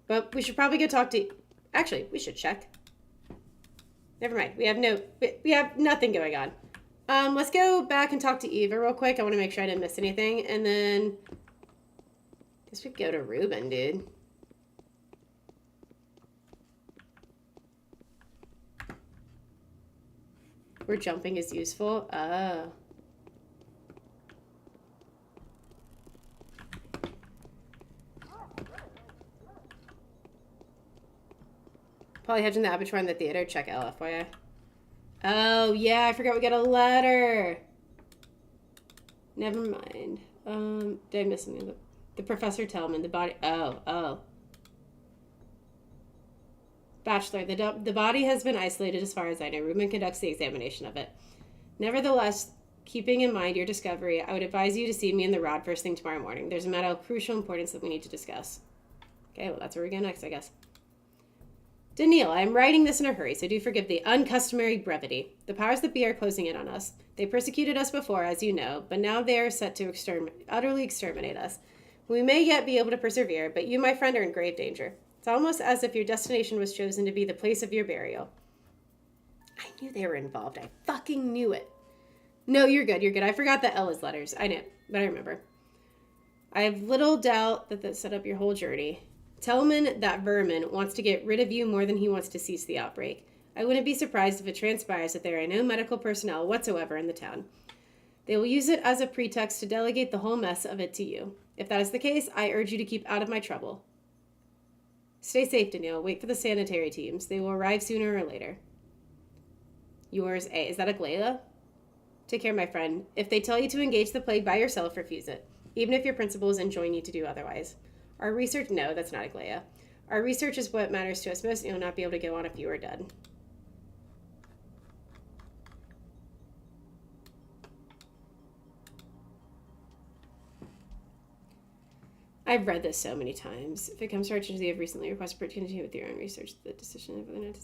But we should probably go talk to... Actually, we should check. Never mind. We have nothing going on. Let's go back and talk to Eva real quick. I want to make sure I didn't miss anything. And then... I guess we go to Ruben, dude. Where jumping is useful. Oh. Probably hedging the abattoir in the theater. Check LFYI. Oh, yeah. I forgot we got a letter. Never mind. Did I miss something? The Professor Tellman. The body. Oh. Bachelor. The body has been isolated as far as I know. Ruben conducts the examination of it. Nevertheless, keeping in mind your discovery, I would advise you to see me in the rod first thing tomorrow morning. There's a matter of crucial importance that we need to discuss. Okay, well, that's where we go next, I guess. Daniil, I am writing this in a hurry, so do forgive the uncustomary brevity. The powers that be are closing in on us. They persecuted us before, as you know, but now they are set to utterly exterminate us. We may yet be able to persevere, but you, my friend, are in grave danger. It's almost as if your destination was chosen to be the place of your burial. I knew they were involved. I fucking knew it. No, you're good. You're good. I forgot the L is letters. I know, but I remember. I have little doubt that set up your whole journey. Tellman, that vermin, wants to get rid of you more than he wants to cease the outbreak. I wouldn't be surprised if it transpires that there are no medical personnel whatsoever in the town. They will use it as a pretext to delegate the whole mess of it to you. If that is the case, I urge you to keep out of my trouble. Stay safe, Daniil. Wait for the sanitary teams. They will arrive sooner or later. Yours, A. Is that a Glayla? Take care, my friend. If they tell you to engage the plague by yourself, refuse it, even if your principals enjoin you to do otherwise. Our research... No, that's not a Glaya. Our research is what matters to us most, and you'll not be able to go on if you are dead. I've read this so many times. If it comes to our change, you have recently requested to continue with your own research, the decision of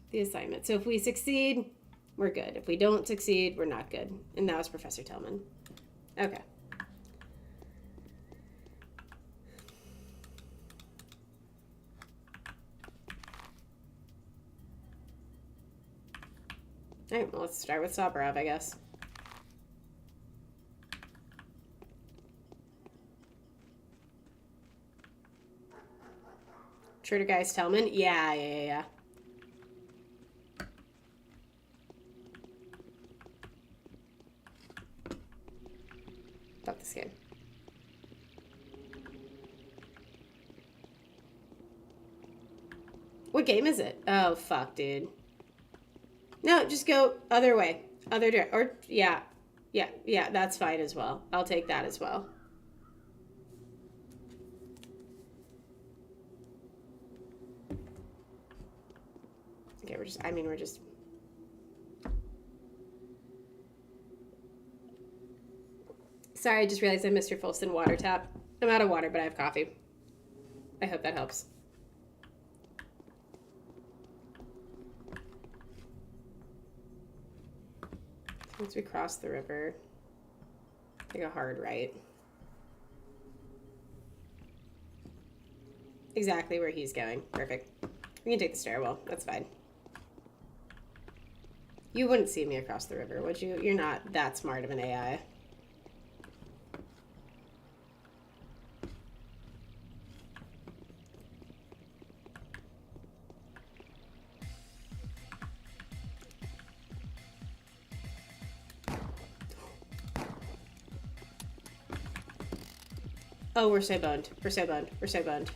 the assignment. So if we succeed, we're good. If we don't succeed, we're not good. And that was Professor Tillman. Okay. All right, well, let's start with Sabarov, I guess. Trader Guys Tellman? Yeah. Fuck this game. What game is it? Oh, fuck, dude. No, just go other way. Other direction. Or, yeah, that's fine as well. I'll take that as well. Okay, we're just... Sorry, I just realized I missed your Folston water tap. I'm out of water, but I have coffee. I hope that helps. Once we cross the river, take a hard right. Exactly where he's going. Perfect. We can take the stairwell. That's fine. You wouldn't see me across the river, would you? You're not that smart of an AI. Oh, we're so boned. We're so boned. We're so boned.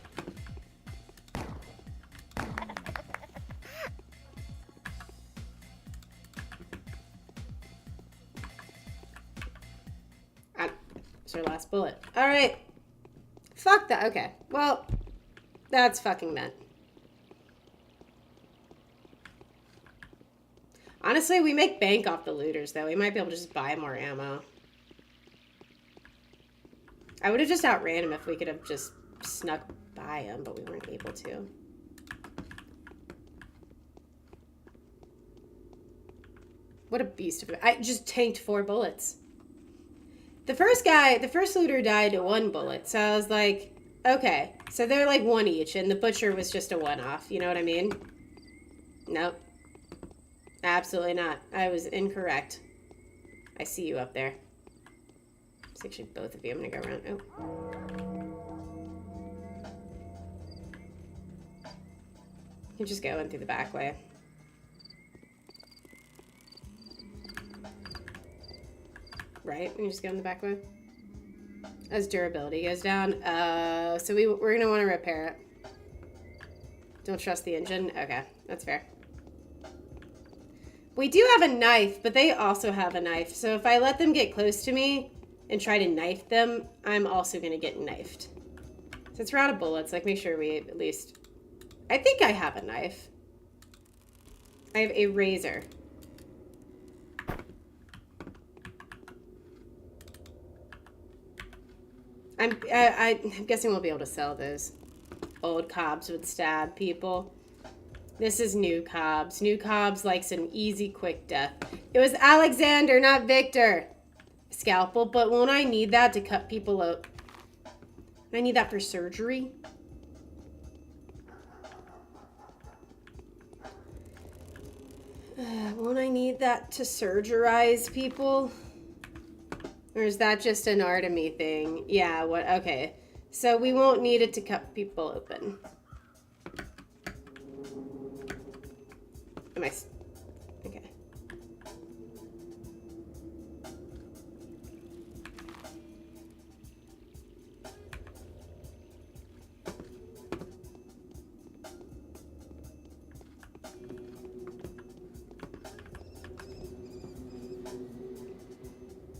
It's our last bullet. All right. Fuck that. Okay. Well, that's fucking meant. Honestly, we make bank off the looters, though. We might be able to just buy more ammo. I would have just outran him if we could have just snuck by him, but we weren't able to. What a beast of a... I just tanked 4 bullets. The first looter died to 1 bullet, so I was like, okay. So they're like 1 each, and the butcher was just a one-off, you know what I mean? Nope. Absolutely not. I was incorrect. I see you up there. It's actually both of you. I'm gonna go around. Oh. You just go in through the back way. Right? We just go in the back way. As durability goes down. So we're gonna want to repair it. Don't trust the engine? Okay, that's fair. We do have a knife, but they also have a knife. So if I let them get close to me and try to knife them, I'm also gonna get knifed. Since we're out of bullets, like make sure we at least... I think I have a knife. I have a razor. I'm guessing we'll be able to sell those. Old Cobbs would stab people. This is New Cobbs. New Cobbs likes an easy, quick death. It was Alexander, not Victor. Scalpel, but won't I need that to cut people up? I need that for surgery. Won't I need that to surgerize people? Or is that just an Artemy thing? Yeah, what? Okay. So we won't need it to cut people open. Am I... Okay.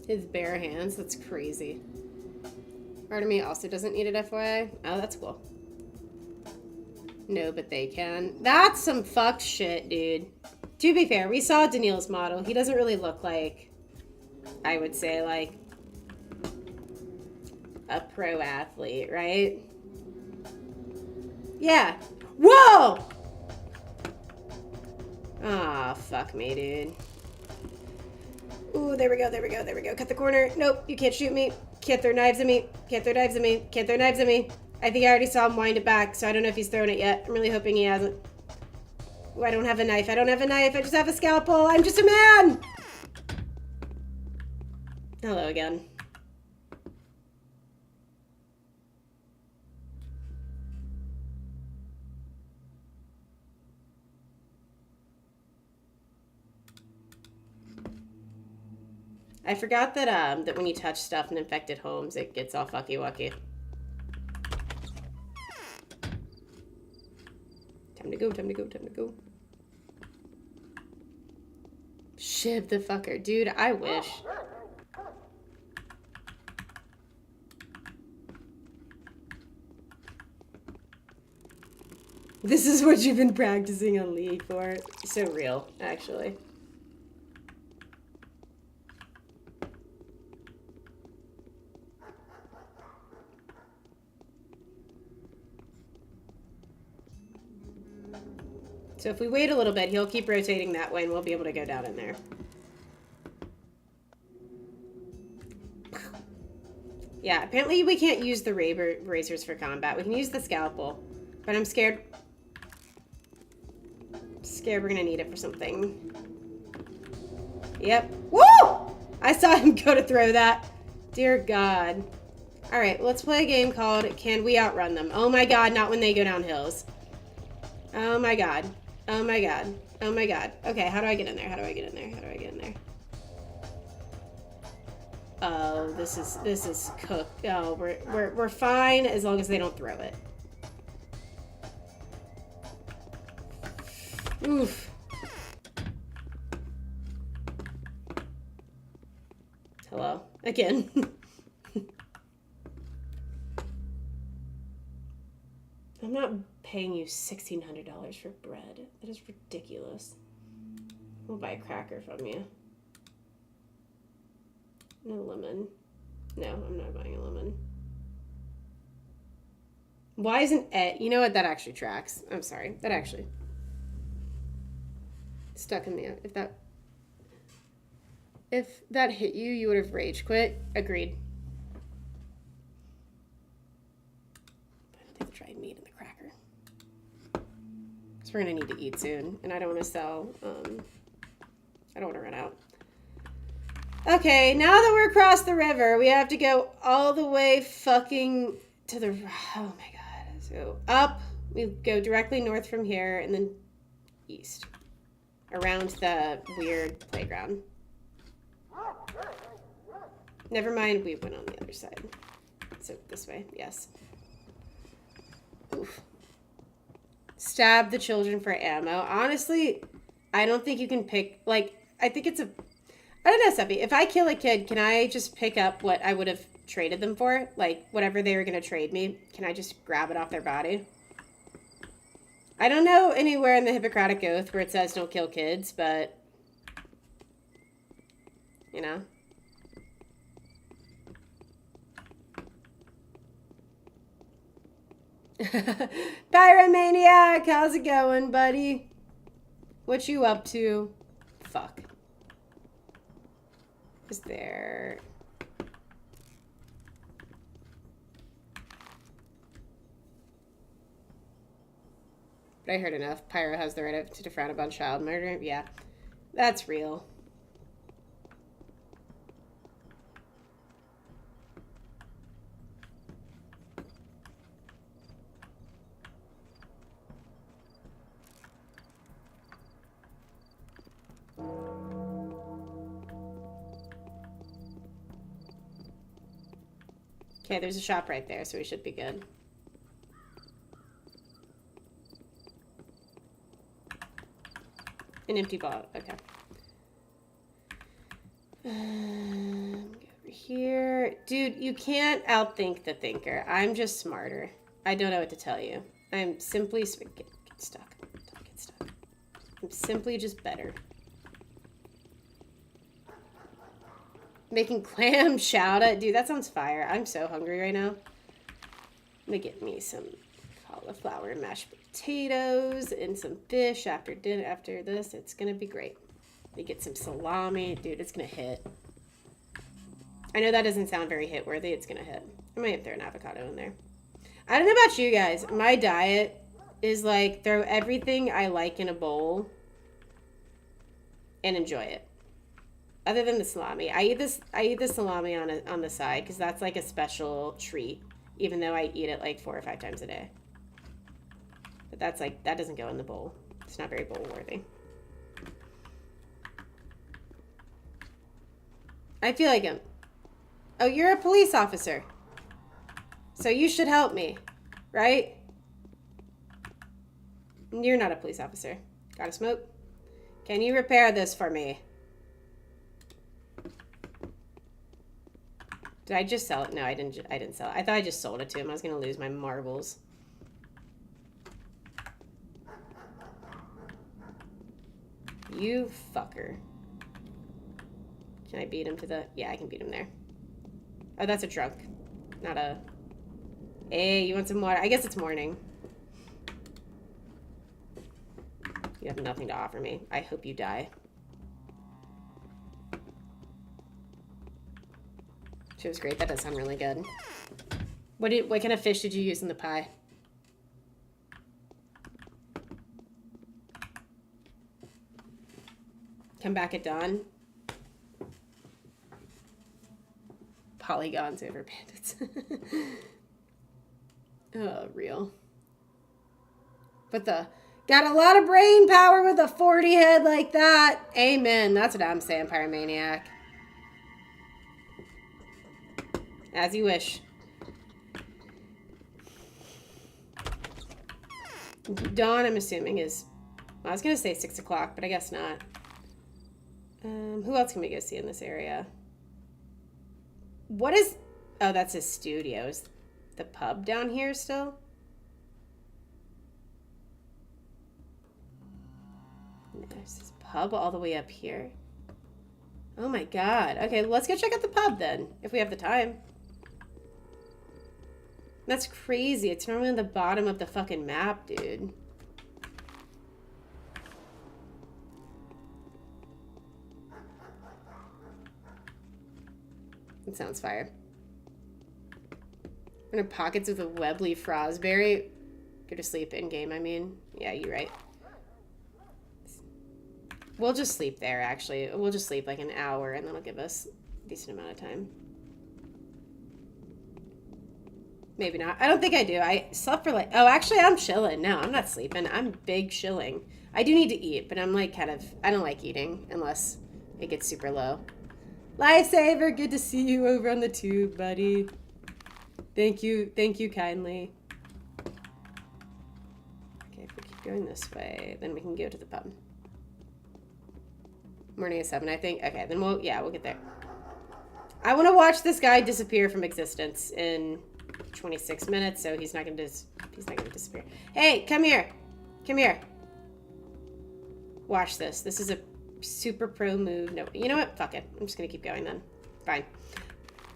His bare hands, that's crazy. Artemy also doesn't need it, FYI. Oh, that's cool. No, but they can. That's some fucked shit, dude. To be fair, we saw Daniil's model. He doesn't really look like, I would say, like, a pro athlete, right? Yeah. Whoa! Aw, fuck me, dude. Ooh, there we go, there we go, there we go. Cut the corner. Nope, you can't shoot me. Can't throw knives at me. Can't throw knives at me. Can't throw knives at me. I think I already saw him wind it back, so I don't know if he's thrown it yet. I'm really hoping he hasn't. Ooh, I don't have a knife. I don't have a knife. I just have a scalpel. I'm just a man! Hello again. I forgot that that when you touch stuff in infected homes, it gets all fucky wucky. Time to go, time to go, time to go. Shiv the fucker. Dude, I wish. This is what you've been practicing on League for. So real, actually. So if we wait a little bit, he'll keep rotating that way and we'll be able to go down in there. Yeah, apparently we can't use the razors for combat. We can use the scalpel. But I'm scared. Scared we're gonna need it for something. Yep. Woo! I saw him go to throw that. Dear God. Alright, let's play a game called Can We Outrun Them? Oh my God, not when they go down hills. Oh my God. Oh my God. Oh my God. Okay, how do I get in there? How do I get in there? How do I get in there? Oh, this is cooked. Oh, we're fine as long as they don't throw it. Oof. Hello. Again. I'm not paying you $1,600 for bread. That is ridiculous. We'll buy a cracker from you. No lemon. No, I'm not buying a lemon. Why isn't it? You know what? That actually tracks. I'm sorry. That actually stuck in me. If that hit you, you would have rage quit. Agreed. I don't think the dried meat and the cracker. Because we're going to need to eat soon. And I don't want to sell. I don't want to run out. Okay, now that we're across the river, we have to go all the way fucking to the... Oh my God. So up. We go directly north from here and then east. Around the weird playground. Never mind, we went on the other side. So this way, yes. Oof. Stab the children for ammo. Honestly, I don't think you can pick, like, I think it's a... I don't know, Seppi. If I kill a kid, can I just pick up what I would have traded them for? Like, whatever they were going to trade me. Can I just grab it off their body? I don't know anywhere in the Hippocratic Oath where it says don't kill kids, but... You know? Pyromaniac! How's it going, buddy? What you up to? Fuck. Is there... But I heard enough. Pyro has the right to defrown about child murder. Yeah, that's real. Okay, there's a shop right there, so we should be good. An empty bottle. Okay. Go over here. Dude, you can't outthink the thinker. I'm just smarter. I don't know what to tell you. I'm simply... Get stuck. Don't get stuck. I'm simply just better. Making clam chowder. Dude, that sounds fire. I'm so hungry right now. I'm gonna get me some cauliflower and mashed potatoes and some fish after dinner. After this, it's gonna be great. We get some salami. Dude, it's gonna hit. I know that doesn't sound very hit worthy. It's gonna hit. I might throw an avocado in there. I don't know about you guys. My diet is like throw everything I like in a bowl and enjoy it. Other than the salami, I eat the salami on the side because that's like a special treat, even though I eat it like 4 or 5 times a day. But that's like, that doesn't go in the bowl. It's not very bowl worthy. I feel like oh, you're a police officer, so you should help me, right? You're not a police officer. Got a smoke? Can you repair this for me? Did I just sell it? No, I didn't sell it. I thought I just sold it to him. I was going to lose my marbles. You fucker. Can I beat him to the... Yeah, I can beat him there. Oh, that's a drunk. Not a... Hey, you want some water? I guess it's morning. You have nothing to offer me. I hope you die. She was great. That does sound really good. What kind of fish did you use in the pie? Come back at dawn. Polygons over bandits. Oh, real. But got a lot of brain power with a 40 head like that. Amen. That's what I'm saying, Pyromaniac. As you wish. Dawn, I'm assuming, is... I was going to say 6 o'clock, but I guess not. Who else can we go see in this area? What is... Oh, that's his studio. Is the pub down here still? There's his pub all the way up here. Oh my god. Okay, let's go check out the pub then, if we have the time. That's crazy. It's normally on the bottom of the fucking map, dude. It sounds fire. In her pockets with a Webley Frosberry. Go to sleep in game, I mean. Yeah, you're right. We'll just sleep there, actually. We'll just sleep like an hour, and that'll give us a decent amount of time. Maybe not. I don't think I do. I slept for like... Oh, actually, I'm chilling. No, I'm not sleeping. I'm big chilling. I do need to eat, but I'm like kind of... I don't like eating unless it gets super low. Lifesaver, good to see you over on the tube, buddy. Thank you. Thank you kindly. Okay, if we keep going this way, then we can go to the pub. Morning at 7, I think. Okay, then we'll get there. I want to watch this guy disappear from existence in 26 minutes, so he's not gonna disappear. Hey, come here. Come here. Watch this. This is a super pro move. No, you know what? Fuck it. I'm just gonna keep going then. Fine.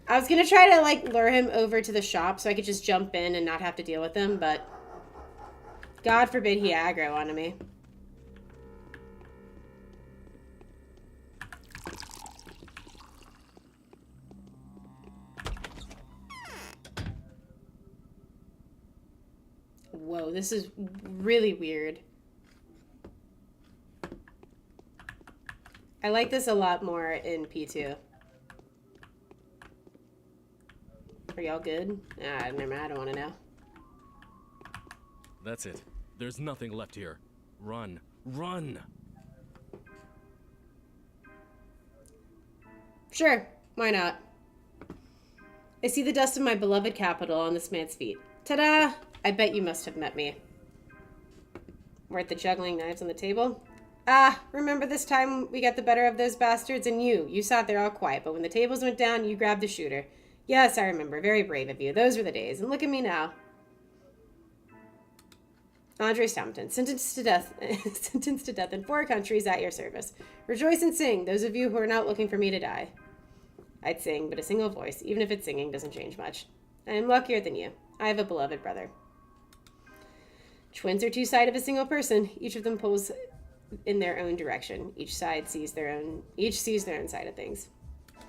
I was gonna try to like lure him over to the shop so I could just jump in and not have to deal with him, but God forbid he aggro onto me. Whoa, this is really weird. I like this a lot more in P2. Are y'all good? Ah, never mind, I don't want to know. That's it. There's nothing left here. Run. Run! Sure, why not? I see the dust of my beloved capital on this man's feet. Ta-da! I bet you must have met me. We're at the juggling knives on the table. Ah, remember this time we got the better of those bastards and you sat there all quiet, but when the tables went down, you grabbed the shooter. Yes, I remember. Very brave of you. Those were the days. And look at me now. Andre Stampton, sentenced to death in 4 countries at your service. Rejoice and sing, those of you who are not looking for me to die. I'd sing, but a single voice, even if it's singing, doesn't change much. I am luckier than you. I have a beloved brother. Twins are two sides of a single person. Each of them pulls in their own direction. Each sees their own side of things.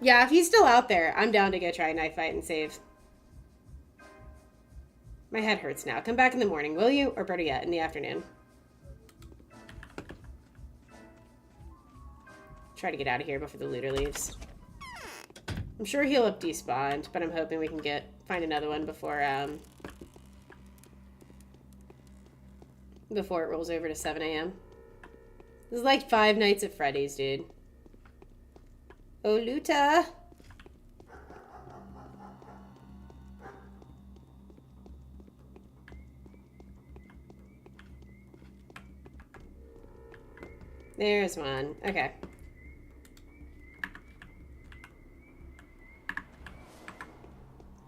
Yeah, if he's still out there, I'm down to go try a knife fight and save. My head hurts now. Come back in the morning, will you? Or better yet, in the afternoon. Try to get out of here before the looter leaves. I'm sure he'll have despawned, but I'm hoping we can find another one before it rolls over to 7 a.m. This is like 5 Nights at Freddy's, dude. Oh, Luta! There's one. Okay.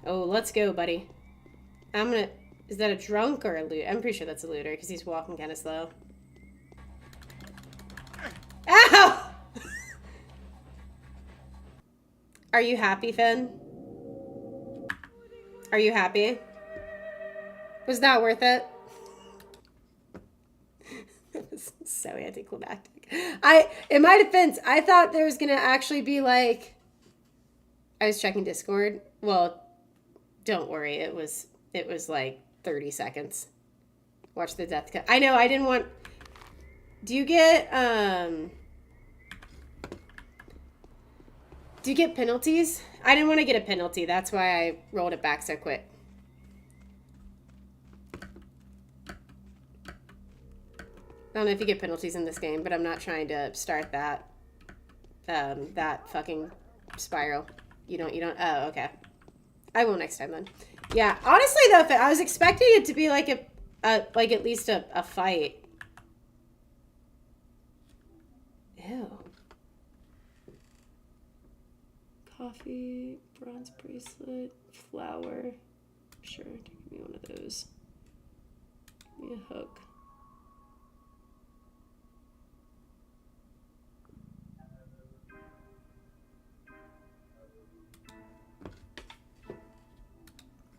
Oh, let's go, buddy. Is that a drunk or a loot? I'm pretty sure that's a looter because he's walking kind of slow. Ow! Are you happy, Finn? Are you happy? Was that worth it? It was so anticlimactic. In my defense, I thought there was gonna actually be like, I was checking Discord. Well, don't worry, it was like 30 seconds. Watch the death cut. I know, I didn't want. Do you get penalties? I didn't want to get a penalty. That's why I rolled it back so quick. I don't know if you get penalties in this game, but I'm not trying to start that fucking spiral. You don't, oh, okay. I will next time then. Yeah, honestly though, I was expecting it to be like like at least a fight. Ew. Coffee, bronze bracelet, flower. Sure, give me one of those. Give me a hook.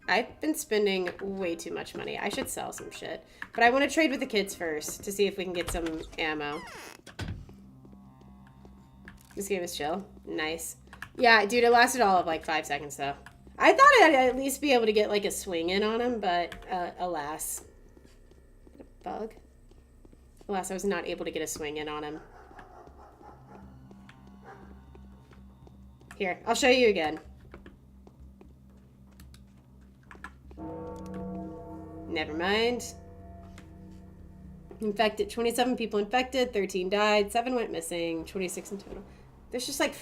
I've been spending way too much money. I should sell some shit. But I want to trade with the kids first to see if we can get some ammo. This game is chill. Nice. Yeah, dude, it lasted all of like 5 seconds though. I thought I'd at least be able to get like a swing in on him, but alas. Bug? Alas, I was not able to get a swing in on him. Here, I'll show you again. Never mind. Infected. 27 people infected. 13 died. 7 went missing. 26 in total. There's just like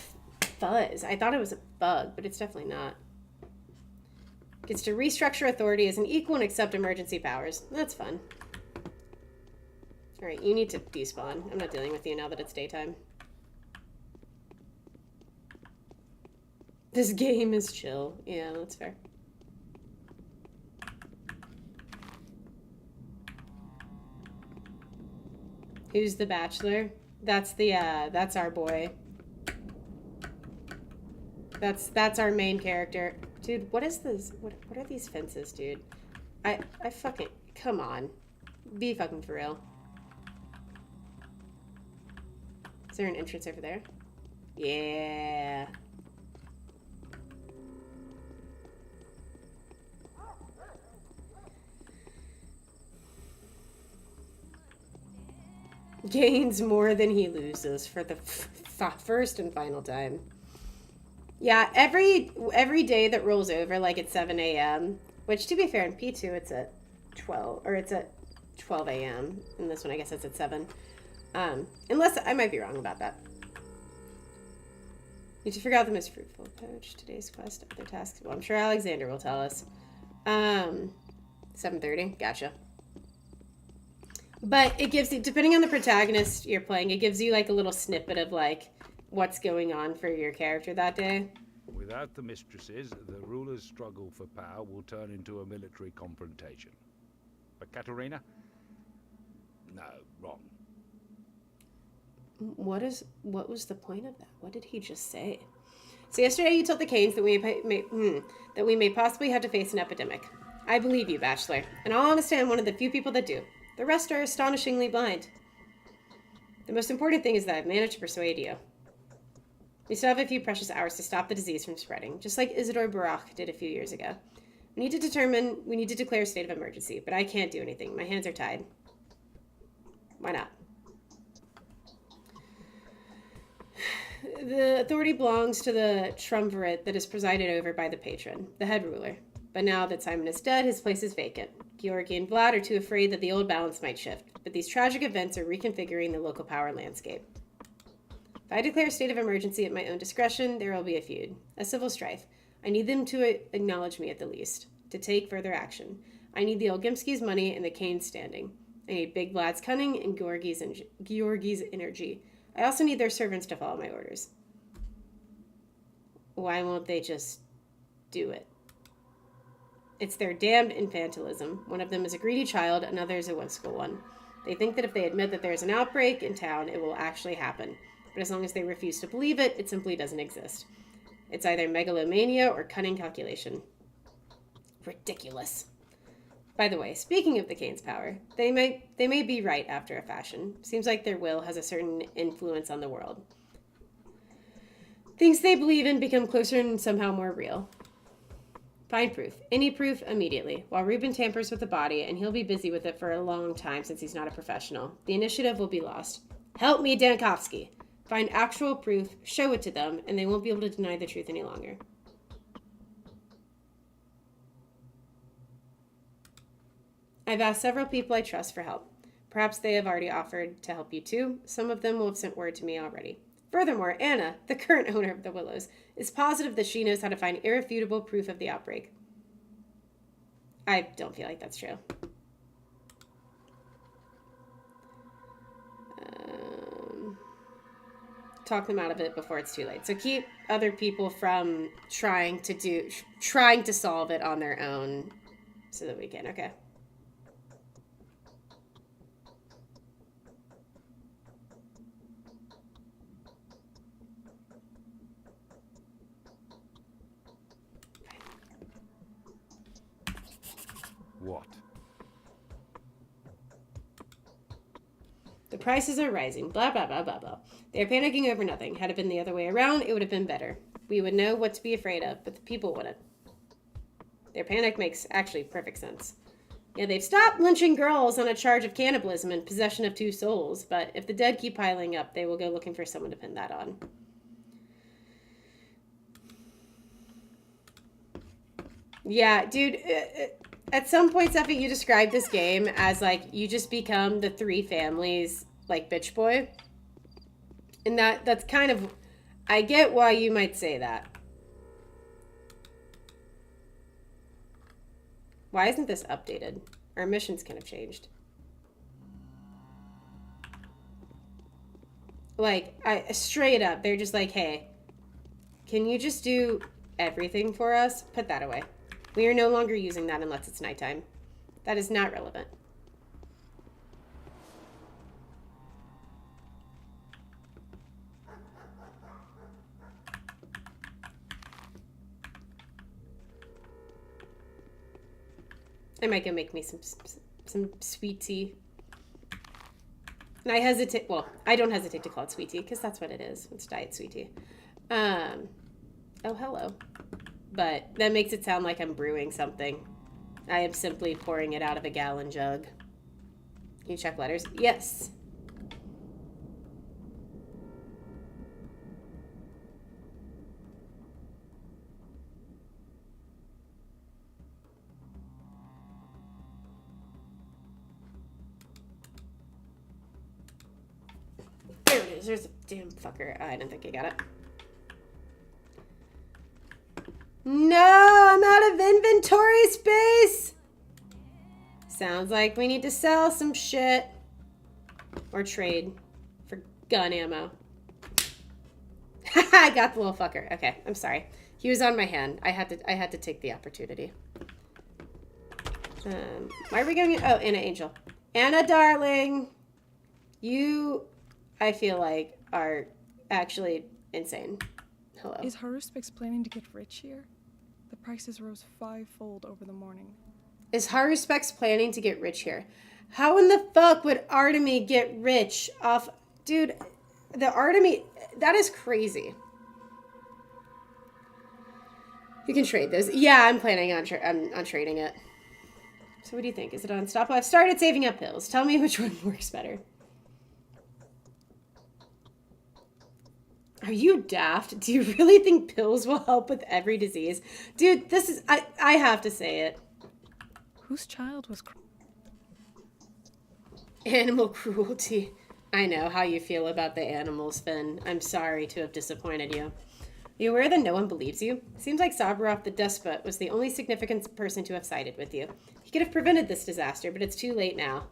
fuzz. I thought it was a bug, but it's definitely not. Gets to restructure authority as an equal and accept emergency powers. That's fun. Alright, you need to despawn. I'm not dealing with you now that it's daytime. This game is chill. Yeah, that's fair. Who's the Bachelor? That's the that's our boy. That's our main character. Dude, what is this? What are these fences, dude? I fucking, come on. Be fucking for real. Is there an entrance over there? Yeah. Gains more than he loses for the first and final time. Yeah, every day that rolls over, like at 7 a.m., which to be fair, in P2 it's at 12, or it's at 12 a.m. In this one, I guess it's at 7. Unless, I might be wrong about that. Need to figure out the most fruitful approach. Today's quest, other tasks. Well, I'm sure Alexander will tell us. 7:30, gotcha. But it gives you, depending on the protagonist you're playing, it gives you like a little snippet of like what's going on for your character that day. Without the mistresses, the ruler's struggle for power will turn into a military confrontation. But Katerina? No, wrong. What was the point of that? What did he just say? So yesterday you told the Canes that we may possibly have to face an epidemic. I believe you, Bachelor. In all honesty, I'm one of the few people that do. The rest are astonishingly blind. The most important thing is that I've managed to persuade you. We still have a few precious hours to stop the disease from spreading, just like Isidore Barak did a few years ago. We need to declare a state of emergency, but I can't do anything. My hands are tied. Why not? The authority belongs to the triumvirate that is presided over by the patron, the head ruler. But now that Simon is dead, his place is vacant. Georgi and Vlad are too afraid that the old balance might shift, but these tragic events are reconfiguring the local power landscape. If I declare a state of emergency at my own discretion, there will be a feud, a civil strife. I need them to acknowledge me at the least, to take further action. I need the Olgimsky's money and the Cane's standing. I need Big Vlad's cunning and Georgi's energy. I also need their servants to follow my orders. Why won't they just do it? It's their damned infantilism. One of them is a greedy child, another is a whimsical one. They think that if they admit that there's an outbreak in town, it will actually happen. But as long as they refuse to believe it, it simply doesn't exist. It's either megalomania or cunning calculation. Ridiculous. By the way, speaking of the Cane's power, they may be right after a fashion. Seems like their will has a certain influence on the world. Things they believe in become closer and somehow more real. Find proof. Any proof immediately. While Reuben tampers with the body, and he'll be busy with it for a long time since he's not a professional, the initiative will be lost. Help me, Dankovsky. Find actual proof, show it to them, and they won't be able to deny the truth any longer. I've asked several people I trust for help. Perhaps they have already offered to help you too. Some of them will have sent word to me already. Furthermore, Anna, the current owner of the Willows, is positive that she knows how to find irrefutable proof of the outbreak. I don't feel like that's true. Talk them out of it before it's too late. So keep other people from trying to solve it on their own so that we can. Okay. What? The prices are rising. Blah, blah, blah, blah, blah. They are panicking over nothing. Had it been the other way around, it would have been better. We would know what to be afraid of, but the people wouldn't. Their panic makes actually perfect sense. Yeah, they've stopped lynching girls on a charge of cannibalism and possession of 2 souls, but if the dead keep piling up, they will go looking for someone to pin that on. Yeah, dude, at some point, Steffi, you described this game as, like, you just become the 3 families, like, bitch boy. And that's kind of... I get why you might say that. Why isn't this updated? Our missions kind of changed. Like, straight up, they're just like, hey, can you just do everything for us? Put that away. We are no longer using that unless it's nighttime. That is not relevant. I might go make me some sweet tea. And I hesitate, well, I don't hesitate to call it sweet tea because that's what it is. It's diet sweet tea. Oh, hello. But that makes it sound like I'm brewing something. I am simply pouring it out of a gallon jug. Can you check letters? Yes. There it is. There's a damn fucker. I didn't think I got it. No, I'm out of inventory space. Sounds like we need to sell some shit. Or trade for gun ammo. I got the little fucker. Okay, I'm sorry. He was on my hand. I had to take the opportunity. Why are we going? Oh, Anna Angel. Anna, darling. You, I feel like, are actually insane. Hello. Is Haruspix planning to get rich here? The prices rose 5-fold over the morning. Is Haruspix planning to get rich here? How in the fuck would Artemy get rich off... Dude, the Artemy... That is crazy. You can trade those. Yeah, I'm planning on trading it. So what do you think? Is it unstoppable? I've started saving up pills. Tell me which one works better. Are you daft? Do you really think pills will help with every disease? Dude, this is... I have to say it. Whose child was... Animal cruelty. I know how you feel about the animals, Finn. I'm sorry to have disappointed you. Are you aware that no one believes you? Seems like Saburov the despot was the only significant person to have sided with you. He could have prevented this disaster, but it's too late now.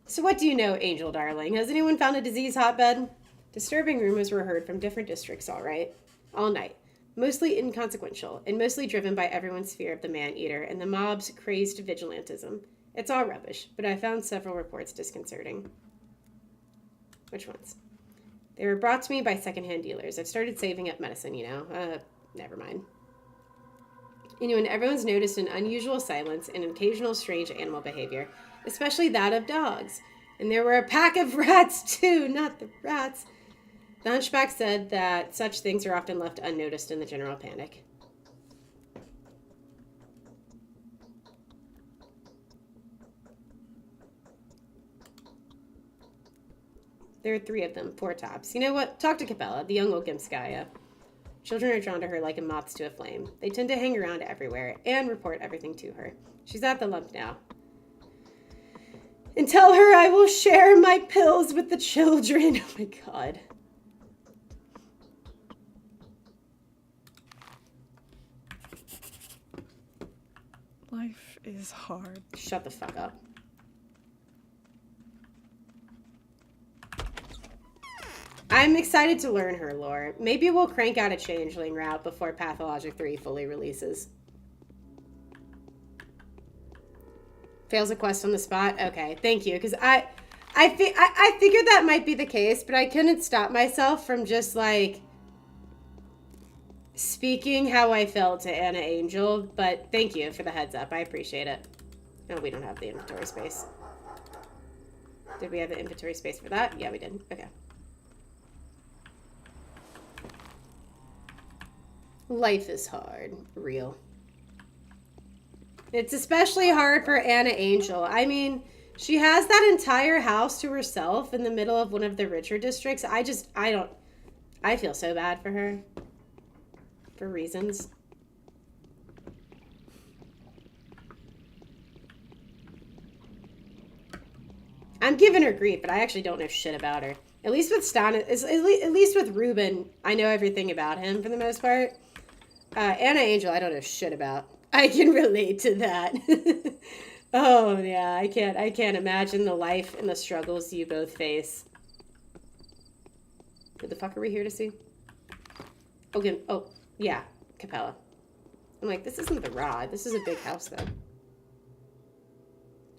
So what do you know, Angel darling? Has anyone found a disease hotbed? Disturbing rumors were heard from different districts, all night. Mostly inconsequential, and mostly driven by everyone's fear of the man-eater and the mob's crazed vigilantism. It's all rubbish, but I found several reports disconcerting. Which ones? They were brought to me by secondhand dealers. I've started saving up medicine, you know. Never mind. Anyway, everyone's noticed an unusual silence and an occasional strange animal behavior, especially that of dogs. And there were a pack of rats, too, not the rats. The hunchback said that such things are often left unnoticed in the general panic. There are 3 of them, 4 tops. You know what? Talk to Capella, the young Olgimskaya. Children are drawn to her like moths to a flame. They tend to hang around everywhere and report everything to her. She's at the lump now. And tell her I will share my pills with the children. Oh my god. Life is hard. Shut the fuck up. I'm excited to learn her lore. Maybe we'll crank out a changeling route before Pathologic 3 fully releases. Fails a quest on the spot? Okay, thank you. Because I figured that might be the case, but I couldn't stop myself from just, like, speaking how I felt to Anna Angel. But thank you for the heads up. I appreciate it. No, we don't have the inventory space. Did we have the inventory space for that? Yeah, we did. Okay. Life is hard. Real. It's especially hard for Anna Angel. I mean, she has that entire house to herself in the middle of one of the richer districts. I feel so bad for her. For reasons. I'm giving her grief, but I actually don't know shit about her. At least with Stan, at least with Ruben, I know everything about him for the most part. Anna Angel, I don't know shit about. I can relate to that. Oh yeah, I can't imagine the life and the struggles you both face. What the fuck are we here to see? Okay. Oh yeah, Capella. I'm like, this isn't the Rod. This is a big house though.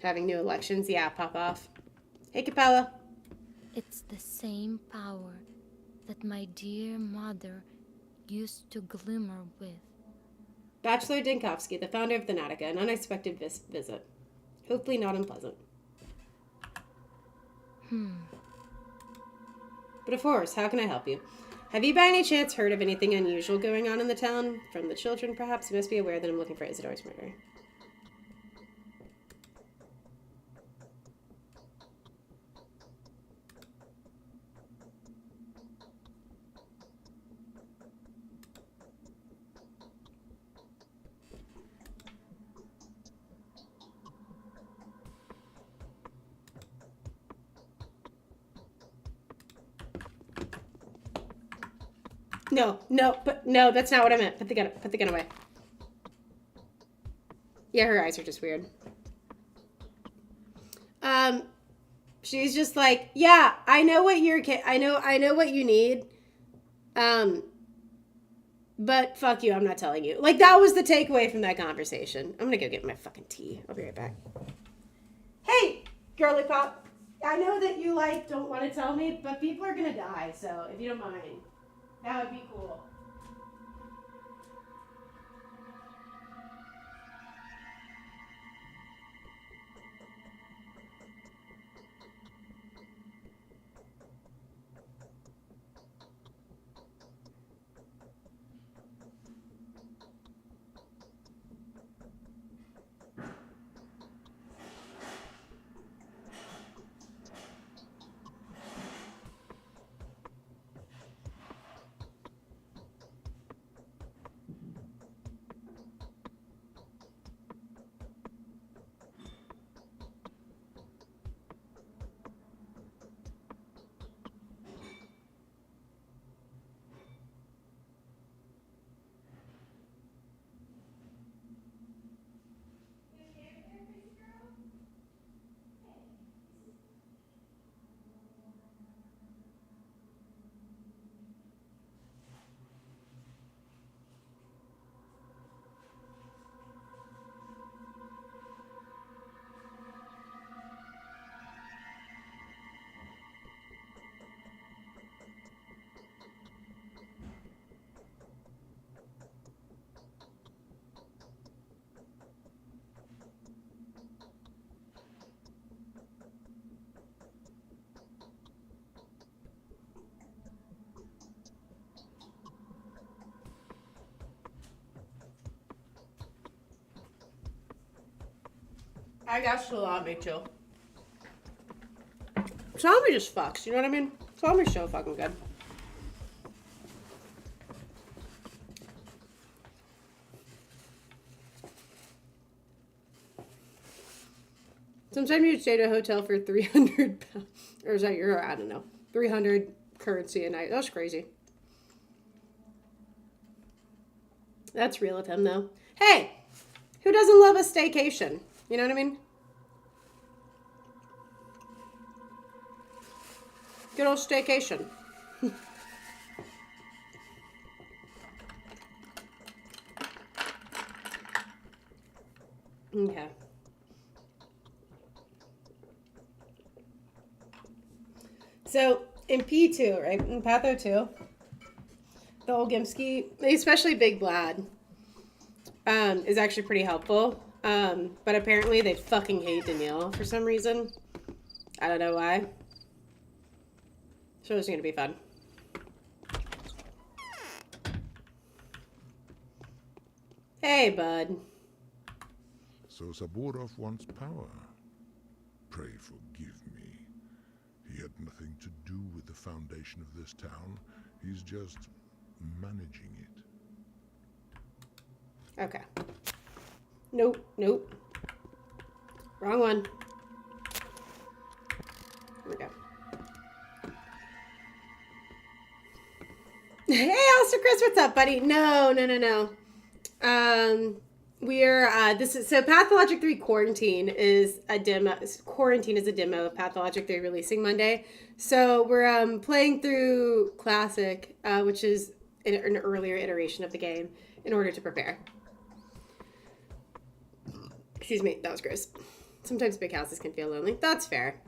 Having new elections, yeah, pop off. Hey Capella. It's the same power that my dear mother used to glimmer with. Bachelor Dankovsky, the founder of the Nautica, an unexpected visit. Hopefully not unpleasant. But of course, how can I help you? Have you by any chance heard of anything unusual going on in the town? From the children, perhaps? You must be aware that I'm looking for Isidore's murder. No, that's not what I meant. Put the gun away. Yeah, her eyes are just weird. She's just like, yeah, I know what I know what you need. But fuck you, I'm not telling you. Like, that was the takeaway from that conversation. I'm gonna go get my fucking tea. I'll be right back. Hey, girly pop. I know that you, like, don't want to tell me, but people are gonna die, so if you don't mind, that would be cool. I got salami too. Salami just fucks, you know what I mean? Salami's so fucking good. Sometimes you'd stay at a hotel for 300 pounds, or is that euro? I don't know. 300 currency a night. That's crazy. That's real of him, though. Hey, who doesn't love a staycation? You know what I mean? Good old staycation. Okay. So, in P2, right? In Patho 2, the old Gimsky, especially Big Blad, is actually pretty helpful. But apparently they fucking hate Danielle for some reason. I don't know why. So it's gonna be fun. Hey, bud. So Saburov wants power. Pray forgive me. He had nothing to do with the foundation of this town. He's just managing it. Okay. Nope, nope. Wrong one. Here we go. Hey, Alistair Chris, what's up, buddy? No. So Pathologic 3 Quarantine is a demo. Quarantine is a demo of Pathologic 3 releasing Monday. So we're playing through Classic, which is an earlier iteration of the game, in order to prepare. Excuse me, that was gross. Sometimes big houses can feel lonely. That's fair.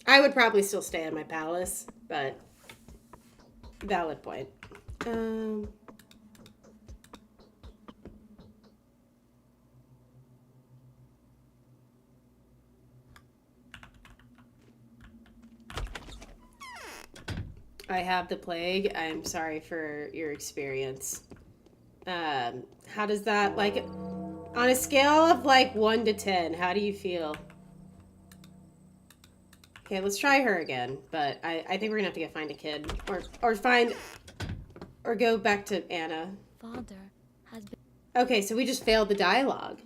I would probably still stay in my palace, but valid point. I have the plague. I'm sorry for your experience. How does that, like, on a scale of like 1 to 10, how do you feel? Okay, let's try her again, but I think we're gonna have to find a kid, or go back to Anna. Father has been. Okay, so we just failed the dialogue.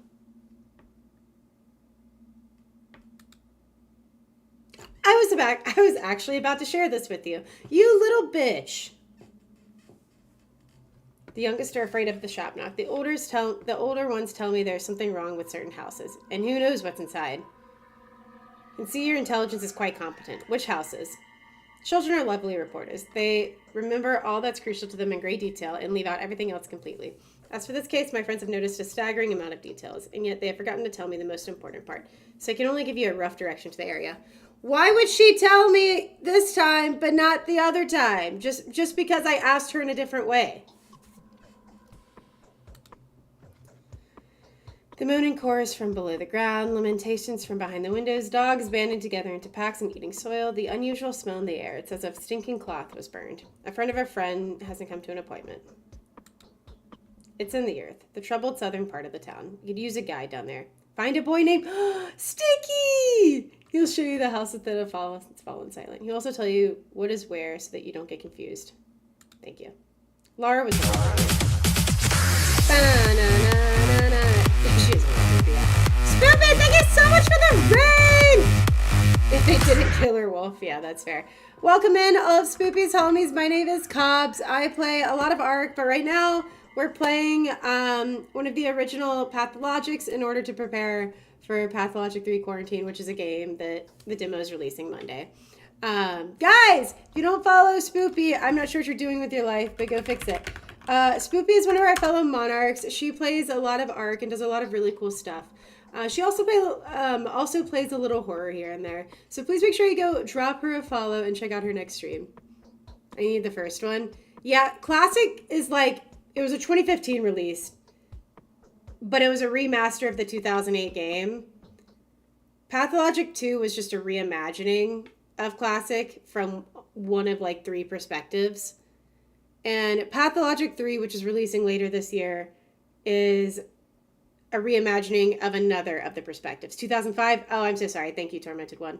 I was actually about to share this with you. You little bitch. The youngest are afraid of the shop knock. The older ones tell me there's something wrong with certain houses, and who knows what's inside. And see, your intelligence is quite competent. Which houses? Children are lovely reporters. They remember all that's crucial to them in great detail and leave out everything else completely. As for this case, my friends have noticed a staggering amount of details, and yet they have forgotten to tell me the most important part. So I can only give you a rough direction to the area. Why would she tell me this time, but not the other time? Just because I asked her in a different way. The moaning chorus from below the ground, lamentations from behind the windows, dogs banding together into packs and eating soil, the unusual smell in the air. It's as if stinking cloth was burned. A friend of a friend hasn't come to an appointment. It's in the earth, the troubled southern part of the town. You could use a guide down there. Find a boy named Sticky! He'll show you the house that has fallen silent. He'll also tell you what is where so that you don't get confused. Thank you. Laura was wrong. Spoopy, thank you so much for the rain! If they didn't kill her wolf, yeah, that's fair. Welcome in, all of Spoopy's homies. My name is Cobbs. I play a lot of ARC, but right now we're playing one of the original Pathologics in order to prepare for Pathologic 3 Quarantine, which is a game that the demo is releasing Monday. Guys, if you don't follow Spoopy, I'm not sure what you're doing with your life, but go fix it. Spoopy is one of our fellow monarchs. She plays a lot of ARC and does a lot of really cool stuff. She also plays a little horror here and there. So please make sure you go drop her a follow and check out her next stream. I need the first one. Yeah, Classic is like, it was a 2015 release, but it was a remaster of the 2008 game. Pathologic 2 was just a reimagining of Classic from one of like 3 perspectives. And Pathologic 3, which is releasing later this year, is a reimagining of another of the perspectives. 2005. Oh, I'm so sorry. Thank you, Tormented One.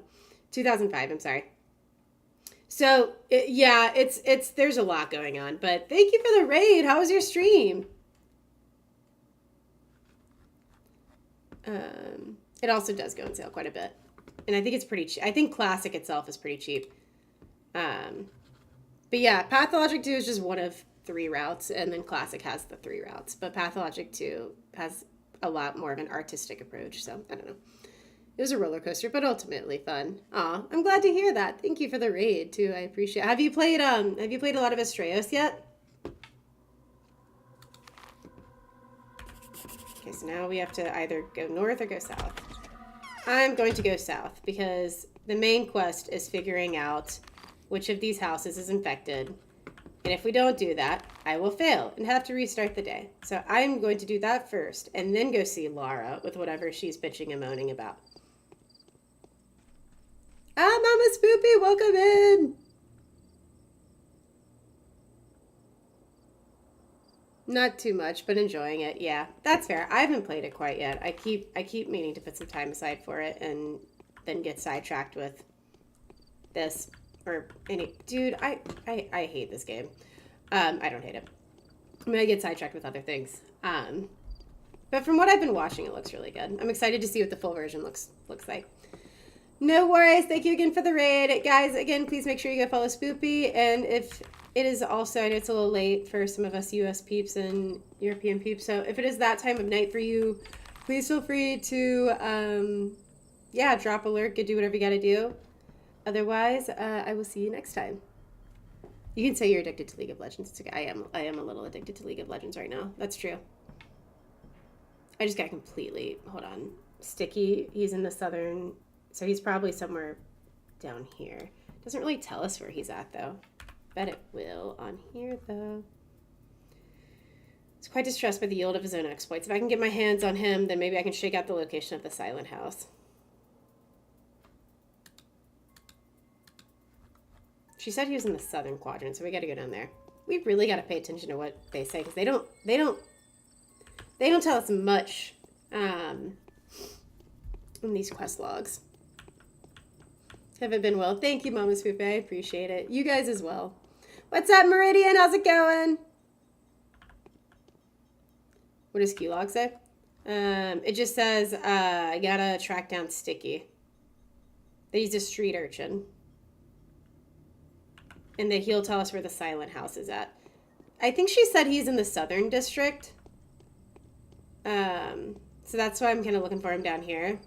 2005. I'm sorry. So yeah, it's there's a lot going on. But thank you for the raid. How was your stream? It also does go on sale quite a bit, and I think it's pretty cheap. I think Classic itself is pretty cheap. But yeah, Pathologic 2 is just one of 3 routes, and then Classic has the 3 routes. But Pathologic 2 has a lot more of an artistic approach, so I don't know. It was a roller coaster, but ultimately fun. Aw, I'm glad to hear that. Thank you for the raid too. I appreciate it. Have you played a lot of Astraeos yet? Okay, so now we have to either go north or go south. I'm going to go south because the main quest is figuring out which of these houses is infected. And if we don't do that, I will fail and have to restart the day. So I'm going to do that first and then go see Lara with whatever she's bitching and moaning about. Ah, Mama Spoopy, welcome in. Not too much, but enjoying it. Yeah, that's fair. I haven't played it quite yet. I keep meaning to put some time aside for it and then get sidetracked with this or any. Dude, I hate this game. I don't hate it. I mean, I get sidetracked with other things. But from what I've been watching, it looks really good. I'm excited to see what the full version looks like. No worries. Thank you again for the raid. Guys, again, please make sure you go follow Spoopy. And if it is also, I know it's a little late for some of us US peeps and European peeps. So if it is that time of night for you, please feel free to, yeah, drop a lurk and do whatever you got to do. Otherwise, I will see you next time. You can say you're addicted to League of Legends. It's okay. I am a little addicted to League of Legends right now. That's true. I just got completely, hold on. Sticky, he's in the southern, so he's probably somewhere down here. Doesn't really tell us where he's at, though. Bet it will on here, though. He's quite distressed by the yield of his own exploits. If I can get my hands on him, then maybe I can shake out the location of the silent house. She said he was in the southern quadrant, so we got to go down there. We really got to pay attention to what they say, because they don't tell us much in these quest logs. Haven't been well. Thank you, Mama Swoop. I appreciate it. You guys as well. What's up, Meridian? How's it going? What does Q-Log say? It just says, I gotta track down Sticky. That he's a street urchin. And that he'll tell us where the silent house is at. I think she said he's in the southern district. So that's why I'm kind of looking for him down here.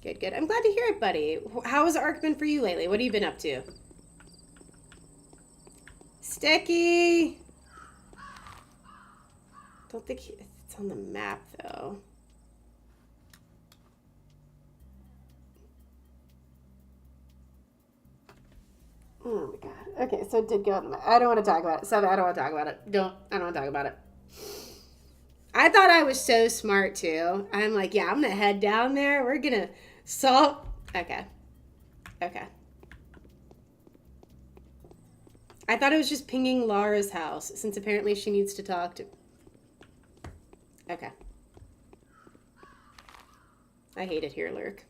Good, good. I'm glad to hear it, buddy. How has ARC been for you lately? What have you been up to? Sticky! Don't think it's on the map, though. Oh my god. Okay, so it did go on the map. I don't want to talk about it. So I don't want to talk about it. I don't want to talk about it. I thought I was so smart, too. I'm like, yeah, I'm going to head down there. We're going to solve... Okay. Okay. I thought it was just pinging Lara's house, since apparently she needs to talk to... Okay. I hate it here, Lurk.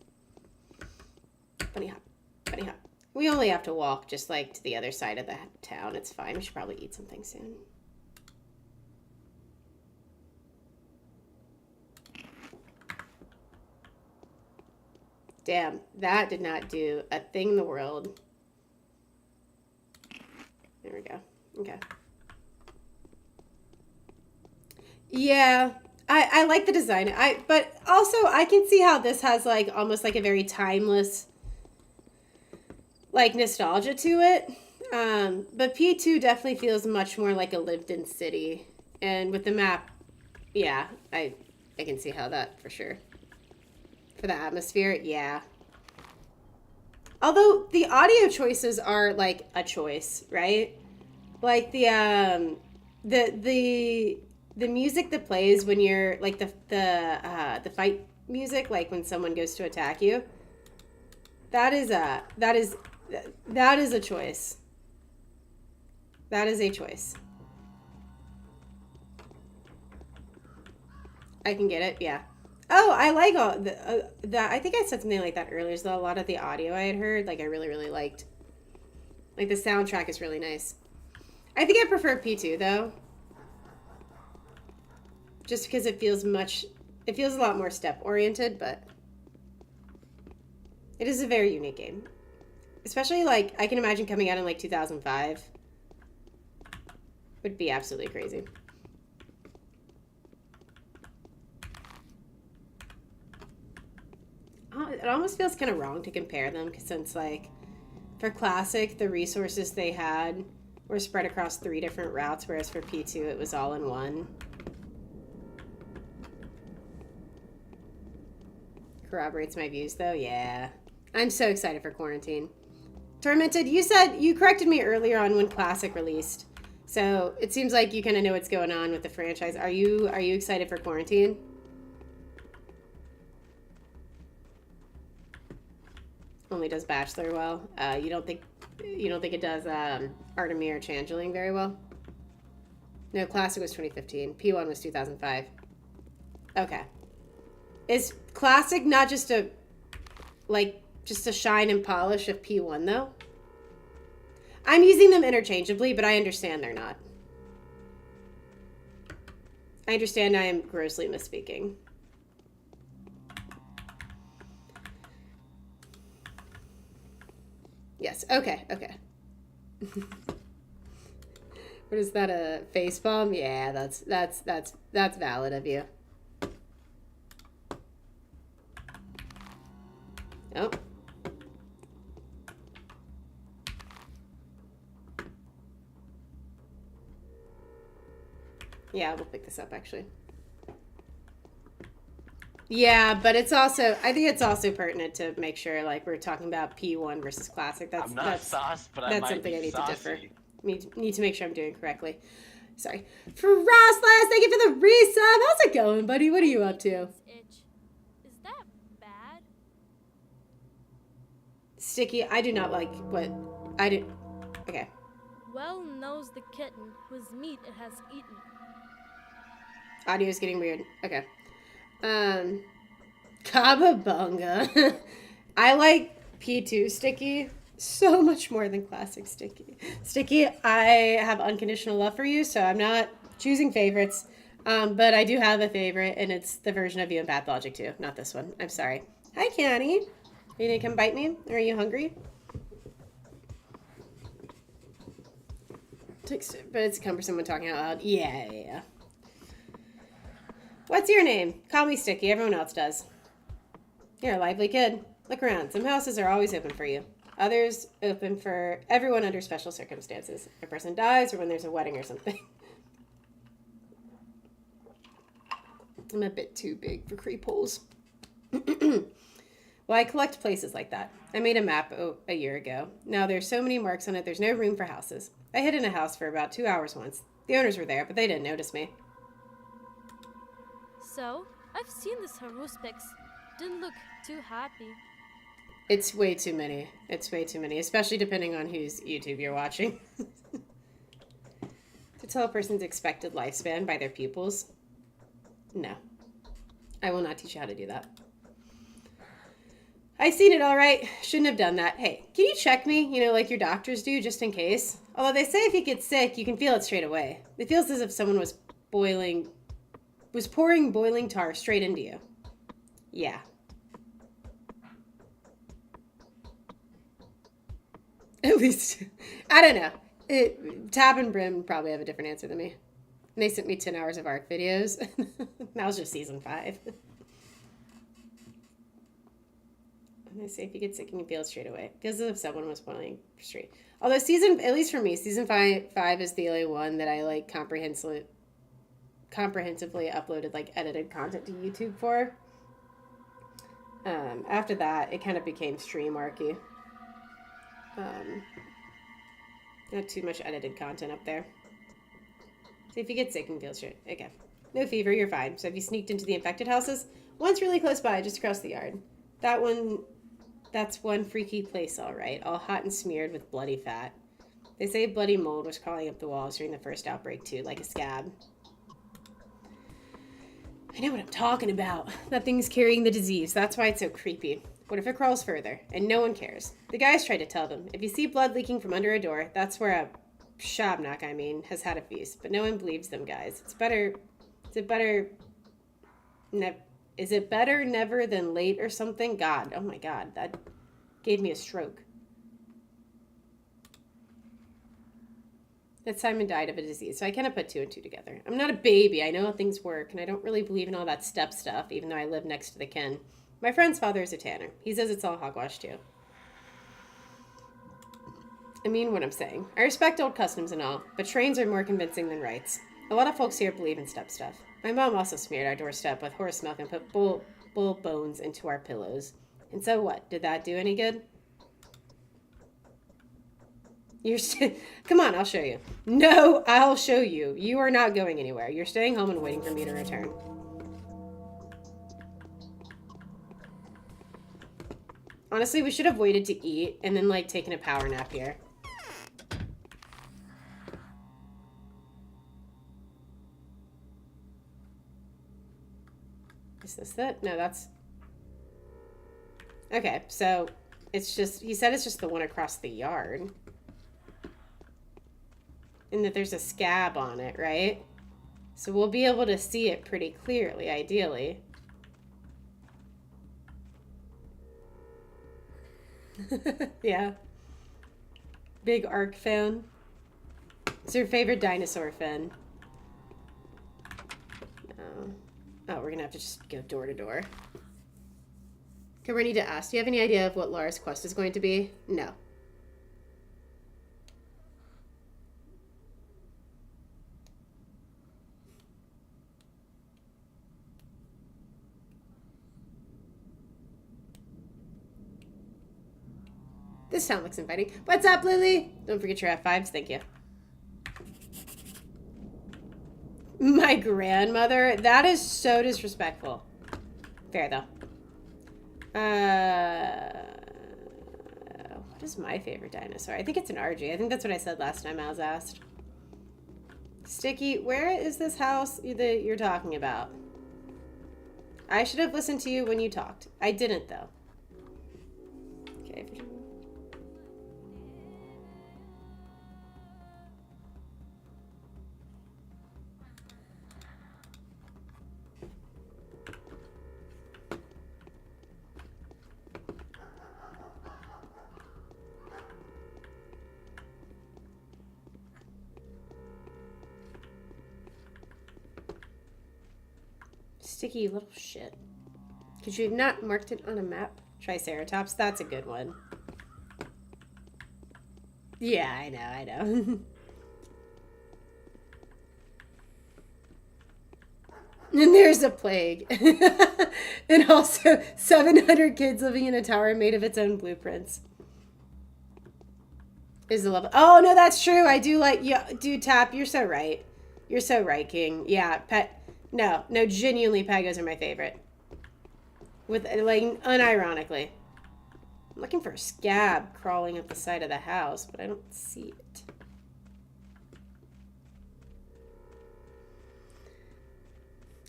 Bunny hop. Bunny hop. We only have to walk just, like, to the other side of the town. It's fine. We should probably eat something soon. Damn, that did not do a thing in the world. There we go. Okay. Yeah, I like the design. But also I can see how this has like almost like a very timeless like nostalgia to it. But P2 definitely feels much more like a lived-in city. And with the map, yeah, I can see how that for sure. For the atmosphere, yeah. Although the audio choices are like a choice, right? Like the music that plays when you're like the fight music, like when someone goes to attack you. That is a choice. That is a choice. I can get it, yeah. Oh, I like all that. I think I said something like that earlier. So a lot of the audio I had heard, like I really, really liked. Like the soundtrack is really nice. I think I prefer P2 though. Just because it feels a lot more step oriented, but it is a very unique game. Especially like, I can imagine coming out in like 2005. Would be absolutely crazy. It almost feels kind of wrong to compare them since like for Classic, the resources they had were spread across 3 different routes, whereas for P2 it was all in one. Corroborates my views though, yeah. I'm so excited for Quarantine. Tormented, you said, you corrected me earlier on when Classic released. So it seems like you kind of know what's going on with the franchise. Are you excited for Quarantine? Only does Bachelor well. You don't think it does Artemir or Changeling very well? No, Classic was 2015. P1 was 2005. Okay. Is Classic not just a shine and polish of P1 though? I'm using them interchangeably, but I understand they're not. I understand I am grossly misspeaking. Yes, okay. What is that, a face palm? Yeah, that's valid of you. Oh. Yeah, we'll pick this up actually. Yeah, but it's also, I think it's also pertinent to make sure like we're talking about P1 versus Classic. I'm not sauce, but I might something be I need saucy. to differ. Need to make sure I'm doing correctly. Sorry. Frostless, thank you for the resub. How's it going, buddy? What are you up to? Is that bad? Sticky, I do not like what I did. Okay. Well knows the kitten whose meat it has eaten. Audio is getting weird. Okay. Kababunga. I like P2 Sticky so much more than Classic Sticky. Sticky, I have unconditional love for you, so I'm not choosing favorites. But I do have a favorite, and it's the version of you in Pathologic 2, not this one. I'm sorry. Hi, Canny. Are you gonna come bite me? Or are you hungry? But it's cumbersome when talking out loud. Yeah. What's your name? Call me Sticky. Everyone else does. You're a lively kid. Look around. Some houses are always open for you. Others open for everyone under special circumstances. If a person dies or when there's a wedding or something. I'm a bit too big for creep holes. Well, I collect places like that. I made a map a year ago. Now there's so many marks on it, there's no room for houses. I hid in a house for about 2 hours once. The owners were there, but they didn't notice me. So, I've seen this Haruspix. Didn't look too happy. It's way too many. It's way too many, especially depending on whose YouTube you're watching. To tell a person's expected lifespan by their pupils? No. I will not teach you how to do that. I've seen it all right. Shouldn't have done that. Hey, can you check me? You know, like your doctors do, just in case. Although they say if you get sick, you can feel it straight away. It feels as if someone was pouring boiling tar straight into you. Yeah. At least, I don't know. Tab and Brim probably have a different answer than me. And they sent me 10 hours of ARC videos. That was just season 5. And they say if you get sick, you can feel it straight away. It feels as if someone was boiling straight. Although at least for me, season 5 is the only one that I like comprehensively uploaded like edited content to YouTube for. After that, it kind of became stream archy. Not too much edited content up there. So if you get sick and feel straight, okay. No fever, you're fine. So have you sneaked into the infected houses? One's really close by, just across the yard. That's one freaky place, all right. All hot and smeared with bloody fat. They say bloody mold was crawling up the walls during the first outbreak too, like a scab. I know what I'm talking about. That thing's carrying the disease. That's why it's so creepy. What if it crawls further? And no one cares. The guys tried to tell them. If you see blood leaking from under a door, that's where a Shabnak, has had a feast. But no one believes them, guys. Is it better never than late or something? God, oh my God, that gave me a stroke. That Simon died of a disease, so I kind of put 2 and 2 together. I'm not a baby. I know how things work, and I don't really believe in all that step stuff, even though I live next to the kin. My friend's father is a tanner. He says it's all hogwash, too. I mean what I'm saying. I respect old customs and all, but trains are more convincing than rights. A lot of folks here believe in step stuff. My mom also smeared our doorstep with horse milk and put bull bones into our pillows. And so what? Did that do any good? Come on, I'll show you. No, I'll show you. You are not going anywhere. You're staying home and waiting for me to return. Honestly, we should have waited to eat and then, like, taken a power nap here. Is this it? No, that's... Okay, so it's just... He said it's just the one across the yard. And that there's a scab on it, right? So we'll be able to see it pretty clearly, ideally. Yeah. Big Ark fan. What's your favorite dinosaur fan? No. Oh, we're gonna have to just go door to door. Okay, we need to ask. Do you have any idea of what Lara's quest is going to be? No. This town looks inviting. What's up, Lily? Don't forget your F5s. Thank you. My grandmother? That is so disrespectful. Fair, though. What is my favorite dinosaur? I think it's an RG. I think that's what I said last time I was asked. Sticky, where is this house that you're talking about? I should have listened to you when you talked. I didn't, though. Okay. Sticky, you little shit. Could you have not marked it on a map? Triceratops, that's a good one. Yeah, I know. And there's a plague. And also 700 kids living in a tower made of its own blueprints. Is the level. Oh, no, that's true. I do like, yeah, dude, Tap, you're so right. You're so right, King. Yeah, No, genuinely, Pagos are my favorite. With, like, unironically. I'm looking for a scab crawling up the side of the house, but I don't see it.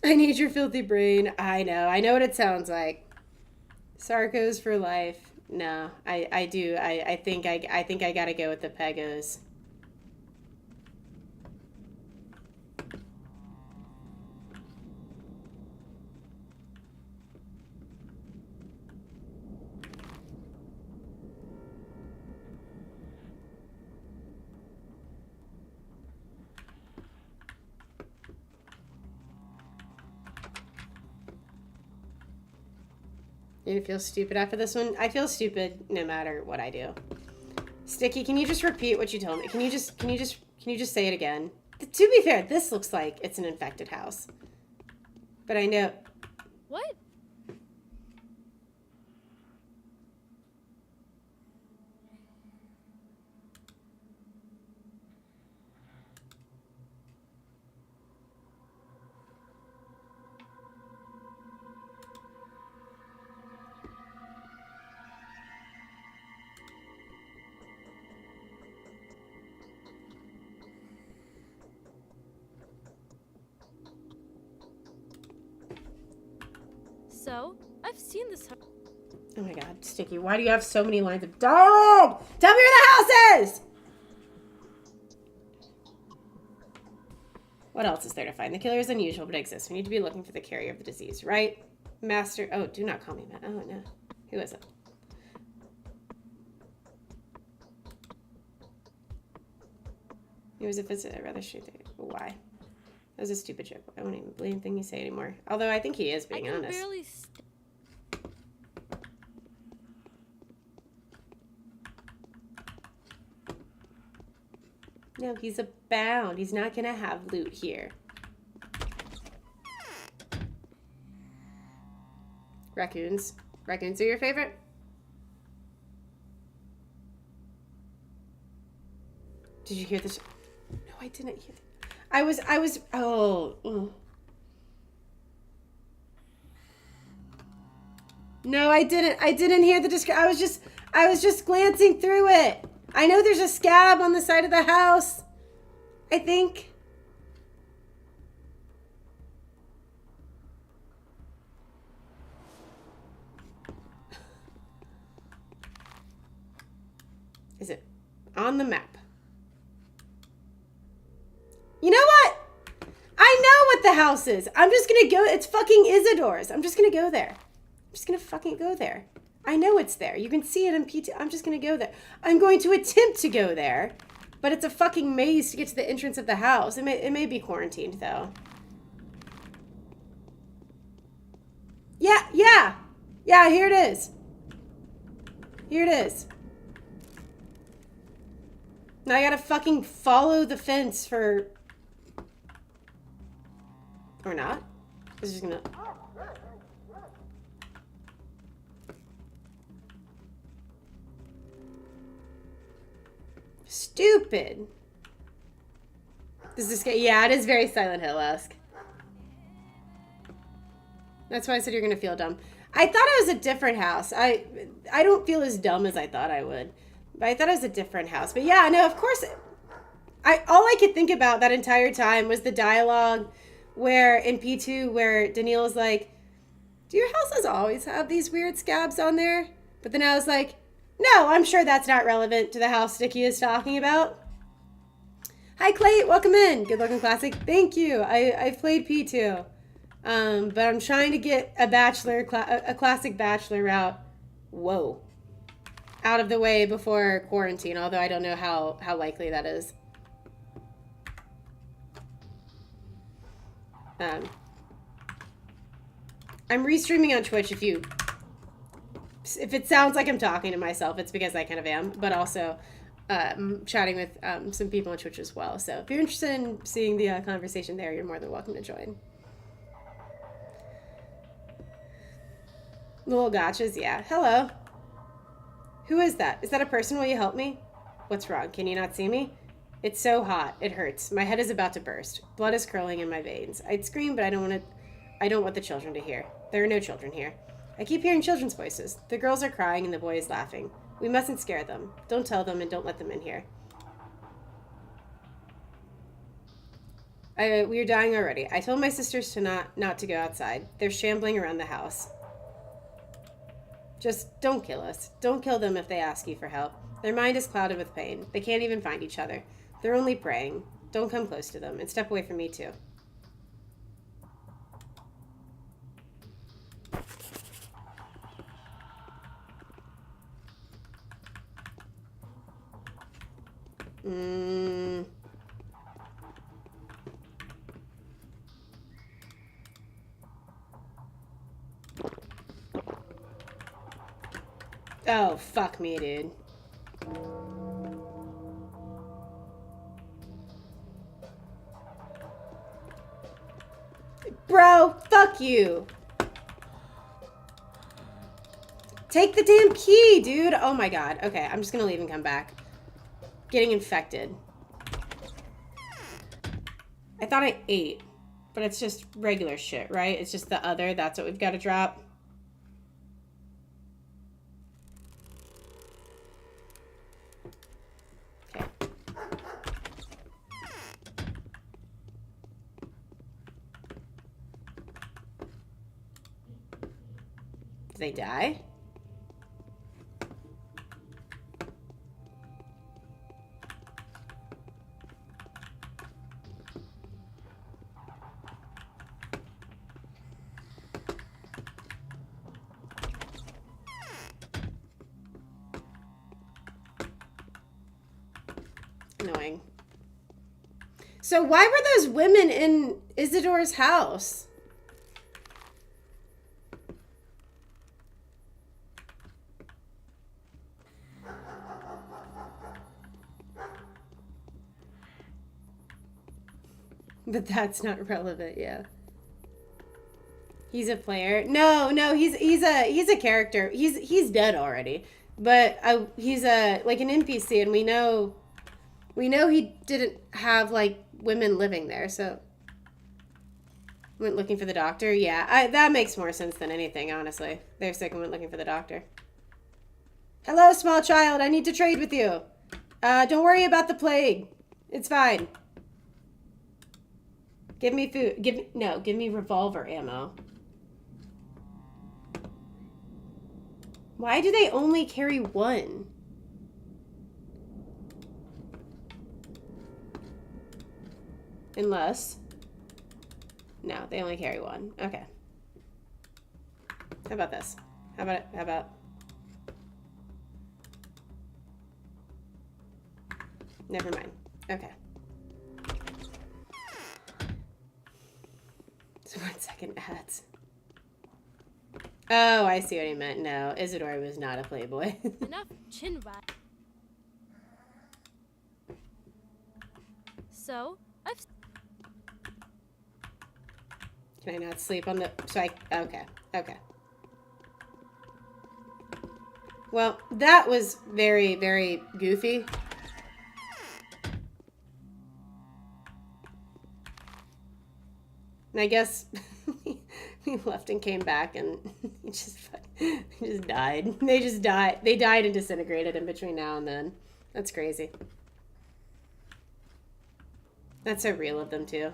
I need your filthy brain. I know what it sounds like. Sarcos for life. No, I do. I think I gotta go with the Pagos. You feel stupid after this one? I feel stupid no matter what I do. Sticky, can you just repeat what you told me? Can you just say it again? To be fair, this looks like it's an infected house. But I know. What? so? I've seen this. Oh my god, Sticky, why do you have so many lines of dog? Tell me where the house is! What else is there to find? The killer is unusual, but exists. We need to be looking for the carrier of the disease, right? Master. Oh, do not call me that. Oh, no. Who is it? It was a visit. I'd rather shoot the. Why? That was a stupid joke. I won't even believe anything you say anymore. Although I think he is being honest. No, he's abound. He's not gonna have loot here. Raccoons. Raccoons are your favorite? Did you hear this? No, I didn't hear. Oh. No, I didn't hear the description. I was just glancing through it. I know there's a scab on the side of the house. I think. Is it on the map? You know what? I know what the house is. I'm just gonna go. It's fucking Isidore's. I'm just gonna go there. I'm just gonna fucking go there. I know it's there. You can see it in PT. I'm just gonna go there. I'm going to attempt to go there, but it's a fucking maze to get to the entrance of the house. It may be quarantined though. Yeah, here it is. Here it is. Now I gotta fucking follow the fence for... Or not? It's just gonna... Stupid. Does this get... Yeah, it is very Silent Hill-esque. That's why I said you're gonna feel dumb. I thought it was a different house. I don't feel as dumb as I thought I would. But I thought it was a different house. But yeah, no, of course... all I could think about that entire time was the dialogue where, in P2, where Daniil's like, do your houses always have these weird scabs on there? But then I was like, no, I'm sure that's not relevant to the house Sticky is talking about. Hi, Clay. Welcome in. Good looking classic. Thank you. I've played P2. But I'm trying to get a classic Bachelor route. Whoa. Out of the way before quarantine, although I don't know how likely that is. I'm restreaming on Twitch. If it sounds like I'm talking to myself, it's because I kind of am, but also chatting with some people on Twitch as well. So if you're interested in seeing the conversation there, you're more than welcome to join. Little gotchas, yeah. Hello. Who is that? Is that a person? Will you help me? What's wrong? Can you not see me? It's so hot. It hurts. My head is about to burst. Blood is curling in my veins. I'd scream, but I don't want the children to hear. There are no children here. I keep hearing children's voices. The girls are crying and the boy is laughing. We mustn't scare them. Don't tell them and don't let them in here. We are dying already. I told my sisters to not to go outside. They're shambling around the house. Just don't kill us. Don't kill them if they ask you for help. Their mind is clouded with pain. They can't even find each other. They're only praying. Don't come close to them, and step away from me too. Oh, fuck me, dude. Bro, fuck you. Take the damn key, dude. Oh my god. Okay, I'm just gonna leave and come back. Getting infected. I thought I ate, but it's just regular shit, right? It's just the other. That's what we've got to drop. they die? Annoying. So why were those women in Isidore's house? But that's not relevant, yeah. He's a player. No, he's a character. He's dead already. But he's like an NPC, and we know he didn't have like women living there, so went looking for the doctor. Yeah, that makes more sense than anything, honestly. They're sick and went looking for the doctor. Hello, small child. I need to trade with you. Don't worry about the plague. It's fine. Give me food. Give me revolver ammo. Why do they only carry one? Unless... No, they only carry one. Okay. How about this? How about... Never mind. Okay. So 1 second ads. Oh, I see what he meant. No, Isidore was not a playboy. Enough chin wag. So, Can I not sleep on the... Okay. Well, that was very, very goofy. And I guess we left and came back and he just died. They just died. They died and disintegrated in between now and then. That's crazy. That's so real of them, too.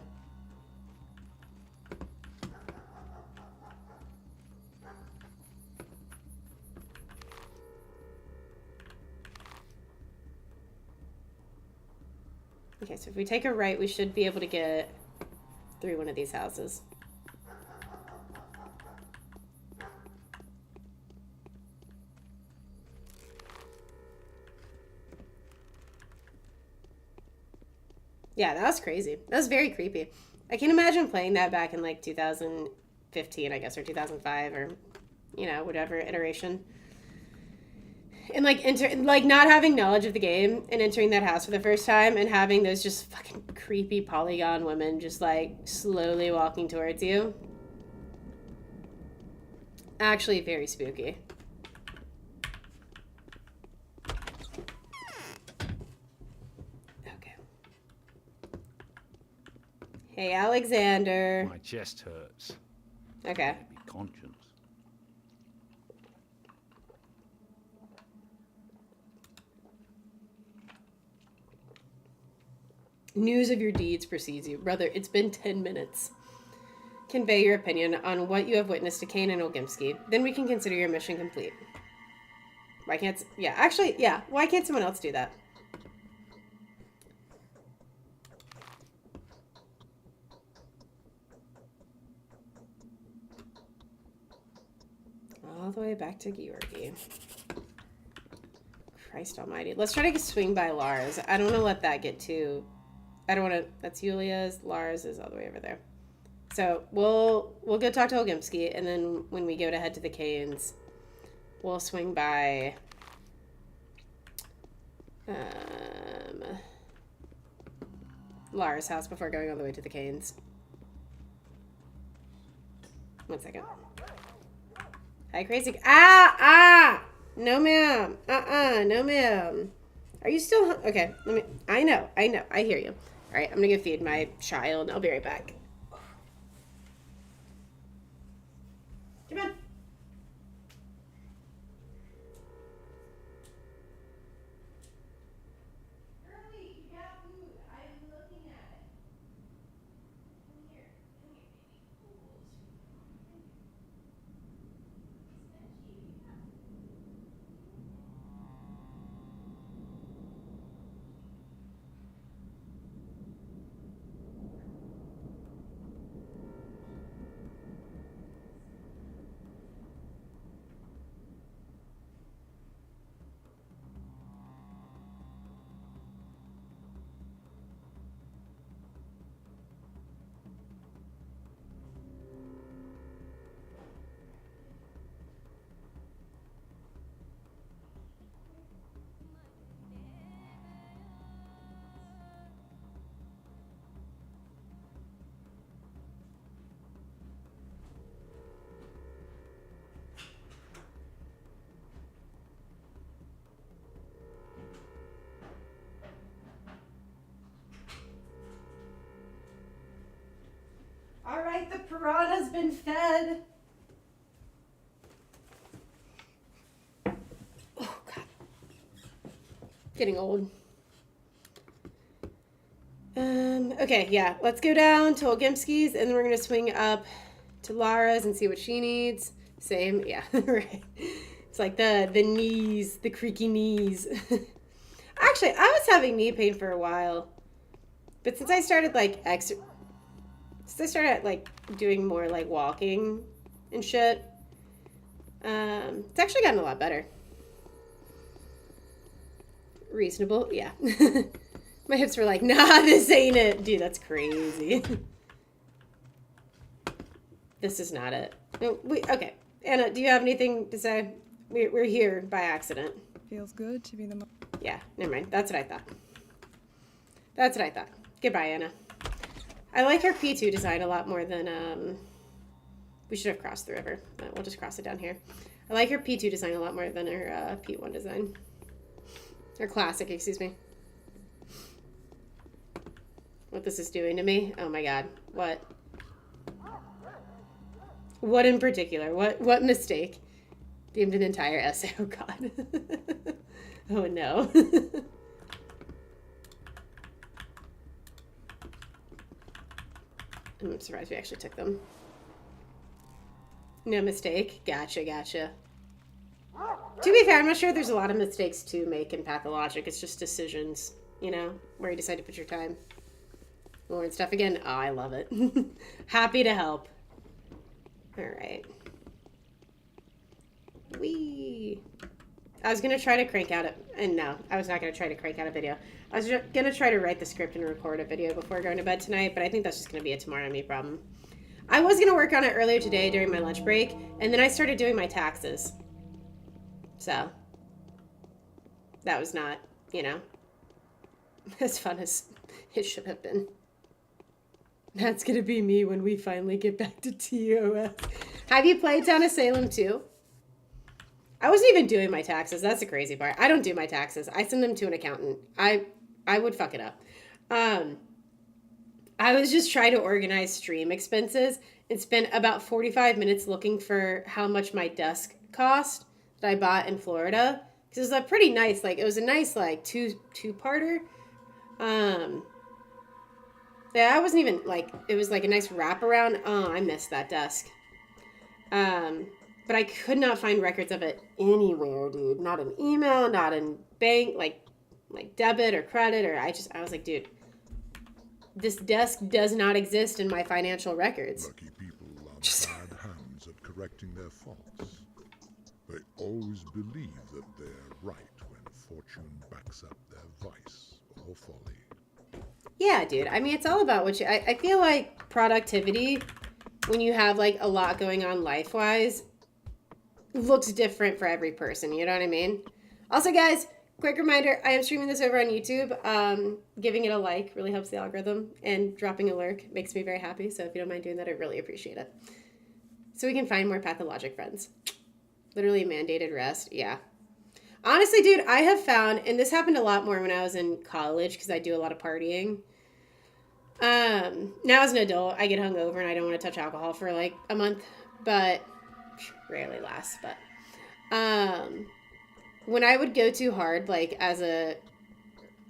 Okay, so if we take a right, we should be able to get through one of these houses. Yeah, that was crazy. That was very creepy. I can imagine playing that back in like 2015, I guess, or 2005, or, you know, whatever iteration. And like not having knowledge of the game and entering that house for the first time and having those just fucking creepy polygon women just like slowly walking towards you. Actually very spooky. Okay. Hey, Alexander. My chest hurts. Okay. Maybe conscience. News of your deeds precedes you. Brother, it's been 10 minutes. Convey your opinion on what you have witnessed to Kane and Olgimsky. Then we can consider your mission complete. Why can't... Yeah, actually, yeah. Why can't someone else do that? All the way back to Georgi. Christ almighty. Let's try to swing by Lars. I don't want to let that get too... I don't want to... That's Yulia's. Lars is all the way over there. So we'll go talk to Olgimsky, and then when we go to head to the Canes, we'll swing by... Lars' house before going all the way to the Canes. 1 second. Hi, crazy... No, ma'am. No, ma'am. Are you still... Okay, let me... I know. I hear you. All right, I'm gonna go feed my child. I'll be right back. Come on. the piranha's been fed. Oh, God. Getting old. Okay, yeah. Let's go down to Olgimski's, and then we're going to swing up to Lara's and see what she needs. Same, yeah, right. It's like the knees, the creaky knees. Actually, I was having knee pain for a while. But since I started, like, doing more, like, walking and shit, it's actually gotten a lot better. Reasonable, yeah. My hips were like, nah, this ain't it. Dude, that's crazy. This is not it. No, okay. Anna, do you have anything to say? We're here by accident. Feels good to be the... Yeah, never mind. That's what I thought. That's what I thought. Goodbye, Anna. I like her P2 design a lot more than, we should have crossed the river. We'll just cross it down here. I like her P2 design a lot more than her P1 design. Her classic, excuse me. What this is doing to me? Oh my god. What? What in particular? What mistake? Deemed an entire essay. Oh god. Oh no. I'm surprised we actually took them. No mistake. Gotcha, gotcha. To be fair, I'm not sure there's a lot of mistakes to make in Pathologic. It's just decisions, you know, where you decide to put your time. Lauren stuff again. Oh, I love it. Happy to help. All right. Whee! I was going to try to crank out and no, I was not going to try to crank out a video. I was going to try to write the script and record a video before going to bed tonight, but I think that's just going to be a tomorrow me problem. I was going to work on it earlier today during my lunch break, and then I started doing my taxes. So, that was not, you know, as fun as it should have been. That's going to be me when we finally get back to TOS. Have you played Town of Salem too? I wasn't even doing my taxes. That's the crazy part. I don't do my taxes. I send them to an accountant. I would fuck it up. I was just trying to organize stream expenses and spent about 45 minutes looking for how much my desk cost that I bought in Florida. Because it was a pretty nice, like, it was a nice, like, two-parter. Yeah, I wasn't even, like, it was like a nice wraparound. Oh, I missed that desk. But I could not find records of it anywhere, dude. Not in email, not in bank, like debit or credit, or I was like, dude, this desk does not exist in my financial records. Lucky people are bad hands at correcting their faults. They always believe that they're right when fortune backs up their vice or folly. Yeah, dude. I mean, it's all about what you... I feel like productivity, when you have, like, a lot going on life-wise, looks different for every person. You know what I mean? Also, guys, quick reminder, I am streaming this over on YouTube. Giving it a like really helps the algorithm, and dropping a lurk makes me very happy. So if you don't mind doing that, I really appreciate it. So we can find more Pathologic friends. Literally mandated rest. Yeah. Honestly, dude, I have found, and this happened a lot more when I was in college because I do a lot of partying. Now as an adult, I get hungover and I don't want to touch alcohol for like a month, but rarely lasts. But when I would go too hard, like as a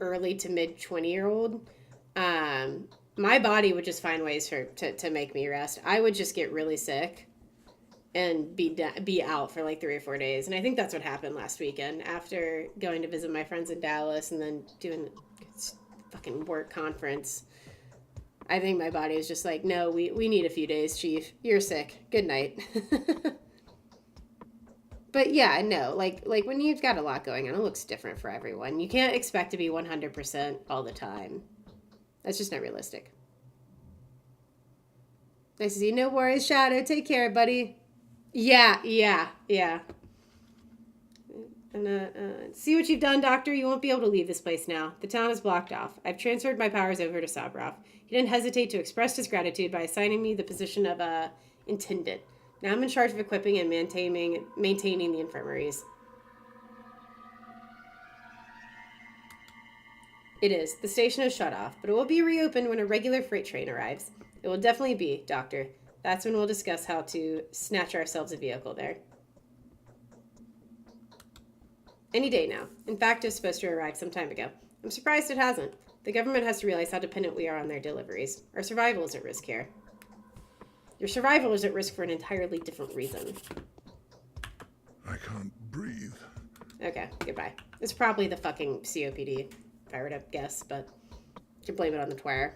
early to mid 20-year-old, my body would just find ways to make me rest. I would just get really sick and be out for like 3 or 4 days. And I think that's what happened last weekend after going to visit my friends in Dallas and then doing fucking work conference. I think my body was just like, no, we need a few days, Chief. You're sick. Good night. But yeah, no, like when you've got a lot going on, it looks different for everyone. You can't expect to be 100% all the time. That's just not realistic. Nice to see you. No worries, Shadow. Take care, buddy. Yeah. And see what you've done, Doctor. You won't be able to leave this place now. The town is blocked off. I've transferred my powers over to Sabrov. He didn't hesitate to express his gratitude by assigning me the position of intendant. Now I'm in charge of equipping and maintaining the infirmaries. It is. The station is shut off, but it will be reopened when a regular freight train arrives. It will definitely be, Doctor, That's when we'll discuss how to snatch ourselves a vehicle there. Any day now. In fact, it's supposed to arrive some time ago. I'm surprised it hasn't. The government has to realize how dependent we are on their deliveries. Our survival is at risk here. Your survival is at risk for an entirely different reason. I can't breathe. Okay, goodbye. It's probably the fucking COPD, if I were to guess, but you can blame it on the twire.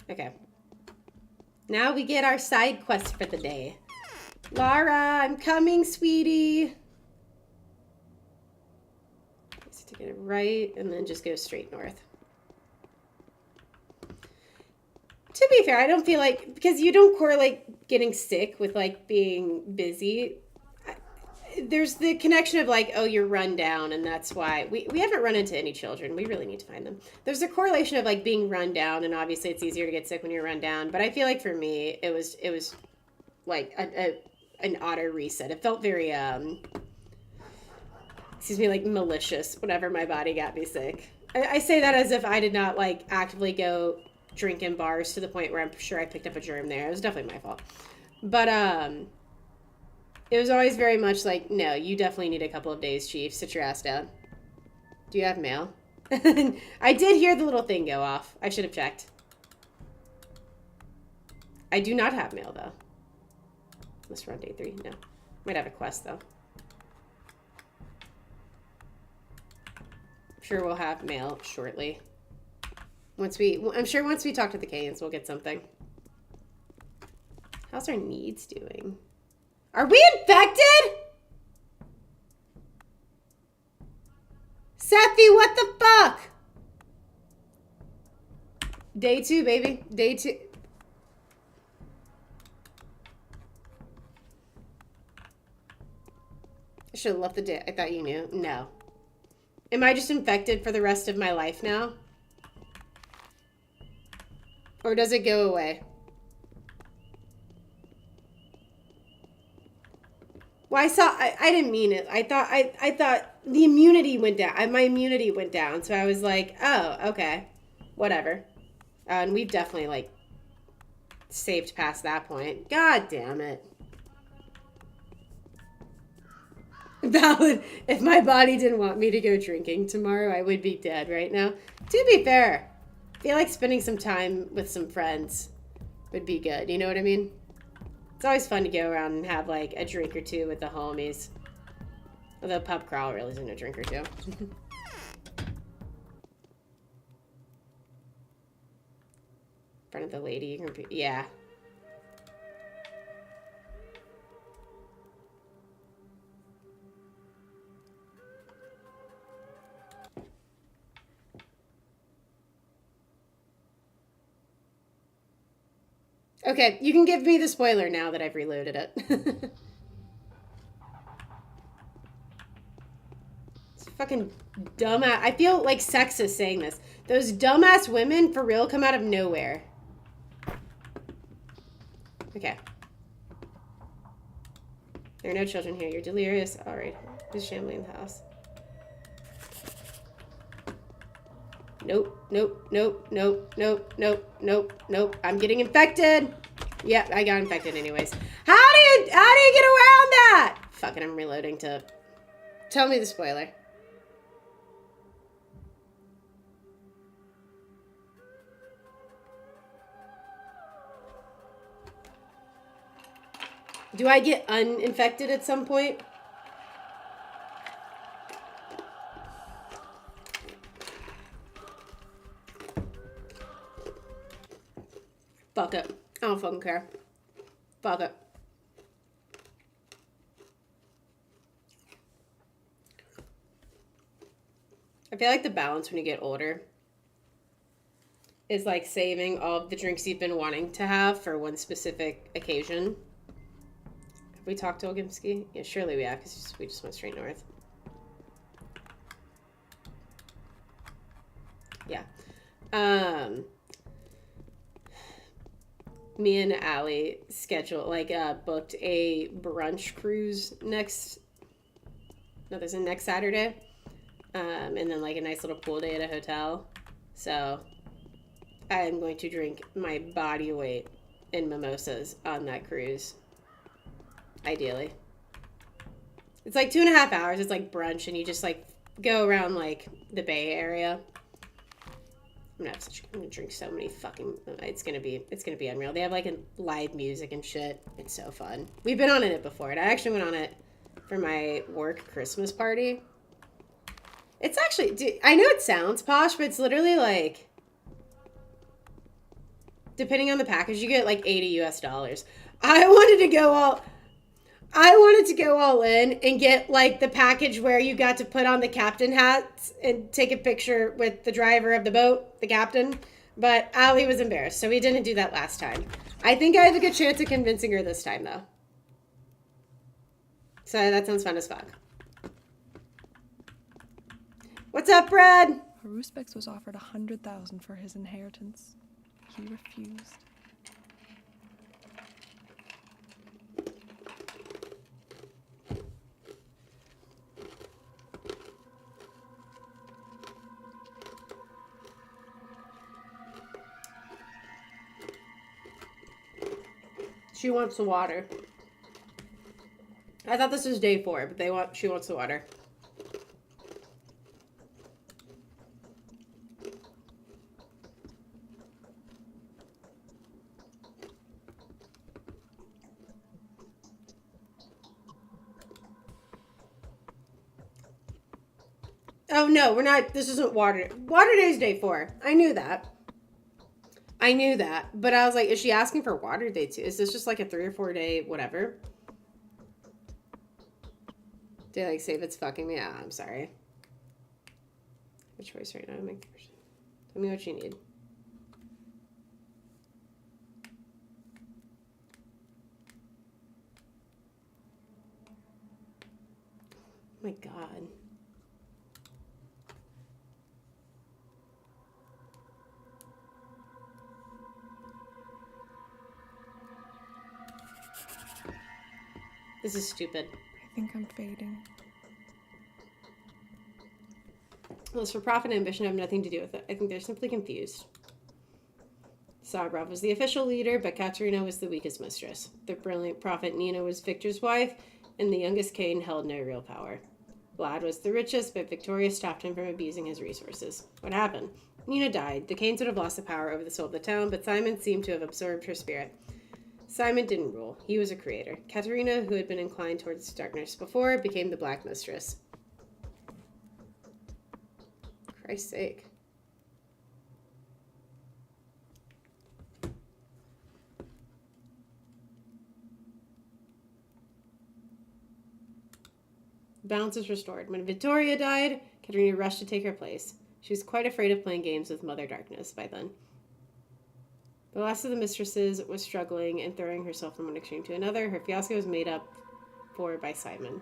Okay. Now we get our side quest for the day. Lara, I'm coming, sweetie. So to get it right, and then just go straight north. To be fair, I don't feel like, because you don't correlate getting sick with, like, being busy. There's the connection of, like, oh, you're run down, and that's why. We haven't run into any children. We really need to find them. There's a correlation of, like, being run down, and obviously it's easier to get sick when you're run down. But I feel like for me, it was like, an auto reset. It felt very, excuse me, like, malicious whenever my body got me sick. I say that as if I did not, like, actively go drink in bars to the point where I'm sure I picked up a germ there. It was definitely my fault. But, it was always very much like, no, you definitely need a couple of days, Chief. Sit your ass down. Do you have mail? I did hear the little thing go off. I should have checked. I do not have mail, though. Unless we're on day 3. No. Might have a quest, though. I'm sure we'll have mail shortly. I'm sure once we talk to the Canes, we'll get something. How's our needs doing? Are we infected? Sephi, what the fuck? Day 2, baby. Day 2. I should have left the day. I thought you knew. No. Am I just infected for the rest of my life now? Or does it go away? Well, I didn't mean it. I thought the immunity went down. My immunity went down. So I was like, oh, okay. Whatever. And we've definitely, like, saved past that point. God damn it. Valid. If my body didn't want me to go drinking tomorrow, I would be dead right now. To be fair, I feel like spending some time with some friends would be good. You know what I mean? It's always fun to go around and have, like, a drink or two with the homies. Although pub crawl really isn't a drink or two. In front of the lady, you can yeah. Okay, you can give me the spoiler now that I've reloaded it. It's fucking dumbass. I feel like sexist saying this. Those dumbass women, for real, come out of nowhere. Okay. There are no children here. You're delirious. Alright. Who's shambling the house? Nope, nope, nope, nope, nope, nope, nope, nope. I'm getting infected. Yep, I got infected anyways. How do you get around that? Fuck it, I'm reloading to tell me the spoiler. Do I get uninfected at some point? Fuck it. I don't fucking care. Fuck it. I feel like the balance when you get older is like saving all of the drinks you've been wanting to have for one specific occasion. Have we talked to Dankovsky? Yeah, surely we have, because we just went straight north. Yeah. me and Allie booked a brunch cruise next Saturday. And then like a nice little pool day at a hotel. So I am going to drink my body weight in mimosas on that cruise. Ideally. It's like 2.5 hours. It's like brunch and you just like go around like the Bay Area. I'm gonna drink so many fucking, it's gonna be unreal. They have like live music and shit. It's so fun. We've been on it before. And I actually went on it for my work Christmas party. It's actually, I know it sounds posh, but it's literally like, depending on the package, you get like $80 US. I wanted to go all in and get like the package where you got to put on the captain hats and take a picture with the driver of the boat, the captain. But Allie was embarrassed, so we didn't do that last time. I think I have a good chance of convincing her this time, though. So that sounds fun as fuck. What's up, Brad? Haruspex was offered $100,000 for his inheritance. He refused. She wants the water. I thought this was day 4, but she wants the water. Oh no, we're not. This isn't water. Water day is day 4. I knew that. But I was like, is she asking for water day 2? Is this just like a 3 or 4 day whatever? They like say if it's fucking me? I'm sorry. I have a choice right now. Tell me what you need. Oh my God. This is stupid. I think I'm fading. Well, for profit and ambition have nothing to do with it. I think they're simply confused. Sabrov was the official leader, but Katerina was the weakest mistress. The brilliant prophet Nina was Victor's wife, and the youngest Kane held no real power. Vlad was the richest, but Victoria stopped him from abusing his resources. What happened? Nina died. The Kanes would have lost the power over the soul of the town, but Simon seemed to have absorbed her spirit. Simon didn't rule. He was a creator. Katerina, who had been inclined towards darkness before, became the Black Mistress. Christ's sake. Balance was restored. When Victoria died, Katerina rushed to take her place. She was quite afraid of playing games with Mother Darkness by then. The last of the mistresses was struggling and throwing herself from one extreme to another. Her fiasco was made up for by Simon.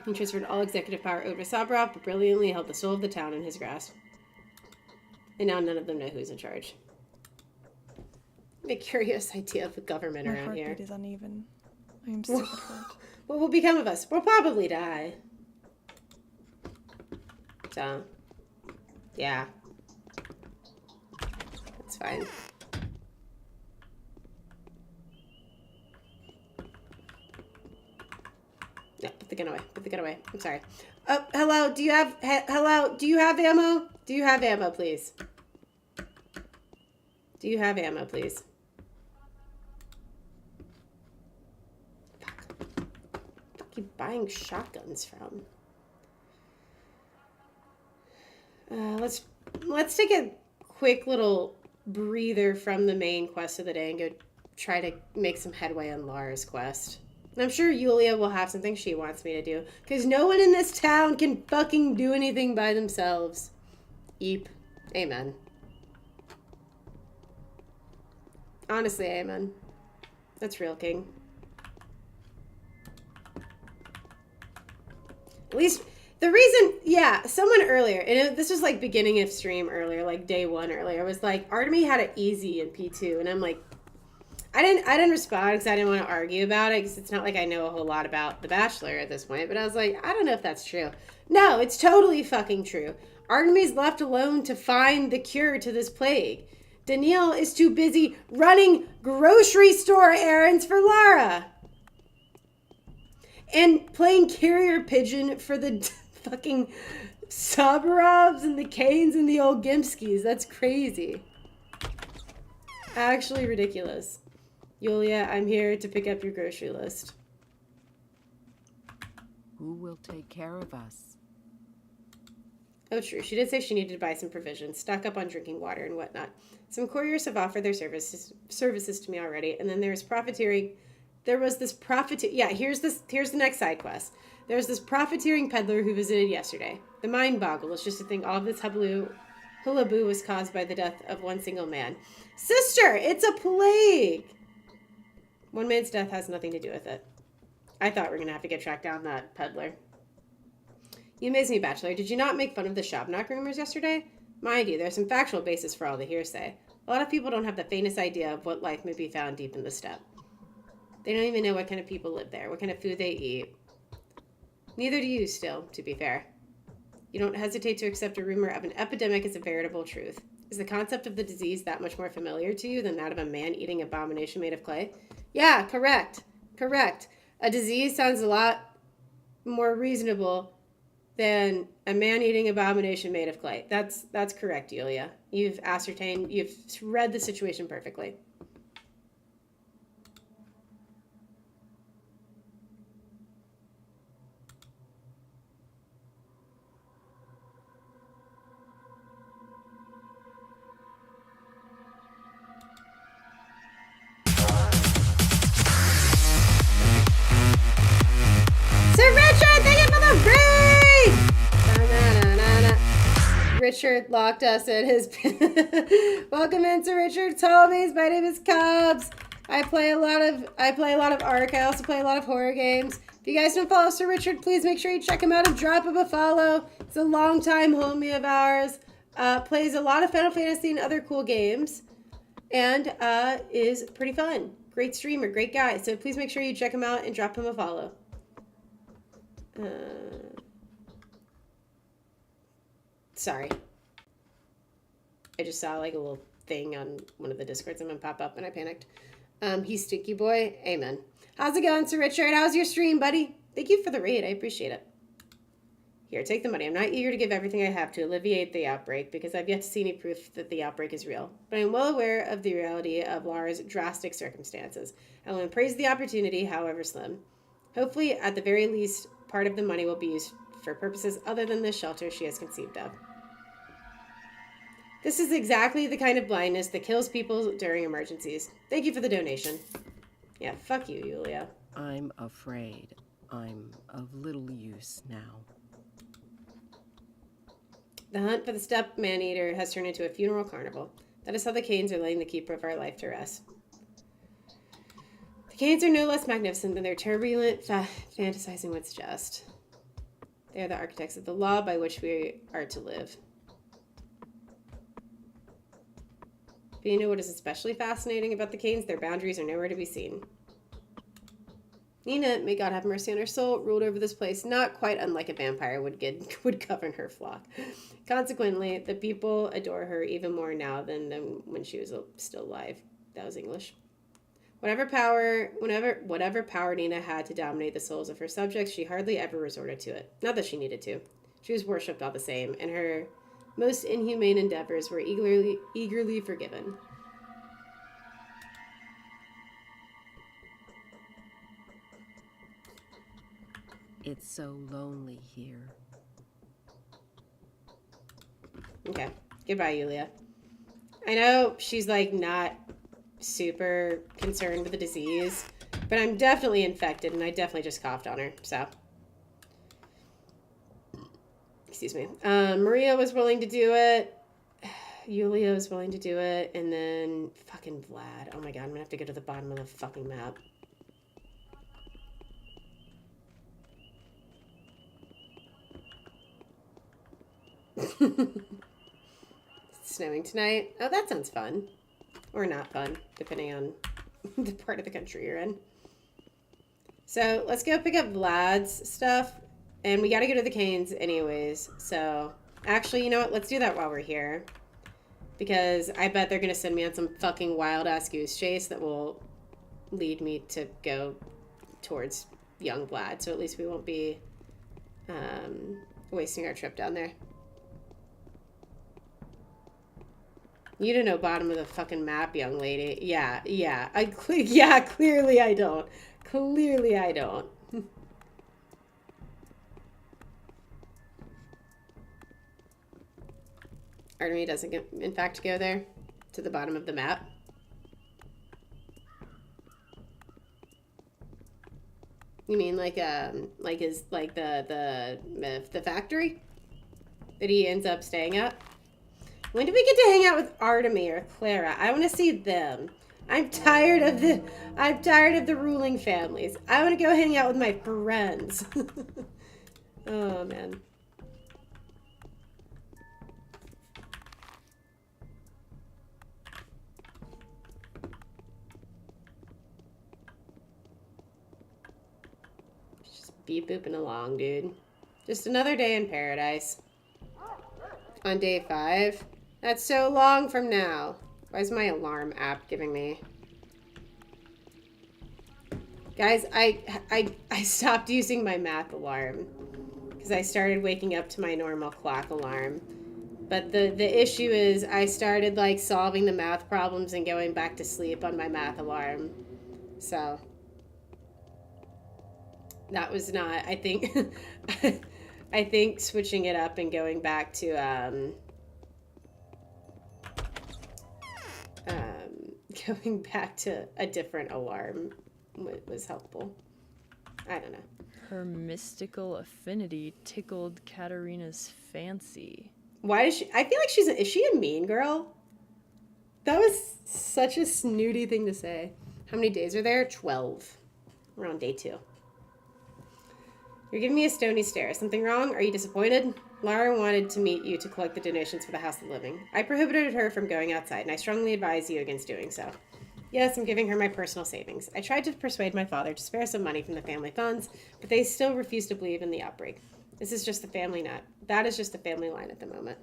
He transferred all executive power over to Sabrov, but brilliantly held the soul of the town in his grasp. And now none of them know who's in charge. A curious idea of the government around here. My heartbeat is uneven. I am sick of hurt. What will become of us? We'll probably die. So, yeah. It's fine. Yeah, put the gun away. Put the gun away. I'm sorry. Oh, hello. Do you have ammo? Do you have ammo, please? Do you have ammo, please? Fuck. I keep buying shotguns from. Let's take a quick little breather from the main quest of the day and go try to make some headway on Lara's quest. And I'm sure Yulia will have something she wants me to do, because no one in this town can fucking do anything by themselves. Eep. Amen. Honestly, amen. That's real, King. At least... the reason, yeah, someone earlier, and this was like beginning of stream earlier, like day 1 earlier, was like, Artemy had it easy in P2, and I'm like, I didn't respond because I didn't want to argue about it, because it's not like I know a whole lot about The Bachelor at this point, but I was like, I don't know if that's true. No, it's totally fucking true. Artemy's left alone to find the cure to this plague. Daniil is too busy running grocery store errands for Lara. And playing carrier pigeon for the fucking Sabarovs and the Kanes and the Olgimskis. That's crazy. Actually ridiculous. Yulia, I'm here to pick up your grocery list. Who will take care of us? Oh, true. She did say she needed to buy some provisions, stock up on drinking water and whatnot. Some couriers have offered their services to me already, and then there's profiteering. There was this Yeah, here's the next side quest. There's this profiteering peddler who visited yesterday. The mind boggles just to think all of this hullabaloo was caused by the death of one single man. Sister, it's a plague! One man's death has nothing to do with it. I thought we were going to have to get tracked down that peddler. You amaze me, Bachelor. Did you not make fun of the Shabnak rumors yesterday? Mind you, there's some factual basis for all the hearsay. A lot of people don't have the faintest idea of what life may be found deep in the steppe. They don't even know what kind of people live there, what kind of food they eat. Neither do you, still, to be fair. You don't hesitate to accept a rumor of an epidemic as a veritable truth. Is the concept of the disease that much more familiar to you than that of a man-eating abomination made of clay? Yeah, correct. Correct. A disease sounds a lot more reasonable than a man-eating abomination made of clay. That's correct, Yulia. You've read the situation perfectly. Sir Richard, thank you for the raid! Richard locked us in his... Welcome in, Sir Richard. Homies, my name is Cobbs. I play a lot of Ark. I also play a lot of horror games. If you guys don't follow Sir Richard, please make sure you check him out and drop him a follow. He's a longtime homie of ours. Plays a lot of Final Fantasy and other cool games. And is pretty fun. Great streamer, great guy. So please make sure you check him out and drop him a follow. Sorry. I just saw like a little thing on one of the Discords I'm gonna pop up and I panicked. He's Stinky Boy. Amen. How's it going, Sir Richard? How's your stream, buddy? Thank you for the raid. I appreciate it. Here, take the money. I'm not eager to give everything I have to alleviate the outbreak because I've yet to see any proof that the outbreak is real. But I'm well aware of the reality of Lara's drastic circumstances. I will praise the opportunity, however slim. Hopefully, at the very least, part of the money will be used for purposes other than the shelter she has conceived of. This is exactly the kind of blindness that kills people during emergencies. Thank you for the donation. Yeah, fuck you, Yulia. I'm afraid I'm of little use now. The hunt for the steppe man-eater has turned into a funeral carnival. That is how the Canes are laying the keeper of our life to rest. The Canes are no less magnificent than their turbulent fantasizing what's just. They are the architects of the law by which we are to live. But you know what is especially fascinating about the Canes? Their boundaries are nowhere to be seen. Nina, may God have mercy on her soul, ruled over this place, not quite unlike a vampire would govern her flock. Consequently, the people adore her even more now than when she was still alive. That was English. Whatever power Nina had to dominate the souls of her subjects, she hardly ever resorted to it. Not that she needed to. She was worshipped all the same, and her most inhumane endeavors were eagerly forgiven. It's so lonely here. Okay. Goodbye, Yulia. I know she's like not super concerned with the disease, but I'm definitely infected and I definitely just coughed on her, so. Excuse me. Maria was willing to do it. Yulia was willing to do it, and then fucking Vlad. Oh my god, I'm gonna have to go to the bottom of the fucking map. It's snowing tonight. Oh, that sounds fun. Or not fun, depending on the part of the country you're in. So let's go pick up Vlad's stuff. And we got to go to the Canes anyways. So actually, you know what? Let's do that while we're here. Because I bet they're going to send me on some fucking wild-ass goose chase that will lead me to go towards young Vlad. So at least we won't be wasting our trip down there. You don't know bottom of the fucking map, young lady. Yeah. Clearly I don't. Clearly I don't. Artemis doesn't, in fact, go there to the bottom of the map. You mean like the factory that he ends up staying at? When do we get to hang out with Artemis or Clara? I want to see them. I'm tired of the ruling families. I want to go hang out with my friends. Oh man. Beep booping along, dude. Just another day in paradise. On day 5. That's so long from now. Why is my alarm app giving me? Guys, I stopped using my math alarm because I started waking up to my normal clock alarm. But the issue is I started like solving the math problems and going back to sleep on my math alarm. So that was not, I think, I think switching it up and going back to, going back to a different alarm was helpful. I don't know. Her mystical affinity tickled Katerina's fancy. Why does she, I feel like is she a mean girl? That was such a snooty thing to say. How many days are there? 12. We're on day 2. You're giving me a stony stare. Something wrong? Are you disappointed? Lara wanted to meet you to collect the donations for the House of the Living. I prohibited her from going outside, and I strongly advise you against doing so. Yes, I'm giving her my personal savings. I tried to persuade my father to spare some money from the family funds, but they still refuse to believe in the outbreak. This is just the family nut. That is just the family line at the moment.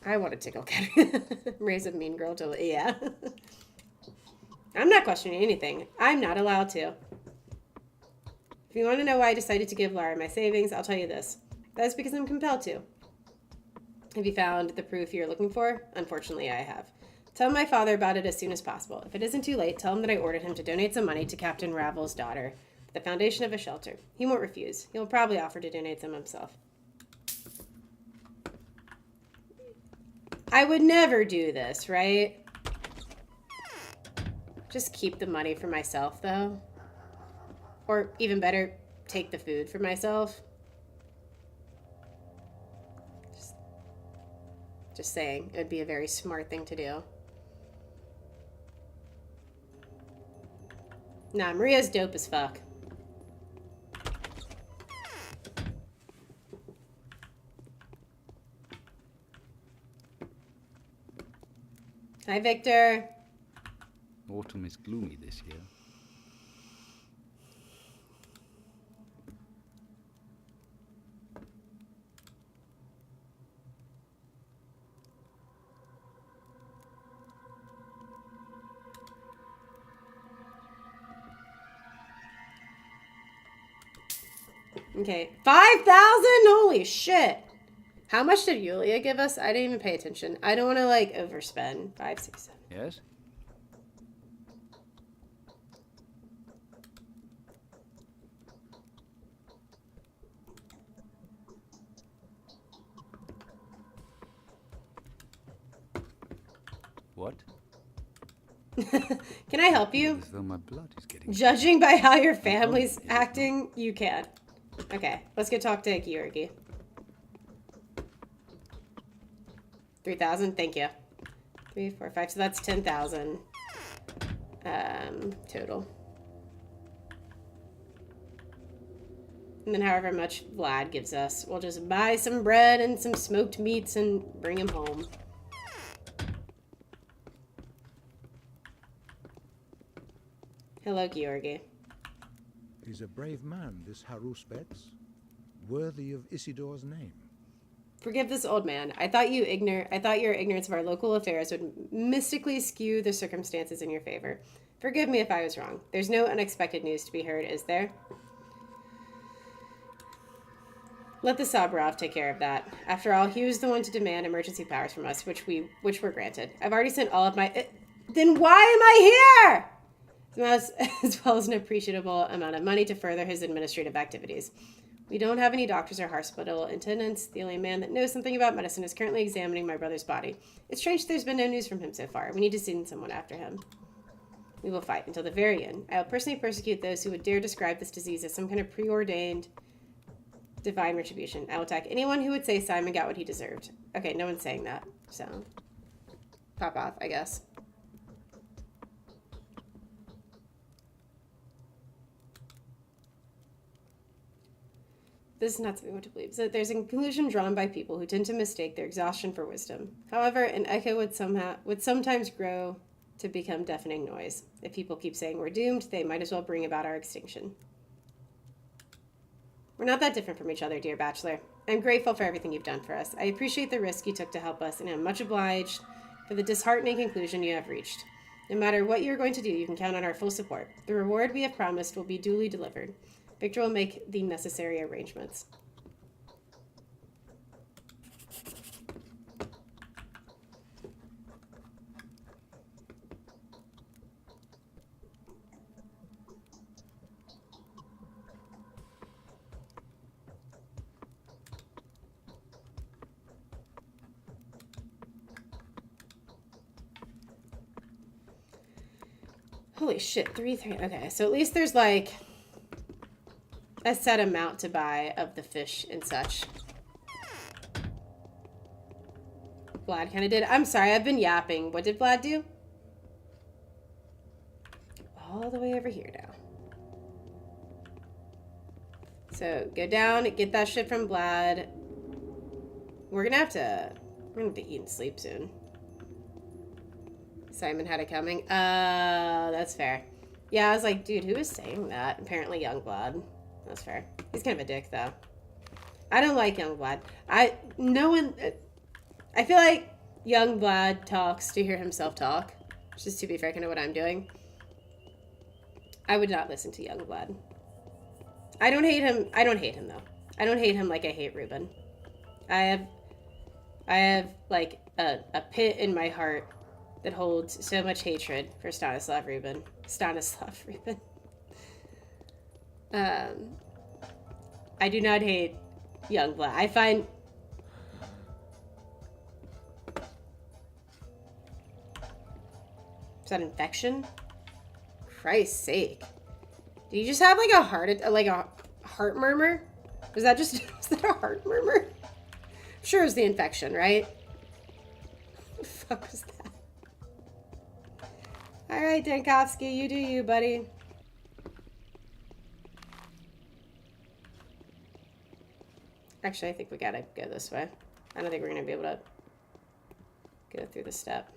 I want to tickle Katerina. Raise a mean girl till, yeah. I'm not questioning anything. I'm not allowed to. If you want to know why I decided to give Lara my savings, I'll tell you this. That is because I'm compelled to. Have you found the proof you're looking for? Unfortunately, I have. Tell my father about it as soon as possible. If it isn't too late, tell him that I ordered him to donate some money to Captain Ravel's daughter, the foundation of a shelter. He won't refuse. He'll probably offer to donate some himself. I would never do this, right? Just keep the money for myself, though. Or even better, take the food for myself. Just saying, it would be a very smart thing to do. Nah, Maria's dope as fuck. Hi, Victor. Autumn is gloomy this year. Okay, 5,000? Holy shit. How much did Yulia give us? I didn't even pay attention. I don't want to, like, overspend. 5, 6, 7. Yes? What? Can I help you? As though my blood is getting... Judging by how your family's acting, you can. Okay, let's go talk to Georgi. 3,000, thank you. 3, 4, 5, so that's 10,000 total. And then however much Vlad gives us, we'll just buy some bread and some smoked meats and bring him home. Hello, Georgi. He's a brave man, this Haruspets, worthy of Isidor's name. Forgive this old man. I thought your ignorance of our local affairs would mystically skew the circumstances in your favor. Forgive me if I was wrong. There's no unexpected news to be heard, is there? Let the Saburov take care of that. After all, he was the one to demand emergency powers from us, which were granted. I've already sent all of my... then why am I here? As well as an appreciable amount of money to further his administrative activities. We don't have any doctors or hospital attendants. The only man that knows something about medicine is currently examining my brother's body. It's strange there's been no news from him so far. We need to send someone after him. We will fight until the very end. I will personally persecute those who would dare describe this disease as some kind of preordained divine retribution. I will attack anyone who would say Simon got what he deserved. Okay, no one's saying that, so pop off, I guess. This is not something to believe. So there's a conclusion drawn by people who tend to mistake their exhaustion for wisdom. However, an echo would sometimes grow to become deafening noise. If people keep saying we're doomed, they might as well bring about our extinction. We're not that different from each other, dear Bachelor. I'm grateful for everything you've done for us. I appreciate the risk you took to help us, and I'm much obliged for the disheartening conclusion you have reached. No matter what you're going to do, you can count on our full support. The reward we have promised will be duly delivered. Victor will make the necessary arrangements. Holy shit, 3. Okay, so at least there's like a set amount to buy of the fish and such. Vlad kind of did. I'm sorry, I've been yapping. What did Vlad do? All the way over here now. So go down, get that shit from Vlad. We're gonna have to eat and sleep soon. Simon had it coming. That's fair. Yeah, I was like, dude, who is saying that? Apparently Youngblood. That's fair. He's kind of a dick, though. I don't like Youngblood. I feel like Youngblood talks to hear himself talk. Which is, to be fair, kind of what I'm doing. I would not listen to Youngblood. I don't hate him. I don't hate him, though. I don't hate him like I hate Ruben. I have like, a pit in my heart that holds so much hatred for Stanislav Rubin. I do not hate Youngblood. I find... Is that infection? Christ's sake. Did you just have like a heart murmur? Was that a heart murmur? I'm sure it was the infection, right? What the fuck was that? Alright, Dankovsky, you do you, buddy. Actually, I think we gotta go this way. I don't think we're gonna be able to go through the step.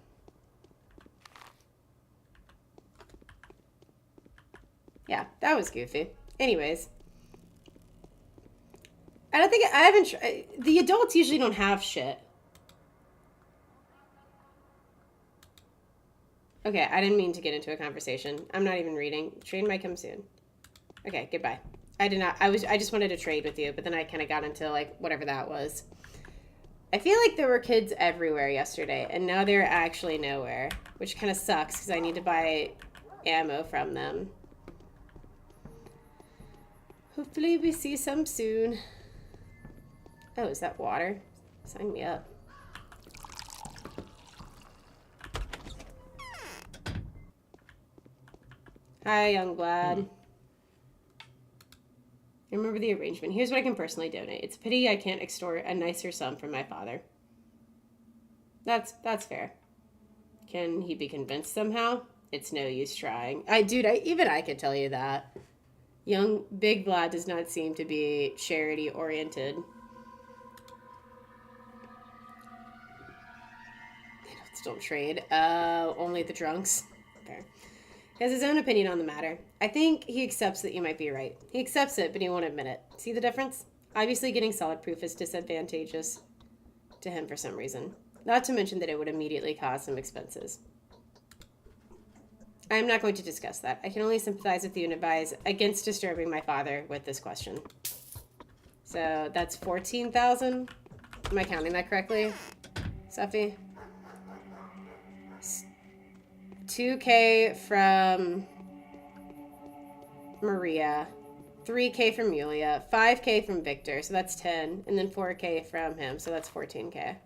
Yeah, that was goofy. Anyways. The adults usually don't have shit. Okay, I didn't mean to get into a conversation. I'm not even reading. Trade might come soon. Okay, goodbye. I just wanted to trade with you, but then I kind of got into like whatever that was. I feel like there were kids everywhere yesterday, and now they're actually nowhere, which kind of sucks because I need to buy ammo from them. Hopefully we see some soon. Oh, is that water? Sign me up. Hi, Youngblood. Remember the arrangement. Here's what I can personally donate. It's a pity I can't extort a nicer sum from my father. That's fair. Can he be convinced somehow? It's no use trying. Even I could tell you that. Young Big Vlad does not seem to be charity oriented. They don't trade. Only the drunks. Fair. He has his own opinion on the matter. I think he accepts that you might be right. He accepts it, but he won't admit it. See the difference? Obviously, getting solid proof is disadvantageous to him for some reason. Not to mention that it would immediately cause some expenses. I am not going to discuss that. I can only sympathize with you and advise against disturbing my father with this question. So that's 14,000. Am I counting that correctly, Sophie? 2K from Maria, 3K from Yulia, 5K from Victor, so that's 10, and then 4K from him, so that's 14K.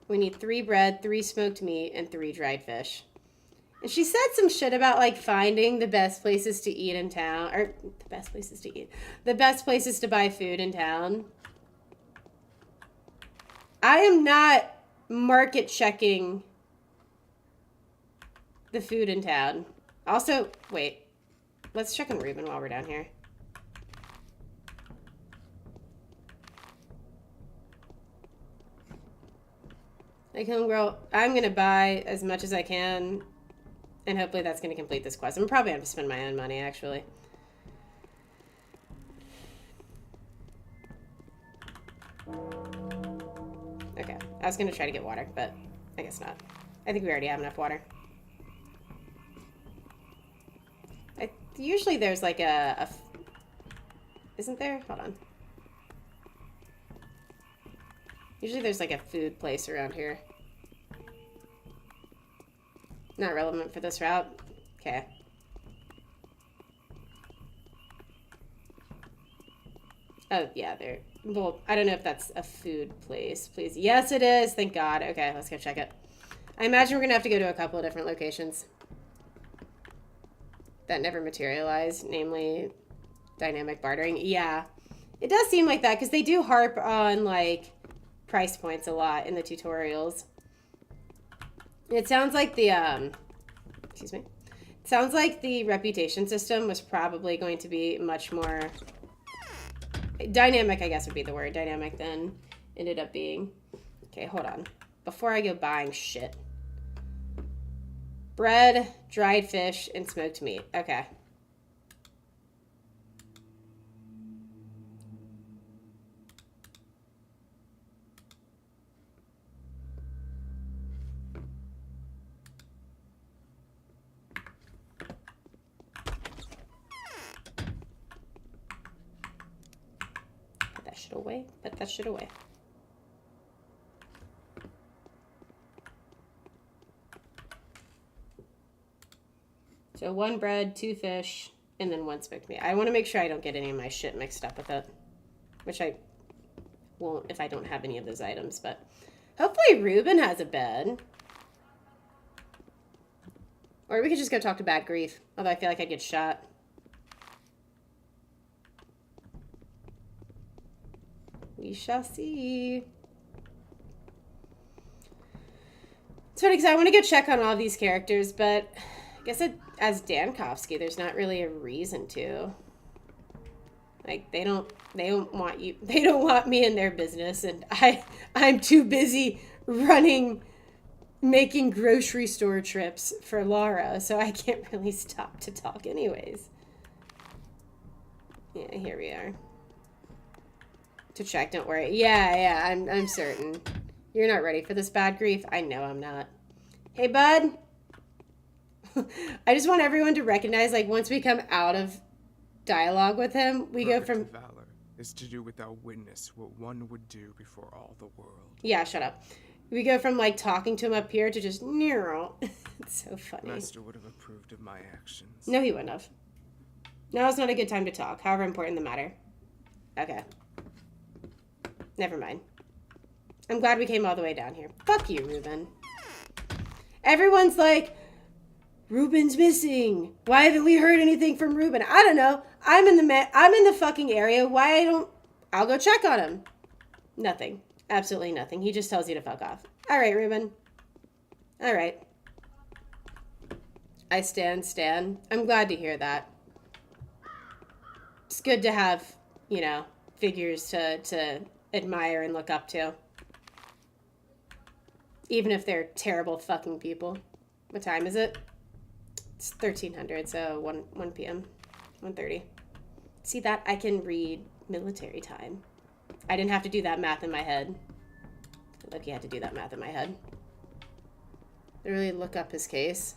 We need 3 bread, 3 smoked meat, and 3 dried fish. And she said some shit about, like, finding the best places to eat in town, or the best places to eat, the best places to buy food in town. I am not market checking the food in town. Also, wait. Let's check on Ruben while we're down here. Like, homegirl, I'm going to buy as much as I can, and hopefully that's going to complete this quest. I'm probably going to spend my own money, actually. Okay, I was going to try to get water, but I guess not. I think we already have enough water. Usually there's like isn't there? Hold on. Usually there's like a food place around here. Not relevant for this route. Okay. Oh, yeah, there. Well, I don't know if that's a food place, please. Yes, it is. Thank God. Okay, let's go check it. I imagine we're going to have to go to a couple of different locations that never materialized, namely dynamic bartering. Yeah, it does seem like that because they do harp on, like, price points a lot in the tutorials. It sounds like the, excuse me. It sounds like the reputation system was probably going to be much more dynamic, I guess would be the word, dynamic, than ended up being. Okay, hold on. Before I go buying shit. Bread, dried fish, and smoked meat. Okay. Put that shit away. Put that shit away. So 1 bread, 2 fish, and then 1 smoked meat. I want to make sure I don't get any of my shit mixed up with it. Which I won't if I don't have any of those items. But hopefully Ruben has a bed. Or we could just go talk to Bad Grief. Although I feel like I'd get shot. We shall see. It's funny because I want to go check on all these characters, but I guess as Dankovsky, there's not really a reason to. Like, they don't want you, they don't want me in their business, and I'm too busy making grocery store trips for Laura, so I can't really stop to talk anyways. Yeah, here we are. To check, don't worry. Yeah, I'm certain. You're not ready for this Bad Grief? I know I'm not. Hey, bud. I just want everyone to recognize, like, once we come out of dialogue with him, we go from... valor is to do without witness what one would do before all the world. Yeah, shut up. We go from, like, talking to him up here to just... It's so funny. Master would have approved of my actions. No, he wouldn't have. Now is not a good time to talk, however important the matter. Okay. Never mind. I'm glad we came all the way down here. Fuck you, Ruben. Everyone's like... Ruben's missing. Why haven't we heard anything from Ruben? I don't know. I'm in the fucking area. I'll go check on him. Nothing. Absolutely nothing. He just tells you to fuck off. All right, Ruben. All right. I stand. I'm glad to hear that. It's good to have, figures to admire and look up to. Even if they're terrible fucking people. What time is it? It's 1300, so 1 p.m. 1:30. See that? I can read military time. I didn't have to do that math in my head. Look, you had to do that math in my head. Really look up his case.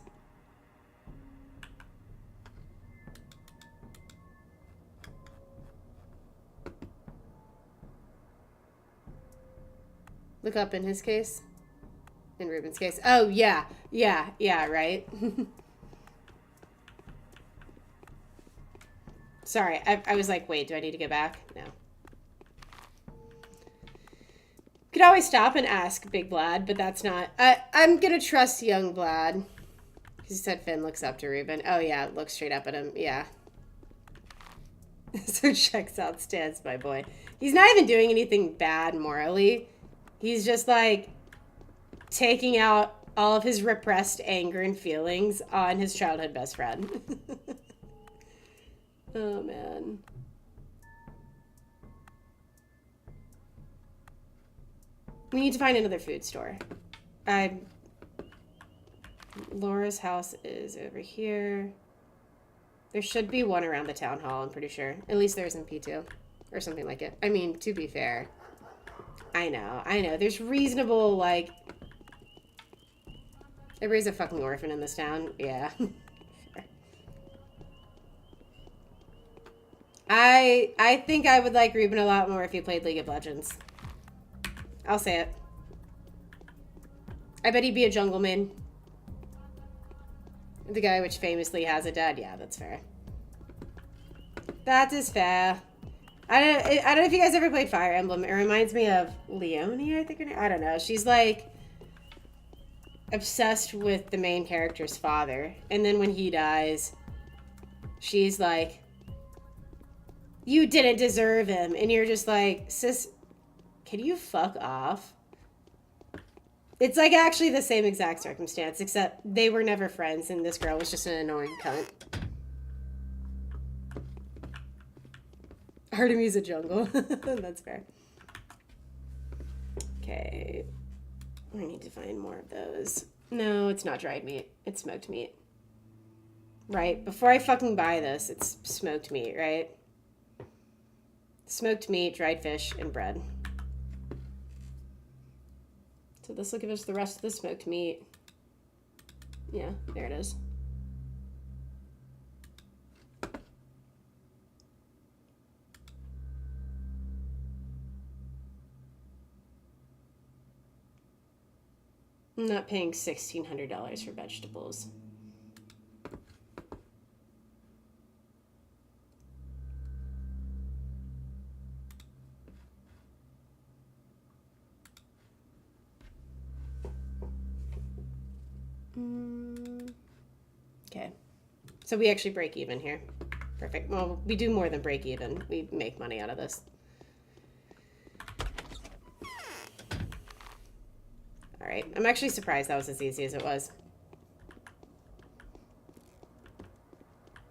Look up in his case. In Ruben's case. Oh, yeah. Yeah, right? Sorry, I was like, wait, do I need to go back? No. Could always stop and ask Big Vlad, but that's not... I'm gonna trust young Vlad. Because he said Finn looks up to Ruben. Oh, yeah, look straight up at him. Yeah. So checks out Stans, my boy. He's not even doing anything bad morally. He's just, like, taking out all of his repressed anger and feelings on his childhood best friend. Oh, man. We need to find another food store. Laura's house is over here. There should be one around the town hall, I'm pretty sure. At least there's in P2. Or something like it. I mean, to be fair. I know. There's reasonable, like... Everybody's a fucking orphan in this town. Yeah. I think I would like Ruben a lot more if he played League of Legends. I'll say it. I bet he'd be a jungleman. The guy which famously has a dad. Yeah, that's fair. That is fair. I don't know if you guys ever played Fire Emblem. It reminds me of Leonie, I think her name. I don't know. She's like obsessed with the main character's father. And then when he dies, she's like, you didn't deserve him. And you're just like, sis, can you fuck off? It's like actually the same exact circumstance, except they were never friends and this girl was just an annoying cunt. Artemis a jungle. That's fair. Okay. I need to find more of those. No, it's not dried meat. It's smoked meat. Right? Before I fucking buy this, it's smoked meat, right? Smoked meat, dried fish, and bread. So this will give us the rest of the smoked meat. Yeah, there it is. I'm not paying $1,600 for vegetables. Okay. So we actually break even here. Perfect. Well, we do more than break even. We make money out of this. All right. I'm actually surprised that was as easy as it was.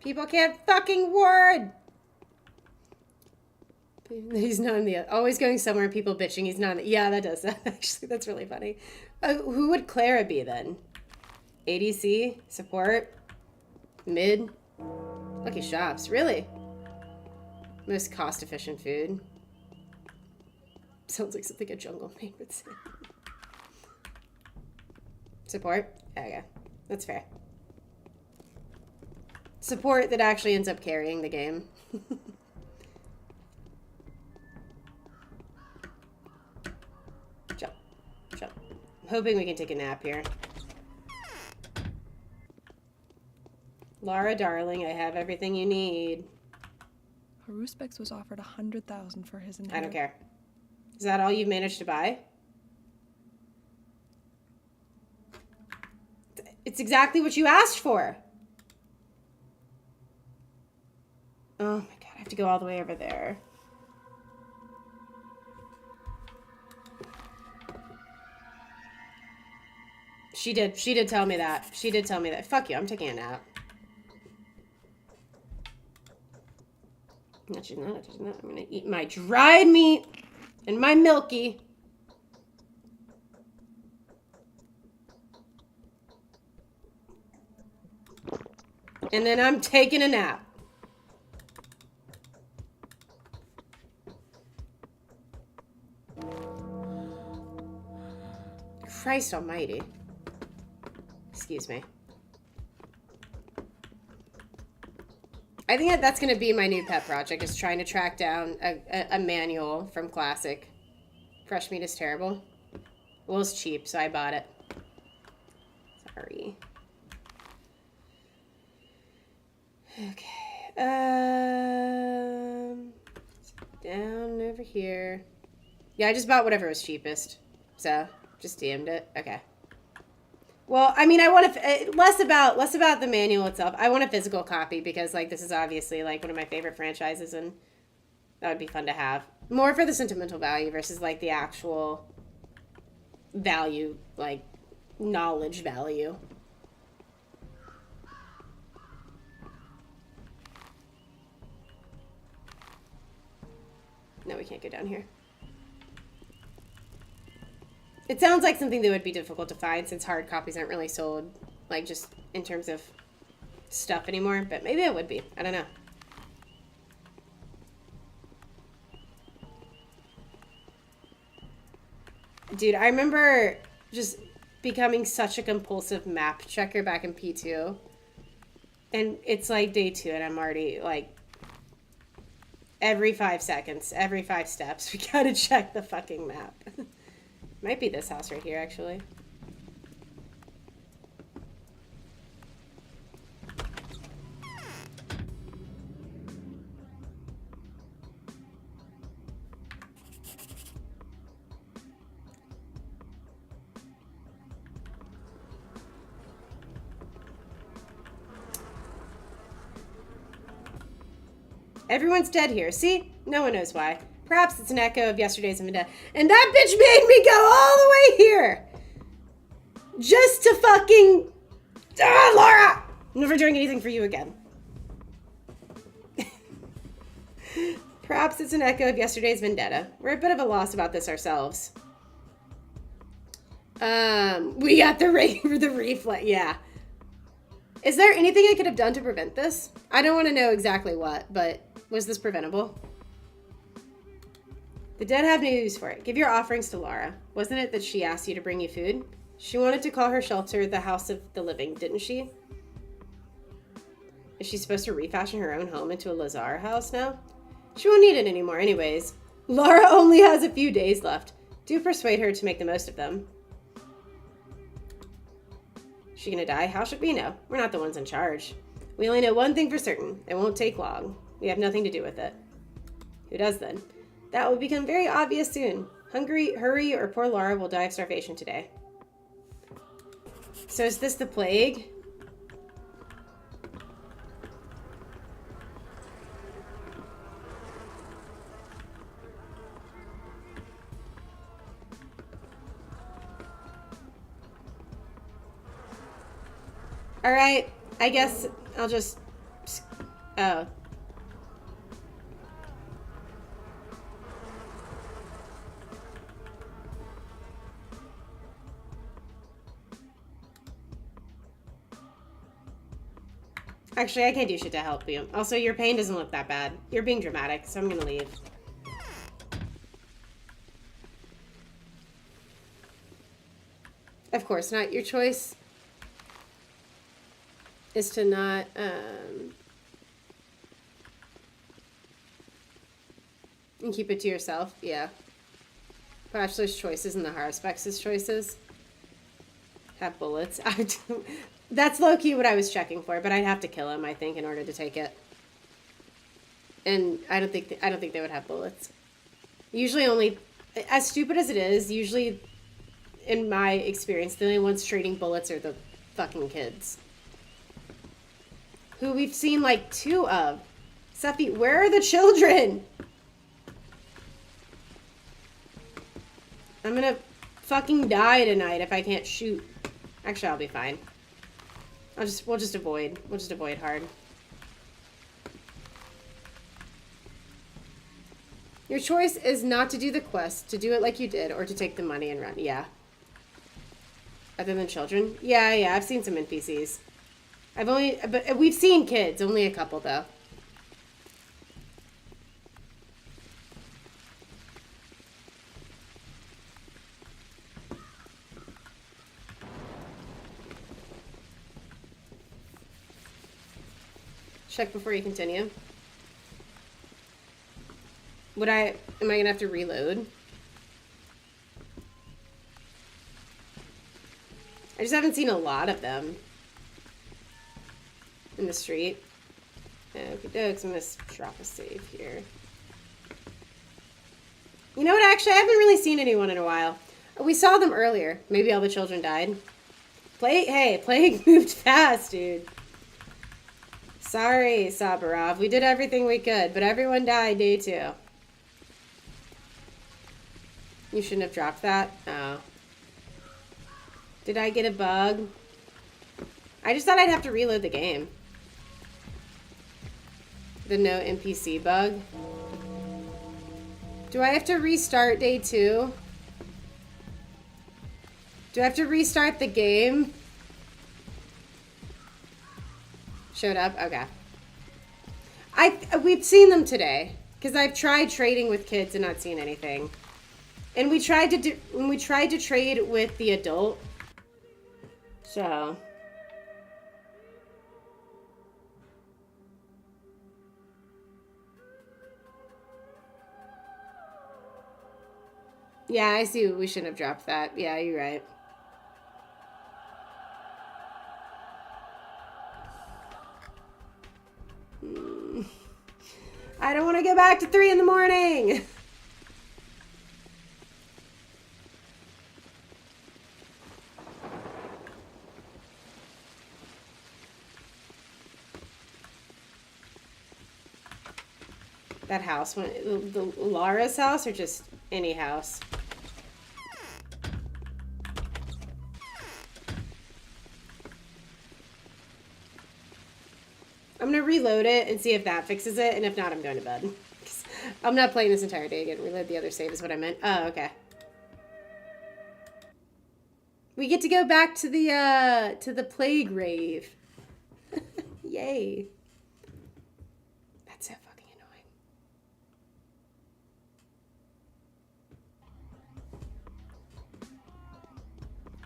People can't fucking word. He's not in the... Always going somewhere and people bitching. He's not in the... Yeah, that does that. Actually, that's really funny. Who would Clara be then? ADC? Support? Mid? Lucky Shops. Really? Most cost-efficient food. Sounds like something a jungle mate would say. Support? Okay. That's fair. Support that actually ends up carrying the game. Jump. Jump. I'm hoping we can take a nap here. Laura, darling, I have everything you need. Haruspex was offered $100,000 for his inheritance. I don't care. Is that all you've managed to buy? It's exactly what you asked for. Oh my god, I have to go all the way over there. She did tell me that. She did tell me that. Fuck you, I'm taking a nap. Actually, not. I'm gonna eat my dried meat and my milky. And then I'm taking a nap. Christ almighty. Excuse me. I think that's going to be my new pet project, is trying to track down a manual from Classic. Fresh meat is terrible. Well, it's cheap, so I bought it. Sorry. Okay. Down over here. Yeah, I just bought whatever was cheapest. So, just DM'd it. Okay. Well, I mean, I want to less about the manual itself. I want a physical copy because, like, this is obviously like one of my favorite franchises, and that would be fun to have. More for the sentimental value versus like the actual value, like knowledge value. No, we can't go down here. It sounds like something that would be difficult to find since hard copies aren't really sold, like, just in terms of stuff anymore. But maybe it would be. I don't know. Dude, I remember just becoming such a compulsive map checker back in P2. And it's like day 2 and I'm already, like, every 5 seconds, every 5 steps, we gotta check the fucking map. Might be this house right here, actually. Everyone's dead here. See? No one knows why. Perhaps it's an echo of yesterday's vendetta. And that bitch made me go all the way here! Just to fucking... Ah, Laura! I'm never doing anything for you again. Perhaps it's an echo of yesterday's vendetta. We're a bit of a loss about this ourselves. We got the reflex. Yeah. Is there anything I could have done to prevent this? I don't want to know exactly what, but was this preventable? The dead have news for it. Give your offerings to Laura. Wasn't it that she asked you to bring you food? She wanted to call her shelter the House of the Living, didn't she? Is she supposed to refashion her own home into a Lazar house now? She won't need it anymore anyways. Laura only has a few days left. Do persuade her to make the most of them. Is she gonna die? How should we know? We're not the ones in charge. We only know one thing for certain. It won't take long. We have nothing to do with it. Who does then? That will become very obvious soon. Hurry, or poor Laura will die of starvation today. So is this the plague? Alright, I guess I'll just... Oh. Actually, I can't do shit to help you. Also, your pain doesn't look that bad. You're being dramatic, so I'm gonna leave. Of course not. Your choice is to not, and keep it to yourself. Yeah. Bachelor's choices and the Haruspex' choices have bullets. That's low-key what I was checking for, but I'd have to kill him, I think, in order to take it. And I don't think they would have bullets. Usually only, as stupid as it is, usually, in my experience, the only ones trading bullets are the fucking kids. Who we've seen, like, 2 of. Sephi, where are the children? I'm gonna fucking die tonight if I can't shoot. Actually, I'll be fine. We'll just avoid hard. Your choice is not to do the quest, to do it like you did, or to take the money and run. Yeah. Other than children? Yeah, I've seen some NPCs. But we've seen kids, only a couple though. Check before you continue. Am I gonna have to reload? I just haven't seen a lot of them in the street. Okie dokes, I'm gonna drop a save here. You know what, actually, I haven't really seen anyone in a while. We saw them earlier. Maybe all the children died. Plague moved fast, dude. Sorry, Sabarov. We did everything we could, but everyone died day 2. You shouldn't have dropped that. Oh. Did I get a bug? I just thought I'd have to reload the game. The no NPC bug. Do I have to restart day 2? Do I have to restart the game? Showed up? Okay. We've seen them today. Because I've tried trading with kids and not seen anything. And we tried to trade with the adult. So. Yeah, I see. We shouldn't have dropped that. Yeah, you're right. I don't want to go back to 3 in the morning. That house, the Lara's house, or just any house? I'm gonna reload it and see if that fixes it, and if not, I'm going to bed. I'm not playing this entire day again. Reload the other save is what I meant. Oh, okay. We get to go back to the plague rave. Yay. That's so fucking annoying.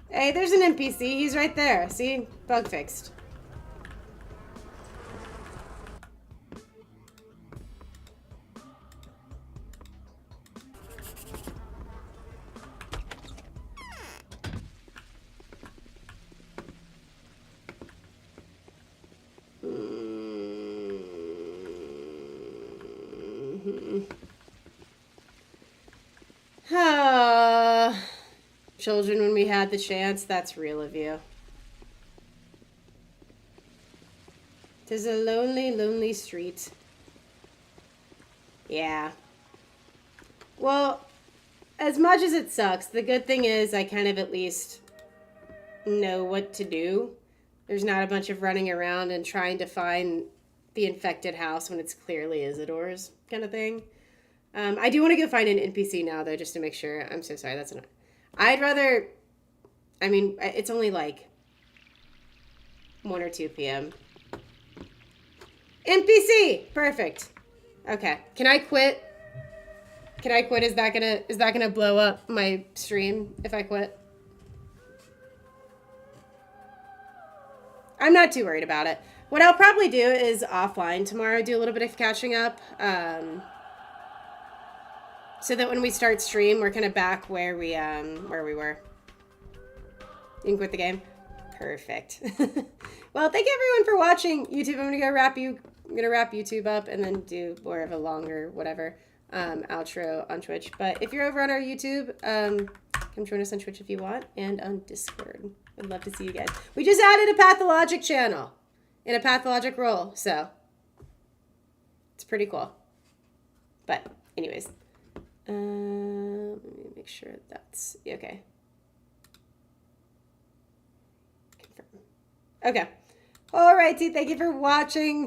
Hey, there's an NPC. He's right there. See? Bug fixed. Children, when we had the chance, that's real of you. 'Tis a lonely, lonely street. Yeah. Well, as much as it sucks, the good thing is I kind of at least know what to do. There's not a bunch of running around and trying to find the infected house when it's clearly Isidore's kind of thing. I do want to go find an NPC now, though, just to make sure. I'm so sorry, that's not... I'd rather... I mean, it's only like 1 or 2 p.m. NPC! Perfect. Okay. Can I quit? Can I quit? Is that gonna blow up my stream if I quit? I'm not too worried about it. What I'll probably do is offline tomorrow, do a little bit of catching up. So that when we start stream, we're kind of back where we were. You can quit the game? Perfect. Well, thank you everyone for watching YouTube. I'm gonna wrap YouTube up and then do more of a longer whatever outro on Twitch. But if you're over on our YouTube, come join us on Twitch if you want, and on Discord. I'd love to see you guys. We just added a Pathologic channel in a Pathologic role, so it's pretty cool. But anyways, let me make sure that's okay. Confirm. Okay. Alrighty, thank you for watching.